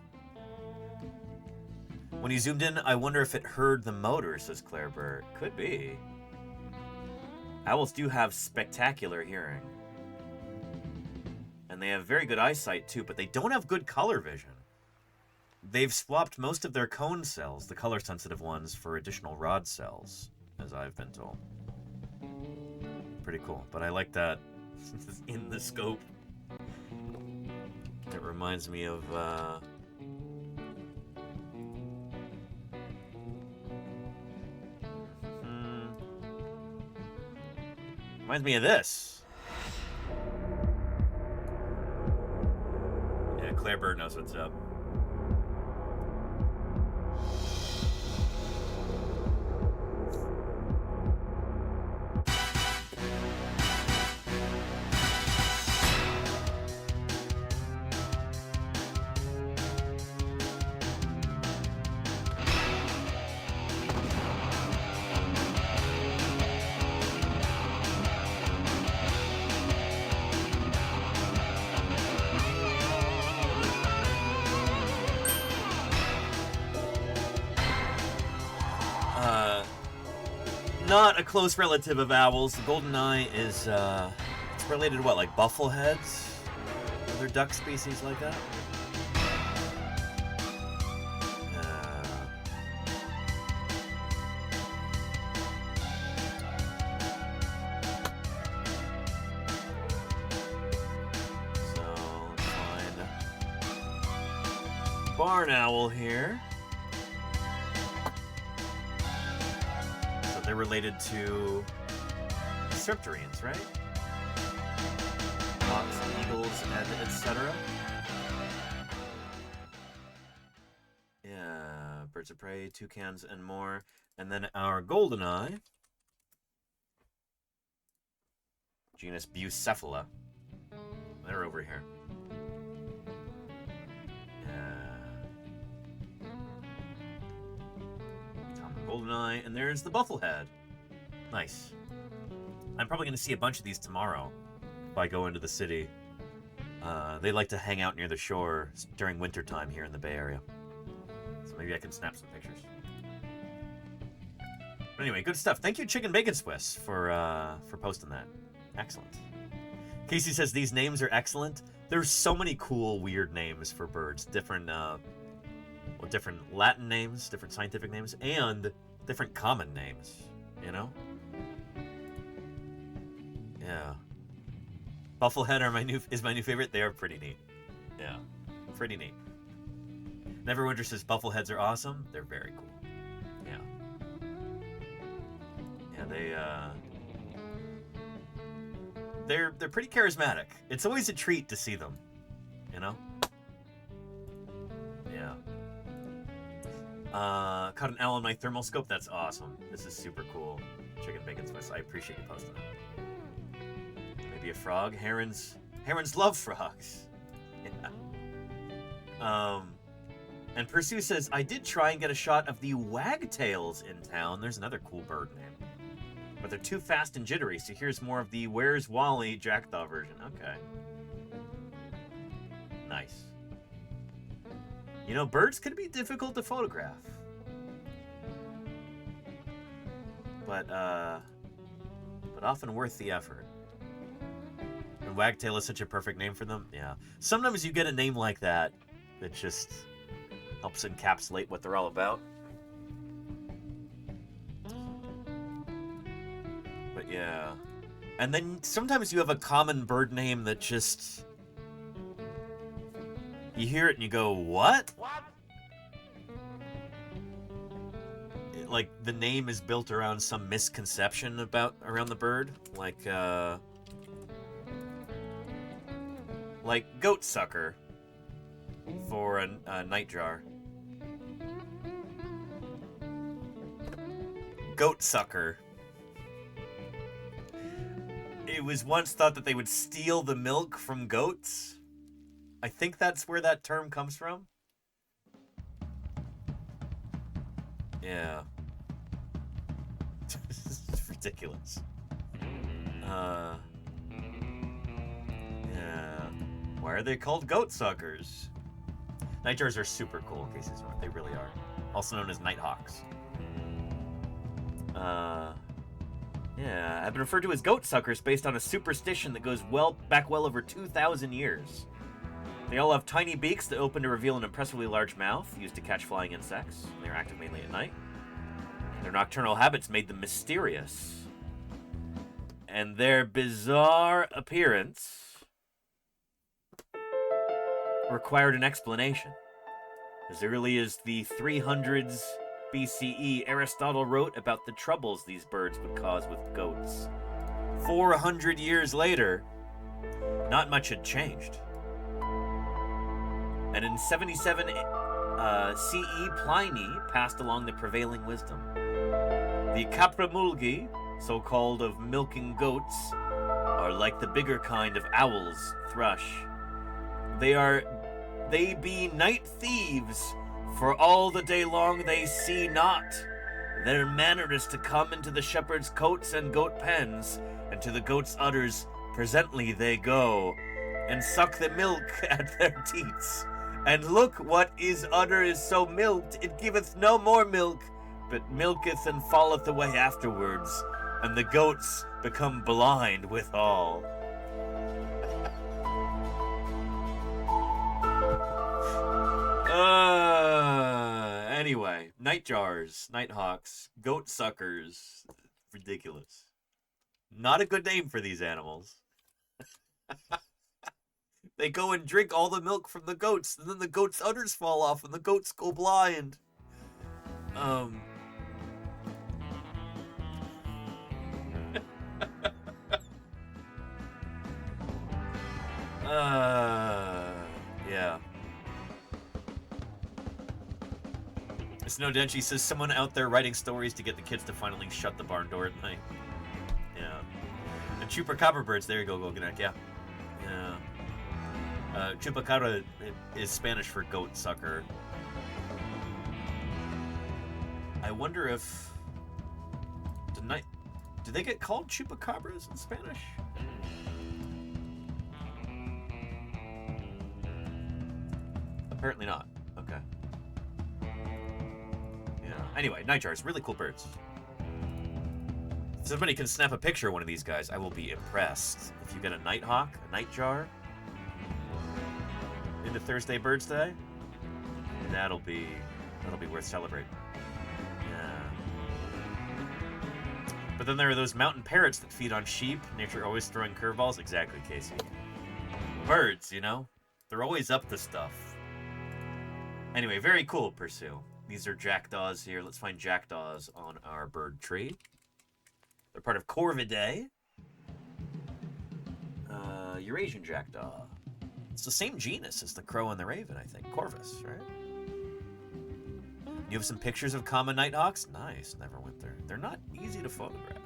When you zoomed in, I wonder if it heard the motor, says Claire Burr. Could be. Owls do have spectacular hearing. And they have very good eyesight too, but they don't have good color vision. They've swapped most of their cone cells, the color-sensitive ones, for additional rod cells, as I've been told. Pretty cool, but I like that in the scope. It reminds me of, reminds me of this. Yeah, Claire Bird knows what's up. Not a close relative of owls. The goldeneye is, it's related to what, like buffleheads? Other duck species like that? So, let's find barn owl here. They're related to Streptorines, right? Hawks, eagles, and etc. Yeah, birds of prey, toucans, and more. And then our goldeneye, genus Bucephala. They're over here. Goldeneye, and there's the bufflehead. Nice. I'm probably going to see a bunch of these tomorrow if I go into the city. They like to hang out near the shore during wintertime here in the Bay Area. So maybe I can snap some pictures. But anyway, good stuff. Thank you, Chicken Bacon Swiss, for posting that. Excellent. Casey says these names are excellent. There's so many cool, weird names for birds. Different Latin names, different scientific names, and different common names, you know? Yeah. Bufflehead is my new favorite. They are pretty neat. Yeah. Pretty neat. Neverwinter says buffleheads are awesome. They're very cool. Yeah. Yeah, they're pretty charismatic. It's always a treat to see them, you know? Yeah. Caught an owl in my thermal scope. That's awesome. This is super cool. Chicken Bacon Swiss. I appreciate you posting that. Maybe a frog. Herons love frogs. Yeah. And Pursue says, I did try and get a shot of the wagtails in town. There's another cool bird name. But they're too fast and jittery, so here's more of the Where's Wally Jackdaw version. Okay. Nice. You know, birds can be difficult to photograph. but often worth the effort. And wagtail is such a perfect name for them. Yeah. Sometimes you get a name like that that just helps encapsulate what they're all about. But yeah. And then sometimes you have a common bird name that just... You hear it and you go, what? Like, the name is built around some misconception around the bird. Like goat sucker for a nightjar. Goat sucker. It was once thought that they would steal the milk from goats. I think that's where that term comes from. Yeah. It's ridiculous. Yeah. Why are they called goat suckers? Nightjars are super cool, in case you don't. They really are. Also known as nighthawks. Yeah, I've been referred to as goat suckers based on a superstition that goes back well over 2,000 years. They all have tiny beaks that open to reveal an impressively large mouth, used to catch flying insects. They're active mainly at night. Their nocturnal habits made them mysterious. And their bizarre appearance required an explanation. As early as the 300s BCE, Aristotle wrote about the troubles these birds would cause with goats. 400 years later, not much had changed. And in 77 CE, Pliny passed along the prevailing wisdom. The caprimulgi, so-called of milking goats, are like the bigger kind of owls, thrush. They be night thieves, for all the day long they see not. Their manner is to come into the shepherd's cotes and goat pens, and to the goat's udders presently they go, and suck the milk at their teats. And look, what is udder is so milked, it giveth no more milk, but milketh and falleth away afterwards, and the goats become blind withal. Anyway, nightjars, nighthawks, goat suckers, ridiculous. Not a good name for these animals. They go and drink all the milk from the goats, and then the goats' udders fall off, and the goats go blind. Yeah. Snow Denchi says someone out there writing stories to get the kids to finally shut the barn door at night. Yeah. And chupacabra birds, there you go, Goganek, yeah. Yeah. Chupacabra is Spanish for goat sucker. I wonder if... Do they get called chupacabras in Spanish? Apparently not. Okay. Yeah. Anyway, nightjars, really cool birds. If somebody can snap a picture of one of these guys, I will be impressed. If you get a nighthawk, a nightjar, into Thursday Birds Day, that'll be worth celebrating. Yeah. But then there are those mountain parrots that feed on sheep. Nature always throwing curveballs. Exactly, Casey. Birds, you know? They're always up to stuff. Anyway, very cool, Pursue. These are jackdaws here. Let's find jackdaws on our bird tree. They're part of Corvidae. Eurasian jackdaw. It's the same genus as the crow and the raven, I think. Corvus, right? You have some pictures of common nighthawks? Nice. Never went there. They're not easy to photograph.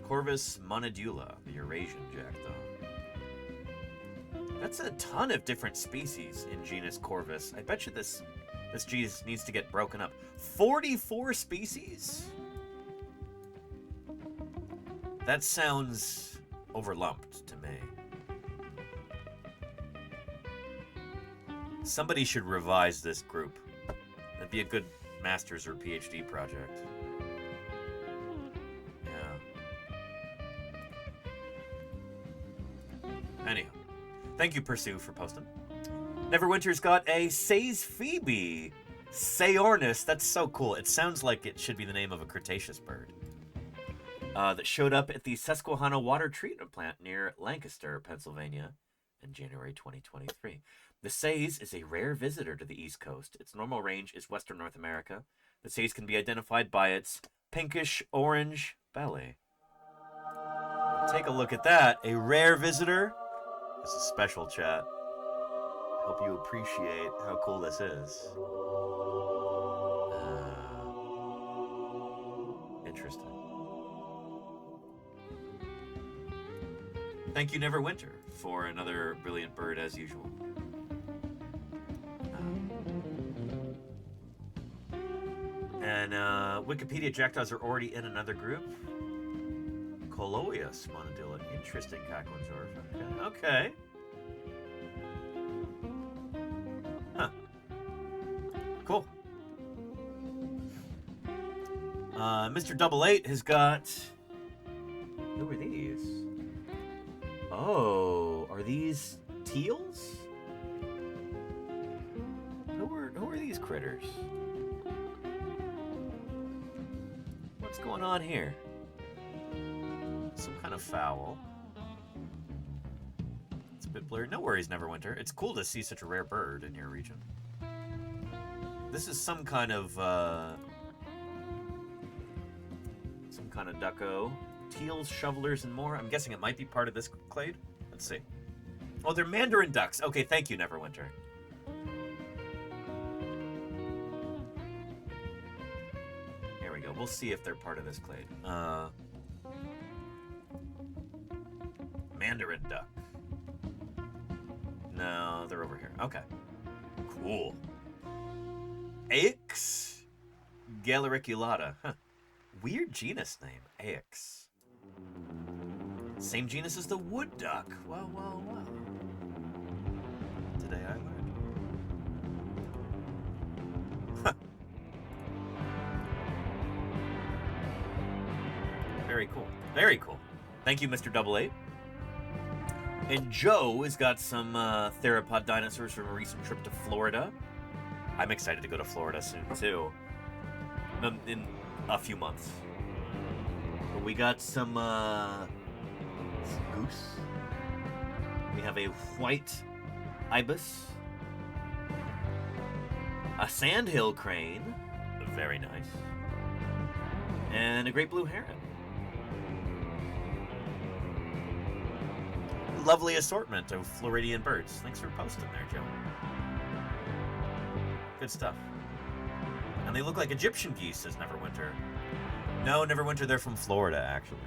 Corvus monodula, the Eurasian jackdaw. That's a ton of different species in genus Corvus. I bet you this genus needs to get broken up. 44 species? That sounds overlumped to me. Somebody should revise this group. That'd be a good master's or PhD project. Yeah. Anyhow, thank you, Pursue, for posting. Neverwinter's got a Say's Phoebe. Sayornis, that's so cool. It sounds like it should be the name of a Cretaceous bird. That showed up at the Susquehanna Water Treatment Plant near Lancaster, Pennsylvania in January 2023. The Say's is a rare visitor to the East Coast. Its normal range is Western North America. The Say's can be identified by its pinkish-orange belly. Take a look at that. A rare visitor. This is special, chat. Hope you appreciate how cool this is. Interesting. Thank you, Neverwinter, for another brilliant bird as usual. And Wikipedia jackdaws are already in another group. Coloius monodilla. Interesting, Cacklin's. Okay. Huh. Cool. Mr. 88 has got... Who are these? Oh, are these teals? Who are these critters? What's going on here? Some kind of fowl. It's a bit blurry. No worries, Neverwinter. It's cool to see such a rare bird in your region. This is some kind of ducko. Teals, shovelers, and more. I'm guessing it might be part of this clade. Let's see. Oh, they're mandarin ducks. Okay, thank you, Neverwinter. Here we go. We'll see if they're part of this clade. Mandarin duck. No, they're over here. Okay. Cool. Aix galericulata. Huh. Weird genus name. Aix. Same genus as the wood duck. Well, well, well. Today I learned. Huh. Very cool. Very cool. Thank you, Mr. 88. And Joe has got some theropod dinosaurs from a recent trip to Florida. I'm excited to go to Florida soon, too. In a few months. But we got some goose. We have a white ibis. A sandhill crane. Very nice. And a great blue heron. Lovely assortment of Floridian birds. Thanks for posting there, Joe. Good stuff. And they look like Egyptian geese, says Neverwinter. No, Neverwinter, they're from Florida, actually.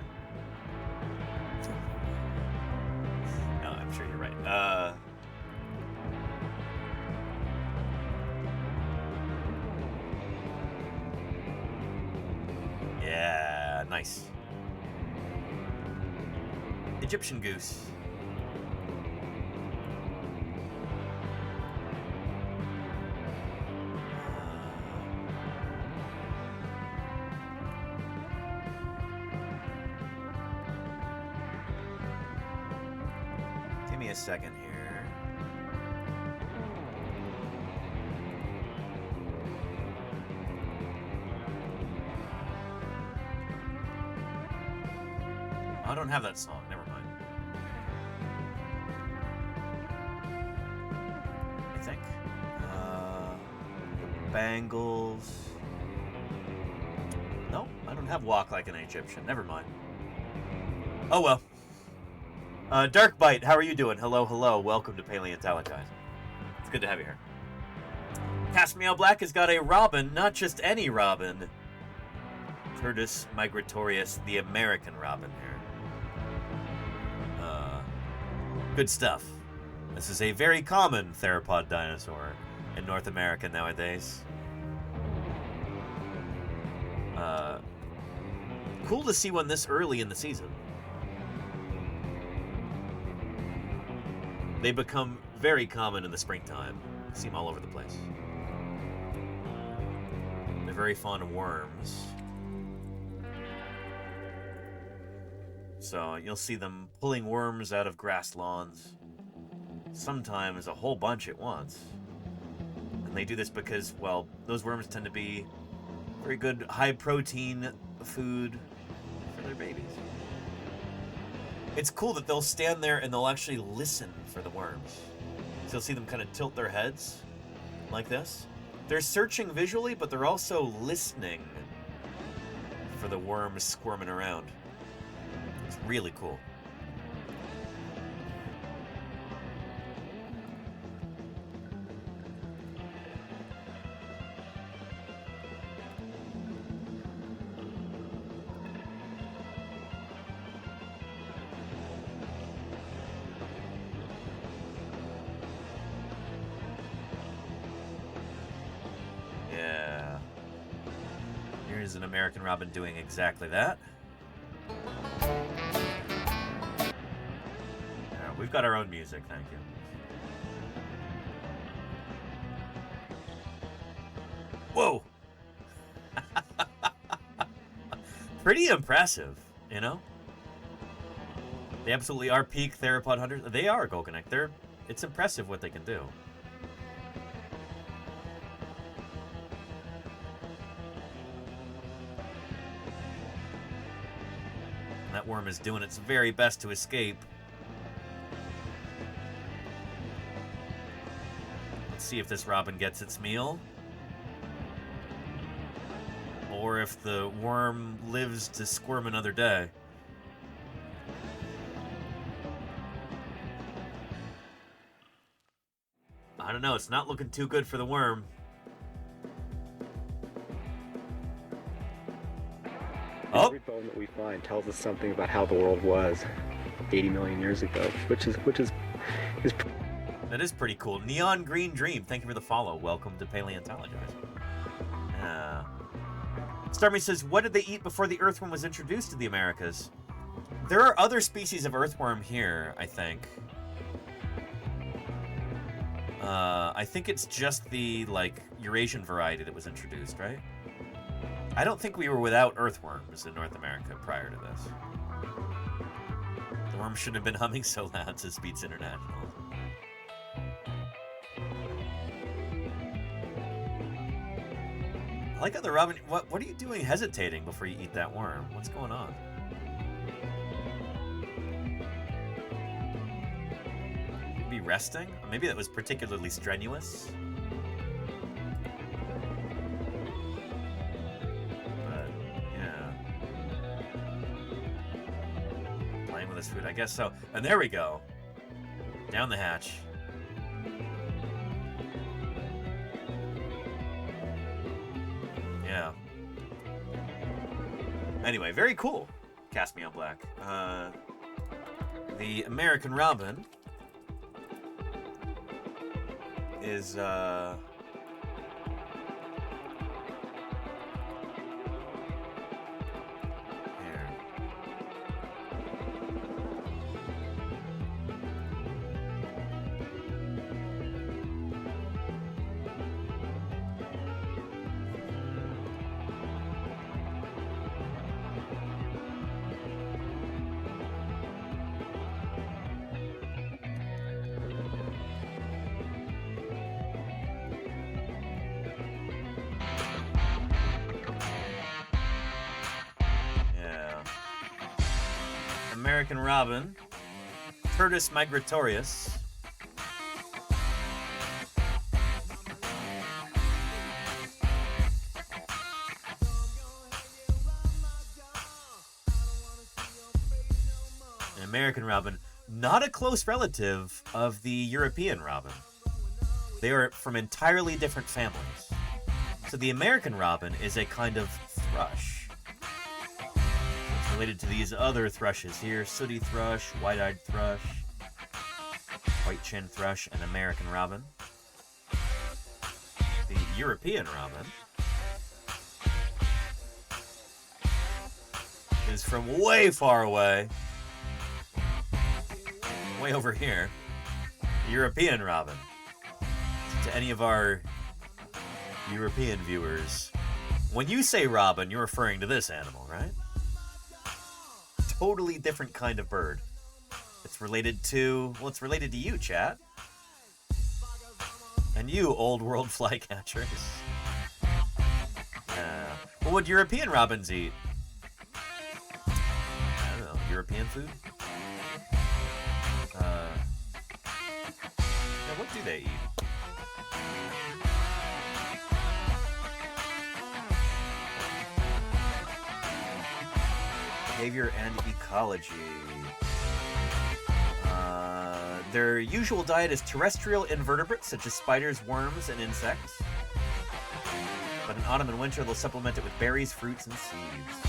No, I'm sure you're right. Yeah, nice. Egyptian goose. A second here. I don't have that song. Never mind. I think. The Bangles. No, I don't have Walk Like an Egyptian. Never mind. Oh well. Darkbite, how are you doing? Hello, hello. Welcome to Paleontologizing. It's good to have you here. Casmeow Black has got a robin, not just any robin. Turdus migratorius, the American robin here. Good stuff. This is a very common theropod dinosaur in North America nowadays. Cool to see one this early in the season. They become very common in the springtime. See them all over the place. very fond of worms. So you'll see them pulling worms out of grass lawns. Sometimes a whole bunch at once. And they do this because, well, those worms tend to be very good high-protein food for their babies. It's cool that they'll stand there and they'll actually listen for the worms. So you'll see them kind of tilt their heads like this. They're searching visually, but they're also listening for the worms squirming around. It's really cool. Yeah. Here's an American robin doing exactly that. We've got our own music, thank you. Whoa! Pretty impressive, you know? They absolutely are peak theropod hunters. They are Golganek. It's impressive what they can do. That worm is doing its very best to escape. See if this robin gets its meal, or if the worm lives to squirm another day. I don't know, it's not looking too good for the worm. Every bone that we find tells us something about how the world was 80 million years ago, which is That is pretty cool. Neon Green Dream, thank you for the follow. Welcome to Paleontologizing. Starmy says, what did they eat before the earthworm was introduced to the Americas? There are other species of earthworm here, I think. I think it's just the, Eurasian variety that was introduced, right? I don't think we were without earthworms in North America prior to this. The worm shouldn't have been humming so loud, says Beats International. I like how the robin... What are you doing hesitating before you eat that worm? What's going on? Maybe resting? Maybe that was particularly strenuous. But, yeah. Playing with his food, I guess so. And there we go. Down the hatch. Yeah. Anyway, very cool. Cast Me on Black. The American robin is here. American robin, Thursd migratorius. An American robin, not a close relative of the European robin. They are from entirely different families. So the American robin is a kind of thrush. Related to these other thrushes here, sooty thrush, white-eyed thrush, white-chinned thrush, and American robin. The European robin is from way far away, way over here, the European robin. To any of our European viewers, When you say robin, you're referring to this animal, right? Totally different kind of bird. It's related to, well, it's related to you, chat. And you, old world flycatchers. What would European robins eat? I don't know, European food? Yeah, what do they eat? Behavior and ecology. Their usual diet is terrestrial invertebrates such as spiders, worms, and insects. But in autumn and winter, they'll supplement it with berries, fruits, and seeds.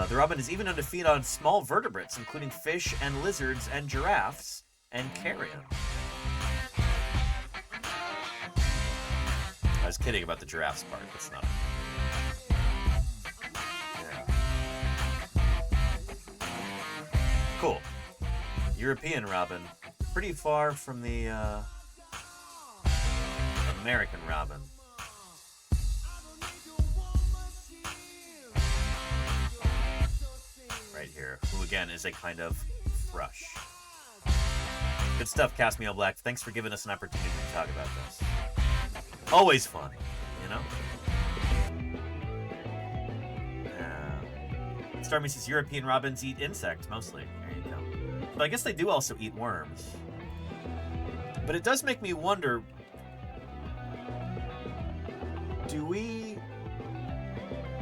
The robin is even known to feed on small vertebrates, including fish and lizards and giraffes and carrion. I was kidding about the giraffes part. That's not. Cool. European robin. Pretty far from the American robin. Right here. Who again is a kind of thrush. Good stuff, Casmiel Black. Thanks for giving us an opportunity to talk about this. Always fun, you know? Stormy says European robins eat insects mostly. There you go. But I guess they do also eat worms. But it does make me wonder,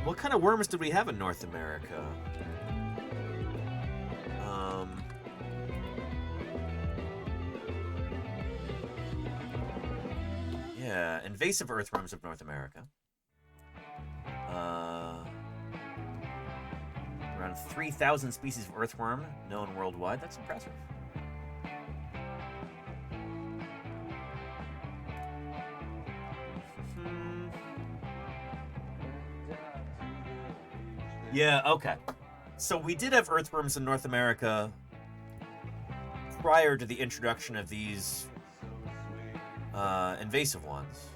what kind of worms did we have in North America? Yeah, invasive earthworms of North America. Around 3,000 species of earthworm known worldwide. That's impressive. Yeah, okay. So we did have earthworms in North America prior to the introduction of these invasive ones.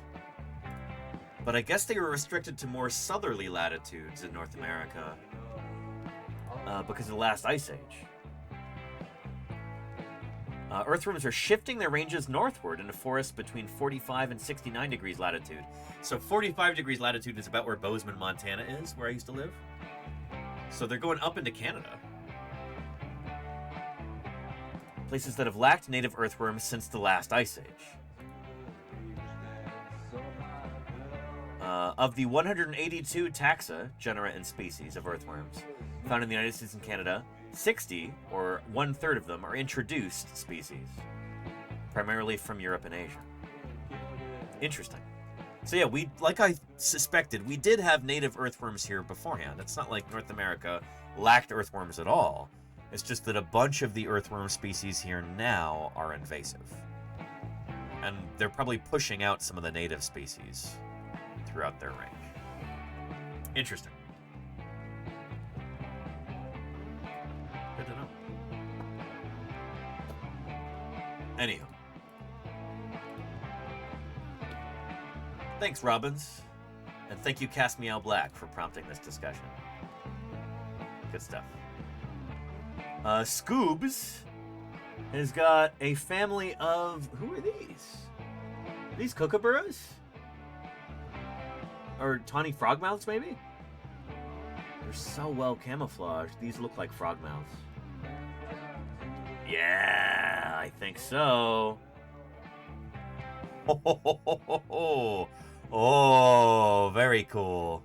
But I guess they were restricted to more southerly latitudes in North America because of the last ice age. Earthworms are shifting their ranges northward into forests between 45 and 69 degrees latitude. So 45 degrees latitude is about where Bozeman, Montana is, where I used to live. So they're going up into Canada. Places that have lacked native earthworms since the last ice age. Of the 182 taxa, genera, and species of earthworms found in the United States and Canada, 60, or 1/3 of them, are introduced species, primarily from Europe and Asia. Interesting. So yeah, like I suspected, we did have native earthworms here beforehand. It's not like North America lacked earthworms at all. It's just that a bunch of the earthworm species here now are invasive. And they're probably pushing out some of the native species throughout their range. Interesting. Good to know. Anywho. Thanks, Robbins. And thank you, Casmiel Black, for prompting this discussion. Good stuff. Scoobs has got a family of... Who are these? Are these kookaburras? Or tawny frogmouths, maybe? They're so well camouflaged. These look like frogmouths. Yeah, I think so. Oh, very cool.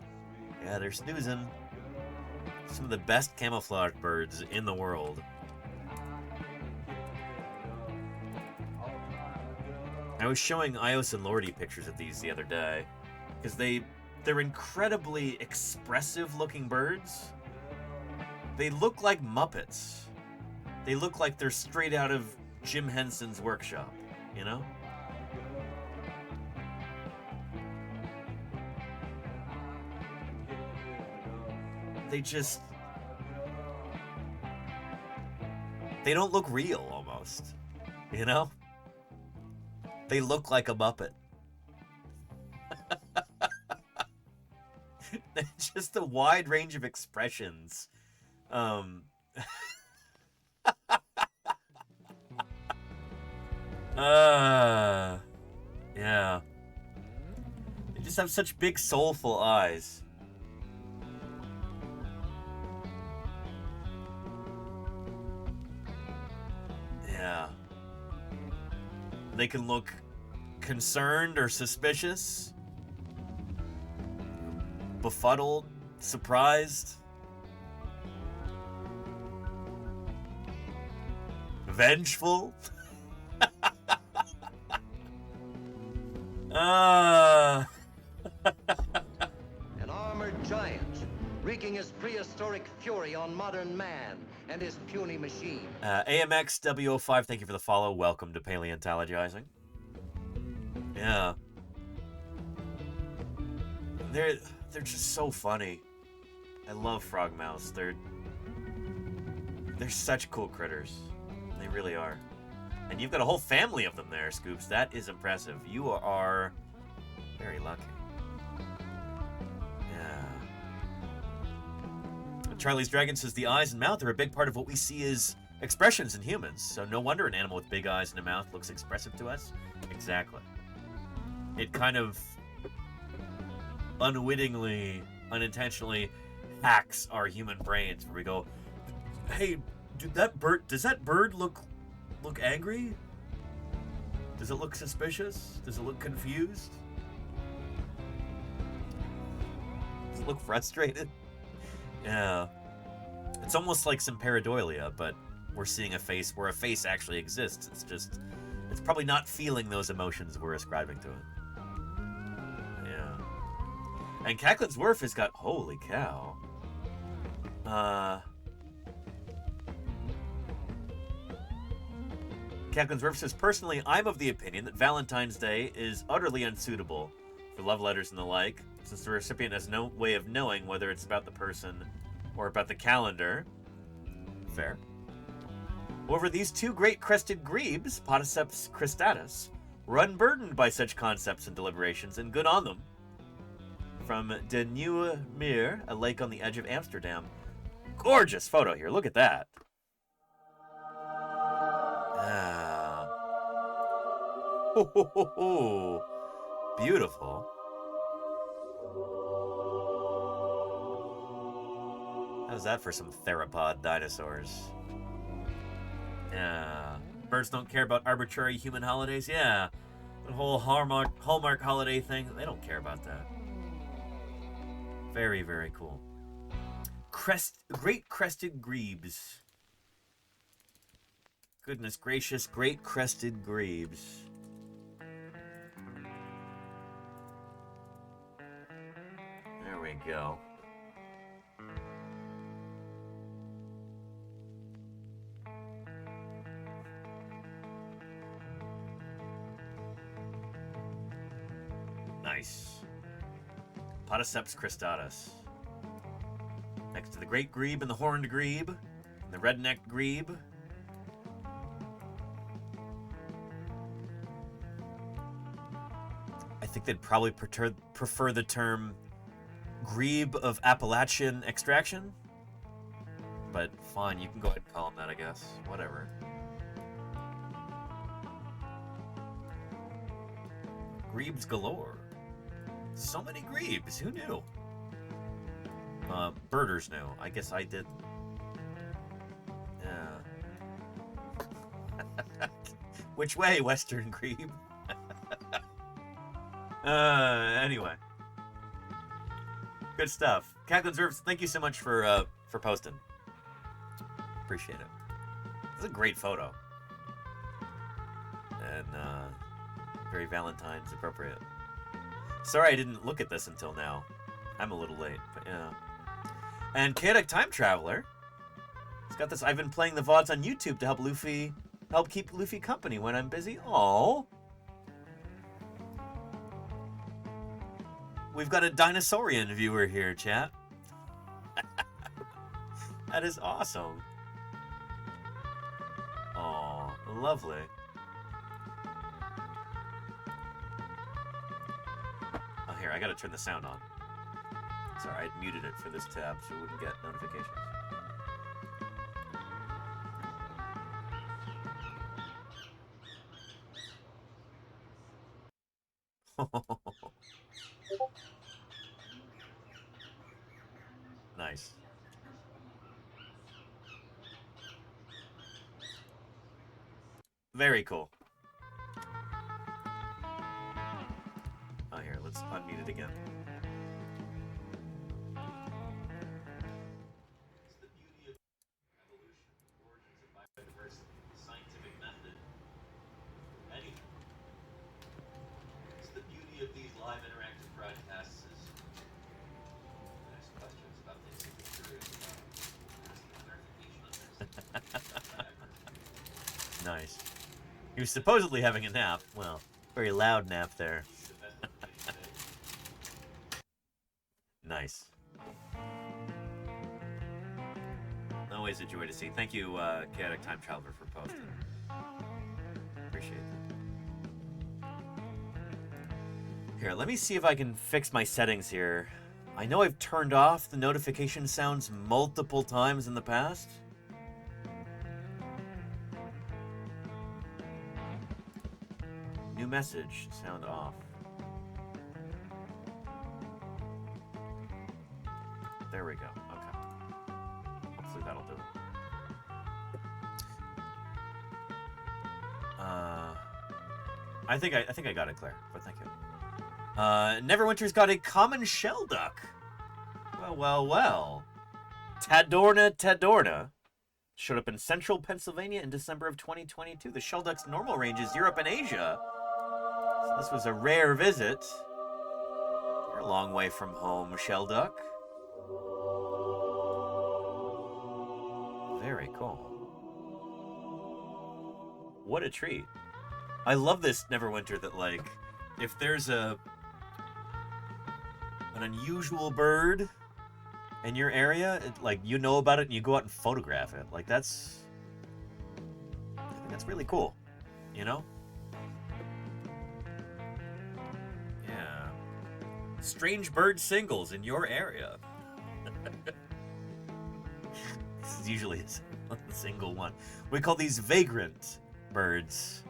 Yeah, they're snoozing. Some of the best camouflage birds in the world. I was showing Ios and Lordy pictures of these the other day, because they're incredibly expressive looking birds. They look like Muppets. They look like they're straight out of Jim Henson's workshop, you know? They don't look real, almost. You know? They look like a Muppet. just a wide range of expressions. Yeah. They just have such big, soulful eyes. Yeah. They can look concerned or suspicious, befuddled, surprised, vengeful. An armored giant, wreaking his prehistoric fury on modern man and his puny machine. AMXW05, thank you for the follow. Welcome to Paleontologizing. Yeah. They're just so funny. I love frogmouths. They're such cool critters. They really are. And you've got a whole family of them there, Scoops. That is impressive. You are very lucky. Yeah. Charlie's Dragon says the eyes and mouth are a big part of what we see as expressions in humans. So no wonder an animal with big eyes and a mouth looks expressive to us. Exactly. It kind of unwittingly, unintentionally hacks our human brains where we go, hey, does that bird look angry? Does it look suspicious? Does it look confused? Does it look frustrated? Yeah. It's almost like some pareidolia, but we're seeing a face where a face actually exists. It's probably not feeling those emotions we're ascribing to it. Yeah. And Cacklin's Wharf has got, holy cow. Cacklin's Wharf says, personally, I'm of the opinion that Valentine's Day is utterly unsuitable for love letters and the like, since the recipient has no way of knowing whether it's about the person or about the calendar. Fair. However, these two great crested grebes, Podiceps cristatus, were unburdened by such concepts and deliberations, and good on them. From De Nieuwe Meer, a lake on the edge of Amsterdam. Gorgeous photo here, look at that. Ah. Ho, ho, ho, ho. Beautiful. How's that for some theropod dinosaurs? Yeah. Birds don't care about arbitrary human holidays? Yeah. The whole Hallmark holiday thing, they don't care about that. Very, very cool. Great crested grebes. Goodness gracious, great crested grebes. There we go. Nice. Podiceps cristatus. Next to the great grebe and the horned grebe, and the red-necked grebe. I think they'd probably prefer the term grebe of Appalachian extraction. But fine, you can go ahead and call them that, I guess. Whatever. Grebes galore. So many grebes, who knew? Birders knew. I guess I didn't. Yeah. Which way, Western grebe? Anyway. Good stuff. Cacklin's Reserves, thank you so much for posting. Appreciate it. It's a great photo. And, very Valentine's appropriate. Sorry I didn't look at this until now. I'm a little late, but yeah. And Chaotic Time Traveler. He's got this. I've been playing the VODs on YouTube to help keep Luffy company when I'm busy. Aww. We've got a dinosaurian viewer here, chat. That is awesome. Aw, lovely. Oh, here, I gotta turn the sound on. Sorry, I muted it for this tab so we wouldn't get notifications. Nice. Very cool. Oh, here, let's unmute it again. Nice. He was supposedly having a nap. Well, very loud nap there. Nice. Always a joy to see. Thank you, Chaotic Time Traveler, for posting. Appreciate that. Here, let me see if I can fix my settings here. I know I've turned off the notification sounds multiple times in the past. New message, sound off. There we go. Okay. Hopefully that'll do it. I think I got it, Claire, but thank you. Neverwinter's got a common shell duck. Well. Tadorna showed up in central Pennsylvania in December of 2022. The shell duck's normal range is Europe and Asia. So this was a rare visit. You're a long way from home, shell duck. Very cool. What a treat. I love this Neverwinter that, like, if there's an unusual bird in your area, like, you know about it and you go out and photograph it. Like, I think that's really cool, you know? Yeah. Strange bird singles in your area. This is usually a single one. We call these vagrant birds.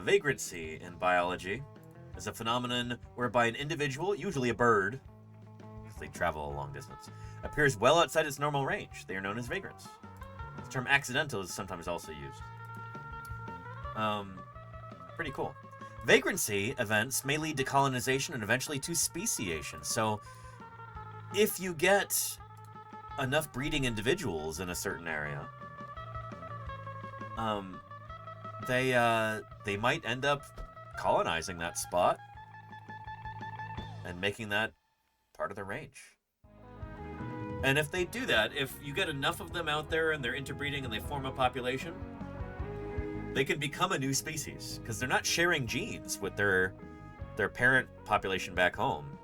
Vagrancy in biology is a phenomenon whereby an individual, usually a bird, because they travel a long distance, appears well outside its normal range. They are known as vagrants. The term accidental is sometimes also used. Pretty cool. Vagrancy events may lead to colonization and eventually to speciation. So if you get enough breeding individuals in a certain area, they might end up colonizing that spot and making that part of the range. And if they do that, if you get enough of them out there and they're interbreeding and they form a population, they can become a new species because they're not sharing genes with their parent population back home.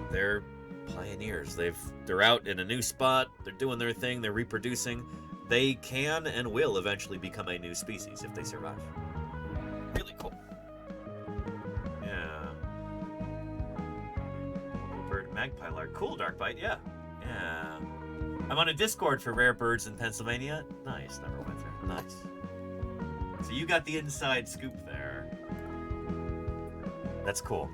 They're pioneers. They're out in a new spot. They're doing their thing. They're reproducing. They can and will eventually become a new species if they survive. Really cool. Yeah. Bird magpie lark. Cool, Darkbite. Yeah. Yeah. I'm on a Discord for rare birds in Pennsylvania. Nice, Neverwinter. Nice. So you got the inside scoop there. That's cool.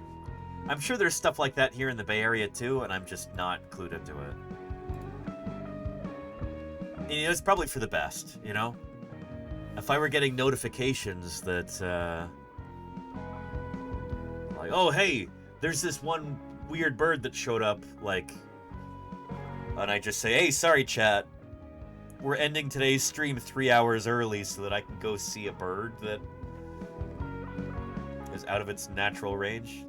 I'm sure there's stuff like that here in the Bay Area too, and I'm just not clued into it. You know, it's probably for the best, you know? If I were getting notifications that, like, oh, hey, there's this one weird bird that showed up, like, and I just say, hey, sorry, chat, we're ending today's stream 3 hours early so that I can go see a bird that is out of its natural range.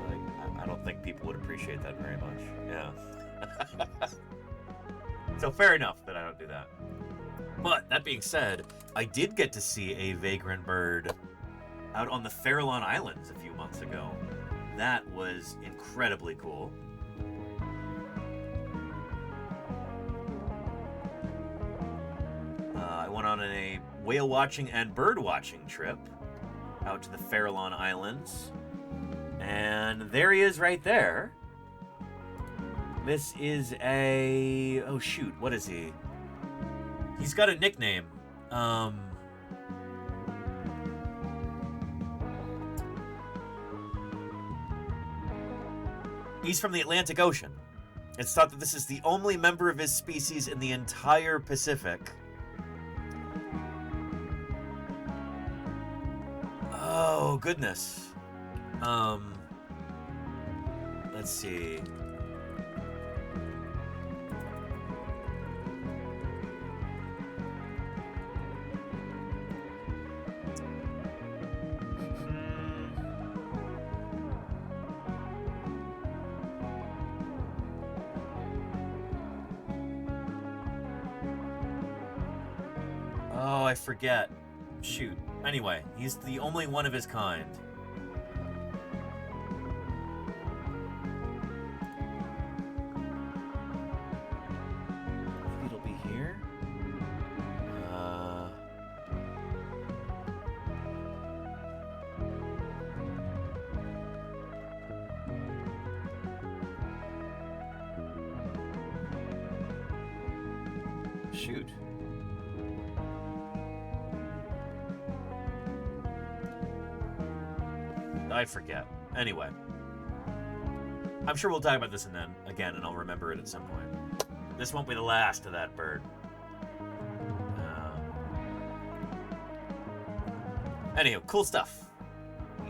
Like, I don't think people would appreciate that very much. Yeah. So fair enough that I don't do that. But that being said, I did get to see a vagrant bird out on the Farallon Islands a few months ago. That was incredibly cool. on a whale watching and bird watching trip out to the Farallon Islands. And there he is right there. This is a... oh shoot, what is he? He's got a nickname. He's from the Atlantic Ocean. It's thought that this is the only member of his species in the entire Pacific. Oh, goodness. Let's see. Oh, I forget. Shoot. Anyway, he's the only one of his kind. It'll be here. Shoot. I forget. Anyway. I'm sure we'll talk about this again, and I'll remember it at some point. This won't be the last of that bird. Anywho, cool stuff.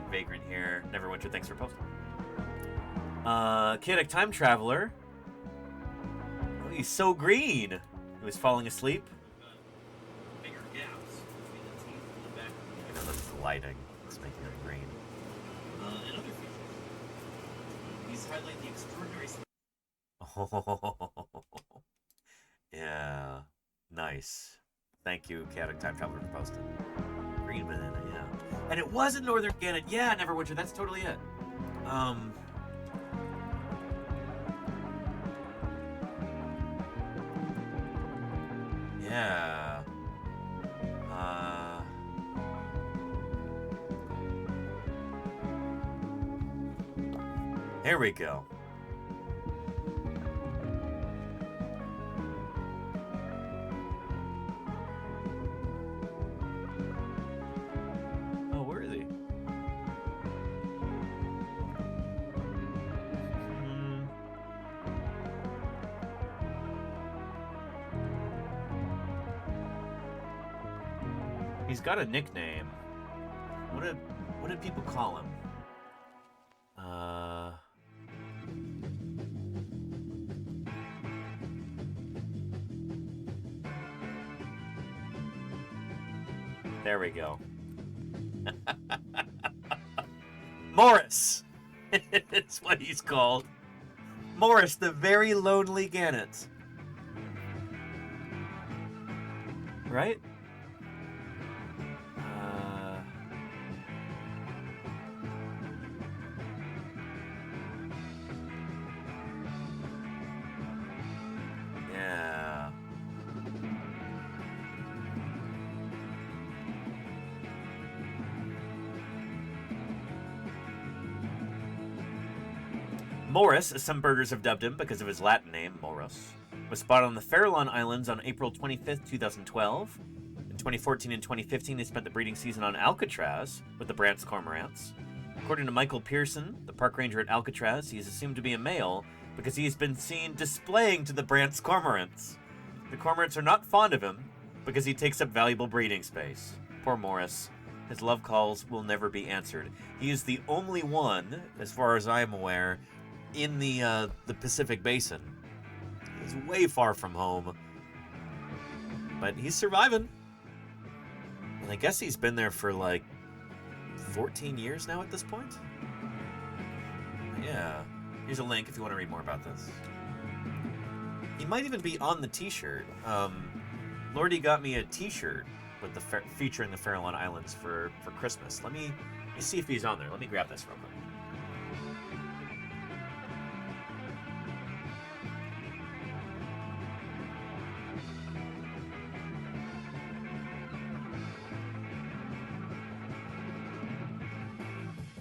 Vagrant here. Neverwinter, thanks for posting. Chaotic Time Traveler. Oh, he's so green. He was falling asleep. Bigger gaps between the teeth and the back. You know, that's the lighting. It's making it green. And other features. These highlight the extraordinary... Oh, yeah. Nice. Thank you, Chaotic Time Traveler, for posting. Green banana, yeah. And it was a northern gannet. Yeah, Neverwinter, that's totally it. Yeah. Here we go. Oh, where is he? He's got a nickname. What did people call him? There we go. Morris! It's what he's called. Morris, the very lonely gannet. Right? Yeah. Morris, as some birders have dubbed him because of his Latin name, Morus, was spotted on the Farallon Islands on April 25th, 2012. In 2014 and 2015, he spent the breeding season on Alcatraz with the Brandt's cormorants. According to Michael Pearson, the park ranger at Alcatraz, he is assumed to be a male because he has been seen displaying to the Brandt's cormorants. The cormorants are not fond of him because he takes up valuable breeding space. Poor Morris. His love calls will never be answered. He is the only one, as far as I am aware, in the Pacific Basin. He's way far from home, but he's surviving. And I guess he's been there for like 14 years now at this point. Yeah. Here's a link if you want to read more about this. He might even be on the t-shirt. Lordy got me a t-shirt with the featuring the Farallon Islands for Christmas. Let me see if he's on there. Let me grab this real quick.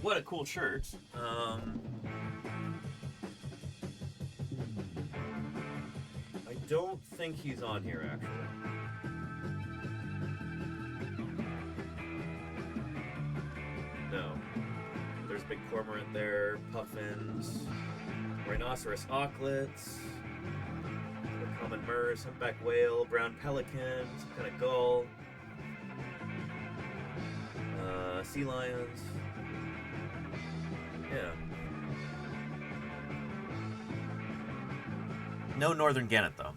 What a cool shirt. I don't think he's on here, actually. No. There's big cormorant there, puffins, rhinoceros auklets, common murres, humpback whale, brown pelican, some kind of gull, sea lions. Yeah. No northern gannet, though.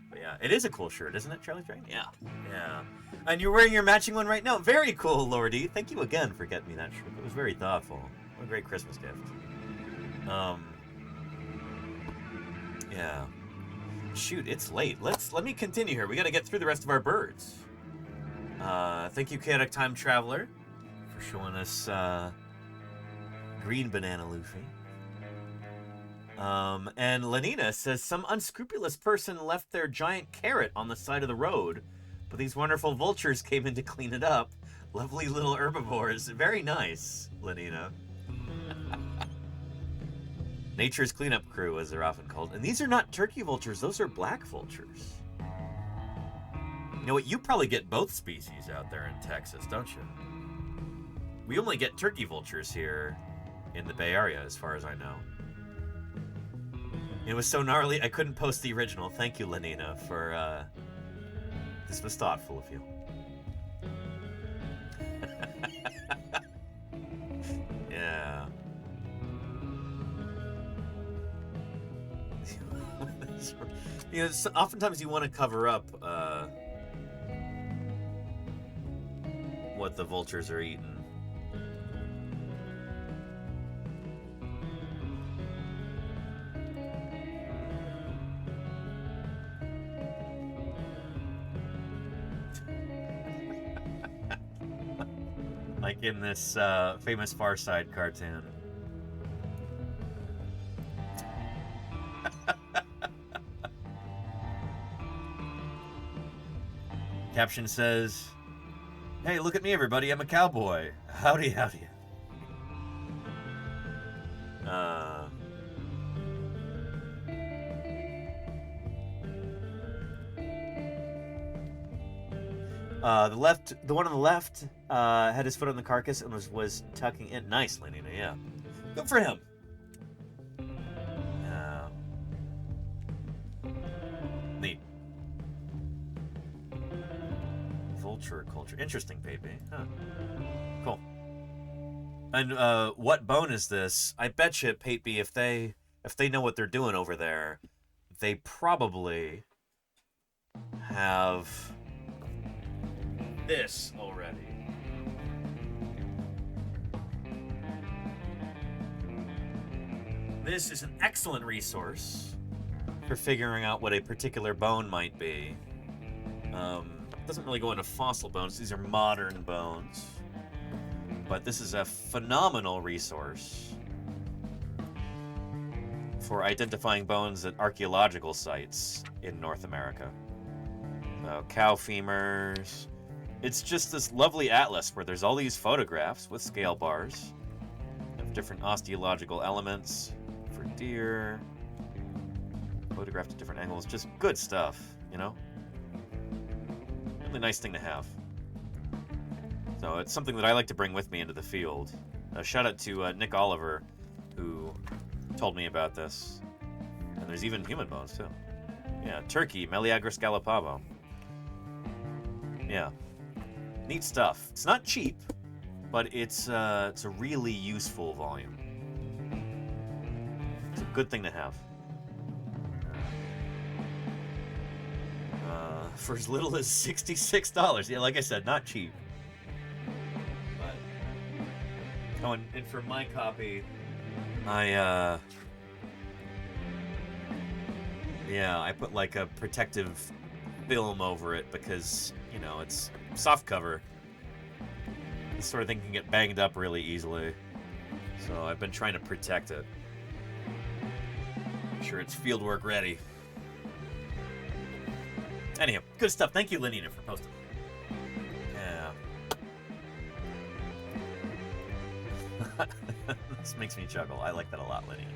But yeah, it is a cool shirt, isn't it, Charlie Train? Yeah. Yeah. And you're wearing your matching one right now. Very cool, Lordy. Thank you again for getting me that shirt. It was very thoughtful. What a great Christmas gift. Yeah. Shoot, it's late. Let me continue here. We got to get through the rest of our birds. Thank you, Chaotic Time Traveler, for showing us green banana Luffy. And Lenina says, some unscrupulous person left their giant carrot on the side of the road, but these wonderful vultures came in to clean it up. Lovely little herbivores. Very nice, Lenina. Nature's cleanup crew, as they're often called. And these are not turkey vultures, those are black vultures. You know what, you probably get both species out there in Texas, don't you? We only get turkey vultures here in the Bay Area, as far as I know. It was so gnarly, I couldn't post the original. Thank you, Lenina, for, this was thoughtful of you. Yeah. You know, oftentimes you want to cover up what the vultures are eating. Like in this famous Far Side cartoon. Caption says, "Hey, look at me, everybody. I'm a cowboy. Howdy, howdy." The one on the left, had his foot on the carcass and was tucking in. Nice, Lenina, yeah. Good for him. Neat. Vulture culture. Interesting, Pepe. Huh. Cool. And what bone is this? I bet you, Pepe, if they know what they're doing over there, they probably have this already. This is an excellent resource for figuring out what a particular bone might be. It doesn't really go into fossil bones. These are modern bones. But this is a phenomenal resource for identifying bones at archaeological sites in North America. Cow femurs. It's just this lovely atlas where there's all these photographs with scale bars of different osteological elements for deer, photographed at different angles. Just good stuff, you know? Really nice thing to have. So it's something that I like to bring with me into the field. Shout out to Nick Oliver, who told me about this. And there's even human bones, too. Yeah, turkey, Meleagris gallopavo. Yeah. Neat stuff. It's not cheap, but it's a really useful volume. It's a good thing to have. For as little as $66. Yeah, like I said, not cheap. But... Oh, and for my copy, I put like a protective film over it because, you know, it's soft cover. This sort of thing can get banged up really easily. So I've been trying to protect it. Make sure it's fieldwork ready. Anyhow, good stuff. Thank you, Lenina, for posting. Yeah. This makes me chuckle. I like that a lot, Lydia.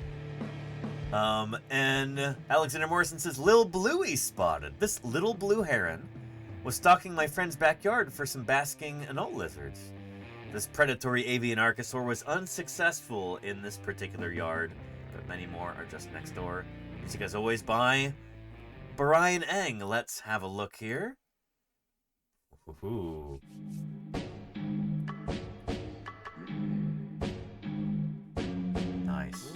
And Alexander Morrison says, Lil Bluey spotted. This little blue heron was stalking my friend's backyard for some basking anole lizards. This predatory avian archosaur was unsuccessful in this particular yard, but many more are just next door. Music as always by Brian Eng. Let's have a look here. Ooh. Nice.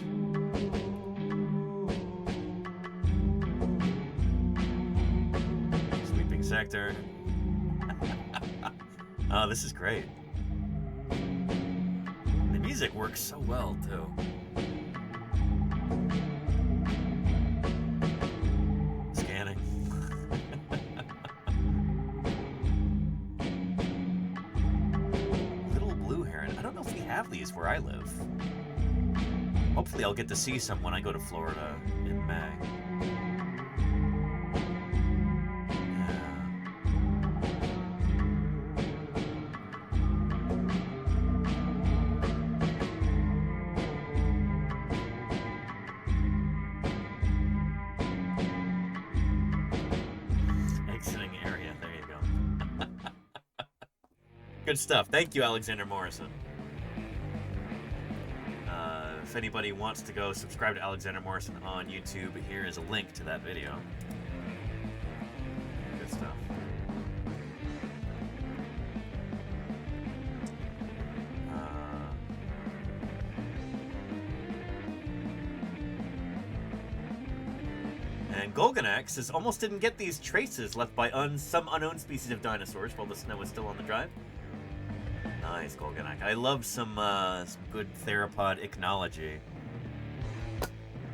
Sweeping sector. Oh, this is great. The music works so well, too. Scanning. Little blue heron. I don't know if we have these where I live. Hopefully I'll get to see some when I go to Florida in May. Exiting area, there you go. Good stuff. Thank you, Alexander Morrison. If anybody wants to go subscribe to Alexander Morrison on YouTube, here is a link to that video. Good stuff. And Golganax says, almost didn't get these traces left by some unknown species of dinosaurs while the snow was still on the drive. Nice, Golganak. I love some good theropod ichnology.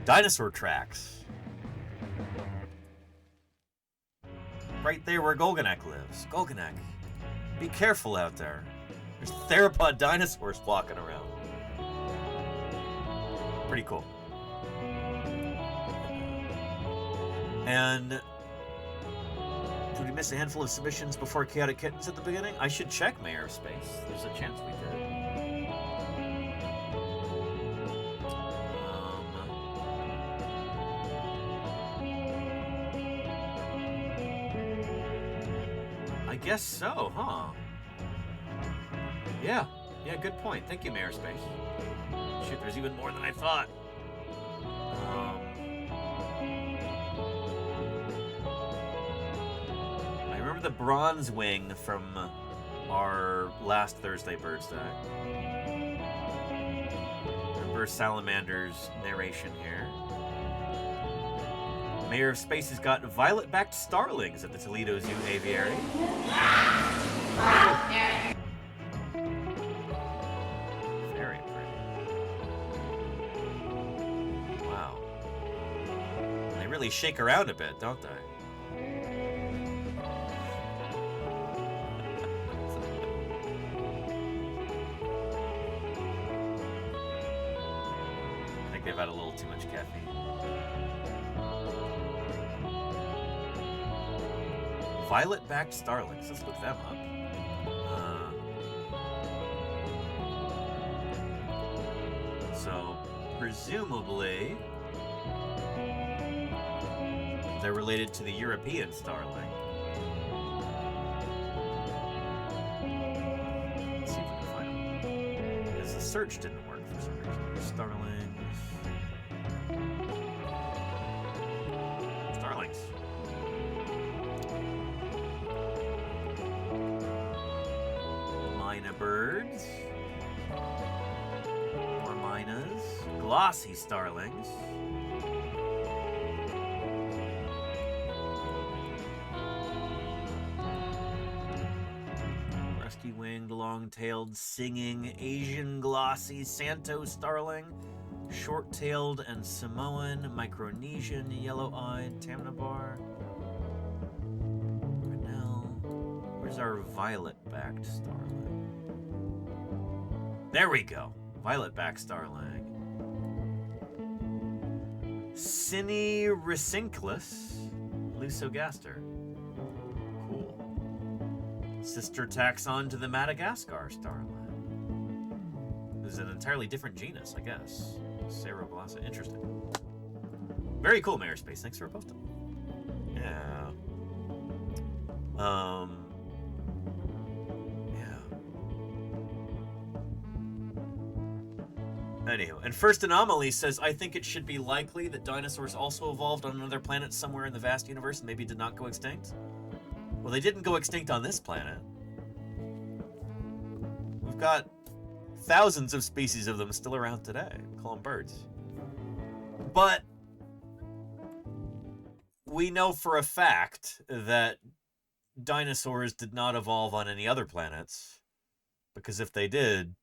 Dinosaur tracks. Right there where Golganak lives. Golganak, be careful out there. There's theropod dinosaurs walking around. Pretty cool. And did we miss a handful of submissions before Chaotic Kittens at the beginning? I should check Mayor of Space. There's a chance we did. I guess so, huh? Yeah, good point. Thank you, Mayor of Space. Shoot, there's even more than I thought. The bronze wing from our last Thursday Birds Day. Remember Salamander's narration here. Mayor of Space has got violet-backed starlings at the Toledo Zoo Aviary. Very pretty. Wow. They really shake around a bit, don't they? They've had a little too much caffeine. Violet-backed starlings. Let's look them up. So, presumably, they're related to the European starling. Let's see if we can find them. Because the search didn't work for some reason. Starlings. Myna birds. More mynas. Glossy starlings. Rusty-winged, long-tailed, singing, Asian glossy Santo starling. Short-tailed and Samoan, Micronesian, yellow-eyed, Tamnabar. Grinnell. Where's our violet-backed starling? There we go. Violet-backed starling. Cineracinclus lusogaster. Cool. Sister taxon to the Madagascar starling. is an entirely different genus, I guess. Ceroglossa. Interesting. Very cool, Mayor Space. Thanks for posting. Yeah. Yeah. Anywho, and First Anomaly says, I think it should be likely that dinosaurs also evolved on another planet somewhere in the vast universe and maybe did not go extinct. Well, they didn't go extinct on this planet. We've got thousands of species of them still around today. We call them birds. But we know for a fact that dinosaurs did not evolve on any other planets, because if they did,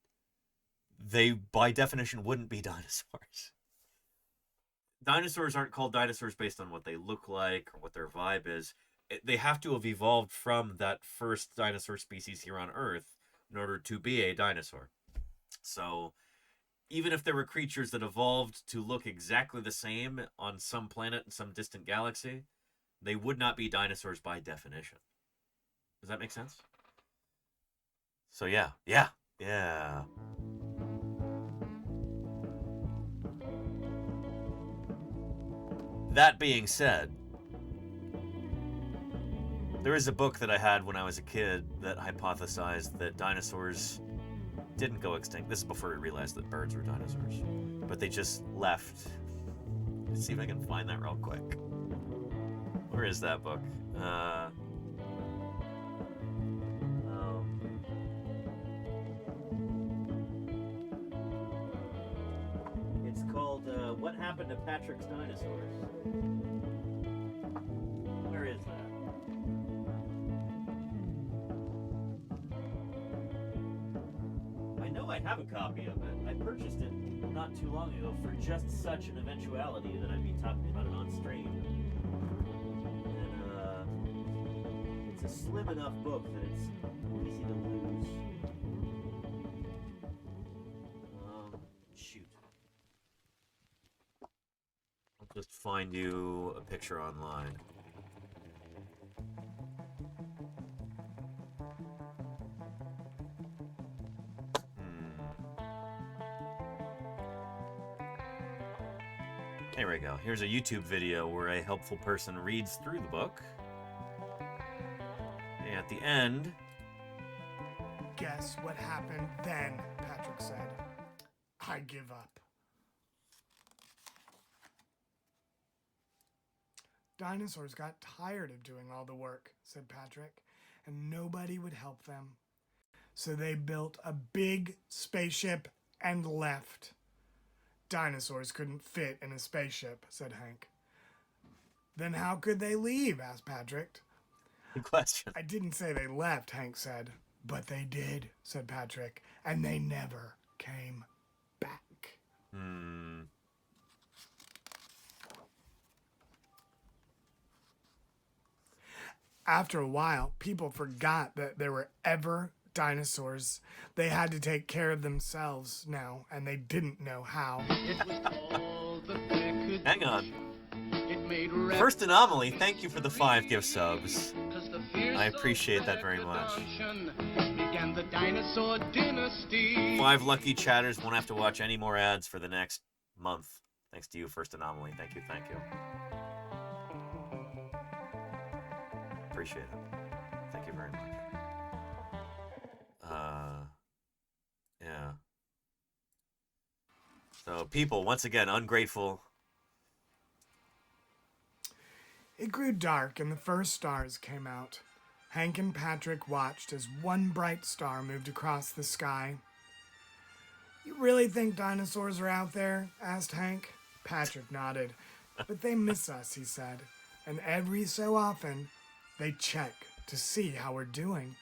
they, by definition, wouldn't be dinosaurs. Dinosaurs aren't called dinosaurs based on what they look like or what their vibe is. They have to have evolved from that first dinosaur species here on Earth in order to be a dinosaur. So even if there were creatures that evolved to look exactly the same on some planet in some distant galaxy, they would not be dinosaurs by definition. Does that make sense? So yeah. That being said, there is a book that I had when I was a kid that hypothesized that dinosaurs didn't go extinct. This is before I realized that birds were dinosaurs. But they just left. Let's see if I can find that real quick. Where is that book? It's called What Happened to Patrick's Dinosaurs? Where is that? I know I have a copy of it. I purchased it not too long ago for just such an eventuality that I'd be talking about it on stream. And it's a slim enough book that it's easy to lose. Shoot. I'll just find you a picture online. There we go. Here's a YouTube video where a helpful person reads through the book. And at the end... Guess what happened then, Patrick said. I give up. Dinosaurs got tired of doing all the work, said Patrick, and nobody would help them. So they built a big spaceship and left. Dinosaurs couldn't fit in a spaceship, said Hank. Then how could they leave? Asked Patrick. Good question. I didn't say they left, Hank said. But they did, said Patrick. And they never came back. After a while, people forgot that there were ever dinosaurs. They had to take care of themselves now, and they didn't know how. Hang on. First Anomaly, thank you for the 5 gift subs. I appreciate that very much. 5 lucky chatters won't have to watch any more ads for the next month. Thanks to you, First Anomaly. Thank you, thank you. Appreciate it. Thank you very much. Yeah. So people, once again, ungrateful. It grew dark and the first stars came out. Hank and Patrick watched as one bright star moved across the sky. You really think dinosaurs are out there? Asked Hank. Patrick nodded. But they miss us, he said. And every so often, they check to see how we're doing.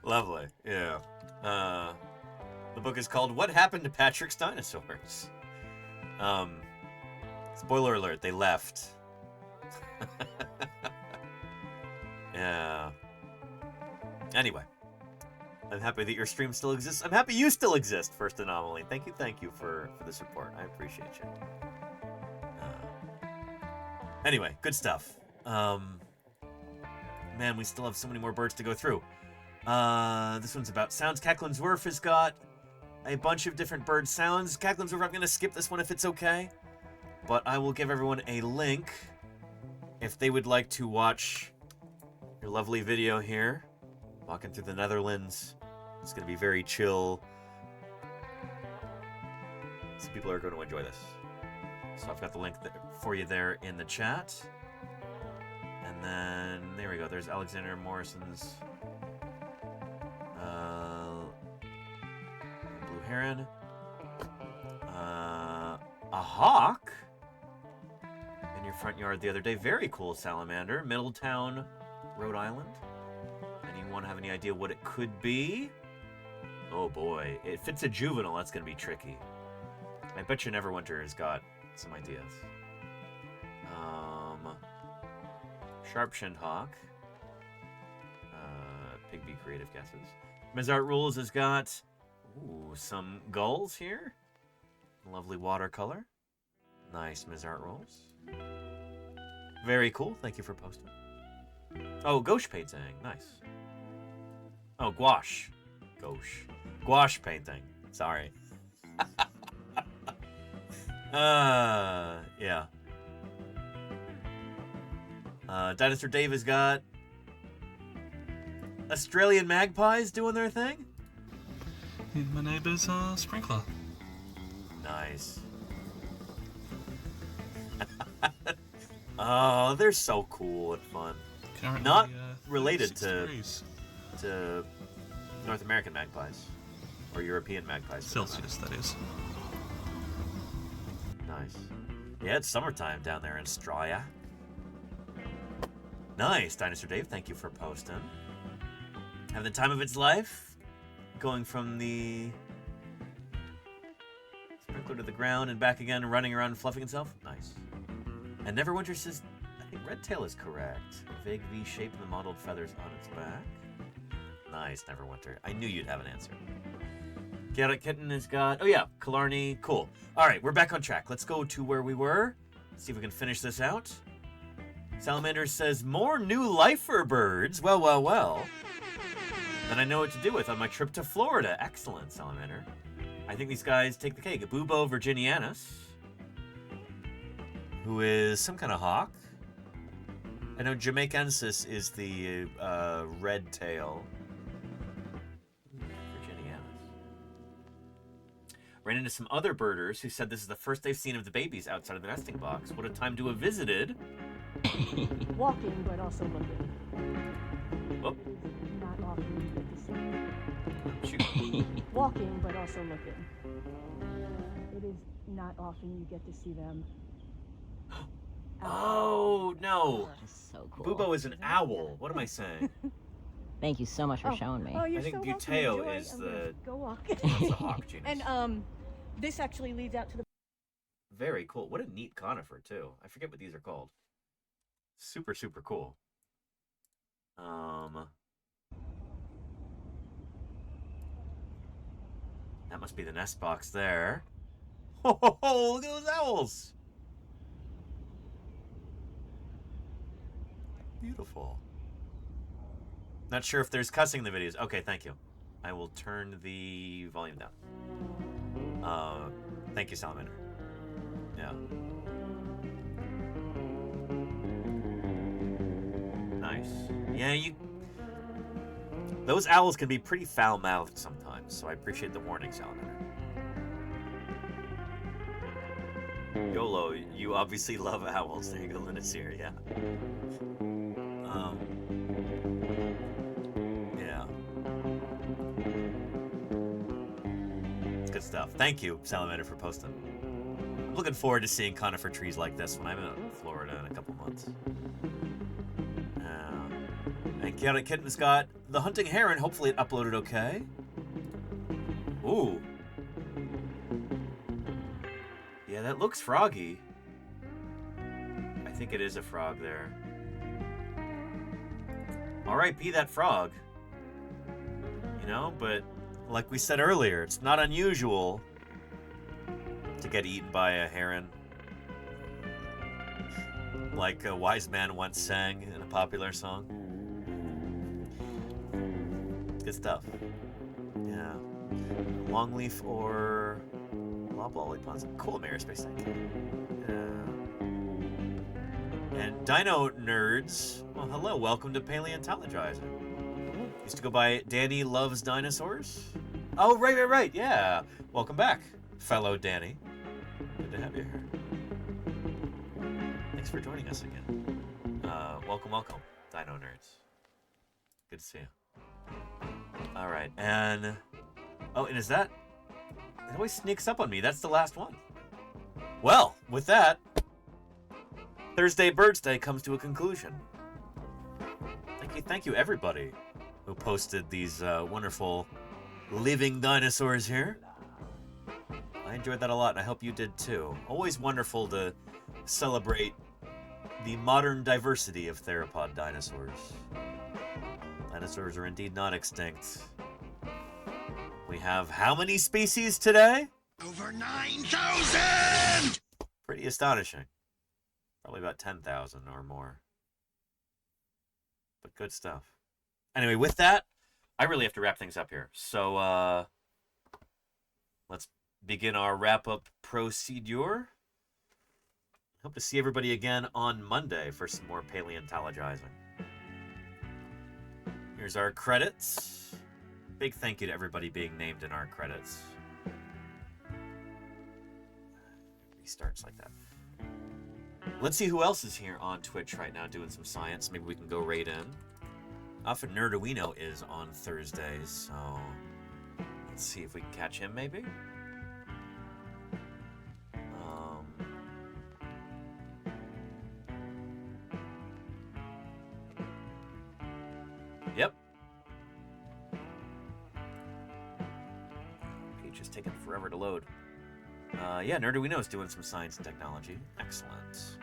Lovely, yeah. The book is called What Happened to Patrick's Dinosaurs? Spoiler alert, they left. Yeah. Anyway. I'm happy that your stream still exists. I'm happy you still exist, First Anomaly. Thank you for the support. I appreciate you. Anyway, good stuff. Man, we still have so many more birds to go through. This one's about sounds. Cacklin's Wharf has got a bunch of different bird sounds. Cacklin's Wharf, I'm going to skip this one if it's okay. But I will give everyone a link if they would like to watch your lovely video here. Walking through the Netherlands. It's going to be very chill. Some people are going to enjoy this. So I've got the link for you there in the chat. And then, there we go. There's Alexander Morrison's blue heron. A hawk in your front yard the other day. Very cool salamander. Middletown, Rhode Island. Anyone have any idea what it could be? Oh boy. If it's a juvenile, that's going to be tricky. I bet you Neverwinter has got some ideas. Sharp-shinned hawk. Pigby creative guesses. Mizart Rules has got some gulls here. Lovely watercolor. Nice Mizart Rules. Very cool. Thank you for posting. Oh, gouache painting. Nice. Oh, gouache. Gouache. Gouache painting. Sorry. Yeah. Dinosaur Dave has got Australian magpies doing their thing. My neighbour's sprinkler. Nice. Oh, they're so cool and fun. Currently, not related 60 degrees. to North American magpies or European magpies. Celsius, that is. Nice. Yeah, it's summertime down there in Australia. Nice, Dinosaur Dave. Thank you for posting. Having the time of its life. Going from the sprinkler to the ground and back again, running around and fluffing itself. Nice. And Neverwinter says, I think Redtail is correct. A vague V shape and the mottled feathers on its back. Nice, Neverwinter. I knew you'd have an answer. Chaotic Kitten has got... Oh yeah, Killarney. Cool. Alright, we're back on track. Let's go to where we were. See if we can finish this out. Salamander says, more new lifer birds. Well, well, well. Then I know what to do with on my trip to Florida. Excellent, Salamander. I think these guys take the cake. Bubo virginianus, who is some kind of hawk. I know Jamaicensis is the red tail. Virginianus. Ran into some other birders who said this is the first they've seen of the babies outside of the nesting box. What a time to have visited. Walking, but also looking. Whoop. Not often you get to see. Shoot. Walking, but also looking. It is not often you get to see them. Oh, no. So cool. Bubo is an owl. What am I saying? Thank you so much for showing me. Oh, you're I think so Buteo welcome. is the... Go walk. That's the hawk genus. And this actually leads out to the... Very cool. What a neat conifer, too. I forget what these are called. Super, super cool. That must be the nest box there. Oh, ho, ho, look at those owls. Beautiful. Not sure if there's cussing in the videos. Okay, thank you. I will turn the volume down. Thank you, Salamander. Yeah. Nice. Yeah, those owls can be pretty foul-mouthed sometimes, so I appreciate the warning, Salamander. YOLO, you obviously love owls. There you go, Linusir, yeah. Yeah. It's good stuff. Thank you, Salamander, for posting. I'm looking forward to seeing conifer trees like this when I'm in Florida in a couple months. And Chaotic Kitten's got the hunting heron. Hopefully it uploaded okay. Ooh. Yeah, that looks froggy. I think it is a frog there. R.I.P. that frog. You know, but like we said earlier, it's not unusual to get eaten by a heron. Like a wise man once sang in a popular song. good stuff. Yeah. Longleaf or lollipop. Cool, Aerospace. Thank you. Yeah. And Dino Nerds. Well, hello. Welcome to Paleontologizing. Used to go by Danny Loves Dinosaurs. Oh, right. Yeah. Welcome back, fellow Danny. Good to have you here. Thanks for joining us again. Welcome, Dino Nerds. Good to see you. All right, and is that? It always sneaks up on me. That's the last one. Well, with that, Thursday Birds Day comes to a conclusion. Thank you, everybody who posted these wonderful living dinosaurs here. I enjoyed that a lot, and I hope you did too. Always wonderful to celebrate the modern diversity of theropod dinosaurs. Dinosaurs are indeed not extinct. We have how many species today? Over 9,000! Pretty astonishing. Probably about 10,000 or more. But good stuff. Anyway, with that, I really have to wrap things up here. So, let's begin our wrap-up procedure. Hope to see everybody again on Monday for some more paleontologizing. Here's our credits. Big thank you to everybody being named in our credits. Restarts like that. Let's see who else is here on Twitch right now doing some science. Maybe we can go right in. Often Nerduino is on Thursdays, so let's see if we can catch him maybe. Yep. Page is taking forever to load. Yeah, Nerduino is doing some science and technology. Excellent.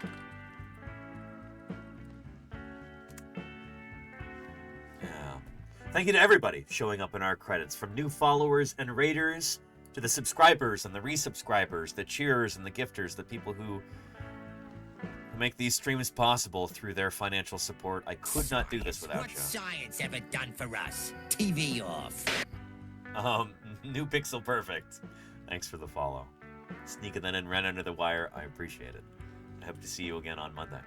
Yeah. Thank you to everybody showing up in our credits, from new followers and raiders to the subscribers and the resubscribers, the cheerers and the gifters, the people who make these streams possible through their financial support. I could not do this without you. What's science ever done for us? TV off. New Pixel Perfect. Thanks for the follow. Sneaking that in right under the wire. I appreciate it. I hope to see you again on Monday.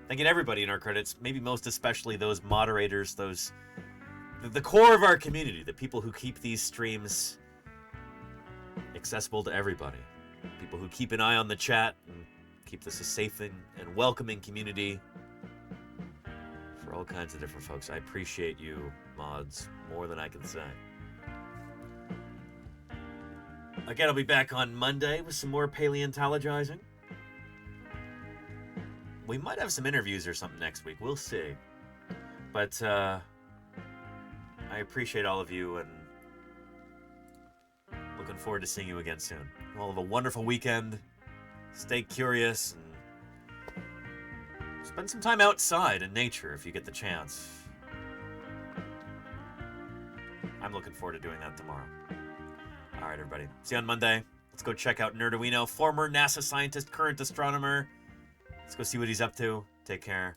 Thank you to everybody in our credits, maybe most especially those moderators, the core of our community, the people who keep these streams accessible to everybody. People who keep an eye on the chat and keep this a safe and welcoming community for all kinds of different folks. I appreciate you, mods, more than I can say. Again, I'll be back on Monday with some more paleontologizing. We might have some interviews or something next week. We'll see. But I appreciate all of you and looking forward to seeing you again soon. You all have a wonderful weekend. Stay curious and spend some time outside in nature if you get the chance. I'm looking forward to doing that tomorrow. All right, everybody. See you on Monday. Let's go check out Nerduino, former NASA scientist, current astronomer. Let's go see what he's up to. Take care.